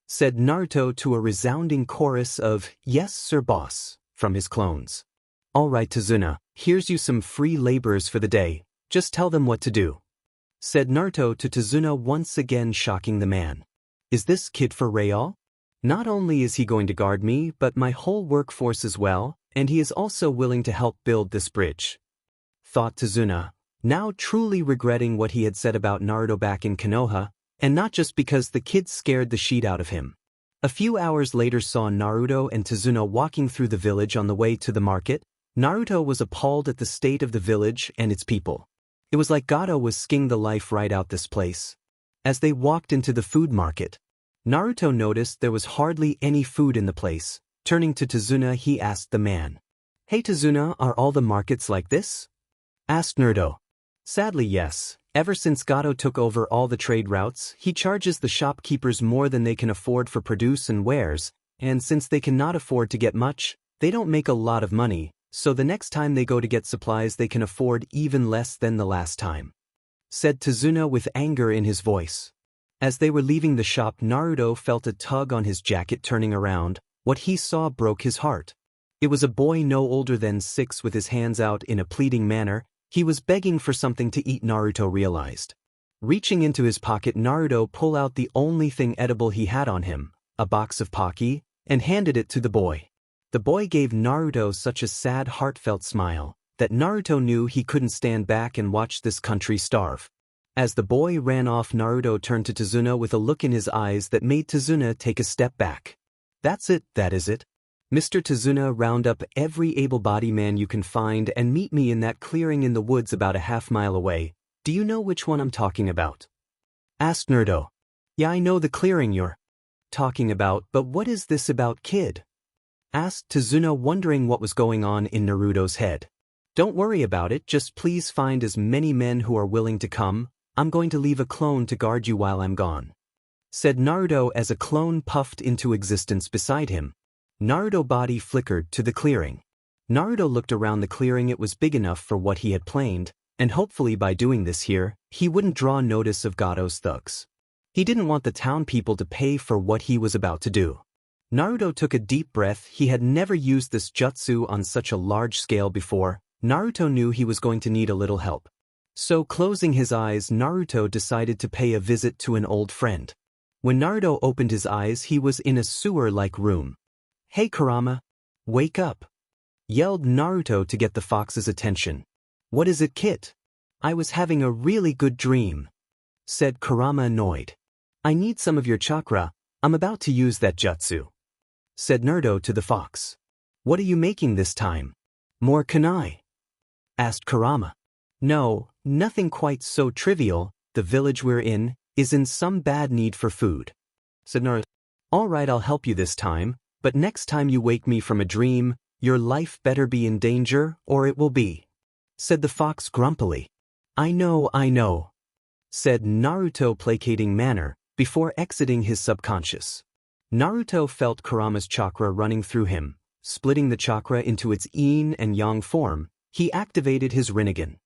said Naruto to a resounding chorus of, yes, sir, boss, from his clones. All right, Tazuna, here's you some free laborers for the day. Just tell them what to do, said Naruto to Tazuna, once again shocking the man. Is this kid for real? Not only is he going to guard me, but my whole workforce as well, and he is also willing to help build this bridge, thought Tazuna, now truly regretting what he had said about Naruto back in Konoha, and not just because the kid scared the shit out of him. A few hours later saw Naruto and Tazuna walking through the village on the way to the market. Naruto was appalled at the state of the village and its people. It was like Gato was skinning the life right out this place. As they walked into the food market, Naruto noticed there was hardly any food in the place. Turning to Tazuna, he asked the man. Hey Tazuna, are all the markets like this? Asked Naruto. Sadly, yes. Ever since Gato took over all the trade routes, he charges the shopkeepers more than they can afford for produce and wares, and since they cannot afford to get much, they don't make a lot of money, so the next time they go to get supplies they can afford even less than the last time, said Tazuna with anger in his voice. As they were leaving the shop, Naruto felt a tug on his jacket. Turning around, what he saw broke his heart. It was a boy no older than 6 with his hands out in a pleading manner. He was begging for something to eat, Naruto realized. Reaching into his pocket, Naruto pulled out the only thing edible he had on him, a box of Pocky, and handed it to the boy. The boy gave Naruto such a sad, heartfelt smile that Naruto knew he couldn't stand back and watch this country starve. As the boy ran off, Naruto turned to Tazuna with a look in his eyes that made Tazuna take a step back. That's it, that is it. Mr. Tazuna, round up every able-bodied man you can find and meet me in that clearing in the woods about a half-mile away. Do you know which one I'm talking about? Asked Naruto. Yeah, I know the clearing you're talking about, but what is this about, kid? Asked Tazuna, wondering what was going on in Naruto's head. Don't worry about it, just please find as many men who are willing to come. I'm going to leave a clone to guard you while I'm gone, said Naruto as a clone puffed into existence beside him. Naruto's body flickered to the clearing. Naruto looked around the clearing. It was big enough for what he had planned, and hopefully by doing this here, he wouldn't draw notice of Gato's thugs. He didn't want the town people to pay for what he was about to do. Naruto took a deep breath. He had never used this jutsu on such a large scale before. Naruto knew he was going to need a little help. So closing his eyes, Naruto decided to pay a visit to an old friend. When Naruto opened his eyes, he was in a sewer-like room. Hey Kurama, wake up, yelled Naruto to get the fox's attention. What is it, Kit? I was having a really good dream, said Kurama, annoyed. I need some of your chakra. I'm about to use that jutsu, said Naruto to the fox. What are you making this time? More kunai? Asked Kurama. No, nothing quite so trivial. The village we're in is in some bad need for food, said Naruto. All right, I'll help you this time. But next time you wake me from a dream, your life better be in danger, or it will be, said the fox grumpily. I know, said Naruto placating manner, before exiting his subconscious. Naruto felt Kurama's chakra running through him. Splitting the chakra into its yin and yang form, he activated his Rinnegan.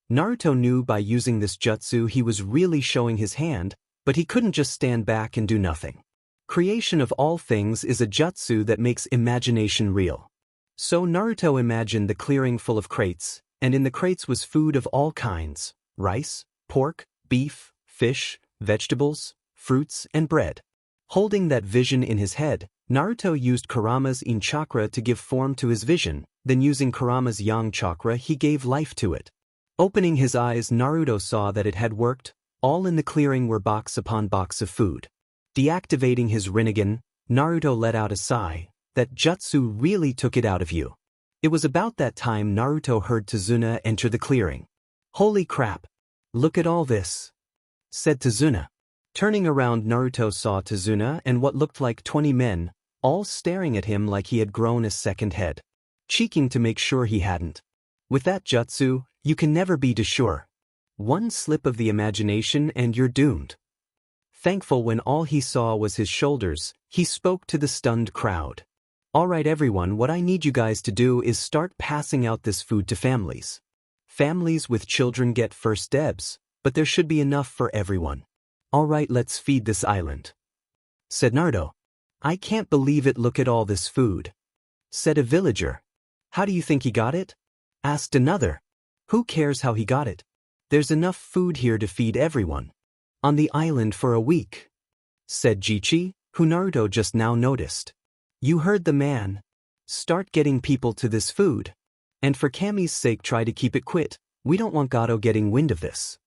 Naruto knew by using this jutsu he was really showing his hand, but he couldn't just stand back and do nothing. Creation of all things is a jutsu that makes imagination real. So Naruto imagined the clearing full of crates, and in the crates was food of all kinds: rice, pork, beef, fish, vegetables, fruits, and bread. Holding that vision in his head, Naruto used Kurama's Yin chakra to give form to his vision, then using Kurama's Yang chakra he gave life to it. Opening his eyes, Naruto saw that it had worked. All in the clearing were box upon box of food. Deactivating his Rinnegan, Naruto let out a sigh. That jutsu really took it out of you. It was about that time Naruto heard Tazuna enter the clearing. Holy crap! Look at all this, said Tazuna. Turning around, Naruto saw Tazuna and what looked like 20 men, all staring at him like he had grown a second head. Cheeking to make sure he hadn't. With that jutsu, you can never be too sure. One slip of the imagination and you're doomed. Thankful when all he saw was his shoulders, he spoke to the stunned crowd. Alright everyone, what I need you guys to do is start passing out this food to families. Families with children get first dibs, but there should be enough for everyone. Alright, let's feed this island, said Naruto. I can't believe it, look at all this food, said a villager. How do you think he got it? Asked another. Who cares how he got it? There's enough food here to feed everyone. On the island for a week, said Jichi, who Naruto just now noticed. You heard the man. Start getting people to this food. And for Kami's sake try to keep it quiet, we don't want Gato getting wind of this,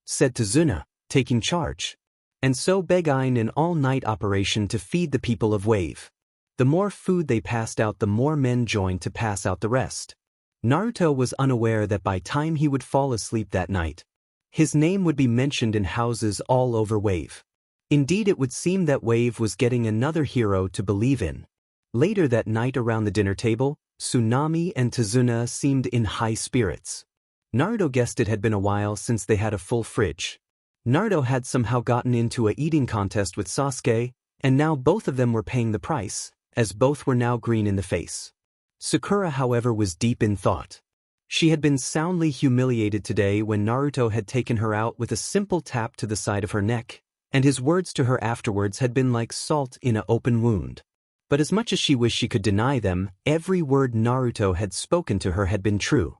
said Tazuna, taking charge. And so began an all-night operation to feed the people of Wave. The more food they passed out, the more men joined to pass out the rest. Naruto was unaware that by time he would fall asleep that night, his name would be mentioned in houses all over Wave. Indeed, it would seem that Wave was getting another hero to believe in. Later that night around the dinner table, Tsunami and Tazuna seemed in high spirits. Naruto guessed it had been a while since they had a full fridge. Naruto had somehow gotten into a eating contest with Sasuke, and now both of them were paying the price, as both were now green in the face. Sakura, however, was deep in thought. She had been soundly humiliated today when Naruto had taken her out with a simple tap to the side of her neck, and his words to her afterwards had been like salt in an open wound. But as much as she wished she could deny them, every word Naruto had spoken to her had been true.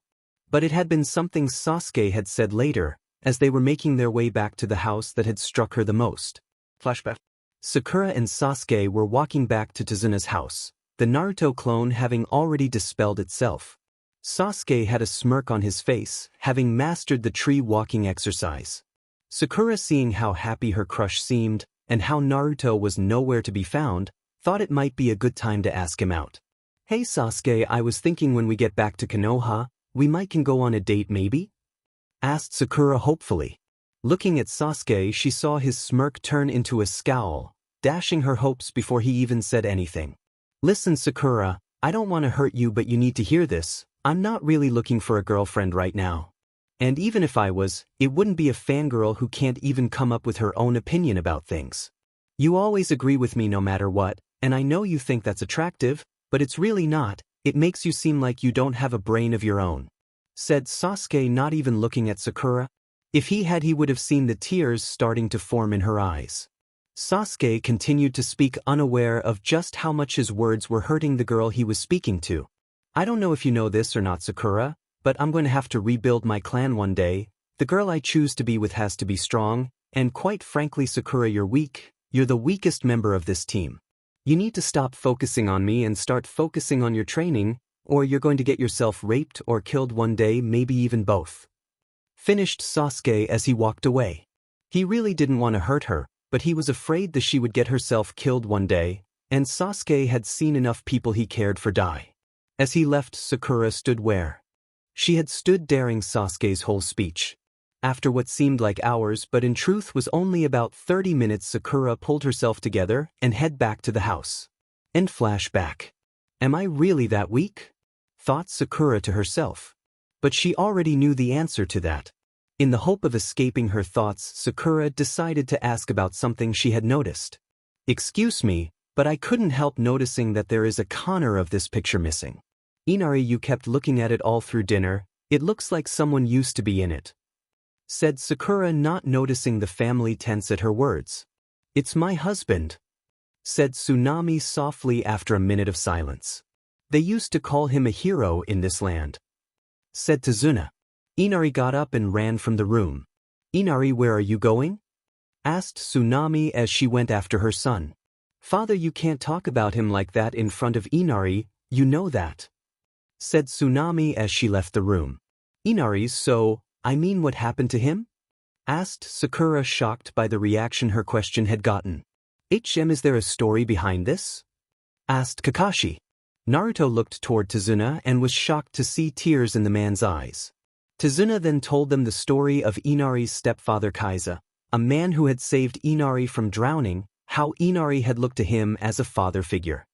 But it had been something Sasuke had said later, as they were making their way back to the house, that had struck her the most. Flashback. Sakura and Sasuke were walking back to Tazuna's house, the Naruto clone having already dispelled itself. Sasuke had a smirk on his face, having mastered the tree walking exercise. Sakura, seeing how happy her crush seemed, and how Naruto was nowhere to be found, thought it might be a good time to ask him out. Hey Sasuke, I was thinking when we get back to Konoha, we might can go on a date maybe? Asked Sakura hopefully. Looking at Sasuke, she saw his smirk turn into a scowl, dashing her hopes before he even said anything. Listen Sakura, I don't want to hurt you, but you need to hear this. I'm not really looking for a girlfriend right now. And even if I was, it wouldn't be a fangirl who can't even come up with her own opinion about things. You always agree with me no matter what, and I know you think that's attractive, but it's really not. It makes you seem like you don't have a brain of your own, said Sasuke, not even looking at Sakura. If he had, he would have seen the tears starting to form in her eyes. Sasuke continued to speak, unaware of just how much his words were hurting the girl he was speaking to. I don't know if you know this or not, Sakura, but I'm going to have to rebuild my clan one day. The girl I choose to be with has to be strong, and quite frankly Sakura, you're weak. You're the weakest member of this team. You need to stop focusing on me and start focusing on your training, or you're going to get yourself raped or killed one day, maybe even both. Finished Sasuke as he walked away. He really didn't want to hurt her, but he was afraid that she would get herself killed one day, and Sasuke had seen enough people he cared for die. As he left, Sakura stood where she had stood, daring Sasuke's whole speech. After what seemed like hours but in truth was only about 30 minutes, Sakura pulled herself together and headed back to the house. And flashback. Am I really that weak? Thought Sakura to herself. But she already knew the answer to that. In the hope of escaping her thoughts, Sakura decided to ask about something she had noticed. Excuse me, but I couldn't help noticing that there is a corner of this picture missing. Inari, you kept looking at it all through dinner. It looks like someone used to be in it, said Sakura, not noticing the family tense at her words. It's my husband, said Tsunami softly after a minute of silence. They used to call him a hero in this land, said Tazuna. Inari got up and ran from the room. Inari, where are you going? Asked Tsunami as she went after her son. Father, you can't talk about him like that in front of Inari, you know that, said Tsunami as she left the room. Inari, so, I mean, what happened to him? Asked Sakura, shocked by the reaction her question had gotten. Is there a story behind this? Asked Kakashi. Naruto looked toward Tazuna and was shocked to see tears in the man's eyes. Tazuna then told them the story of Inari's stepfather Kaiza, a man who had saved Inari from drowning, how Inari had looked to him as a father figure.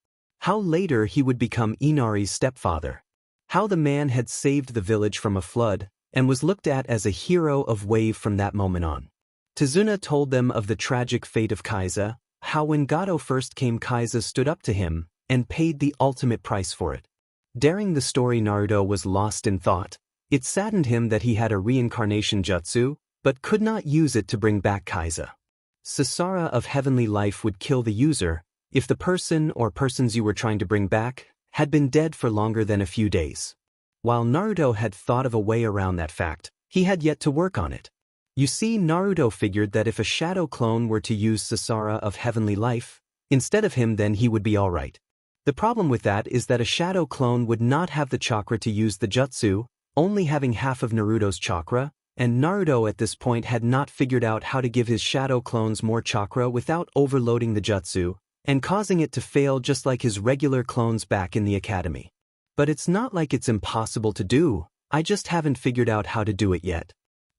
How later he would become Inari's stepfather. How the man had saved the village from a flood, and was looked at as a hero of Wave from that moment on. Tazuna told them of the tragic fate of Kaiza, how when Gato first came Kaiza stood up to him, and paid the ultimate price for it. During the story Naruto was lost in thought. It saddened him that he had a reincarnation jutsu, but could not use it to bring back Kaiza. Sasara of heavenly life would kill the user, if the person or persons you were trying to bring back had been dead for longer than a few days. While Naruto had thought of a way around that fact, he had yet to work on it. You see, Naruto figured that if a shadow clone were to use Sasara of heavenly life, instead of him, then he would be alright. The problem with that is that a shadow clone would not have the chakra to use the jutsu, only having half of Naruto's chakra, and Naruto at this point had not figured out how to give his shadow clones more chakra without overloading the jutsu, and causing it to fail just like his regular clones back in the academy. But it's not like it's impossible to do, I just haven't figured out how to do it yet.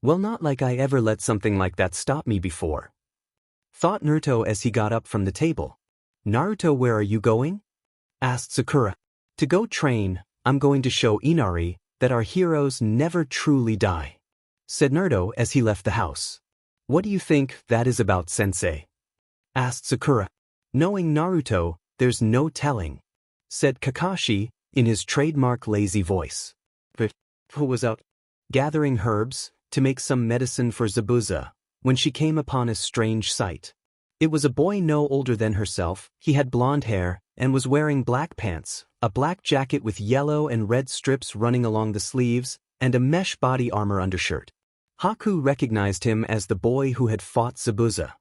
Well, not like I ever let something like that stop me before. Thought Naruto as he got up from the table. Naruto, where are you going? Asked Sakura. To go train, I'm going to show Inari that our heroes never truly die, said Naruto as he left the house. What do you think that is about, sensei? Asked Sakura. Knowing Naruto, there's no telling, said Kakashi in his trademark lazy voice. But who was out gathering herbs to make some medicine for Zabuza when she came upon a strange sight. It was a boy no older than herself. He had blonde hair and was wearing black pants, a black jacket with yellow and red strips running along the sleeves, and a mesh body armor undershirt. Haku recognized him as the boy who had fought Zabuza.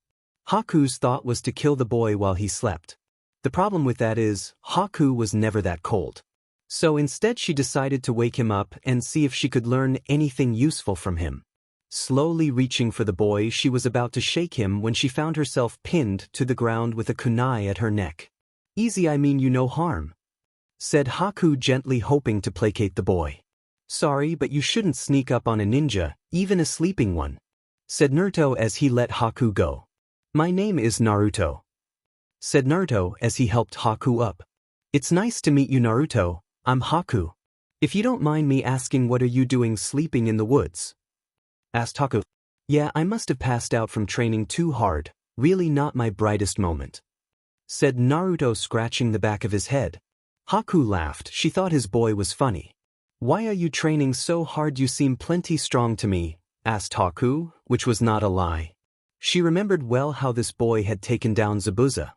Haku's thought was to kill the boy while he slept. The problem with that is, Haku was never that cold. So instead she decided to wake him up and see if she could learn anything useful from him. Slowly reaching for the boy, she was about to shake him when she found herself pinned to the ground with a kunai at her neck. Easy, I mean you no harm, said Haku gently, hoping to placate the boy. Sorry, but you shouldn't sneak up on a ninja, even a sleeping one, said Naruto as he let Haku go. My name is Naruto, said Naruto as he helped Haku up. It's nice to meet you, Naruto. I'm Haku. If you don't mind me asking, what are you doing sleeping in the woods? Asked Haku. Yeah, I must have passed out from training too hard, really not my brightest moment, said Naruto, scratching the back of his head. Haku laughed. She thought his boy was funny. Why are you training so hard? You seem plenty strong to me, asked Haku, which was not a lie. She remembered well how this boy had taken down Zabuza.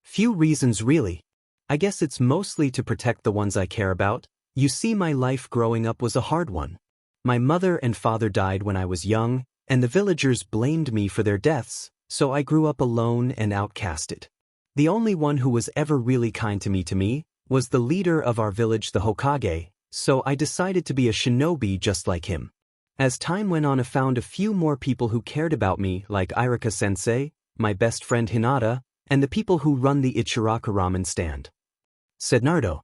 Few reasons really. I guess it's mostly to protect the ones I care about. You see, my life growing up was a hard one. My mother and father died when I was young, and the villagers blamed me for their deaths, so I grew up alone and outcasted. The only one who was ever really kind to me was the leader of our village, the Hokage, so I decided to be a shinobi just like him. As time went on, I found a few more people who cared about me, like Irika-sensei, my best friend Hinata, and the people who run the Ichiraka ramen stand, said Naruto.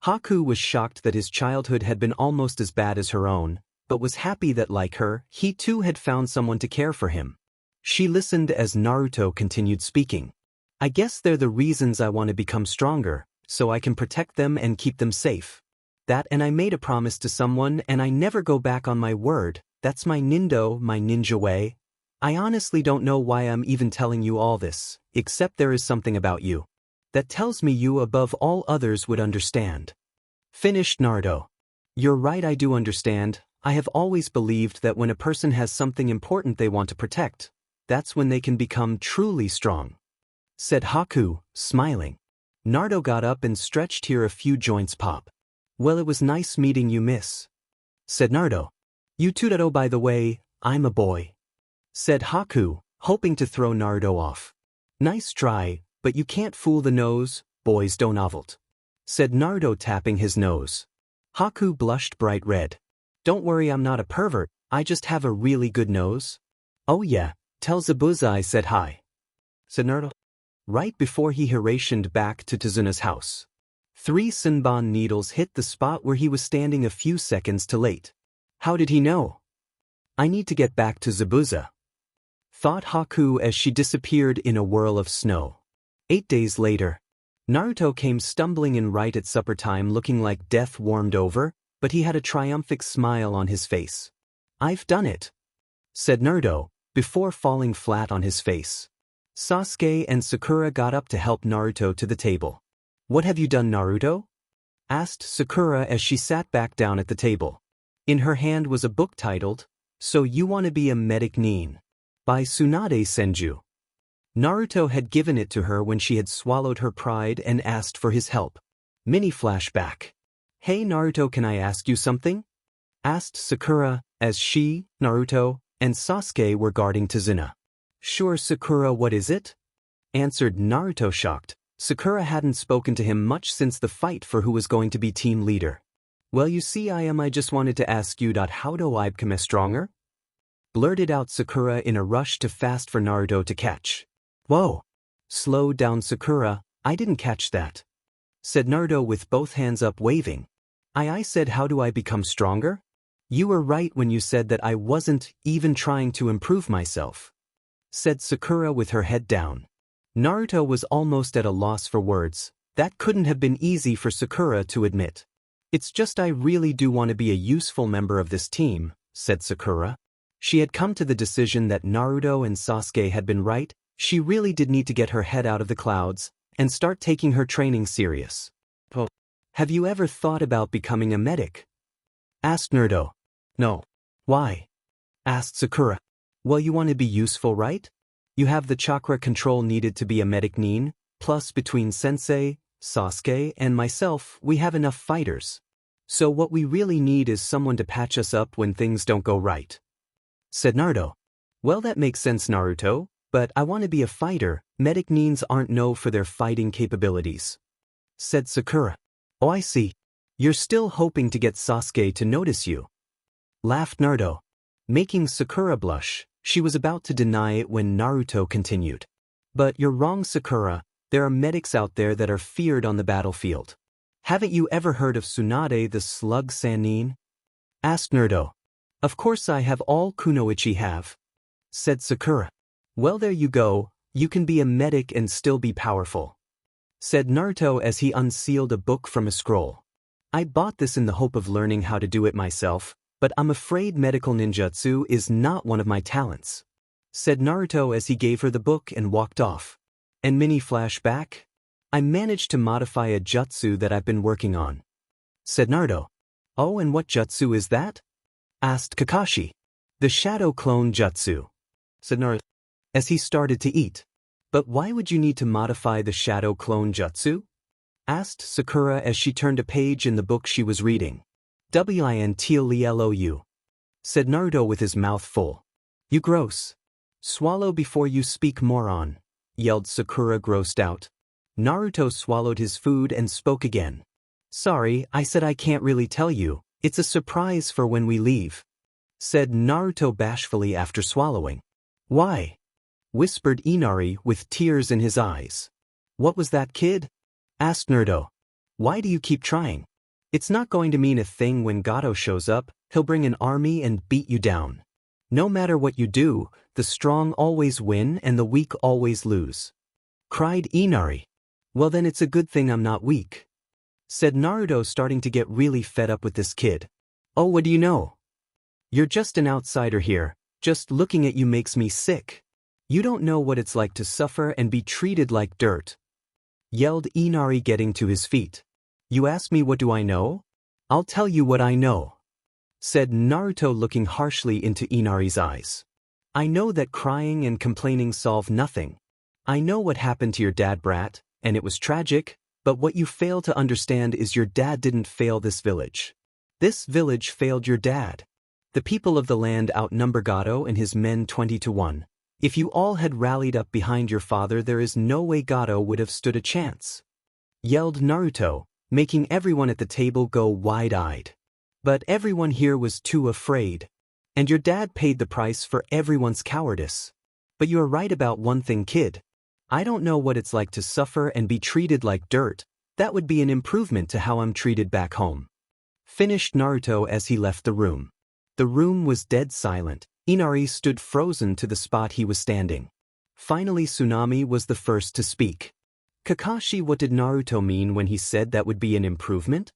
Haku was shocked that his childhood had been almost as bad as her own, but was happy that, like her, he too had found someone to care for him. She listened as Naruto continued speaking. I guess they're the reasons I want to become stronger, so I can protect them and keep them safe. That, and I made a promise to someone and I never go back on my word. That's my ninja way. I honestly don't know why I'm even telling you all this, except there is something about you that tells me you above all others would understand. Finished Naruto. You're right, I do understand. I have always believed that when a person has something important they want to protect, that's when they can become truly strong, said Haku, smiling. Naruto got up and stretched. Here a few joints pop. Well, it was nice meeting you, miss, said Naruto. You too, Naruto. By the way, I'm a boy, said Haku, hoping to throw Naruto off. Nice try, but you can't fool the nose, boys don't ovult, said Naruto, tapping his nose. Haku blushed bright red. Don't worry, I'm not a pervert, I just have a really good nose. Oh yeah, tell Zabuza I said hi, said Naruto. right before he hirationed back to Tazuna's house. 3 Senbon needles hit the spot where he was standing a few seconds too late. How did he know? I need to get back to Zabuza, thought Haku as she disappeared in a whirl of snow. 8 days later, Naruto came stumbling in right at supper time looking like death warmed over, but he had a triumphant smile on his face. I've done it, said Naruto, before falling flat on his face. Sasuke and Sakura got up to help Naruto to the table. What have you done, Naruto? Asked Sakura as she sat back down at the table. In her hand was a book titled, So You Want to Be a Medic Nin, by Tsunade Senju. Naruto had given it to her when she had swallowed her pride and asked for his help. Mini flashback. Hey Naruto, can I ask you something? Asked Sakura, as she, Naruto, and Sasuke were guarding Tazuna. Sure Sakura, what is it? Answered Naruto shocked. Sakura hadn't spoken to him much since the fight for who was going to be team leader. Well you see I just wanted to ask you how do I become stronger? Blurted out Sakura in a rush to fast for Naruto to catch. Whoa! Slow down Sakura, I didn't catch that. Said Naruto with both hands up waving. I said how do I become stronger? You were right when you said that I wasn't even trying to improve myself. Said Sakura with her head down. Naruto was almost at a loss for words. That couldn't have been easy for Sakura to admit. It's just I really do want to be a useful member of this team, said Sakura. She had come to the decision that Naruto and Sasuke had been right. She really did need to get her head out of the clouds and start taking her training serious. Have you ever thought about becoming a medic? Asked Naruto. No. Why? Asked Sakura. Well, you want to be useful, right? You have the chakra control needed to be a medic nin, plus between Sensei, Sasuke, and myself, we have enough fighters. So what we really need is someone to patch us up when things don't go right. Said Naruto. Well, that makes sense, Naruto, but I want to be a fighter. Medic nins aren't known for their fighting capabilities. Said Sakura. Oh, I see. You're still hoping to get Sasuke to notice you. Laughed Naruto. Making Sakura blush, she was about to deny it when Naruto continued. But you're wrong, Sakura. There are medics out there that are feared on the battlefield. Haven't you ever heard of Tsunade the Slug Sannin? Asked Naruto. Of course I have, all kunoichi have. Said Sakura. Well, there you go, you can be a medic and still be powerful. Said Naruto as he unsealed a book from a scroll. I bought this in the hope of learning how to do it myself, but I'm afraid medical ninjutsu is not one of my talents. Said Naruto as he gave her the book and walked off. And mini flashback? I managed to modify a jutsu that I've been working on. Said Naruto. Oh, and what jutsu is that? Asked Kakashi. The shadow clone jutsu. Said Naruto, as he started to eat. But why would you need to modify the shadow clone jutsu? Asked Sakura as she turned a page in the book she was reading. Wintlou, said Naruto with his mouth full. You gross. Swallow before you speak, moron, yelled Sakura grossed out. Naruto swallowed his food and spoke again. Sorry, I said I can't really tell you, it's a surprise for when we leave. Said Naruto bashfully after swallowing. Why? Whispered Inari with tears in his eyes. What was that, kid? Asked Naruto. Why do you keep trying? It's not going to mean a thing when Gato shows up. He'll bring an army and beat you down. No matter what you do, the strong always win and the weak always lose. Cried Inari. Well then it's a good thing I'm not weak. Said Naruto, starting to get really fed up with this kid. Oh, what do you know? You're just an outsider here. Just looking at you makes me sick. You don't know what it's like to suffer and be treated like dirt. Yelled Inari, getting to his feet. You ask me what do I know? I'll tell you what I know. Said Naruto, looking harshly into Inari's eyes. I know that crying and complaining solve nothing. I know what happened to your dad, brat, and it was tragic, but what you fail to understand is your dad didn't fail this village. This village failed your dad. The people of the land outnumber Gato and his men 20-1. If you all had rallied up behind your father, there is no way Gato would have stood a chance. Yelled Naruto, making everyone at the table go wide-eyed. But everyone here was too afraid. And your dad paid the price for everyone's cowardice. But you are right about one thing, kid. I don't know what it's like to suffer and be treated like dirt. That would be an improvement to how I'm treated back home. Finished Naruto as he left the room. The room was dead silent. Inari stood frozen to the spot he was standing. Finally Tsunami was the first to speak. Kakashi, what did Naruto mean when he said that would be an improvement?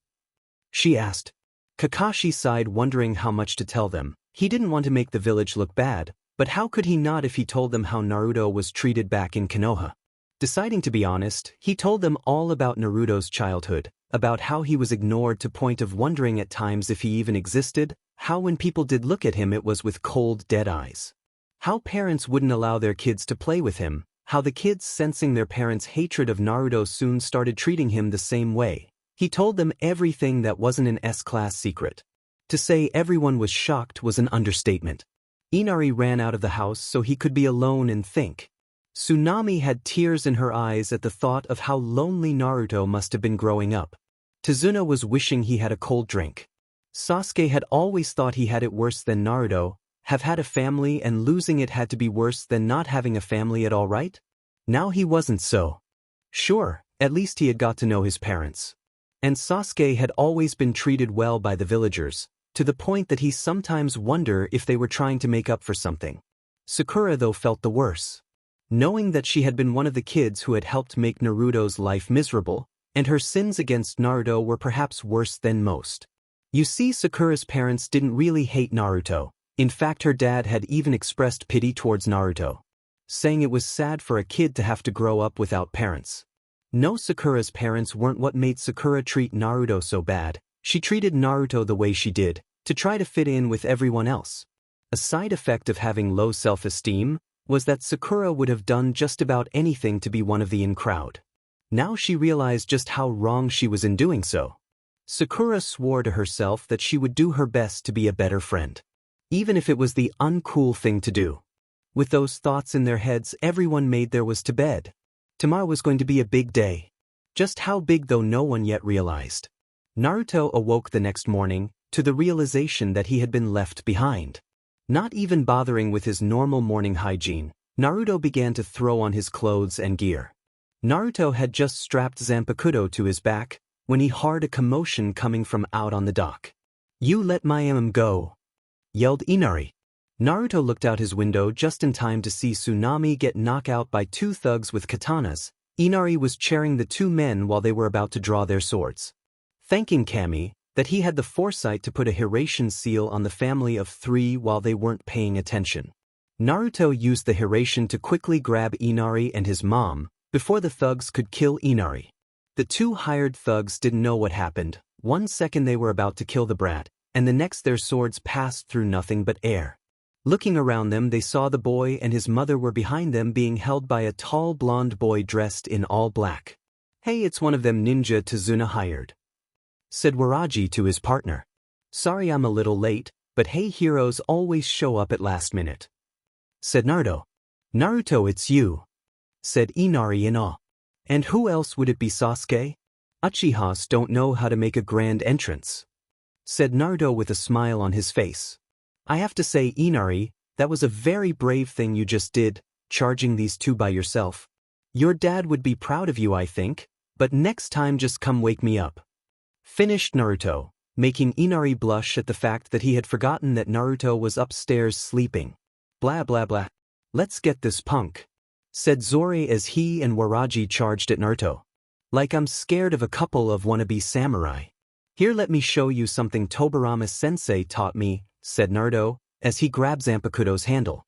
She asked. Kakashi sighed, wondering how much to tell them. He didn't want to make the village look bad, but how could he not if he told them how Naruto was treated back in Konoha? Deciding to be honest, he told them all about Naruto's childhood, about how he was ignored to the point of wondering at times if he even existed, how when people did look at him it was with cold, dead eyes. How parents wouldn't allow their kids to play with him, how the kids, sensing their parents' hatred of Naruto, soon started treating him the same way. He told them everything that wasn't an S-class secret. To say everyone was shocked was an understatement. Inari ran out of the house so he could be alone and think. Tsunami had tears in her eyes at the thought of how lonely Naruto must have been growing up. Tazuna was wishing he had a cold drink. Sasuke had always thought he had it worse than Naruto, have had a family and losing it had to be worse than not having a family at all, right? Now he wasn't so. Sure, at least he had got to know his parents. And Sasuke had always been treated well by the villagers, to the point that he sometimes wondered if they were trying to make up for something. Sakura though felt the worse. Knowing that she had been one of the kids who had helped make Naruto's life miserable, and her sins against Naruto were perhaps worse than most. You see, Sakura's parents didn't really hate Naruto. In fact, her dad had even expressed pity towards Naruto, saying it was sad for a kid to have to grow up without parents. No, Sakura's parents weren't what made Sakura treat Naruto so bad. She treated Naruto the way she did, to try to fit in with everyone else. A side effect of having low self-esteem was that Sakura would have done just about anything to be one of the in crowd. Now she realized just how wrong she was in doing so. Sakura swore to herself that she would do her best to be a better friend, even if it was the uncool thing to do. With those thoughts in their heads, everyone made their way to bed. Tomorrow was going to be a big day. Just how big though no one yet realized. Naruto awoke the next morning to the realization that he had been left behind. Not even bothering with his normal morning hygiene, Naruto began to throw on his clothes and gear. Naruto had just strapped Zanpakuto to his back when he heard a commotion coming from out on the dock. "You let my go!" yelled Inari. Naruto looked out his window just in time to see Tsunami get knocked out by two thugs with katanas. Inari was cheering the two men while they were about to draw their swords, thanking Kami that he had the foresight to put a Hiration seal on the family of three while they weren't paying attention. Naruto used the Hiration to quickly grab Inari and his mom before the thugs could kill Inari. The two hired thugs didn't know what happened. 1 second they were about to kill the brat, and the next their swords passed through nothing but air. Looking around them, they saw the boy and his mother were behind them, being held by a tall blonde boy dressed in all black. "Hey, it's one of them ninja Tazuna hired," said Waraji to his partner. "Sorry I'm a little late, but hey, heroes always show up at last minute," said Naruto. "Naruto, it's you," said Inari in awe. "And who else would it be, Sasuke? Uchihas don't know how to make a grand entrance," said Naruto with a smile on his face. "I have to say, Inari, that was a very brave thing you just did, charging these two by yourself. Your dad would be proud of you, I think, but next time just come wake me up." Finished Naruto, making Inari blush at the fact that he had forgotten that Naruto was upstairs sleeping. "Blah blah blah. Let's get this punk," said Zori as he and Waraji charged at Naruto. "Like I'm scared of a couple of wannabe samurai. Here, let me show you something Tobirama-sensei taught me," said Naruto, as he grabbed Zanpakuto's handle.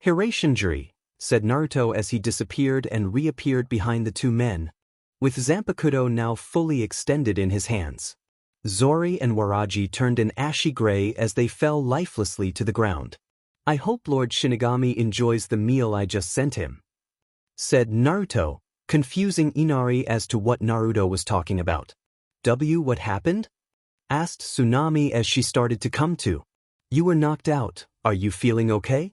"Hirashinjiri," said Naruto as he disappeared and reappeared behind the two men, with Zanpakuto now fully extended in his hands. Zori and Waraji turned an ashy gray as they fell lifelessly to the ground. "I hope Lord Shinigami enjoys the meal I just sent him," said Naruto, confusing Inari as to what Naruto was talking about. What happened?" asked Tsunami as she started to come to. "You were knocked out. Are you feeling okay?"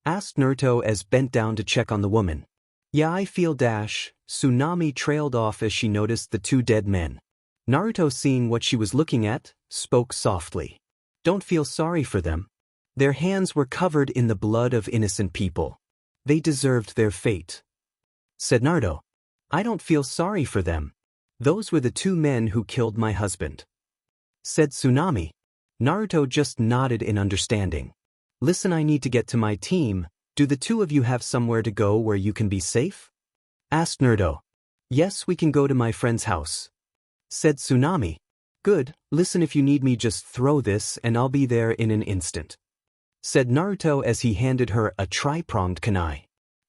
asked Naruto as bent down to check on the woman. "Yeah, I feel dash." Tsunami trailed off as she noticed the two dead men. Naruto, seeing what she was looking at, spoke softly. "Don't feel sorry for them. Their hands were covered in the blood of innocent people. They deserved their fate." said Naruto. I don't feel sorry for them. Those were the two men who killed my husband, said Tsunami. Naruto just nodded in understanding. Listen, I need to get to my team. Do the two of you have somewhere to go where you can be safe? Asked Naruto. Yes, we can go to my friend's house, said Tsunami. Good, listen, if you need me just throw this and I'll be there in an instant, said Naruto as he handed her a tri-pronged kunai.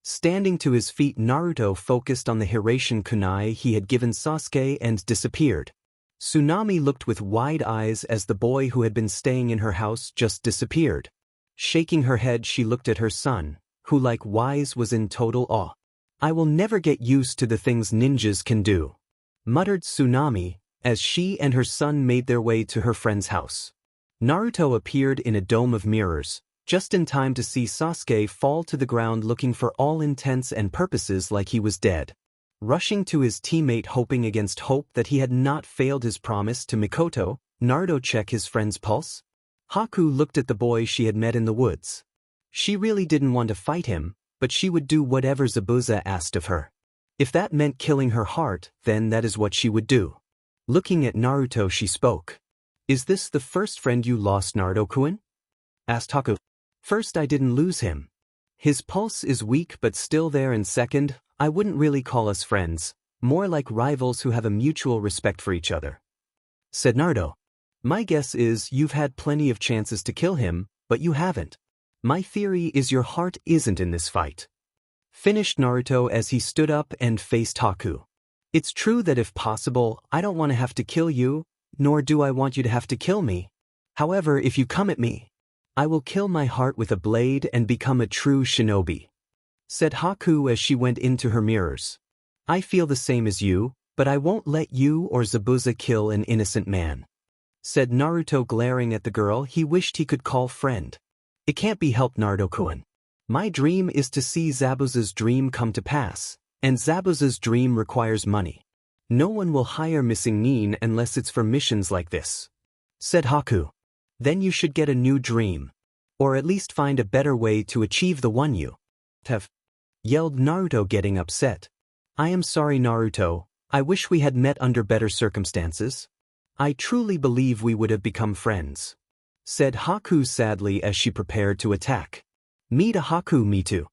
Standing to his feet, Naruto focused on the Hiraishin kunai he had given Sasuke and disappeared. Tsunami looked with wide eyes as the boy who had been staying in her house just disappeared. Shaking her head, she looked at her son, who likewise was in total awe. I will never get used to the things ninjas can do, muttered Tsunami, as she and her son made their way to her friend's house. Naruto appeared in a dome of mirrors, just in time to see Sasuke fall to the ground looking for all intents and purposes like he was dead. Rushing to his teammate hoping against hope that he had not failed his promise to Mikoto, Naruto checked his friend's pulse. Haku looked at the boy she had met in the woods. She really didn't want to fight him, but she would do whatever Zabuza asked of her. If that meant killing her heart, then that is what she would do. Looking at Naruto, she spoke. Is this the first friend you lost, Naruto-kun? Asked Haku. First, I didn't lose him. His pulse is weak but still there, and second, I wouldn't really call us friends, more like rivals who have a mutual respect for each other, said Naruto. My guess is you've had plenty of chances to kill him, but you haven't. My theory is your heart isn't in this fight, finished Naruto as he stood up and faced Haku. It's true that if possible, I don't want to have to kill you, nor do I want you to have to kill me. However, if you come at me, I will kill my heart with a blade and become a true shinobi, said Haku as she went into her mirrors. I feel the same as you, but I won't let you or Zabuza kill an innocent man, said Naruto, glaring at the girl he wished he could call friend. It can't be helped, Naruto-kun. My dream is to see Zabuza's dream come to pass, and Zabuza's dream requires money. No one will hire Missing Nin unless it's for missions like this, said Haku. Then you should get a new dream, or at least find a better way to achieve the one you have, yelled Naruto, getting upset. I am sorry, Naruto. I wish we had met under better circumstances. I truly believe we would have become friends, said Haku sadly as she prepared to attack. Me to Haku, me too,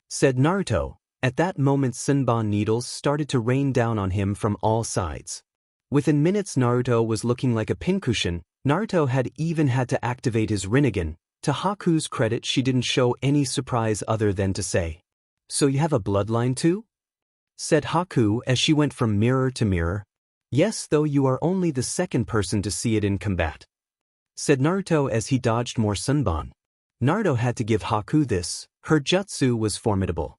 said Naruto. At that moment, Senbon needles started to rain down on him from all sides. Within minutes, Naruto was looking like a pincushion. Naruto had even had to activate his Rinnegan. To Haku's credit, she didn't show any surprise other than to say, So you have a bloodline too? Said Haku as she went from mirror to mirror. Yes, though you are only the second person to see it in combat, said Naruto as he dodged more Senbon. Naruto had to give Haku this. Her jutsu was formidable.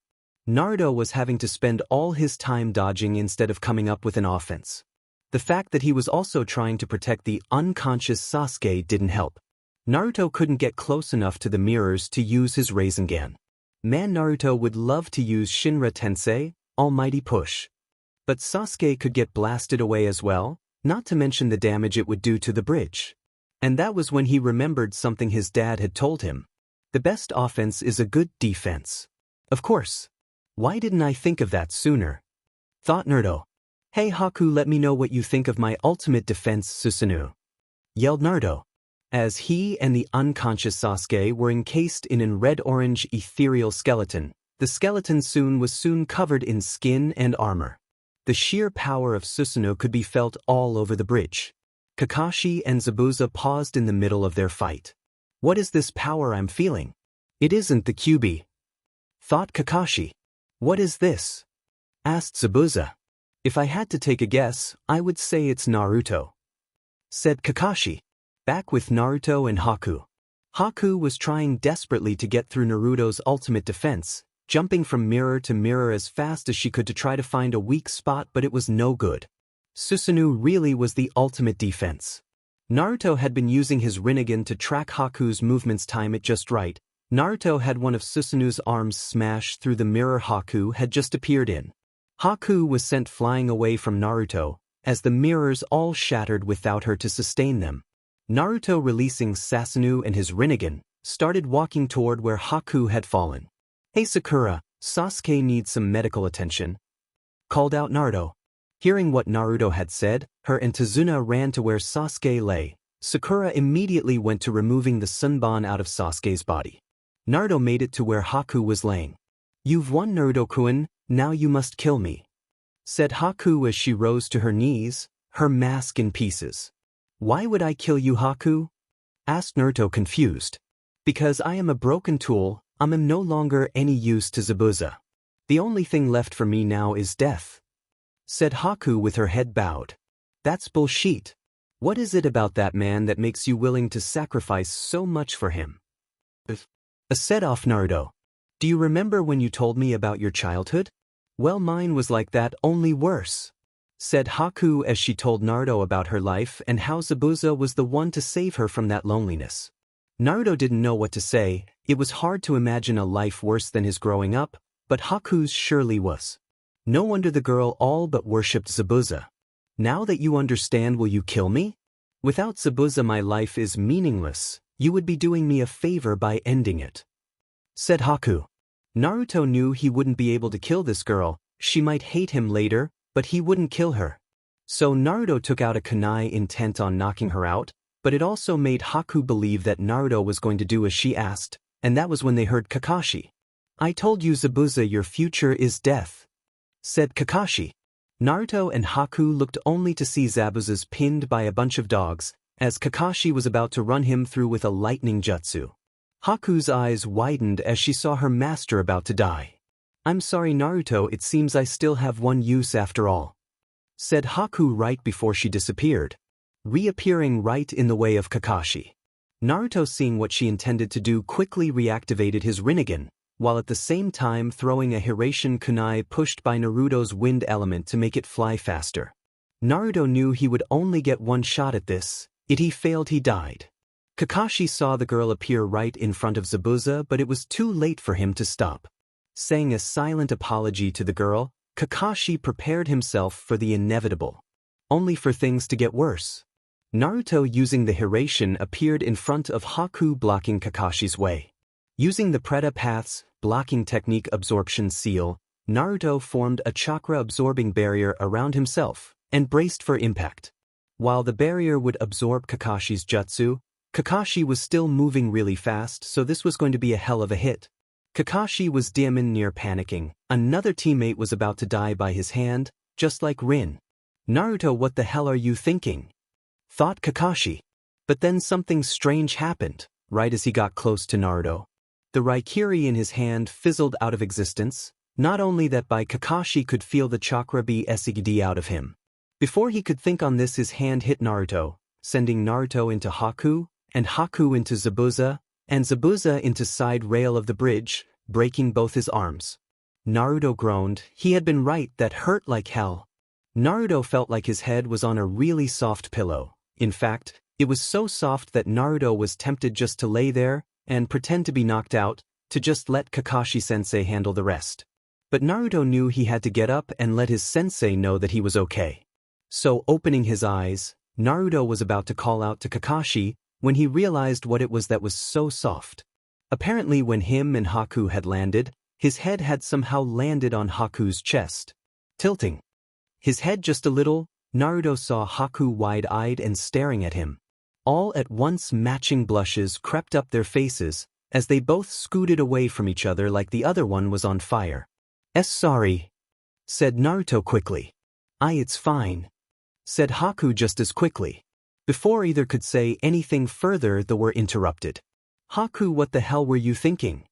Naruto was having to spend all his time dodging instead of coming up with an offense. The fact that he was also trying to protect the unconscious Sasuke didn't help. Naruto couldn't get close enough to the mirrors to use his Rasengan. Man, Naruto would love to use Shinra Tensei, Almighty Push. But Sasuke could get blasted away as well, not to mention the damage it would do to the bridge. And that was when he remembered something his dad had told him. The best offense is a good defense. Of course. Why didn't I think of that sooner? Thought Naruto. Hey Haku, let me know what you think of my ultimate defense, Susanoo, yelled Naruto. As he and the unconscious Sasuke were encased in an red-orange ethereal skeleton, the skeleton was soon covered in skin and armor. The sheer power of Susanoo could be felt all over the bridge. Kakashi and Zabuza paused in the middle of their fight. What is this power I'm feeling? It isn't the QB, thought Kakashi. What is this? Asked Zabuza. If I had to take a guess, I would say it's Naruto, said Kakashi. Back with Naruto and Haku. Haku was trying desperately to get through Naruto's ultimate defense, jumping from mirror to mirror as fast as she could to try to find a weak spot, but it was no good. Susanoo really was the ultimate defense. Naruto had been using his Rinnegan to track Haku's movements, time it just right. Naruto had one of Susanoo's arms smash through the mirror Haku had just appeared in. Haku was sent flying away from Naruto, as the mirrors all shattered without her to sustain them. Naruto, releasing Susanoo and his Rinnegan, started walking toward where Haku had fallen. Hey Sakura, Sasuke needs some medical attention, called out Naruto. Hearing what Naruto had said, her and Tazuna ran to where Sasuke lay. Sakura immediately went to removing the sunban out of Sasuke's body. Naruto made it to where Haku was laying. "You've won, Naruto-kun, now you must kill me," said Haku as she rose to her knees, her mask in pieces. "Why would I kill you, Haku?" asked Naruto confused. "Because I am a broken tool, I'm no longer any use to Zabuza. The only thing left for me now is death," said Haku with her head bowed. "That's bullshit. What is it about that man that makes you willing to sacrifice so much for him?" Said off Naruto. "Do you remember when you told me about your childhood? Well, mine was like that, only worse," said Haku as she told Naruto about her life and how Zabuza was the one to save her from that loneliness. Naruto didn't know what to say. It was hard to imagine a life worse than his growing up, but Haku's surely was. No wonder the girl all but worshipped Zabuza. "Now that you understand, will you kill me? Without Zabuza my life is meaningless. You would be doing me a favor by ending it," said Haku. Naruto knew he wouldn't be able to kill this girl. She might hate him later, but he wouldn't kill her. So Naruto took out a kunai intent on knocking her out, but it also made Haku believe that Naruto was going to do as she asked, and that was when they heard Kakashi. "I told you, Zabuza, your future is death," said Kakashi. Naruto and Haku looked only to see Zabuza's pinned by a bunch of dogs, as Kakashi was about to run him through with a lightning jutsu. Haku's eyes widened as she saw her master about to die. "I'm sorry, Naruto, it seems I still have one use after all," said Haku right before she disappeared, reappearing right in the way of Kakashi. Naruto, seeing what she intended to do, quickly reactivated his Rinnegan, while at the same time throwing a Hiraishin kunai pushed by Naruto's wind element to make it fly faster. Naruto knew he would only get one shot at this. If he failed, he died. Kakashi saw the girl appear right in front of Zabuza, but it was too late for him to stop. Saying a silent apology to the girl, Kakashi prepared himself for the inevitable, only for things to get worse. Naruto, using the Hiraishin, appeared in front of Haku, blocking Kakashi's way. Using the Preta Path's blocking technique absorption seal, Naruto formed a chakra-absorbing barrier around himself and braced for impact. While the barrier would absorb Kakashi's jutsu, Kakashi was still moving really fast, so this was going to be a hell of a hit. Kakashi was damn near panicking. Another teammate was about to die by his hand, just like Rin. "Naruto, what the hell are you thinking?" thought Kakashi. But then something strange happened, right as he got close to Naruto. The Raikiri in his hand fizzled out of existence. Not only that, but Kakashi could feel the chakra be SGD out of him. Before he could think on this, his hand hit Naruto, sending Naruto into Haku, and Haku into Zabuza, and Zabuza into side rail of the bridge, breaking both his arms. Naruto groaned. He had been right, that hurt like hell. Naruto felt like his head was on a really soft pillow. In fact, it was so soft that Naruto was tempted just to lay there and pretend to be knocked out, to just let Kakashi-sensei handle the rest. But Naruto knew he had to get up and let his sensei know that he was okay. So, opening his eyes, Naruto was about to call out to Kakashi when he realized what it was that was so soft. Apparently, when him and Haku had landed, his head had somehow landed on Haku's chest. Tilting his head just a little, Naruto saw Haku wide-eyed and staring at him. All at once, matching blushes crept up their faces as they both scooted away from each other like the other one was on fire. Sorry," said Naruto quickly. It's fine," said Haku just as quickly. Before either could say anything further, they were interrupted. "Haku, what the hell were you thinking?"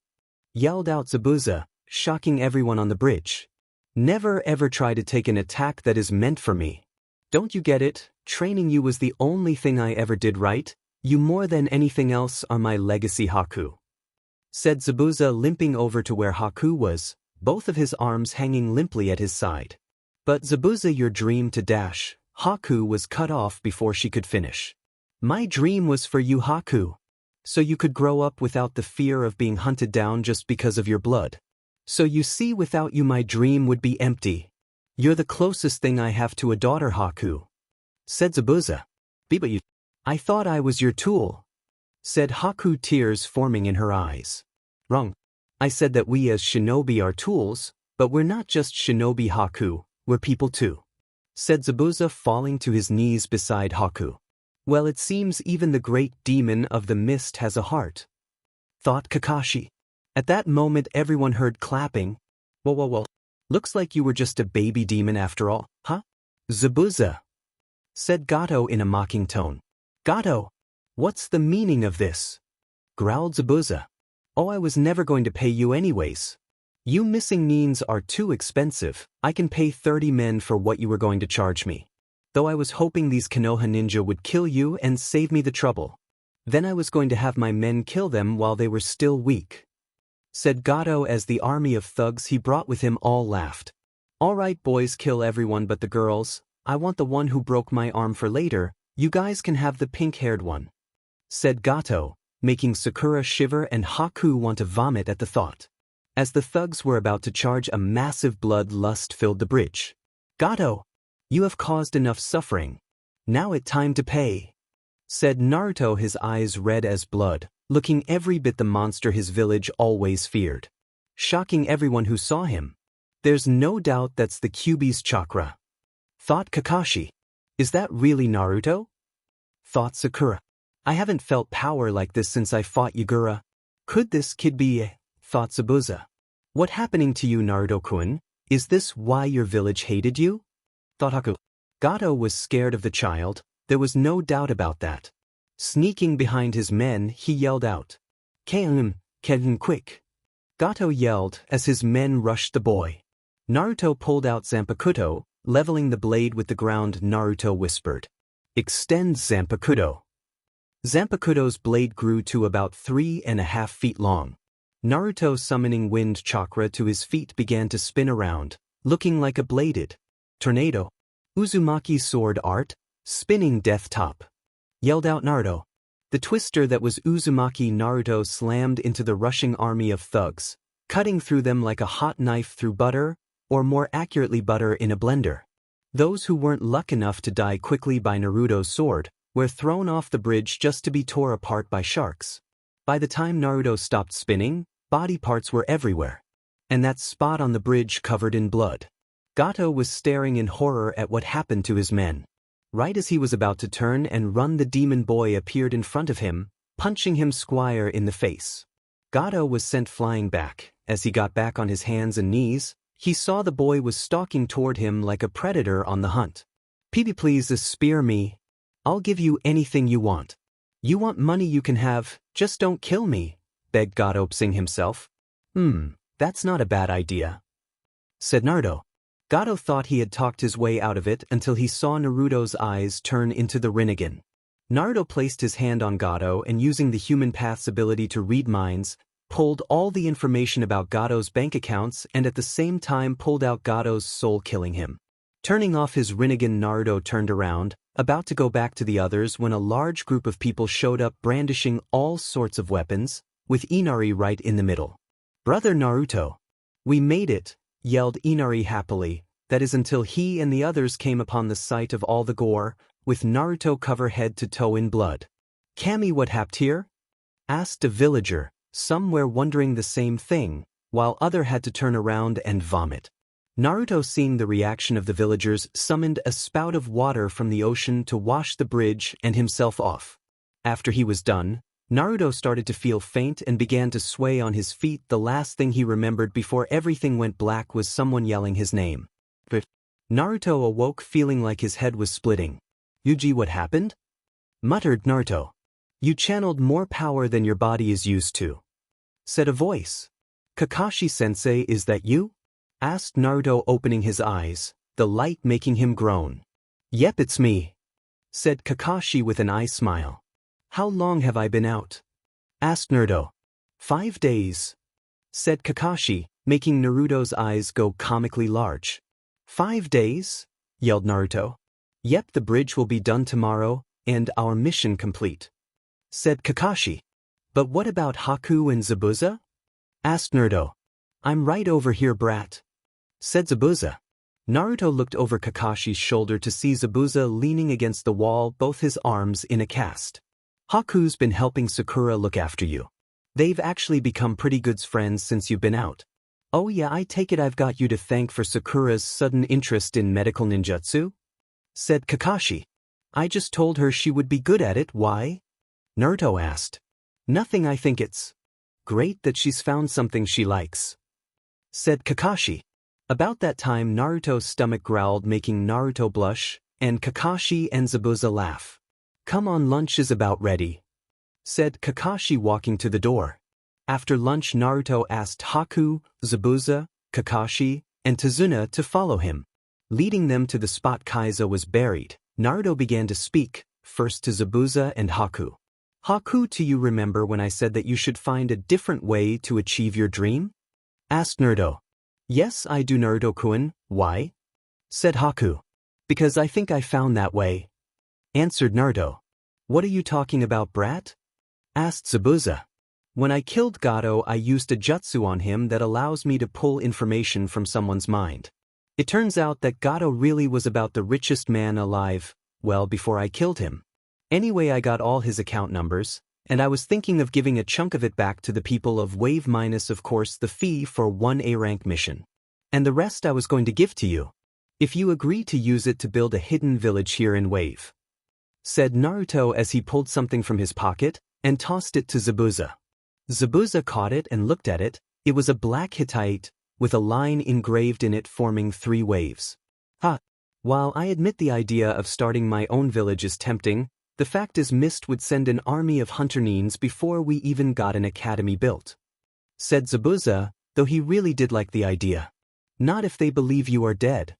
yelled out Zabuza, shocking everyone on the bridge. "Never ever try to take an attack that is meant for me. Don't you get it? Training you was the only thing I ever did right. You more than anything else are my legacy, Haku," said Zabuza, limping over to where Haku was, both of his arms hanging limply at his side. "But Zabuza, your dream to dash," Haku was cut off before she could finish. "My dream was for you, Haku. So you could grow up without the fear of being hunted down just because of your blood. So you see, without you my dream would be empty. You're the closest thing I have to a daughter, Haku," said Zabuza. "But you, I thought I was your tool," said Haku, tears forming in her eyes. "Wrong. I said that we as shinobi are tools, but we're not just shinobi, Haku. we're people too, said Zabuza, falling to his knees beside Haku. Well, it seems even the great demon of the mist has a heart, thought Kakashi. At that moment everyone heard clapping. Whoa. Looks like you were just a baby demon after all, huh? Zabuza, said Gato in a mocking tone. Gato, what's the meaning of this? Growled Zabuza. Oh, I was never going to pay you anyways. You missing neens are too expensive. I can pay 30 men for what you were going to charge me. Though I was hoping these Konoha ninja would kill you and save me the trouble. Then I was going to have my men kill them while they were still weak, said Gato as the army of thugs he brought with him all laughed. All right boys, kill everyone but the girls. I want the one who broke my arm for later. You guys can have the pink-haired one, said Gato, making Sakura shiver and Haku want to vomit at the thought. As the thugs were about to charge, a massive bloodlust filled the bridge. Gato, you have caused enough suffering. Now it's time to pay, said Naruto, his eyes red as blood, looking every bit the monster his village always feared, shocking everyone who saw him. There's no doubt that's the Kyuubi's chakra, thought Kakashi. Is that really Naruto? Thought Sakura. I haven't felt power like this since I fought Yagura. Could this kid be? Thought Zabuza. What happening to you, Naruto-kun? Is this why your village hated you? Thought Haku. Gato was scared of the child, there was no doubt about that. Sneaking behind his men, he yelled out, Ken, quick. Gato yelled as his men rushed the boy. Naruto pulled out Zanpakuto, leveling the blade with the ground. Naruto whispered, Extend Zanpakuto. Zanpakuto's blade grew to about 3.5 feet long. Naruto, summoning wind chakra to his feet, began to spin around, looking like a bladed tornado. Uzumaki sword art, spinning death top, yelled out Naruto. The twister that was Uzumaki Naruto slammed into the rushing army of thugs, cutting through them like a hot knife through butter, or more accurately butter in a blender. Those who weren't lucky enough to die quickly by Naruto's sword were thrown off the bridge just to be torn apart by sharks. By the time Naruto stopped spinning, body parts were everywhere, and that spot on the bridge covered in blood. Gato was staring in horror at what happened to his men. Right as he was about to turn and run, the demon boy appeared in front of him, punching him square in the face. Gato was sent flying back. As he got back on his hands and knees, he saw the boy was stalking toward him like a predator on the hunt. Please spear me. I'll give you anything you want. You want money, you can have, just don't kill me, begged Gato, psing himself. That's not a bad idea, said Naruto. Gato thought he had talked his way out of it until he saw Naruto's eyes turn into the Rinnegan. Naruto placed his hand on Gato and, using the human path's ability to read minds, pulled all the information about Gato's bank accounts and at the same time pulled out Gato's soul, killing him. Turning off his Rinnegan, Naruto turned around, about to go back to the others, when a large group of people showed up brandishing all sorts of weapons, with Inari right in the middle. Brother Naruto. We made it, yelled Inari happily, that is until he and the others came upon the sight of all the gore, with Naruto covered head to toe in blood. Kami, what happened here? Asked a villager, some were wondering the same thing, while other had to turn around and vomit. Naruto, seeing the reaction of the villagers, summoned a spout of water from the ocean to wash the bridge and himself off. After he was done, Naruto started to feel faint and began to sway on his feet. The last thing he remembered before everything went black was someone yelling his name. But Naruto awoke feeling like his head was splitting. Yuji, what happened? Muttered Naruto. You channeled more power than your body is used to, said a voice. Kakashi-sensei, is that you? Asked Naruto, opening his eyes, the light making him groan. Yep, it's me, said Kakashi with an eye smile. How long have I been out? Asked Naruto. 5 days, said Kakashi, making Naruto's eyes go comically large. 5 days? Yelled Naruto. Yep, the bridge will be done tomorrow, and our mission complete, said Kakashi. But what about Haku and Zabuza? Asked Naruto. I'm right over here, brat, said Zabuza. Naruto looked over Kakashi's shoulder to see Zabuza leaning against the wall, both his arms in a cast. Haku's been helping Sakura look after you. They've actually become pretty good friends since you've been out. Oh yeah, I take it I've got you to thank for Sakura's sudden interest in medical ninjutsu? Said Kakashi. I just told her she would be good at it, why? Naruto asked. Nothing, I think it's great that she's found something she likes. Said Kakashi. About that time Naruto's stomach growled, making Naruto blush, and Kakashi and Zabuza laugh. Come on, lunch is about ready. Said Kakashi, walking to the door. After lunch Naruto asked Haku, Zabuza, Kakashi, and Tazuna to follow him. Leading them to the spot Kaizo was buried, Naruto began to speak, first to Zabuza and Haku. Haku, do you remember when I said that you should find a different way to achieve your dream? Asked Naruto. Yes, I do, Naruto-kun. Why? Said Haku. Because I think I found that way. Answered Naruto. What are you talking about, brat? Asked Zabuza. When I killed Gato, I used a jutsu on him that allows me to pull information from someone's mind. It turns out that Gato really was about the richest man alive, well, before I killed him. Anyway, I got all his account numbers, and I was thinking of giving a chunk of it back to the people of Wave minus, of course, the fee for one A-rank mission. And the rest I was going to give to you, if you agree to use it to build a hidden village here in Wave. Said Naruto as he pulled something from his pocket and tossed it to Zabuza. Zabuza caught it and looked at it. It was a black Hittite, with a line engraved in it forming 3 waves. While I admit the idea of starting my own village is tempting, the fact is Mist would send an army of hunter neens before we even got an academy built. Said Zabuza, though he really did like the idea. Not if they believe you are dead.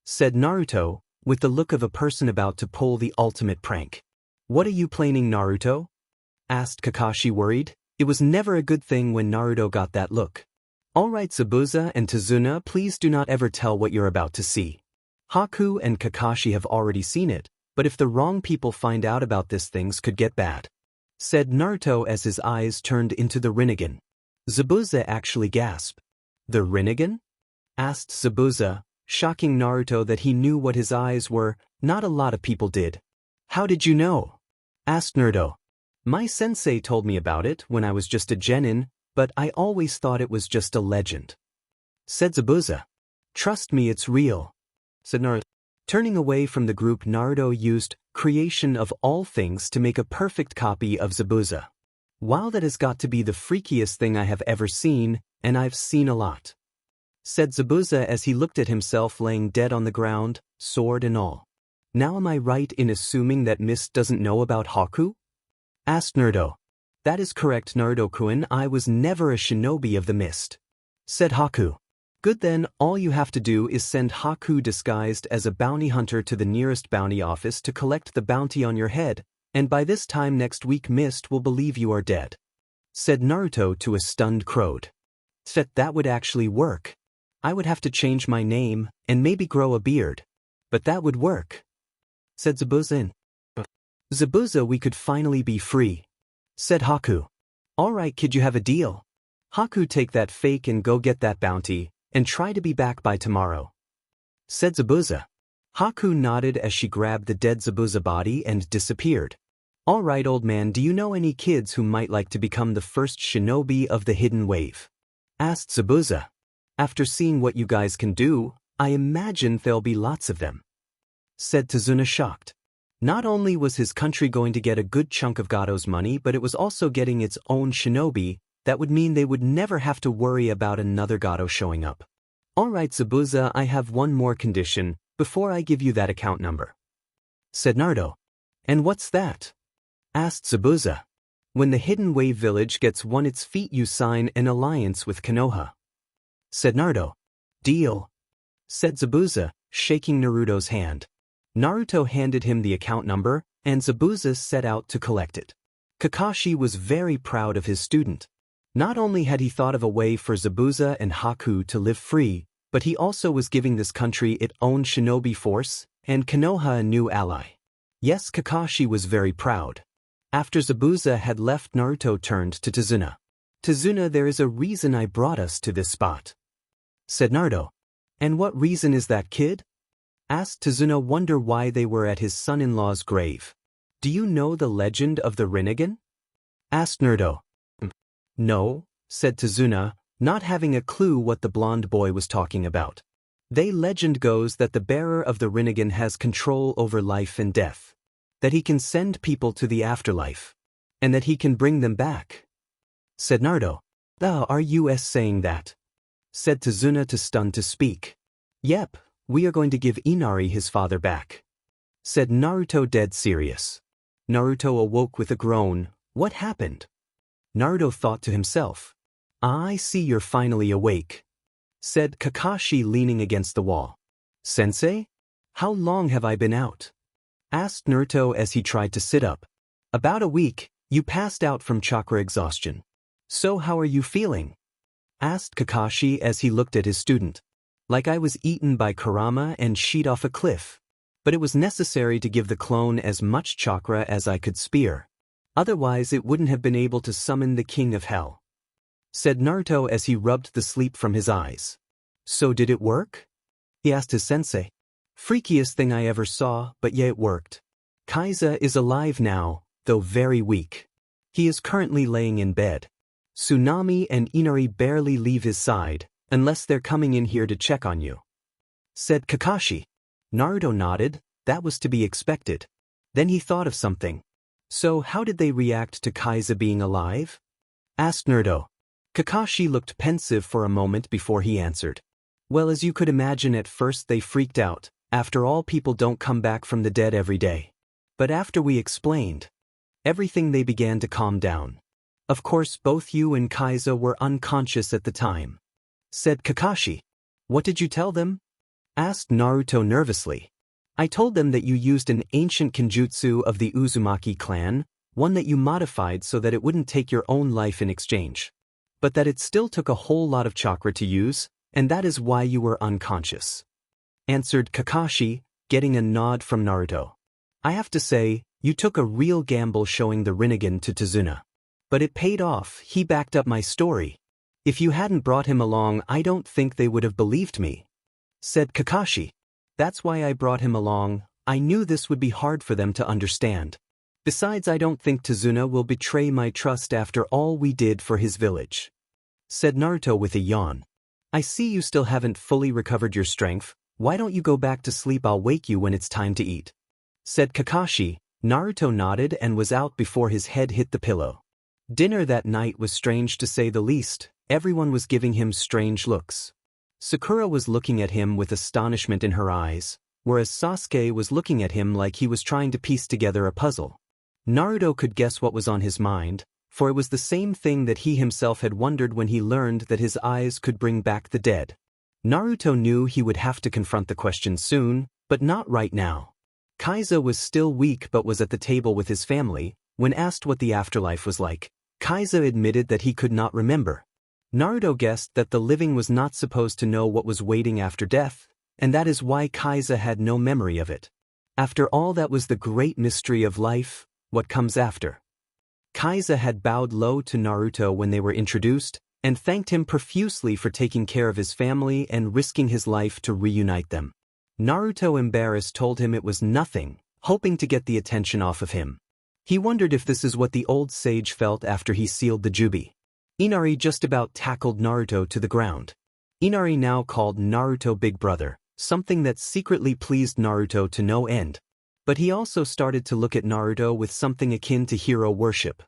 Said Naruto, with the look of a person about to pull the ultimate prank. What are you planning, Naruto? Asked Kakashi, worried. It was never a good thing when Naruto got that look. Alright, Zabuza and Tazuna, please do not ever tell what you're about to see. Haku and Kakashi have already seen it, but if the wrong people find out about this, things could get bad. Said Naruto as his eyes turned into the Rinnegan. Zabuza actually gasped. The Rinnegan? Asked Zabuza, shocking Naruto that he knew what his eyes were. Not a lot of people did. How did you know? Asked Naruto. My sensei told me about it when I was just a genin, but I always thought it was just a legend. Said Zabuza. Trust me, it's real. Said Naruto. Turning away from the group, Naruto used creation of all things to make a perfect copy of Zabuza. Wow, that has got to be the freakiest thing I have ever seen, and I've seen a lot. Said Zabuza as he looked at himself laying dead on the ground, sword and all. Now am I right in assuming that Mist doesn't know about Haku? Asked Naruto. That is correct, Naruto-kun, I was never a shinobi of the Mist. Said Haku. Good, then, all you have to do is send Haku disguised as a bounty hunter to the nearest bounty office to collect the bounty on your head, and by this time next week Mist will believe you are dead. Said Naruto to a stunned Crowd. That would actually work. I would have to change my name, and maybe grow a beard. But that would work. Said Zabuza. Zabuza, we could finally be free. Said Haku. Alright kid, you have a deal. Haku, take that fake and go get that bounty, and try to be back by tomorrow. Said Zabuza. Haku nodded as she grabbed the dead Zabuza body and disappeared. Alright old man, do you know any kids who might like to become the first shinobi of the Hidden Wave? Asked Zabuza. After seeing what you guys can do, I imagine there'll be lots of them. Said Tazuna, shocked. Not only was his country going to get a good chunk of Gato's money, but it was also getting its own shinobi. That would mean they would never have to worry about another Gato showing up. Alright Zabuza, I have one more condition, before I give you that account number. Said Naruto. And what's that? Asked Zabuza. When the Hidden Wave Village gets on its feet, you sign an alliance with Konoha. Said Naruto. Deal. Said Zabuza, shaking Naruto's hand. Naruto handed him the account number, and Zabuza set out to collect it. Kakashi was very proud of his student. Not only had he thought of a way for Zabuza and Haku to live free, but he also was giving this country its own shinobi force, and Konoha a new ally. Yes, Kakashi was very proud. After Zabuza had left, Naruto turned to Tazuna. Tazuna, there is a reason I brought us to this spot. Said Naruto. And what reason is that, kid? Asked Tazuna, wonder why they were at his son-in-law's grave. Do you know the legend of the Rinnegan? Asked Naruto. No, said Tazuna, not having a clue what the blonde boy was talking about. Legend goes that the bearer of the Rinnegan has control over life and death, that he can send people to the afterlife, and that he can bring them back, said Naruto. Are you saying that? Said Tazuna too stunned to speak. Yep, we are going to give Inari his father back, said Naruto dead serious. Naruto awoke with a groan. What happened? Naruto thought to himself. I see you're finally awake, said Kakashi leaning against the wall. Sensei? How long have I been out? Asked Naruto as he tried to sit up. About a week. You passed out from chakra exhaustion. So how are you feeling? Asked Kakashi as he looked at his student. Like I was eaten by Kurama and sheet off a cliff. But it was necessary to give the clone as much chakra as I could spare. Otherwise it wouldn't have been able to summon the king of hell, said Naruto as he rubbed the sleep from his eyes. So did it work? He asked his sensei. Freakiest thing I ever saw, but yeah, it worked. Kaiza is alive now, though very weak. He is currently laying in bed. Tsunami and Inari barely leave his side, unless they're coming in here to check on you, said Kakashi. Naruto nodded. That was to be expected. Then he thought of something. So how did they react to Kaiza being alive? Asked Naruto. Kakashi looked pensive for a moment before he answered. Well, as you could imagine, at first they freaked out. After all, people don't come back from the dead every day. But after we explained everything, they began to calm down. Of course, both you and Kaiza were unconscious at the time, said Kakashi. What did you tell them? Asked Naruto nervously. I told them that you used an ancient kenjutsu of the Uzumaki clan, one that you modified so that it wouldn't take your own life in exchange, but that it still took a whole lot of chakra to use, and that is why you were unconscious, answered Kakashi, getting a nod from Naruto. I have to say, you took a real gamble showing the Rinnegan to Tazuna. But it paid off. He backed up my story. If you hadn't brought him along, I don't think they would have believed me, said Kakashi. That's why I brought him along. I knew this would be hard for them to understand. Besides, I don't think Tazuna will betray my trust after all we did for his village, said Naruto with a yawn. I see you still haven't fully recovered your strength. Why don't you go back to sleep? I'll wake you when it's time to eat, said Kakashi. Naruto nodded and was out before his head hit the pillow. Dinner that night was strange to say the least. Everyone was giving him strange looks. Sakura was looking at him with astonishment in her eyes, whereas Sasuke was looking at him like he was trying to piece together a puzzle. Naruto could guess what was on his mind, for it was the same thing that he himself had wondered when he learned that his eyes could bring back the dead. Naruto knew he would have to confront the question soon, but not right now. Kaiza was still weak but was at the table with his family. When asked what the afterlife was like, Kaiza admitted that he could not remember. Naruto guessed that the living was not supposed to know what was waiting after death, and that is why Kaiza had no memory of it. After all, that was the great mystery of life, what comes after. Kaiza had bowed low to Naruto when they were introduced, and thanked him profusely for taking care of his family and risking his life to reunite them. Naruto, embarrassed, told him it was nothing, hoping to get the attention off of him. He wondered if this is what the old sage felt after he sealed the Jubi. Inari just about tackled Naruto to the ground. Inari now called Naruto Big Brother, something that secretly pleased Naruto to no end. But he also started to look at Naruto with something akin to hero worship.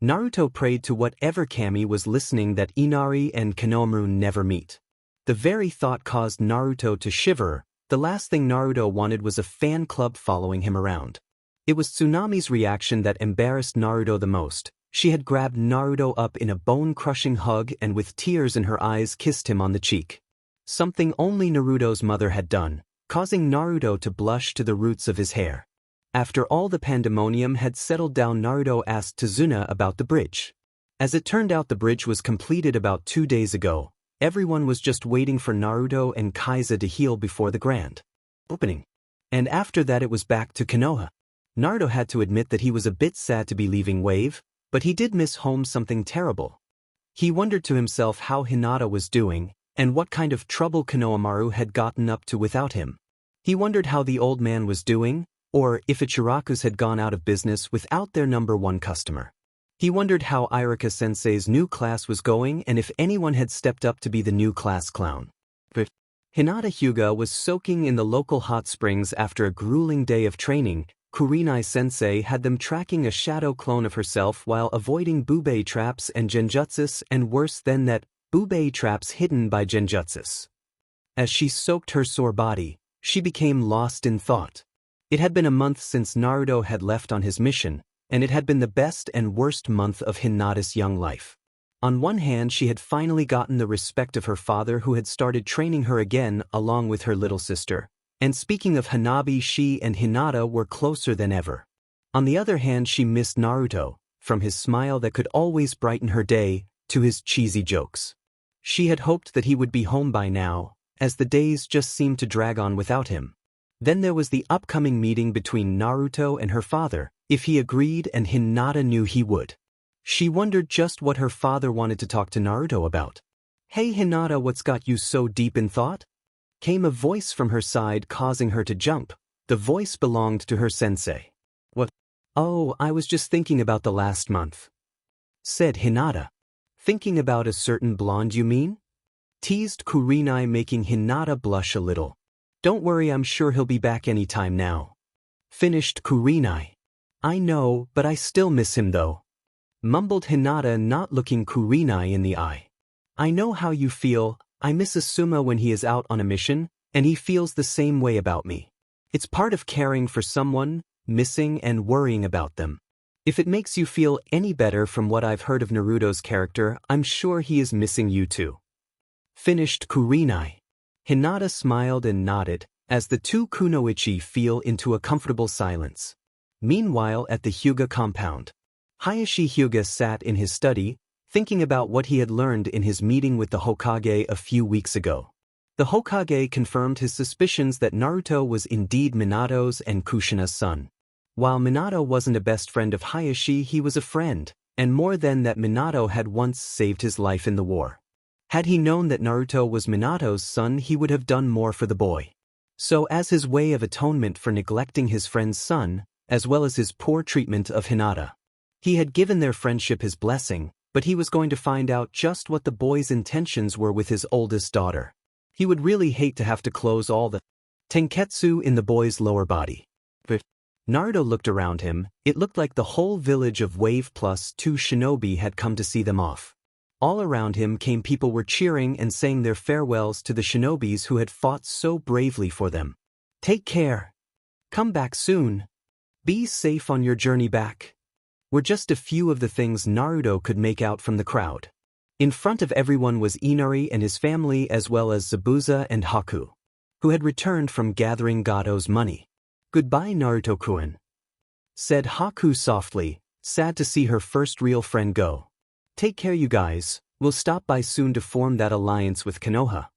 Naruto prayed to whatever kami was listening that Inari and Konohamaru never meet. The very thought caused Naruto to shiver. The last thing Naruto wanted was a fan club following him around. It was Tsunami's reaction that embarrassed Naruto the most. She had grabbed Naruto up in a bone-crushing hug and with tears in her eyes kissed him on the cheek. Something only Naruto's mother had done, causing Naruto to blush to the roots of his hair. After all the pandemonium had settled down, Naruto asked Tazuna about the bridge. As it turned out, the bridge was completed about 2 days ago. Everyone was just waiting for Naruto and Kaiza to heal before the grand opening. And after that it was back to Konoha. Naruto had to admit that he was a bit sad to be leaving Wave, but he did miss home something terrible. He wondered to himself how Hinata was doing, and what kind of trouble Konohamaru had gotten up to without him. He wondered how the old man was doing, or if Ichiraku's had gone out of business without their #1 customer. He wondered how Irika-sensei's new class was going and if anyone had stepped up to be the new class clown. But Hinata Hyuga was soaking in the local hot springs after a grueling day of training. Kurenai-sensei had them tracking a shadow clone of herself while avoiding bubei traps and genjutsus, and worse than that, bubei traps hidden by genjutsus. As she soaked her sore body, she became lost in thought. It had been a month since Naruto had left on his mission, and it had been the best and worst month of Hinata's young life. On one hand, she had finally gotten the respect of her father, who had started training her again along with her little sister. And speaking of Hanabi, she and Hinata were closer than ever. On the other hand, she missed Naruto, from his smile that could always brighten her day, to his cheesy jokes. She had hoped that he would be home by now, as the days just seemed to drag on without him. Then there was the upcoming meeting between Naruto and her father. If he agreed and Hinata knew he would. She wondered just what her father wanted to talk to Naruto about. "Hey Hinata, what's got you so deep in thought?" Came a voice from her side, causing her to jump. The voice belonged to her sensei. "What? Oh, I was just thinking about the last month," said Hinata. "Thinking about a certain blonde, you mean?" Teased Kurenai, making Hinata blush a little. "Don't worry, I'm sure he'll be back any time now," finished Kurenai. "I know, but I still miss him though," mumbled Hinata, not looking Kurenai in the eye. "I know how you feel. I miss Asuma when he is out on a mission, and he feels the same way about me. It's part of caring for someone, missing and worrying about them. If it makes you feel any better, from what I've heard of Naruto's character, I'm sure he is missing you too," finished Kurenai. Hinata smiled and nodded, as the two kunoichi fell into a comfortable silence. Meanwhile, at the Hyuga compound, Hayashi Hyuga sat in his study, thinking about what he had learned in his meeting with the Hokage a few weeks ago. The Hokage confirmed his suspicions that Naruto was indeed Minato's and Kushina's son. While Minato wasn't a best friend of Hayashi, he was a friend, and more than that, Minato had once saved his life in the war. Had he known that Naruto was Minato's son, he would have done more for the boy. So as his way of atonement for neglecting his friend's son, as well as his poor treatment of Hinata, he had given their friendship his blessing, but he was going to find out just what the boy's intentions were with his oldest daughter. He would really hate to have to close all the tenketsu in the boy's lower body. But Naruto looked around him. It looked like the whole village of Wave Plus 2 shinobi had come to see them off. All around him came people were cheering and saying their farewells to the shinobis who had fought so bravely for them. "Take care. Come back soon. Be safe on your journey back," were just a few of the things Naruto could make out from the crowd. In front of everyone was Inari and his family, as well as Zabuza and Haku, who had returned from gathering Gato's money. "Goodbye, Naruto-kun," said Haku softly, sad to see her first real friend go. "Take care, you guys. We'll stop by soon to form that alliance with Konoha,"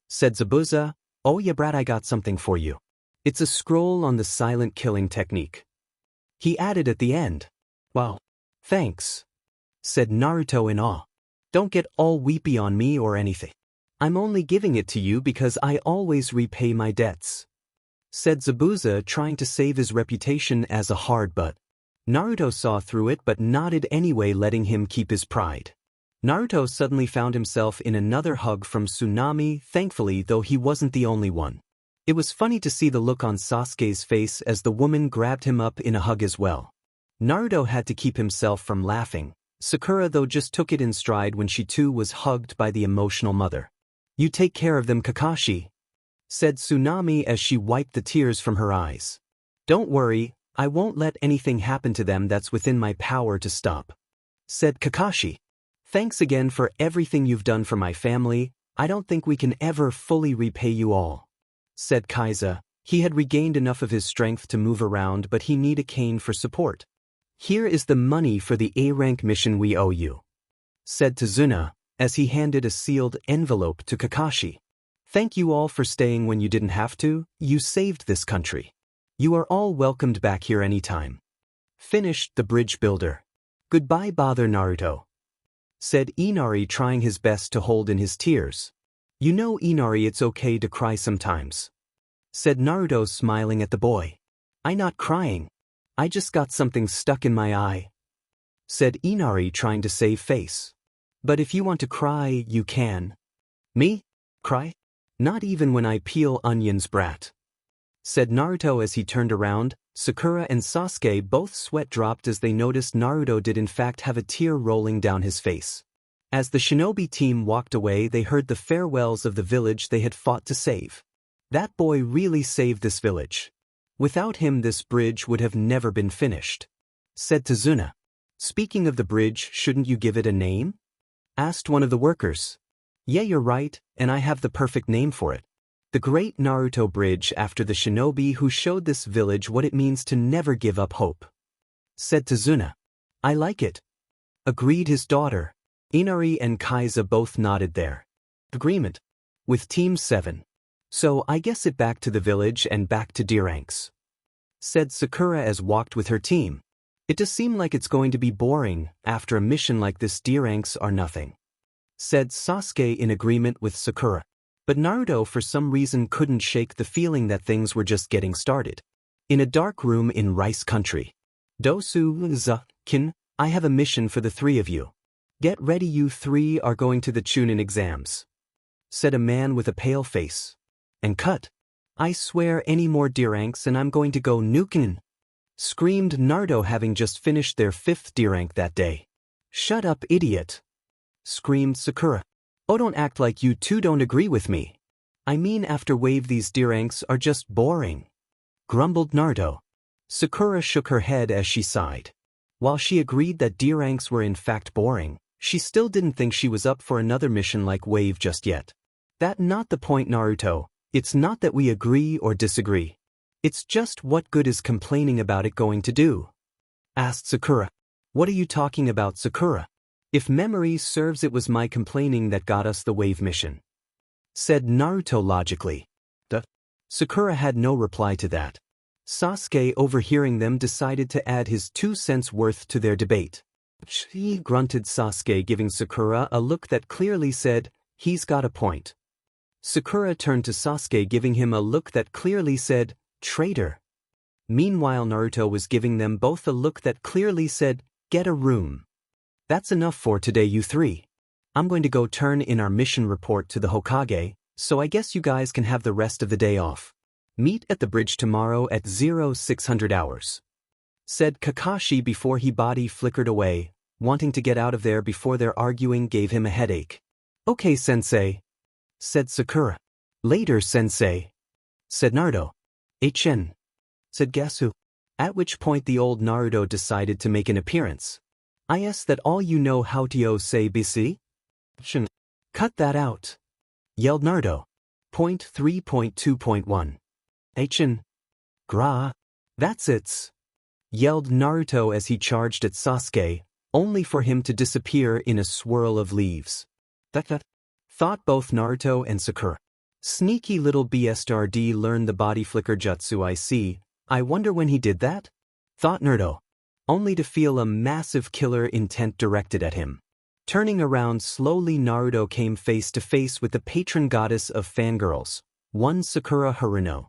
said Zabuza. "Oh yeah, Brad, I got something for you. It's a scroll on the silent killing technique," he added at the end. "Wow. Thanks," said Naruto in awe. "Don't get all weepy on me or anything. I'm only giving it to you because I always repay my debts," said Zabuza, trying to save his reputation as a hard butt. Naruto saw through it but nodded anyway, letting him keep his pride. Naruto suddenly found himself in another hug from Tsunami, thankfully, though he wasn't the only one. It was funny to see the look on Sasuke's face as the woman grabbed him up in a hug as well. Naruto had to keep himself from laughing. Sakura, though, just took it in stride when she too was hugged by the emotional mother. "You take care of them, Kakashi," said Tsunami as she wiped the tears from her eyes. "Don't worry, I won't let anything happen to them that's within my power to stop," said Kakashi. "Thanks again for everything you've done for my family. I don't think we can ever fully repay you all," said Kaiza. He had regained enough of his strength to move around, but he needed a cane for support. "Here is the money for the A-rank mission we owe you," said Tazuna, as he handed a sealed envelope to Kakashi. "Thank you all for staying when you didn't have to. You saved this country. You are all welcomed back here anytime," finished the bridge builder. "Goodbye, bother Naruto," said Inari, trying his best to hold in his tears. "You know, Inari, it's okay to cry sometimes," said Naruto, smiling at the boy. "I'm not crying. I just got something stuck in my eye," said Inari trying to save face. But if you want to cry, you can. Me? Cry? Not even when I peel onions, brat, said Naruto as he turned around. Sakura and Sasuke both sweat dropped as they noticed Naruto did in fact have a tear rolling down his face. As the shinobi team walked away, they heard the farewells of the village they had fought to save. That boy really saved this village. Without him, this bridge would have never been finished, said Tazuna. Speaking of the bridge, shouldn't you give it a name? Asked one of the workers. Yeah, you're right, and I have the perfect name for it. The Great Naruto Bridge, after the shinobi who showed this village what it means to never give up hope, said Tazuna. I like it, agreed his daughter. Inari and Kaiza both nodded their agreement. With Team 7. So I guess it back to the village and back to D-ranks, said Sakura as walked with her team. It does seem like it's going to be boring. After a mission like this, D-ranks are nothing, said Sasuke in agreement with Sakura. But Naruto for some reason couldn't shake the feeling that things were just getting started. In a dark room in Rice Country. Dosu-za-kin, I have a mission for the three of you. Get ready, you three are going to the Chunin exams, said a man with a pale face. And cut. I swear any more D-ranks and I'm going to go nuking, screamed Naruto, having just finished their 5th D-rank that day. Shut up, idiot, screamed Sakura. Oh, don't act like you two don't agree with me. I mean, after wave these D-ranks are just boring, grumbled Naruto. Sakura shook her head as she sighed. While she agreed that D-ranks were in fact boring, she still didn't think she was up for another mission like wave just yet. That's not the point, Naruto. It's not that we agree or disagree. It's just what good is complaining about it going to do? Asked Sakura. What are you talking about, Sakura? If memory serves, it was my complaining that got us the wave mission, said Naruto logically. Duh. Sakura had no reply to that. Sasuke, overhearing them, decided to add his 2 cents worth to their debate. She grunted, Sasuke giving Sakura a look that clearly said, he's got a point. Sakura turned to Sasuke, giving him a look that clearly said, traitor. Meanwhile, Naruto was giving them both a look that clearly said, get a room. That's enough for today, you three. I'm going to go turn in our mission report to the Hokage, so I guess you guys can have the rest of the day off. Meet at the bridge tomorrow at 0600 hours, said Kakashi before his body flickered away, wanting to get out of there before their arguing gave him a headache. Okay, sensei, said Sakura. Later, sensei, said Naruto. HN, said Gasu. At which point the old Naruto decided to make an appearance. I ask that all you know how to say BC? Cut that out, yelled Naruto. Point 3.2.1. HN. Gra. That's it, yelled Naruto as he charged at Sasuke, only for him to disappear in a swirl of leaves. That thought both Naruto and Sakura. Sneaky little BSRD learned the body flicker jutsu. I see. I wonder when he did that? Thought Naruto, only to feel a massive killer intent directed at him. Turning around slowly, Naruto came face to face with the patron goddess of fangirls, one Sakura Haruno.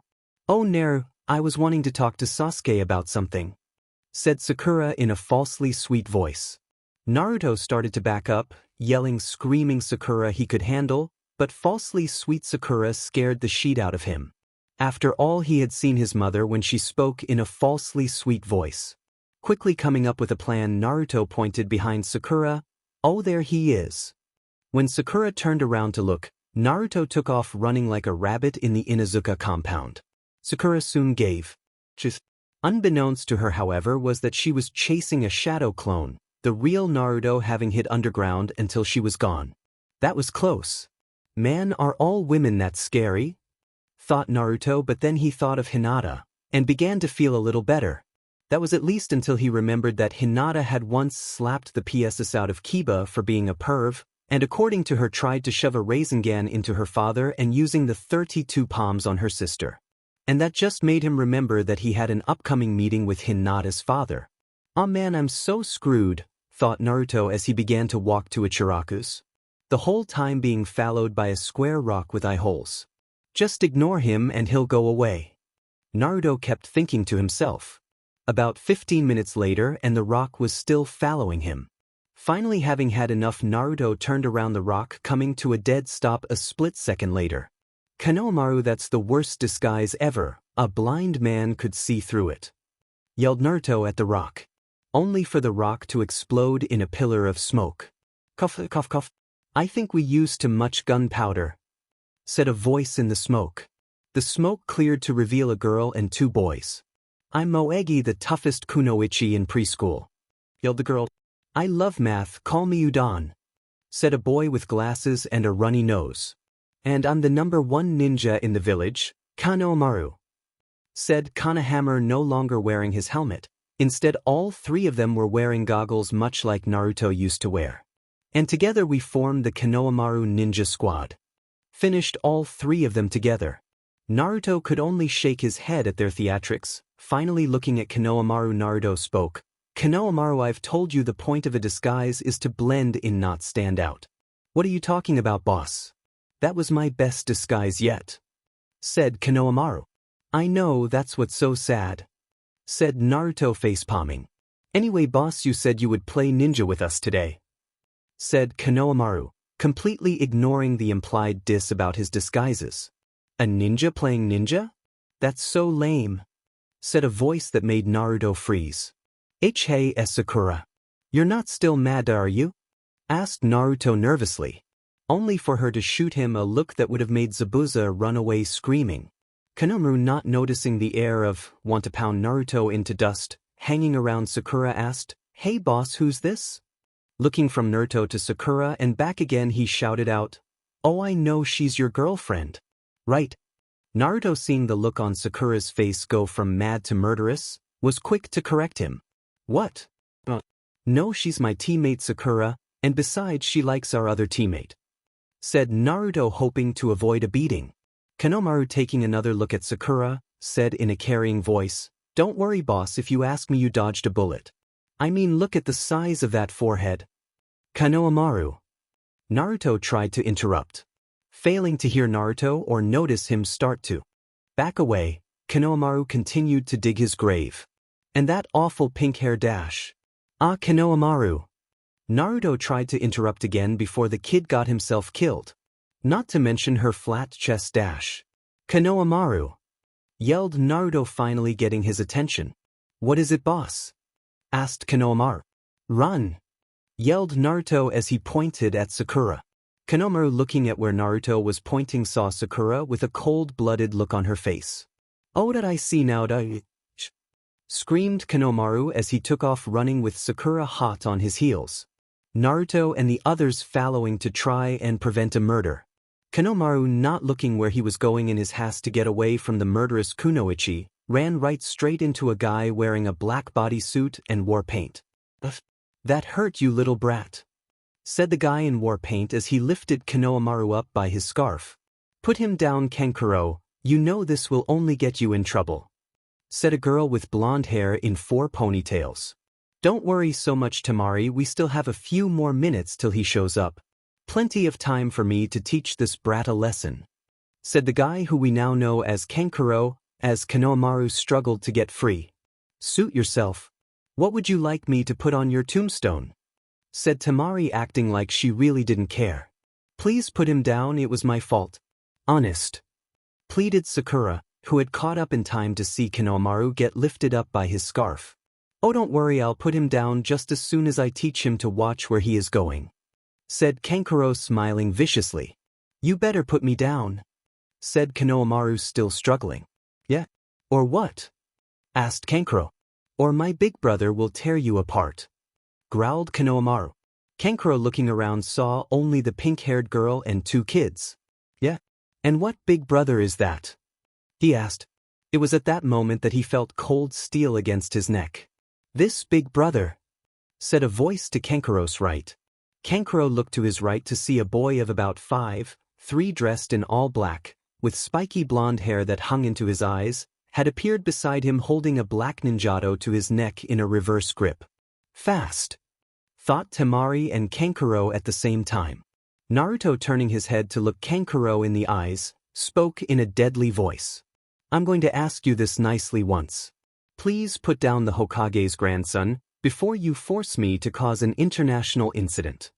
Oh Naru, I was wanting to talk to Sasuke about something, said Sakura in a falsely sweet voice. Naruto started to back up, yelling, screaming Sakura he could handle, but falsely sweet Sakura scared the shit out of him. After all, he had seen his mother when she spoke in a falsely sweet voice. Quickly coming up with a plan, Naruto pointed behind Sakura. Oh, there he is. When Sakura turned around to look, Naruto took off running like a rabbit in the Inuzuka compound. Sakura soon gave chase. Unbeknownst to her, however, was that she was chasing a shadow clone, the real Naruto having hid underground until she was gone. That was close. Man, are all women that scary? Thought Naruto, but then he thought of Hinata, and began to feel a little better. That was at least until he remembered that Hinata had once slapped the PSS out of Kiba for being a perv, and according to her tried to shove a Rasengan into her father and using the 32 palms on her sister. And that just made him remember that he had an upcoming meeting with Hinata's father. Aw man, I'm so screwed, thought Naruto as he began to walk to Ichiraku's, the whole time being followed by a square rock with eye holes. Just ignore him and he'll go away. Naruto kept thinking to himself. About 15 minutes later and the rock was still following him. Finally having had enough, Naruto turned around the rock, coming to a dead stop a split second later. "Konohamaru, that's the worst disguise ever, a blind man could see through it," yelled Naruto at the rock, only for the rock to explode in a pillar of smoke. "Cough, cough, cough. I think we used too much gunpowder," said a voice in the smoke. The smoke cleared to reveal a girl and two boys. "I'm Moegi, the toughest kunoichi in preschool," yelled the girl. "I love math, call me Udon," said a boy with glasses and a runny nose. "And I'm the #1 ninja in the village, Konohamaru," said Konohamaru, no longer wearing his helmet. Instead, all three of them were wearing goggles much like Naruto used to wear. "And together we formed the Konohamaru Ninja Squad." Finished all three of them together. Naruto could only shake his head at their theatrics. Finally looking at Konohamaru, Naruto spoke. "Konohamaru, I've told you the point of a disguise is to blend in, not stand out." "What are you talking about, boss? That was my best disguise yet," said Konohamaru. "I know, that's what's so sad," said Naruto, face-palming. "Anyway, boss, you said you would play ninja with us today," said Konohamaru, completely ignoring the implied diss about his disguises. "A ninja playing ninja? That's so lame," said a voice that made Naruto freeze. "Hey, Sakura. You're not still mad, are you?" asked Naruto nervously, only for her to shoot him a look that would have made Zabuza run away screaming. Konohamaru, not noticing the air of "want to pound Naruto into dust" hanging around Sakura, asked, "Hey boss, who's this?" Looking from Naruto to Sakura and back again, he shouted out, "Oh, I know, she's your girlfriend, right?" Naruto, seeing the look on Sakura's face go from mad to murderous, was quick to correct him. "What? No, she's my teammate Sakura, and besides she likes our other teammate," said Naruto, hoping to avoid a beating. Konohamaru, taking another look at Sakura, said in a carrying voice, "Don't worry boss, if you ask me you dodged a bullet. I mean, look at the size of that forehead." "Konohamaru." Naruto tried to interrupt. Failing to hear Naruto or notice him start to back away, Konohamaru continued to dig his grave. "And that awful pink hair dash. Ah, Konohamaru." Naruto tried to interrupt again before the kid got himself killed. "Not to mention her flat chest dash." "Konohamaru," yelled Naruto, finally getting his attention. "What is it, boss?" asked Konohamaru. "Run," yelled Naruto as he pointed at Sakura. Konohamaru, looking at where Naruto was pointing, saw Sakura with a cold-blooded look on her face. "Oh, that I see now, screamed Konohamaru as he took off running with Sakura hot on his heels. Naruto and the others following to try and prevent a murder. Konohamaru, not looking where he was going in his haste to get away from the murderous kunoichi, ran right straight into a guy wearing a black bodysuit and war paint. "That hurt, you little brat," said the guy in war paint as he lifted Konohamaru up by his scarf. "Put him down, Kankuro, you know this will only get you in trouble," said a girl with blonde hair in 4 ponytails. "Don't worry so much, Tamari, we still have a few more minutes till he shows up. Plenty of time for me to teach this brat a lesson," said the guy who we now know as Kankuro, as Konohamaru struggled to get free. "Suit yourself. What would you like me to put on your tombstone?" said Tamari, acting like she really didn't care. "Please put him down, it was my fault. Honest," pleaded Sakura, who had caught up in time to see Konohamaru get lifted up by his scarf. "Oh, don't worry, I'll put him down just as soon as I teach him to watch where he is going," said Kankuro, smiling viciously. "You better put me down," said Konohamaru, still struggling. "Yeah? Or what?" asked Kankuro. "Or my big brother will tear you apart," growled Konohamaru. Kankuro, looking around, saw only the pink-haired girl and 2 kids. "Yeah? And what big brother is that?" he asked. It was at that moment that he felt cold steel against his neck. "This big brother," said a voice to Kankuro's right. Kankuro looked to his right to see a boy of about 5'3", dressed in all black, with spiky blonde hair that hung into his eyes, had appeared beside him holding a black ninjato to his neck in a reverse grip. "Fast," thought Tamari and Kankuro at the same time. Naruto, turning his head to look Kankuro in the eyes, spoke in a deadly voice. "I'm going to ask you this nicely once. Please put down the Hokage's grandson, before you force me to cause an international incident.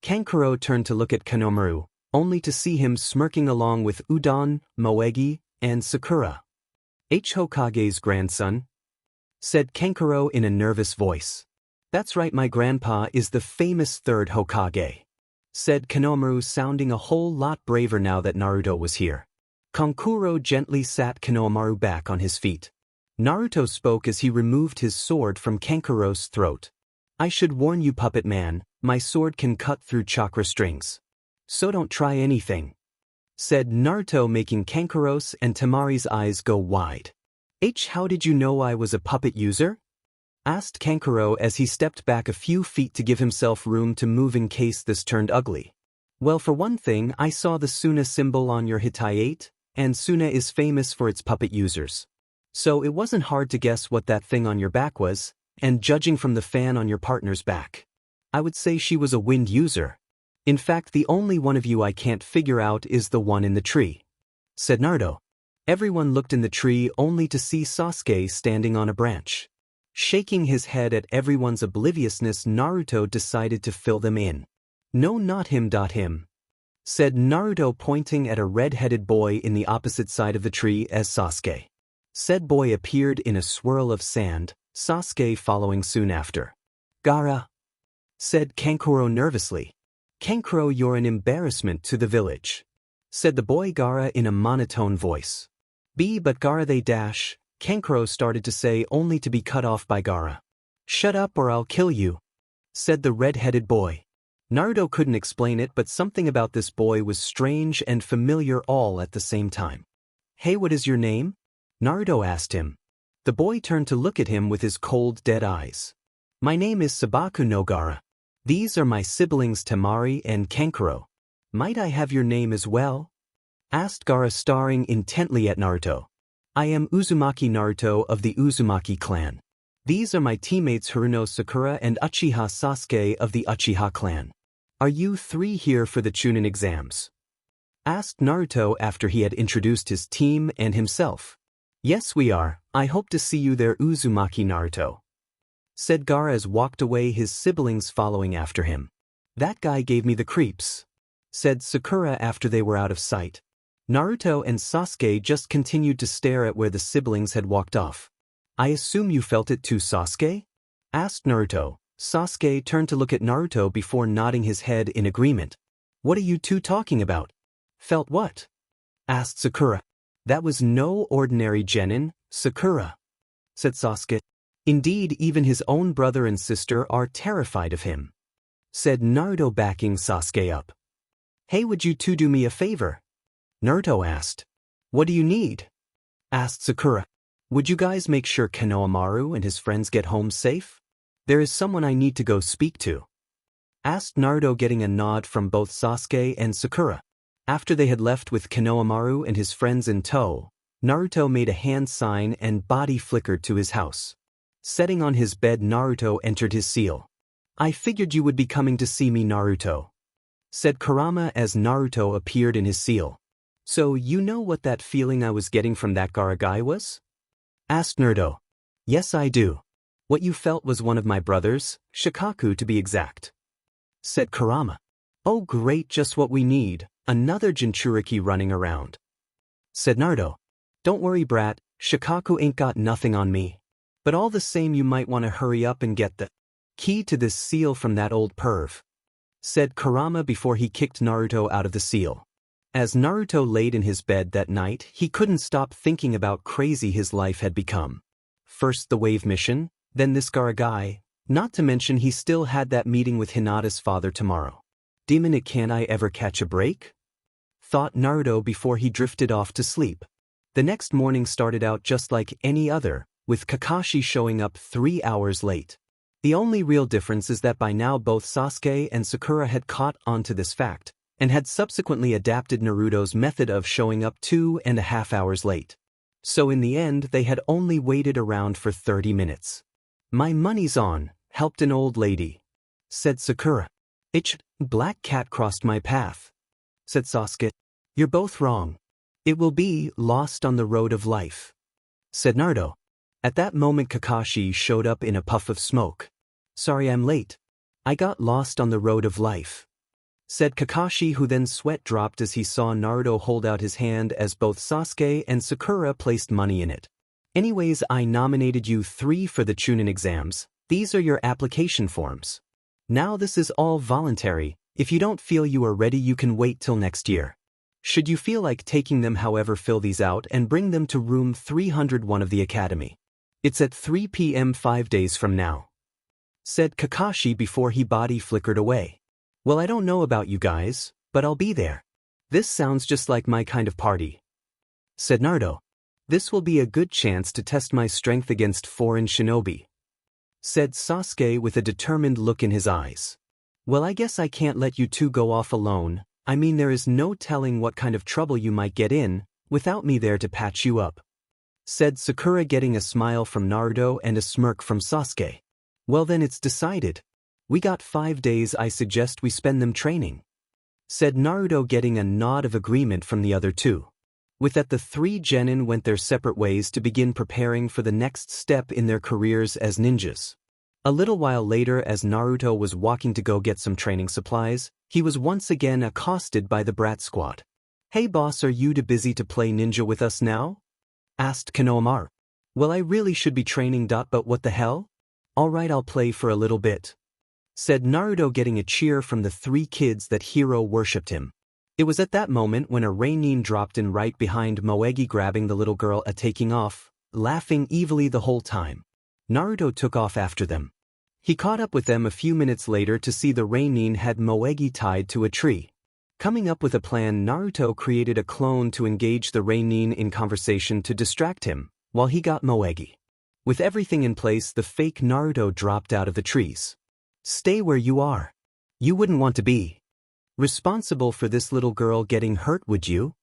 Kankuro turned to look at Kanomaru, only to see him smirking along with Udon, Moegi, and Sakura. Hokage's grandson? Said Kankuro in a nervous voice. That's right, my grandpa is the famous third Hokage. Said Kanomaru, sounding a whole lot braver now that Naruto was here. Kankuro gently sat Kanomaru back on his feet. Naruto spoke as he removed his sword from Kankuro's throat. I should warn you, puppet man, my sword can cut through chakra strings. So don't try anything. Said Naruto, making Kankuro's and Tamari's eyes go wide. How did you know I was a puppet user? Asked Kankuro as he stepped back a few feet to give himself room to move in case this turned ugly. Well, for one thing, I saw the Suna symbol on your Hitayate, and Suna is famous for its puppet users. So it wasn't hard to guess what that thing on your back was, and judging from the fan on your partner's back, I would say she was a wind user. In fact, the only one of you I can't figure out is the one in the tree. Said Naruto. Everyone looked in the tree only to see Sasuke standing on a branch. Shaking his head at everyone's obliviousness, Naruto decided to fill them in. No, not him. Said Naruto, pointing at a red-headed boy in the opposite side of the tree as Sasuke. Said boy appeared in a swirl of sand, Sasuke following soon after. Gaara, said Kankuro nervously. Kankuro, you're an embarrassment to the village, said the boy Gaara in a monotone voice. But Gaara they dash, Kankuro started to say, only to be cut off by Gaara. Shut up or I'll kill you, said the red-headed boy. Naruto couldn't explain it, but something about this boy was strange and familiar all at the same time. Hey, what is your name? Naruto asked him. The boy turned to look at him with his cold, dead eyes. My name is Sabaku no Gaara. These are my siblings Temari and Kankuro. Might I have your name as well? Asked Gaara, staring intently at Naruto. I am Uzumaki Naruto of the Uzumaki clan. These are my teammates Haruno Sakura and Uchiha Sasuke of the Uchiha clan. Are you three here for the Chunin exams? Asked Naruto after he had introduced his team and himself. Yes, we are. I hope to see you there, Uzumaki Naruto, said Gaara as walked away, his siblings following after him. That guy gave me the creeps, said Sakura after they were out of sight. Naruto and Sasuke just continued to stare at where the siblings had walked off. I assume you felt it too, Sasuke? Asked Naruto. Sasuke turned to look at Naruto before nodding his head in agreement. What are you two talking about? Felt what? Asked Sakura. That was no ordinary genin, Sakura, said Sasuke. Indeed, even his own brother and sister are terrified of him, said Naruto, backing Sasuke up. Hey, would you two do me a favor? Naruto asked. What do you need? Asked Sakura. Would you guys make sure Konohamaru and his friends get home safe? There is someone I need to go speak to, asked Naruto, getting a nod from both Sasuke and Sakura. After they had left with Konohamaru and his friends in tow, Naruto made a hand sign and body flickered to his house. Sitting on his bed, Naruto entered his seal. I figured you would be coming to see me, Naruto, said Kurama as Naruto appeared in his seal. So you know what that feeling I was getting from that Gaara guy was? Asked Naruto. Yes, I do. What you felt was one of my brothers, Shikaku to be exact, said Kurama. Oh great, just what we need, another Jinchuriki running around, said Naruto. Don't worry, brat, Shikaku ain't got nothing on me. But all the same, you might want to hurry up and get the key to this seal from that old perv, said Kurama before he kicked Naruto out of the seal. As Naruto laid in his bed that night, he couldn't stop thinking about crazy his life had become. First the wave mission, then this Gaara guy, not to mention he still had that meeting with Hinata's father tomorrow. Demon it, can I ever catch a break? Thought Naruto before he drifted off to sleep. The next morning started out just like any other, with Kakashi showing up 3 hours late. The only real difference is that by now both Sasuke and Sakura had caught on to this fact, and had subsequently adapted Naruto's method of showing up 2.5 hours late. So in the end they had only waited around for 30 minutes. My money's on, helped an old lady, said Sakura. Black cat crossed my path, said Sasuke. You're both wrong. It will be lost on the road of life, said Naruto. At that moment Kakashi showed up in a puff of smoke. "Sorry I'm late. I got lost on the road of life," said Kakashi, who then sweat dropped as he saw Naruto hold out his hand as both Sasuke and Sakura placed money in it. "Anyways, I nominated you 3 for the Chunin exams. These are your application forms. Now this is all voluntary. If you don't feel you are ready you can wait till next year. Should you feel like taking them, however, fill these out and bring them to room 301 of the academy. It's at 3 p.m. 5 days from now," said Kakashi before he body flickered away. "Well, I don't know about you guys, but I'll be there. This sounds just like my kind of party," said Naruto. "This will be a good chance to test my strength against foreign shinobi," said Sasuke with a determined look in his eyes. "Well, I guess I can't let you two go off alone. I mean, there is no telling what kind of trouble you might get in without me there to patch you up," said Sakura, getting a smile from Naruto and a smirk from Sasuke. "Well then, it's decided. We got 5 days. I suggest we spend them training," said Naruto, getting a nod of agreement from the other two. With that, the 3 genin went their separate ways to begin preparing for the next step in their careers as ninjas. A little while later, as Naruto was walking to go get some training supplies, he was once again accosted by the brat squad. "Hey boss, are you too busy to play ninja with us now?" asked Konohamaru. "Well, I really should be training. But what the hell? Alright, I'll play for a little bit," said Naruto, getting a cheer from the 3 kids that hero worshipped him. It was at that moment when a Reinin dropped in right behind Moegi, grabbing the little girl and taking off, laughing evilly the whole time. Naruto took off after them. He caught up with them a few minutes later to see the Reinin had Moegi tied to a tree. Coming up with a plan, Naruto created a clone to engage the Reinin in conversation to distract him, while he got Moegi. With everything in place, the fake Naruto dropped out of the trees. "Stay where you are. You wouldn't want to be responsible for this little girl getting hurt, would you?"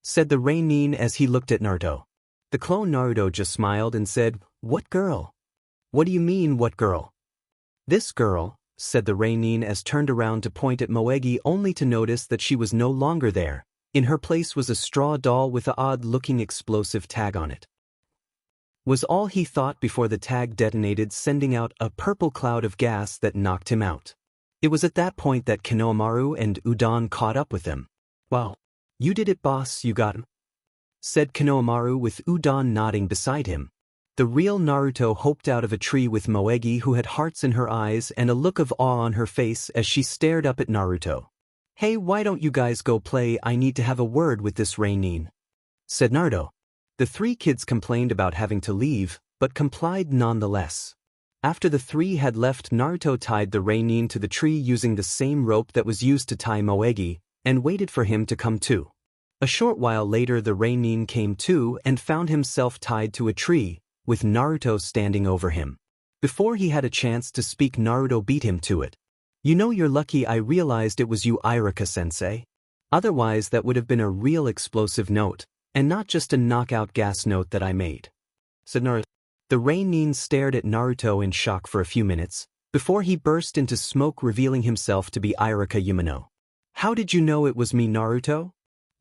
said the Reinin as he looked at Naruto. The clone Naruto just smiled and said, "What girl? What do you mean, what girl?" "This girl," said the Reinin as turned around to point at Moegi, only to notice that she was no longer there. In her place was a straw doll with an odd-looking explosive tag on it. Was all he thought before the tag detonated, sending out a purple cloud of gas that knocked him out. It was at that point that Konohamaru and Udon caught up with him. "Wow. You did it, boss, you got him," said Konohamaru with Udon nodding beside him. The real Naruto hopped out of a tree with Moegi, who had hearts in her eyes and a look of awe on her face as she stared up at Naruto. "Hey, why don't you guys go play? I need to have a word with this Reinin," said Naruto. The 3 kids complained about having to leave, but complied nonetheless. After the 3 had left, Naruto tied the Reinin to the tree using the same rope that was used to tie Moegi, and waited for him to come to. A short while later, the Reinin came to and found himself tied to a tree, with Naruto standing over him. Before he had a chance to speak, Naruto beat him to it. "You know, you're lucky I realized it was you, Irika-sensei. Otherwise that would have been a real explosive note, and not just a knockout gas note that I made," said Naruto. The Reinin stared at Naruto in shock for a few minutes, before he burst into smoke, revealing himself to be Irika Yumino. "How did you know it was me, Naruto?"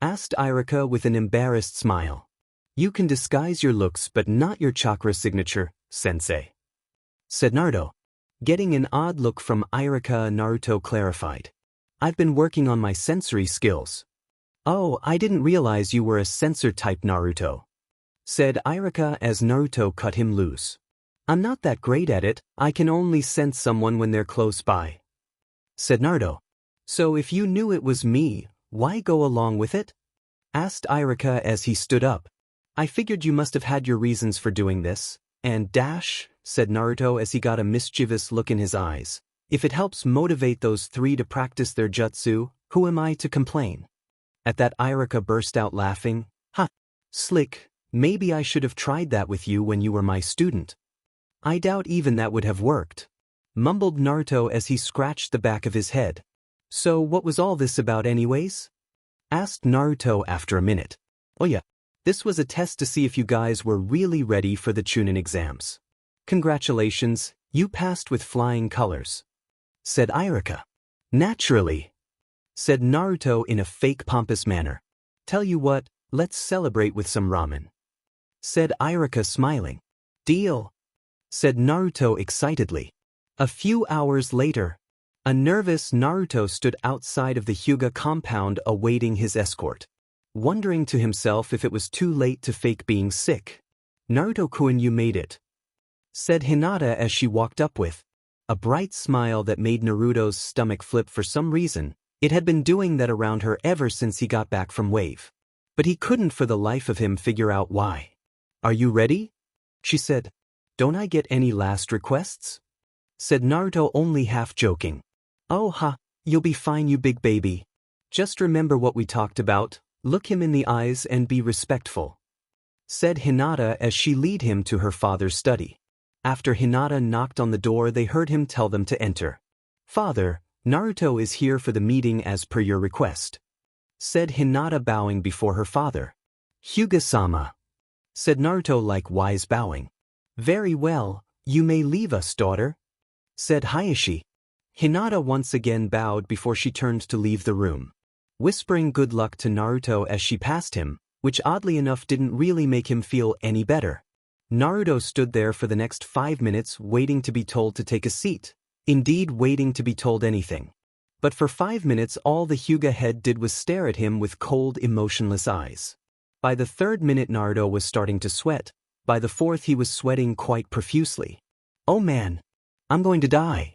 asked Irika with an embarrassed smile. "You can disguise your looks but not your chakra signature, sensei," said Naruto. Getting an odd look from Irika, Naruto clarified. "I've been working on my sensory skills." "Oh, I didn't realize you were a sensor type, Naruto," said Irika as Naruto cut him loose. "I'm not that great at it. I can only sense someone when they're close by," said Naruto. "So if you knew it was me, why go along with it?" asked Irika as he stood up. "I figured you must have had your reasons for doing this, and said Naruto as he got a mischievous look in his eyes. "If it helps motivate those 3 to practice their jutsu, who am I to complain?" At that, Irika burst out laughing. "Ha! Slick, maybe I should have tried that with you when you were my student." "I doubt even that would have worked," mumbled Naruto as he scratched the back of his head. "So what was all this about anyways?" asked Naruto after a minute. "Oh yeah, this was a test to see if you guys were really ready for the Chunin exams. Congratulations, you passed with flying colors," said Irika. "Naturally," said Naruto in a fake pompous manner. "Tell you what, let's celebrate with some ramen," said Irika, smiling. Deal, said Naruto excitedly. A few hours later, a nervous Naruto stood outside of the Hyuga compound awaiting his escort, wondering to himself if it was too late to fake being sick. Naruto-kun, you made it, said Hinata as she walked up with a bright smile that made Naruto's stomach flip for some reason. It had been doing that around her ever since he got back from Wave. But he couldn't for the life of him figure out why. Are you ready? She said. Don't I get any last requests? Said Naruto, only half joking. Oh ha, you'll be fine, you big baby. Just remember what we talked about, look him in the eyes and be respectful, said Hinata as she led him to her father's study. After Hinata knocked on the door, they heard him tell them to enter. Father, Naruto is here for the meeting as per your request, said Hinata, bowing before her father. Hyuga-sama, said Naruto, likewise bowing. Very well, you may leave us, daughter, said Hayashi. Hinata once again bowed before she turned to leave the room, whispering good luck to Naruto as she passed him, which oddly enough didn't really make him feel any better. Naruto stood there for the next 5 minutes waiting to be told to take a seat, indeed waiting to be told anything. But for 5 minutes all the Hyuga head did was stare at him with cold, emotionless eyes. By the 3rd minute Naruto was starting to sweat, by the 4th he was sweating quite profusely. Oh man, I'm going to die.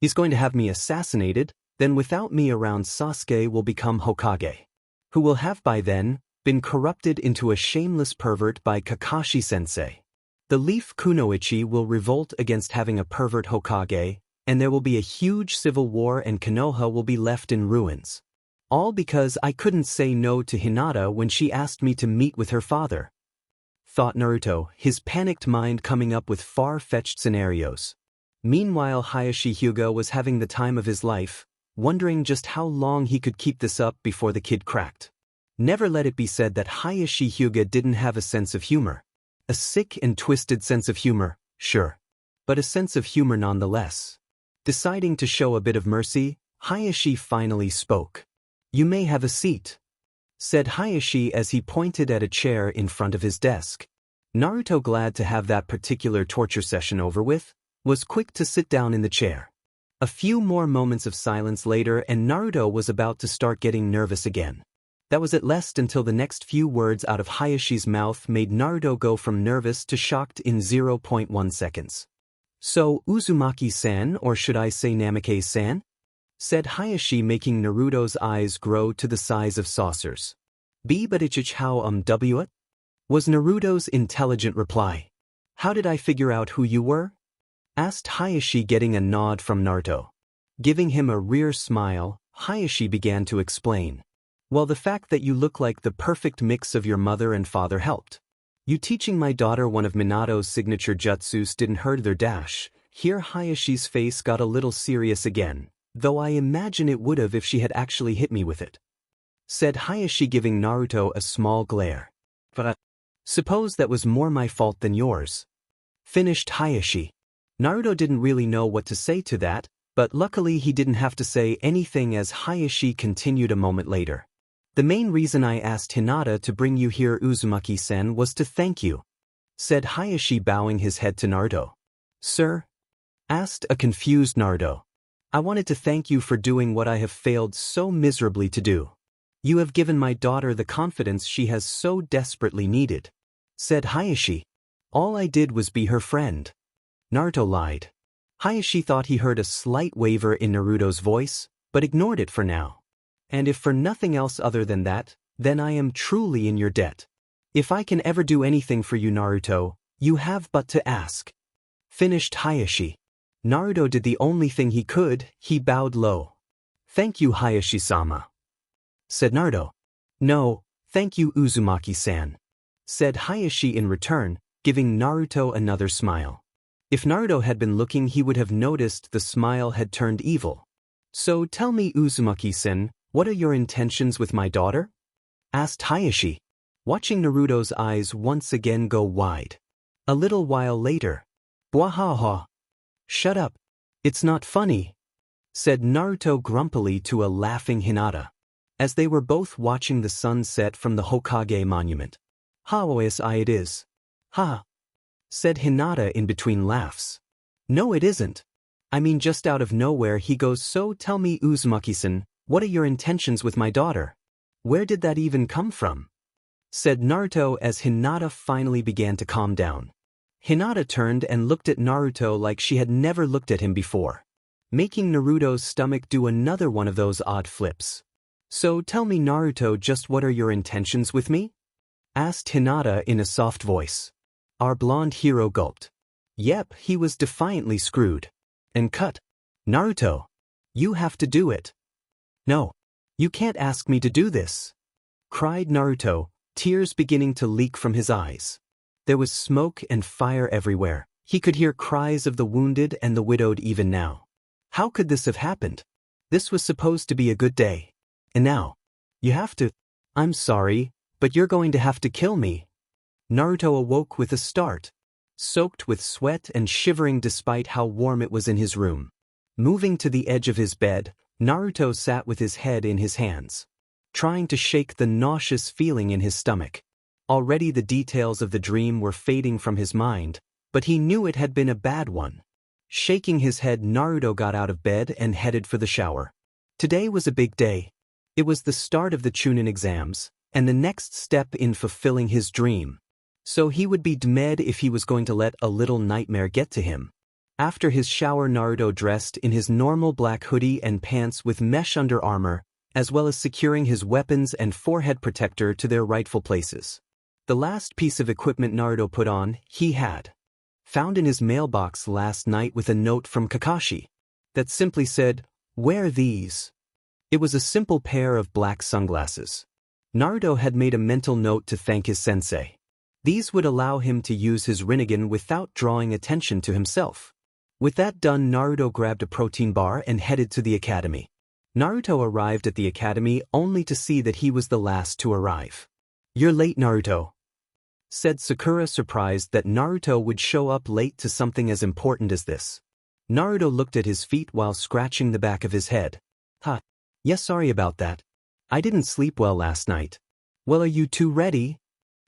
He's going to have me assassinated, then without me around Sasuke will become Hokage, who will have by then been corrupted into a shameless pervert by Kakashi-sensei. The Leaf Kunoichi will revolt against having a pervert Hokage, and there will be a huge civil war and Konoha will be left in ruins. All because I couldn't say no to Hinata when she asked me to meet with her father, thought Naruto, his panicked mind coming up with far-fetched scenarios. Meanwhile, Hayashi Hyuga was having the time of his life, wondering just how long he could keep this up before the kid cracked. Never let it be said that Hayashi Hyuga didn't have a sense of humor. A sick and twisted sense of humor, sure, but a sense of humor nonetheless. Deciding to show a bit of mercy, Hayashi finally spoke. You may have a seat, said Hayashi as he pointed at a chair in front of his desk. Naruto, glad to have that particular torture session over with, was quick to sit down in the chair. A few more moments of silence later and Naruto was about to start getting nervous again. That was at least until the next few words out of Hayashi's mouth made Naruto go from nervous to shocked in 0.1 seconds. So, Uzumaki-san, or should I say Namikaze-san? Said Hayashi, making Naruto's eyes grow to the size of saucers. But it's how what? Was Naruto's intelligent reply. How did I figure out who you were? Asked Hayashi, getting a nod from Naruto. Giving him a rear smile, Hayashi began to explain. Well, the fact that you look like the perfect mix of your mother and father helped. You teaching my daughter one of Minato's signature jutsus didn't hurt their dash. Here Hayashi's face got a little serious again, though I imagine it would have if she had actually hit me with it, said Hayashi, giving Naruto a small glare. But suppose that was more my fault than yours, finished Hayashi. Naruto didn't really know what to say to that, but luckily he didn't have to say anything as Hayashi continued a moment later. The main reason I asked Hinata to bring you here, Uzumaki-sen, was to thank you, said Hayashi, bowing his head to Naruto. Sir? Asked a confused Naruto. I wanted to thank you for doing what I have failed so miserably to do. You have given my daughter the confidence she has so desperately needed, said Hayashi. All I did was be her friend. Naruto lied. Hayashi thought he heard a slight waver in Naruto's voice, but ignored it for now. And if for nothing else other than that, then I am truly in your debt. If I can ever do anything for you, Naruto, you have but to ask, finished Hayashi. Naruto did the only thing he could, he bowed low. Thank you, Hayashi-sama, said Naruto. No, thank you, Uzumaki-san, said Hayashi in return, giving Naruto another smile. If Naruto had been looking, he would have noticed the smile had turned evil. So tell me, Uzumaki-san, what are your intentions with my daughter? Asked Hayashi, watching Naruto's eyes once again go wide. A little while later, Bwahaha. Shut up. It's not funny, said Naruto grumpily to a laughing Hinata, as they were both watching the sun set from the Hokage monument. It is. Ha. said Hinata in between laughs. No, it isn't. I mean, just out of nowhere he goes, so tell me Uzumaki-san, what are your intentions with my daughter? Where did that even come from? Said Naruto as Hinata finally began to calm down. Hinata turned and looked at Naruto like she had never looked at him before, making Naruto's stomach do another one of those odd flips. So tell me, Naruto, just what are your intentions with me? Asked Hinata in a soft voice. Our blonde hero gulped. Yep, he was defiantly screwed. And cut. Naruto. You have to do it. No. You can't ask me to do this. Cried Naruto, tears beginning to leak from his eyes. There was smoke and fire everywhere. He could hear cries of the wounded and the widowed even now. How could this have happened? This was supposed to be a good day. And now, you have to. I'm sorry, but you're going to have to kill me. Naruto awoke with a start, soaked with sweat and shivering despite how warm it was in his room. Moving to the edge of his bed, Naruto sat with his head in his hands, trying to shake the nauseous feeling in his stomach. Already the details of the dream were fading from his mind, but he knew it had been a bad one. Shaking his head, Naruto got out of bed and headed for the shower. Today was a big day. It was the start of the Chunin exams, and the next step in fulfilling his dream. So he would be dead if he was going to let a little nightmare get to him. After his shower, Naruto dressed in his normal black hoodie and pants with mesh under armor, as well as securing his weapons and forehead protector to their rightful places. The last piece of equipment Naruto put on, he had found in his mailbox last night with a note from Kakashi that simply said, "Wear these." It was a simple pair of black sunglasses. Naruto had made a mental note to thank his sensei. These would allow him to use his Rinnegan without drawing attention to himself. With that done, Naruto grabbed a protein bar and headed to the academy. Naruto arrived at the academy only to see that he was the last to arrive. "You're late, Naruto," said Sakura, surprised that Naruto would show up late to something as important as this. Naruto looked at his feet while scratching the back of his head. "Huh. Yes, sorry about that. I didn't sleep well last night." "Well, are you two ready?"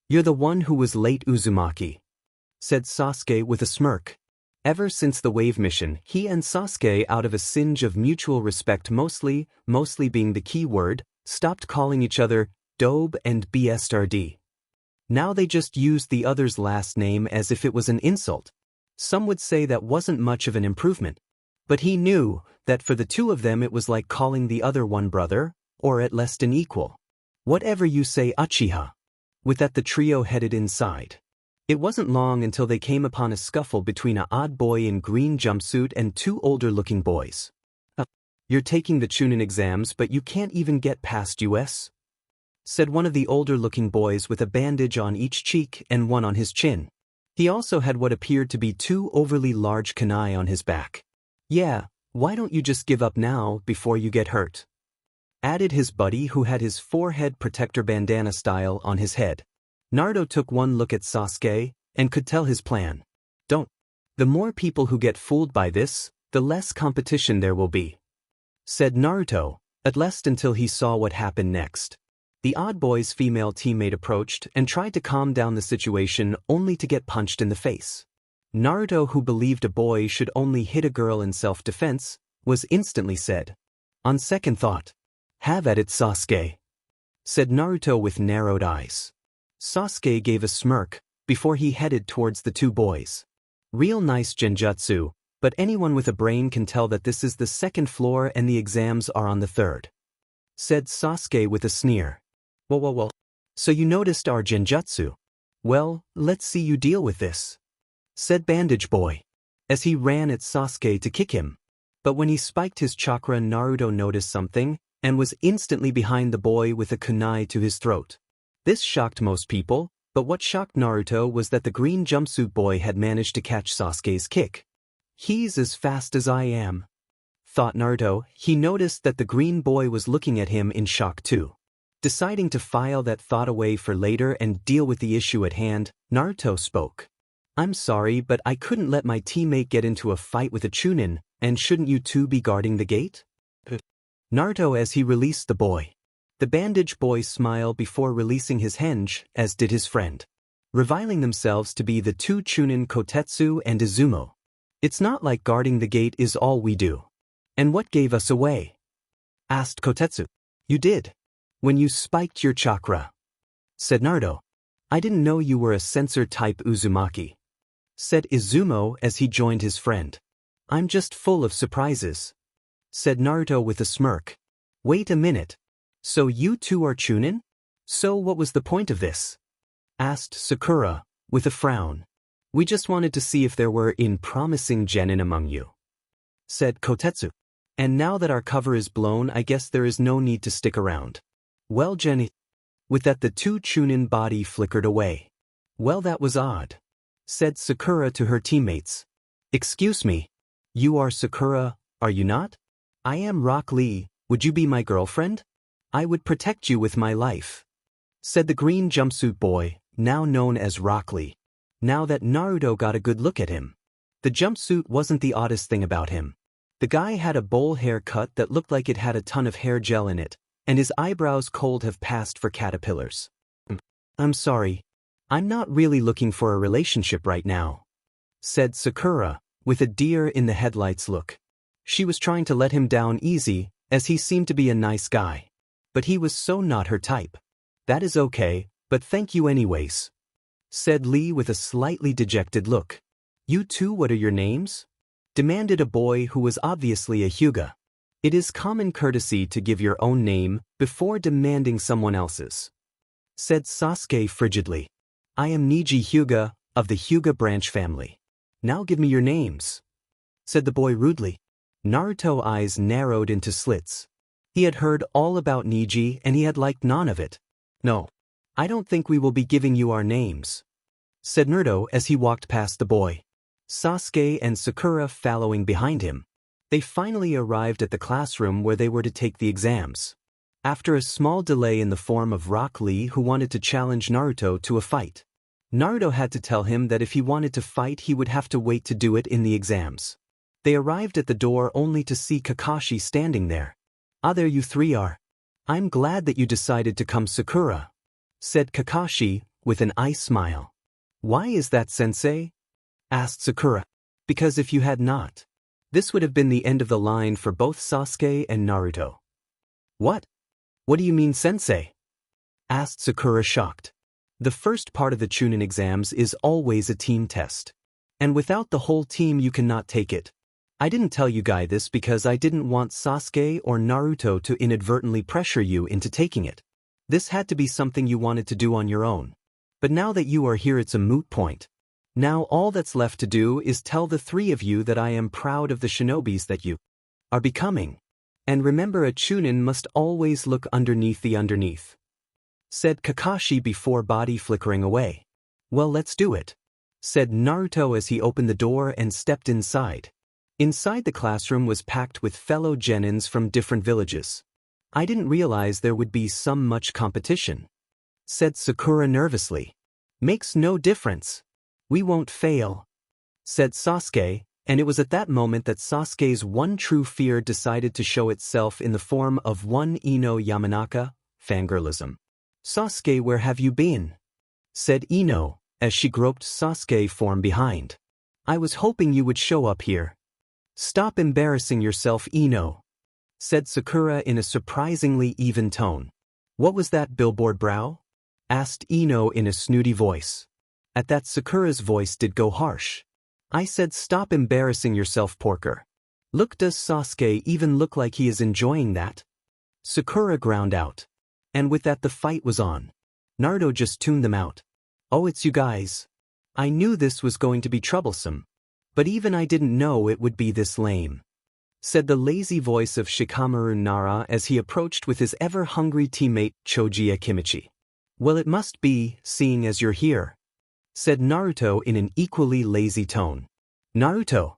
"You're the one who was late, Uzumaki," said Sasuke with a smirk. Ever since the wave mission, he and Sasuke, out of a singe of mutual respect, mostly being the key word, stopped calling each other Dobe and BSRD. Now they just used the other's last name as if it was an insult. Some would say that wasn't much of an improvement. But he knew that for the two of them it was like calling the other one brother, or at least an equal. "Whatever you say, Uchiha." With that, the trio headed inside. It wasn't long until they came upon a scuffle between an odd boy in green jumpsuit and two older-looking boys. "You're taking the Chunin exams, but you can't even get past US?" said one of the older-looking boys with a bandage on each cheek and one on his chin. He also had what appeared to be two overly large kunai on his back. "Yeah, why don't you just give up now before you get hurt?" added his buddy, who had his forehead protector bandana style on his head. Naruto took one look at Sasuke and could tell his plan. "Don't. The more people who get fooled by this, the less competition there will be," said Naruto, at least until he saw what happened next. The odd boy's female teammate approached and tried to calm down the situation, only to get punched in the face. Naruto, who believed a boy should only hit a girl in self-defense, was instantly said, "On second thought, have at it, Sasuke," said Naruto with narrowed eyes. Sasuke gave a smirk before he headed towards the two boys. "Real nice genjutsu, but anyone with a brain can tell that this is the second floor and the exams are on the third," said Sasuke with a sneer. Well. So you noticed our genjutsu? Well, let's see you deal with this," said Bandage Boy, as he ran at Sasuke to kick him. But when he spiked his chakra, Naruto noticed something and was instantly behind the boy with a kunai to his throat. This shocked most people, but what shocked Naruto was that the green jumpsuit boy had managed to catch Sasuke's kick. "He's as fast as I am," thought Naruto. He noticed that the green boy was looking at him in shock too. Deciding to file that thought away for later and deal with the issue at hand, Naruto spoke. "I'm sorry, but I couldn't let my teammate get into a fight with a Chunin, and shouldn't you two be guarding the gate?" Naruto, as he released the boy. The bandage boy smiled before releasing his henge, as did his friend. reviling themselves to be the two Chunin Kotetsu and Izumo. It's not like guarding the gate is all we do. And what gave us away? Asked Kotetsu. You did. When you spiked your chakra. Said Naruto. I didn't know you were a sensor-type Uzumaki. Said Izumo as he joined his friend. I'm just full of surprises. Said Naruto with a smirk. Wait a minute. So you two are Chunin? So what was the point of this? Asked Sakura, with a frown. We just wanted to see if there were promising genin among you. Said Kotetsu. And now that our cover is blown, I guess there is no need to stick around. Well, Jenny. With that the two Chunin body flickered away. Well, that was odd. Said Sakura to her teammates. Excuse me. You are Sakura, are you not? I am Rock Lee, would you be my girlfriend? I would protect you with my life. Said the green jumpsuit boy, now known as Rock Lee. Now that Naruto got a good look at him. The jumpsuit wasn't the oddest thing about him. The guy had a bowl haircut that looked like it had a ton of hair gel in it, and his eyebrows cold have passed for caterpillars. I'm sorry. I'm not really looking for a relationship right now. Said Sakura, with a deer in the headlights look. She was trying to let him down easy, as he seemed to be a nice guy. But he was so not her type. That is okay, but thank you anyways. Said Lee with a slightly dejected look. You two, what are your names? Demanded a boy who was obviously a Hyuga. It is common courtesy to give your own name before demanding someone else's. Said Sasuke frigidly. I am Niji Hyuga, of the Hyuga branch family. Now give me your names. Said the boy rudely. Naruto's eyes narrowed into slits. He had heard all about Niji and he had liked none of it. No. I don't think we will be giving you our names. Said Naruto as he walked past the boy. Sasuke and Sakura following behind him. They finally arrived at the classroom where they were to take the exams. After a small delay in the form of Rock Lee who wanted to challenge Naruto to a fight. Naruto had to tell him that if he wanted to fight he would have to wait to do it in the exams. They arrived at the door only to see Kakashi standing there. Ah, there you three are. I'm glad that you decided to come, Sakura. Said Kakashi, with an ice smile. Why is that, sensei? Asked Sakura. Because if you had not, this would have been the end of the line for both Sasuke and Naruto. What? What do you mean, sensei? Asked Sakura shocked. The first part of the Chunin exams is always a team test. And without the whole team you cannot take it. I didn't tell you guys this because I didn't want Sasuke or Naruto to inadvertently pressure you into taking it. This had to be something you wanted to do on your own. But now that you are here it's a moot point. Now all that's left to do is tell the three of you that I am proud of the shinobis that you are becoming. And remember, a Chunin must always look underneath the underneath. Said Kakashi before body flickering away. Well, let's do it. Said Naruto as he opened the door and stepped inside. Inside the classroom was packed with fellow genins from different villages. I didn't realize there would be so much competition. Said Sakura nervously. Makes no difference. We won't fail. Said Sasuke, and it was at that moment that Sasuke's one true fear decided to show itself in the form of one Ino Yamanaka, fangirlism. Sasuke, where have you been? Said Ino, as she groped Sasuke from behind. I was hoping you would show up here. Stop embarrassing yourself, Ino. Said Sakura in a surprisingly even tone. What was that, billboard brow? Asked Ino in a snooty voice. At that Sakura's voice did go harsh. I said stop embarrassing yourself, porker. Look, does Sasuke even look like he is enjoying that? Sakura ground out. And with that the fight was on. Naruto just tuned them out. Oh, it's you guys. I knew this was going to be troublesome. But even I didn't know it would be this lame. Said the lazy voice of Shikamaru Nara as he approached with his ever-hungry teammate Choji Akimichi. Well, it must be, seeing as you're here. Said Naruto in an equally lazy tone. Naruto.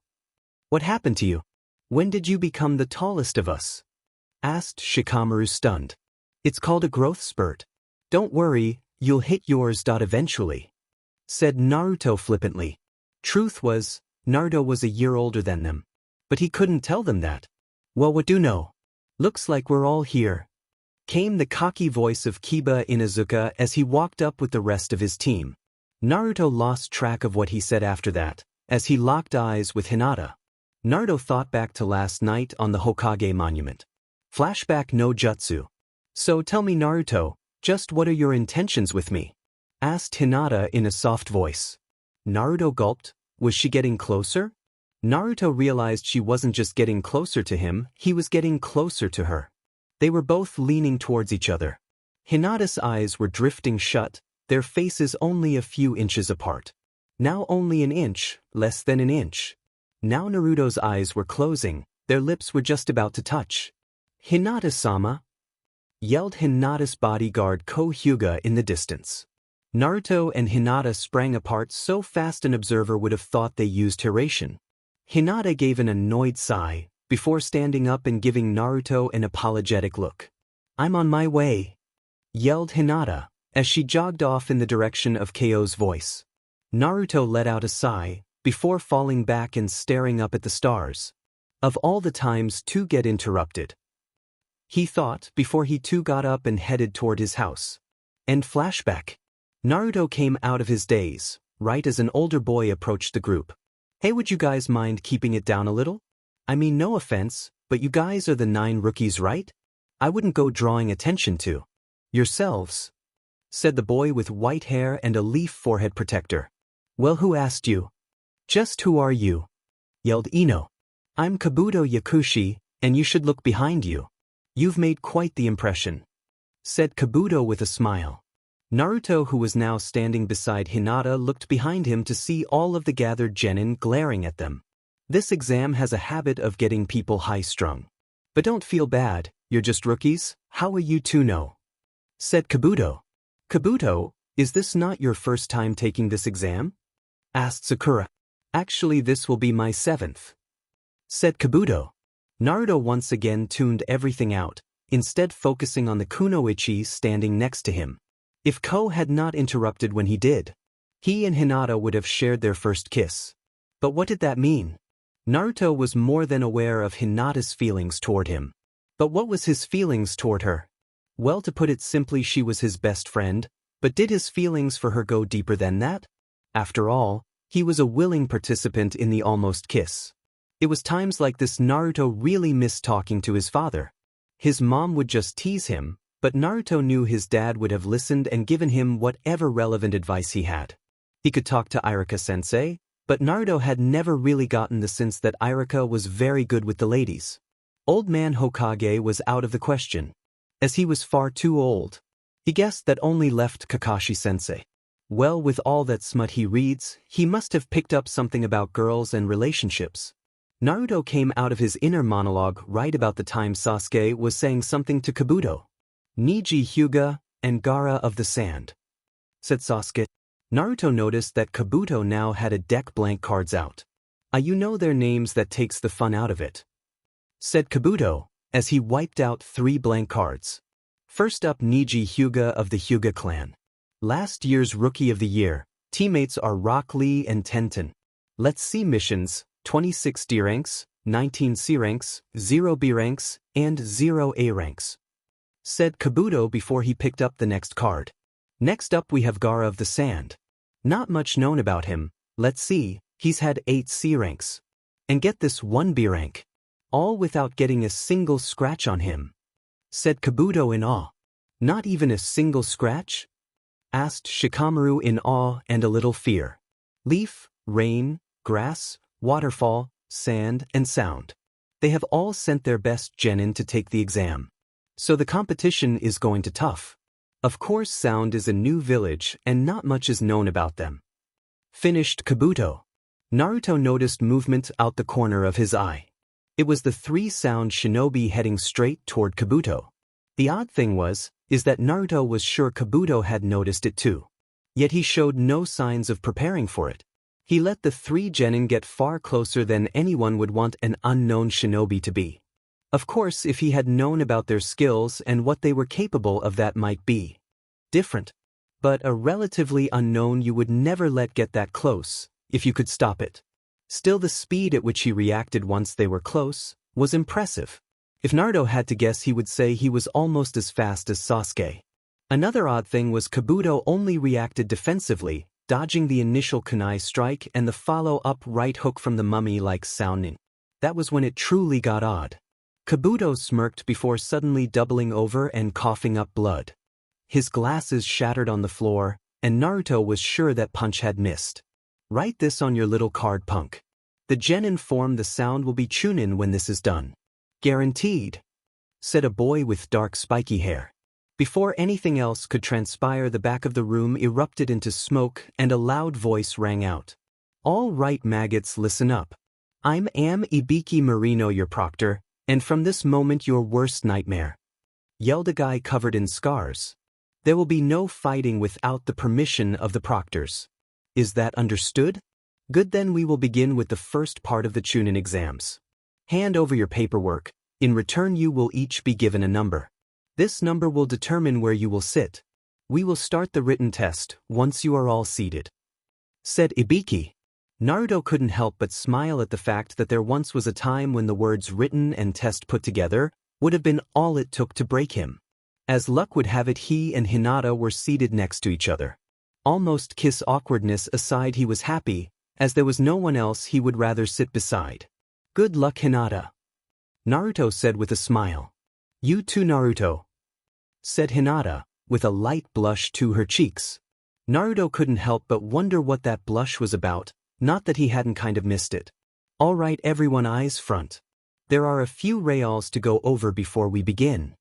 What happened to you? When did you become the tallest of us? Asked Shikamaru stunned. It's called a growth spurt. Don't worry, you'll hit yours. Eventually. Said Naruto flippantly. Truth was, Naruto was a year older than them. But he couldn't tell them that. Well, what do you know? Looks like we're all here. Came the cocky voice of Kiba Inuzuka as he walked up with the rest of his team. Naruto lost track of what he said after that, as he locked eyes with Hinata. Naruto thought back to last night on the Hokage monument. Flashback no jutsu. So tell me Naruto, just what are your intentions with me? Asked Hinata in a soft voice. Naruto gulped. Was she getting closer? Naruto realized she wasn't just getting closer to him, he was getting closer to her. They were both leaning towards each other. Hinata's eyes were drifting shut, their faces only a few inches apart. Now only an inch, less than an inch. Now Naruto's eyes were closing, their lips were just about to touch. Hinata-sama! Yelled Hinata's bodyguard Ko-Hyuga in the distance. Naruto and Hinata sprang apart so fast an observer would have thought they used hydration. Hinata gave an annoyed sigh, before standing up and giving Naruto an apologetic look. I'm on my way, yelled Hinata, as she jogged off in the direction of KO's voice. Naruto let out a sigh, before falling back and staring up at the stars. Of all the times to get interrupted, he thought before he too got up and headed toward his house. End flashback. Naruto came out of his daze, right as an older boy approached the group. Hey, would you guys mind keeping it down a little? I mean, no offense, but you guys are the 9 rookies, right? I wouldn't go drawing attention to yourselves, said the boy with white hair and a leaf forehead protector. Well, who asked you? Just who are you? Yelled Ino. I'm Kabuto Yakushi, and you should look behind you. You've made quite the impression, said Kabuto with a smile. Naruto, who was now standing beside Hinata, looked behind him to see all of the gathered genin glaring at them. This exam has a habit of getting people high-strung. But don't feel bad, you're just rookies, how will you two know? Said Kabuto. Kabuto, is this not your first time taking this exam? Asked Sakura. Actually, this will be my 7th. Said Kabuto. Naruto once again tuned everything out, instead focusing on the kunoichi standing next to him. If Ko had not interrupted when he did, he and Hinata would have shared their first kiss. But what did that mean? Naruto was more than aware of Hinata's feelings toward him. But what was his feelings toward her? Well, to put it simply, she was his best friend, but did his feelings for her go deeper than that? After all, he was a willing participant in the almost kiss. It was times like this Naruto really missed talking to his father. His mom would just tease him, but Naruto knew his dad would have listened and given him whatever relevant advice he had. He could talk to Iruka-sensei, but Naruto had never really gotten the sense that Iruka was very good with the ladies. Old man Hokage was out of the question, as he was far too old. He guessed that only left Kakashi-sensei. Well, with all that smut he reads, he must have picked up something about girls and relationships. Naruto came out of his inner monologue right about the time Sasuke was saying something to Kabuto. Niji Hyuga and Gaara of the Sand, said Sasuke. Naruto noticed that Kabuto now had a deck blank cards out. You know their names, that takes the fun out of it, said Kabuto, as he wiped out 3 blank cards. First up, Niji Hyuga of the Hyuga clan. Last year's Rookie of the Year. Teammates are Rock Lee and Tenten. Let's see missions: 26 D ranks, 19 C ranks, 0 B ranks, and 0 A ranks, said Kabuto before he picked up the next card. Next up we have Gaara of the Sand. Not much known about him. Let's see, he's had 8 C ranks. And get this, 1 B rank. All without getting a single scratch on him, said Kabuto in awe. Not even a single scratch? Asked Shikamaru in awe and a little fear. Leaf, rain, grass, waterfall, sand, and sound. They have all sent their best genin to take the exam. So the competition is going to tough. Of course, Sound is a new village and not much is known about them. Finished Kabuto. Naruto noticed movement out the corner of his eye. It was the 3 Sound shinobi heading straight toward Kabuto. The odd thing is that Naruto was sure Kabuto had noticed it too. Yet he showed no signs of preparing for it. He let the 3 genin get far closer than anyone would want an unknown shinobi to be. Of course, if he had known about their skills and what they were capable of, that might be different. But a relatively unknown you would never let get that close, if you could stop it. Still, the speed at which he reacted once they were close was impressive. If Naruto had to guess, he would say he was almost as fast as Sasuke. Another odd thing was Kabuto only reacted defensively, dodging the initial kunai strike and the follow-up right hook from the mummy-like sounding. That was when it truly got odd. Kabuto smirked before suddenly doubling over and coughing up blood. His glasses shattered on the floor, and Naruto was sure that punch had missed. Write this on your little card, punk. The gen informed the sound will be Chunin when this is done. Guaranteed, said a boy with dark spiky hair. Before anything else could transpire, the back of the room erupted into smoke and a loud voice rang out. All right, maggots, listen up. I'm Ibiki Marino, your proctor, and from this moment your worst nightmare, yelled a guy covered in scars. There will be no fighting without the permission of the proctors. Is that understood? Good, then we will begin with the first part of the Chunin exams. Hand over your paperwork. In return you will each be given a number. This number will determine where you will sit. We will start the written test once you are all seated, said Ibiki. Naruto couldn't help but smile at the fact that there once was a time when the words written and test put together would have been all it took to break him. As luck would have it, he and Hinata were seated next to each other. Almost kiss awkwardness aside, he was happy, as there was no one else he would rather sit beside. Good luck, Hinata, Naruto said with a smile. You too, Naruto, said Hinata, with a light blush to her cheeks. Naruto couldn't help but wonder what that blush was about, not that he hadn't kind of missed it. All right, everyone, eyes front. There are a few reals to go over before we begin,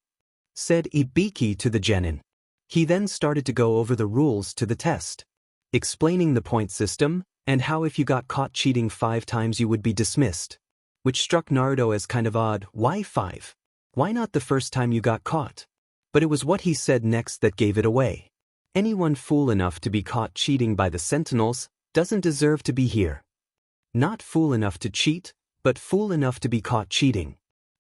said Ibiki to the genin. He then started to go over the rules to the test, explaining the point system and how if you got caught cheating 5 times you would be dismissed, which struck Naruto as kind of odd. Why 5? Why not the first time you got caught? But it was what he said next that gave it away. Anyone fool enough to be caught cheating by the sentinels doesn't deserve to be here. Not fool enough to cheat, but fool enough to be caught cheating.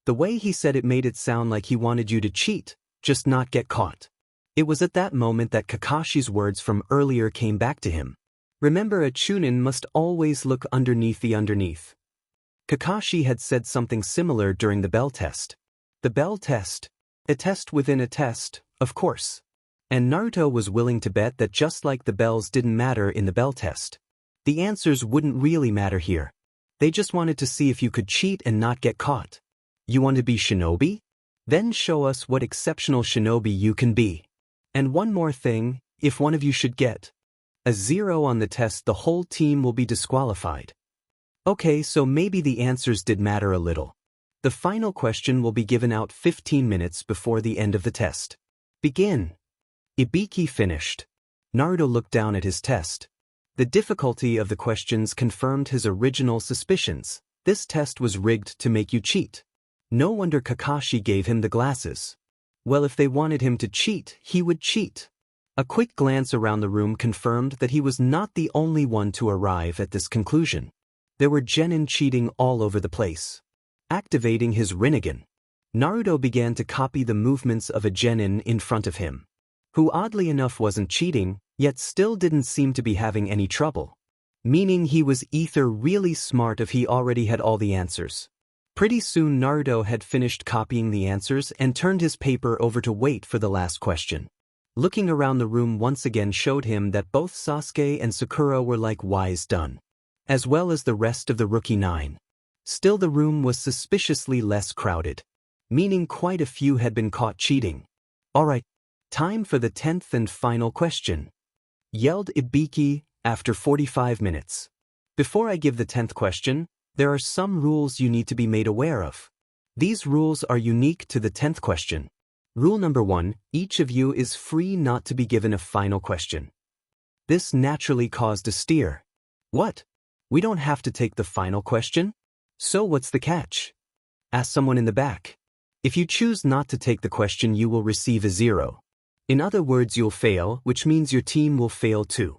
The way he said it made it sound like he wanted you to cheat, just not get caught. It was at that moment that Kakashi's words from earlier came back to him. Remember, a Chunin must always look underneath the underneath. Kakashi had said something similar during the bell test. The bell test? A test within a test, of course. And Naruto was willing to bet that just like the bells didn't matter in the bell test, the answers wouldn't really matter here. They just wanted to see if you could cheat and not get caught. You want to be shinobi? Then show us what exceptional shinobi you can be. And one more thing, if one of you should get a 0 on the test, the whole team will be disqualified. Okay, so maybe the answers did matter a little. The final question will be given out 15 minutes before the end of the test. Begin. Ibiki finished. Naruto looked down at his test. The difficulty of the questions confirmed his original suspicions. This test was rigged to make you cheat. No wonder Kakashi gave him the glasses. Well, if they wanted him to cheat, he would cheat. A quick glance around the room confirmed that he was not the only one to arrive at this conclusion. There were genin cheating all over the place. Activating his Rinnegan, Naruto began to copy the movements of a genin in front of him, who oddly enough wasn't cheating, yet still didn't seem to be having any trouble. Meaning he was either really smart if he already had all the answers. Pretty soon Naruto had finished copying the answers and turned his paper over to wait for the last question. Looking around the room once again showed him that both Sasuke and Sakura were likewise done, as well as the rest of the rookie 9. Still, the room was suspiciously less crowded, meaning quite a few had been caught cheating. All right, time for the 10th and final question, yelled Ibiki after 45 minutes. Before I give the 10th question, there are some rules you need to be made aware of. These rules are unique to the 10th question. Rule number 1, each of you is free not to be given a final question. This naturally caused a stir. What? We don't have to take the final question? So what's the catch? Asked someone in the back. If you choose not to take the question, you will receive a 0. In other words, you'll fail, which means your team will fail too,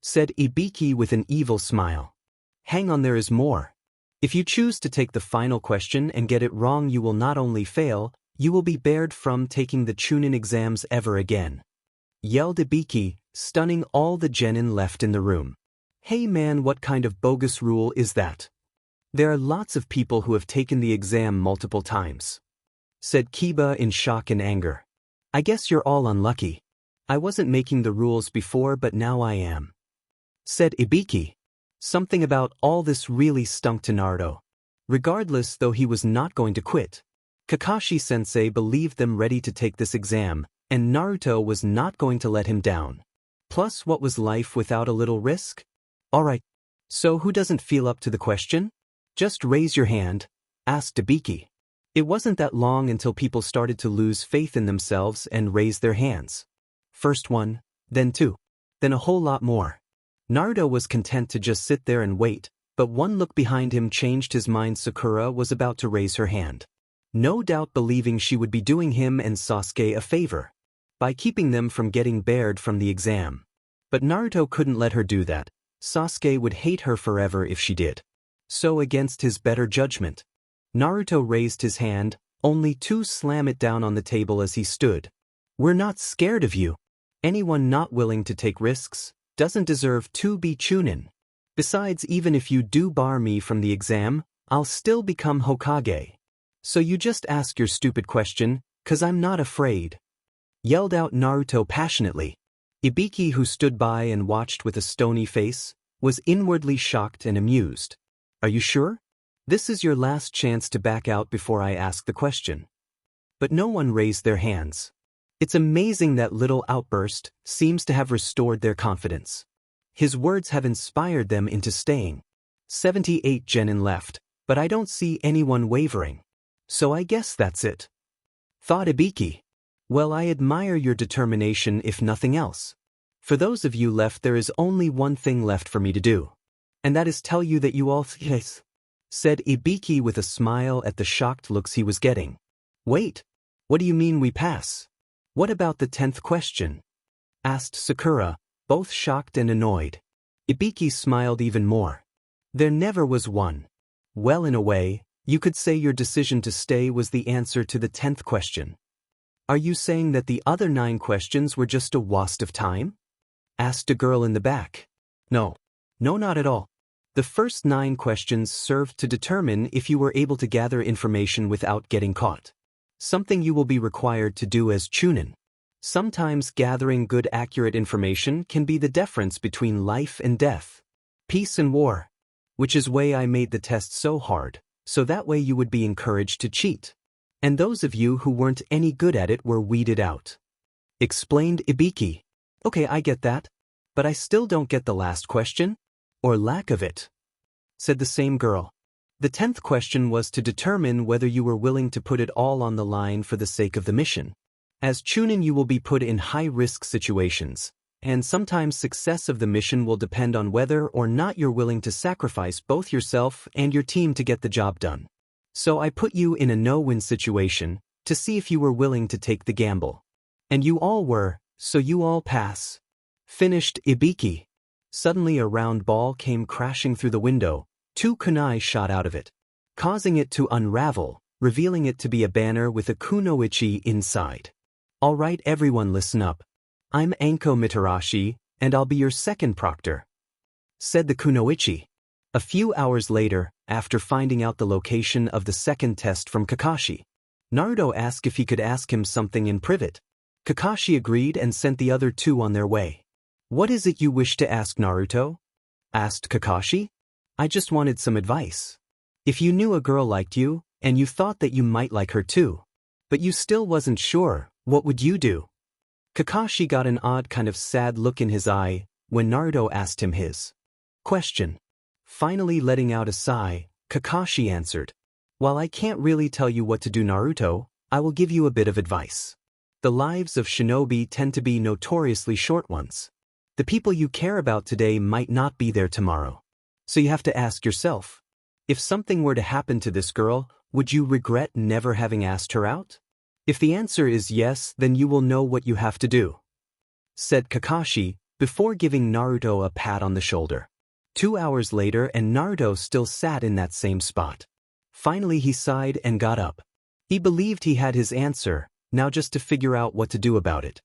said Ibiki with an evil smile. Hang on, there is more. If you choose to take the final question and get it wrong, you will not only fail, you will be barred from taking the Chunin exams ever again, yelled Ibiki, stunning all the genin left in the room. Hey man, what kind of bogus rule is that? There are lots of people who have taken the exam multiple times, said Kiba in shock and anger. I guess you're all unlucky. I wasn't making the rules before, but now I am. said Ibiki. Something about all this really stunk to Naruto. Regardless, though he was not going to quit, Kakashi-sensei believed them ready to take this exam, and Naruto was not going to let him down. Plus, what was life without a little risk? Alright, so who doesn't feel up to the question? Just raise your hand, asked Ibiki. It wasn't that long until people started to lose faith in themselves and raise their hands. First one, then two, then a whole lot more. Naruto was content to just sit there and wait, but one look behind him changed his mind. Sakura was about to raise her hand. No doubt believing she would be doing him and Sasuke a favor by keeping them from getting barred from the exam. But Naruto couldn't let her do that. Sasuke would hate her forever if she did. So against his better judgment, Naruto raised his hand, only to slam it down on the table as he stood. We're not scared of you. Anyone not willing to take risks doesn't deserve to be Chunin. Besides, even if you do bar me from the exam, I'll still become Hokage. So you just ask your stupid question, 'cause I'm not afraid, yelled out Naruto passionately. Ibiki, who stood by and watched with a stony face, was inwardly shocked and amused. Are you sure? This is your last chance to back out before I ask the question. But no one raised their hands. It's amazing that little outburst seems to have restored their confidence. His words have inspired them into staying. 78 genin left, but I don't see anyone wavering. So I guess that's it, thought Ibiki. Well, I admire your determination if nothing else. For those of you left, there is only one thing left for me to do. And that is tell you that you all yes, said Ibiki with a smile at the shocked looks he was getting. Wait, what do you mean we pass? What about the 10th question? Asked Sakura, both shocked and annoyed. Ibiki smiled even more. There never was one. Well, in a way, you could say your decision to stay was the answer to the 10th question. Are you saying that the other 9 questions were just a waste of time? Asked a girl in the back. No, not at all. The first 9 questions served to determine if you were able to gather information without getting caught. Something you will be required to do as Chunin. Sometimes gathering good accurate information can be the difference between life and death, peace and war. Which is why I made the test so hard, so that way you would be encouraged to cheat. And those of you who weren't any good at it were weeded out. Explained Ibiki. Okay, I get that. But I still don't get the last question, or lack of it, said the same girl. The 10th question was to determine whether you were willing to put it all on the line for the sake of the mission. As Chunin, you will be put in high-risk situations, and sometimes success of the mission will depend on whether or not you're willing to sacrifice both yourself and your team to get the job done. So I put you in a no-win situation to see if you were willing to take the gamble. And you all were, so you all pass. Finished Ibiki. Suddenly a round ball came crashing through the window. 2 kunai shot out of it, causing it to unravel, revealing it to be a banner with a kunoichi inside. Alright, everyone, listen up. I'm Anko Mitarashi, and I'll be your second proctor, said the kunoichi. A few hours later, after finding out the location of the second test from Kakashi, Naruto asked if he could ask him something in private. Kakashi agreed and sent the other 2 on their way. What is it you wish to ask, Naruto? Asked Kakashi. I just wanted some advice. If you knew a girl liked you, and you thought that you might like her too, but you still wasn't sure, what would you do? Kakashi got an odd kind of sad look in his eye when Naruto asked him his question. Finally letting out a sigh, Kakashi answered, While I can't really tell you what to do, Naruto, I will give you a bit of advice. The lives of shinobi tend to be notoriously short ones. The people you care about today might not be there tomorrow. So you have to ask yourself, if something were to happen to this girl, would you regret never having asked her out? If the answer is yes, then you will know what you have to do, said Kakashi, before giving Naruto a pat on the shoulder. 2 hours later, and Naruto still sat in that same spot. Finally he sighed and got up. He believed he had his answer, now just to figure out what to do about it.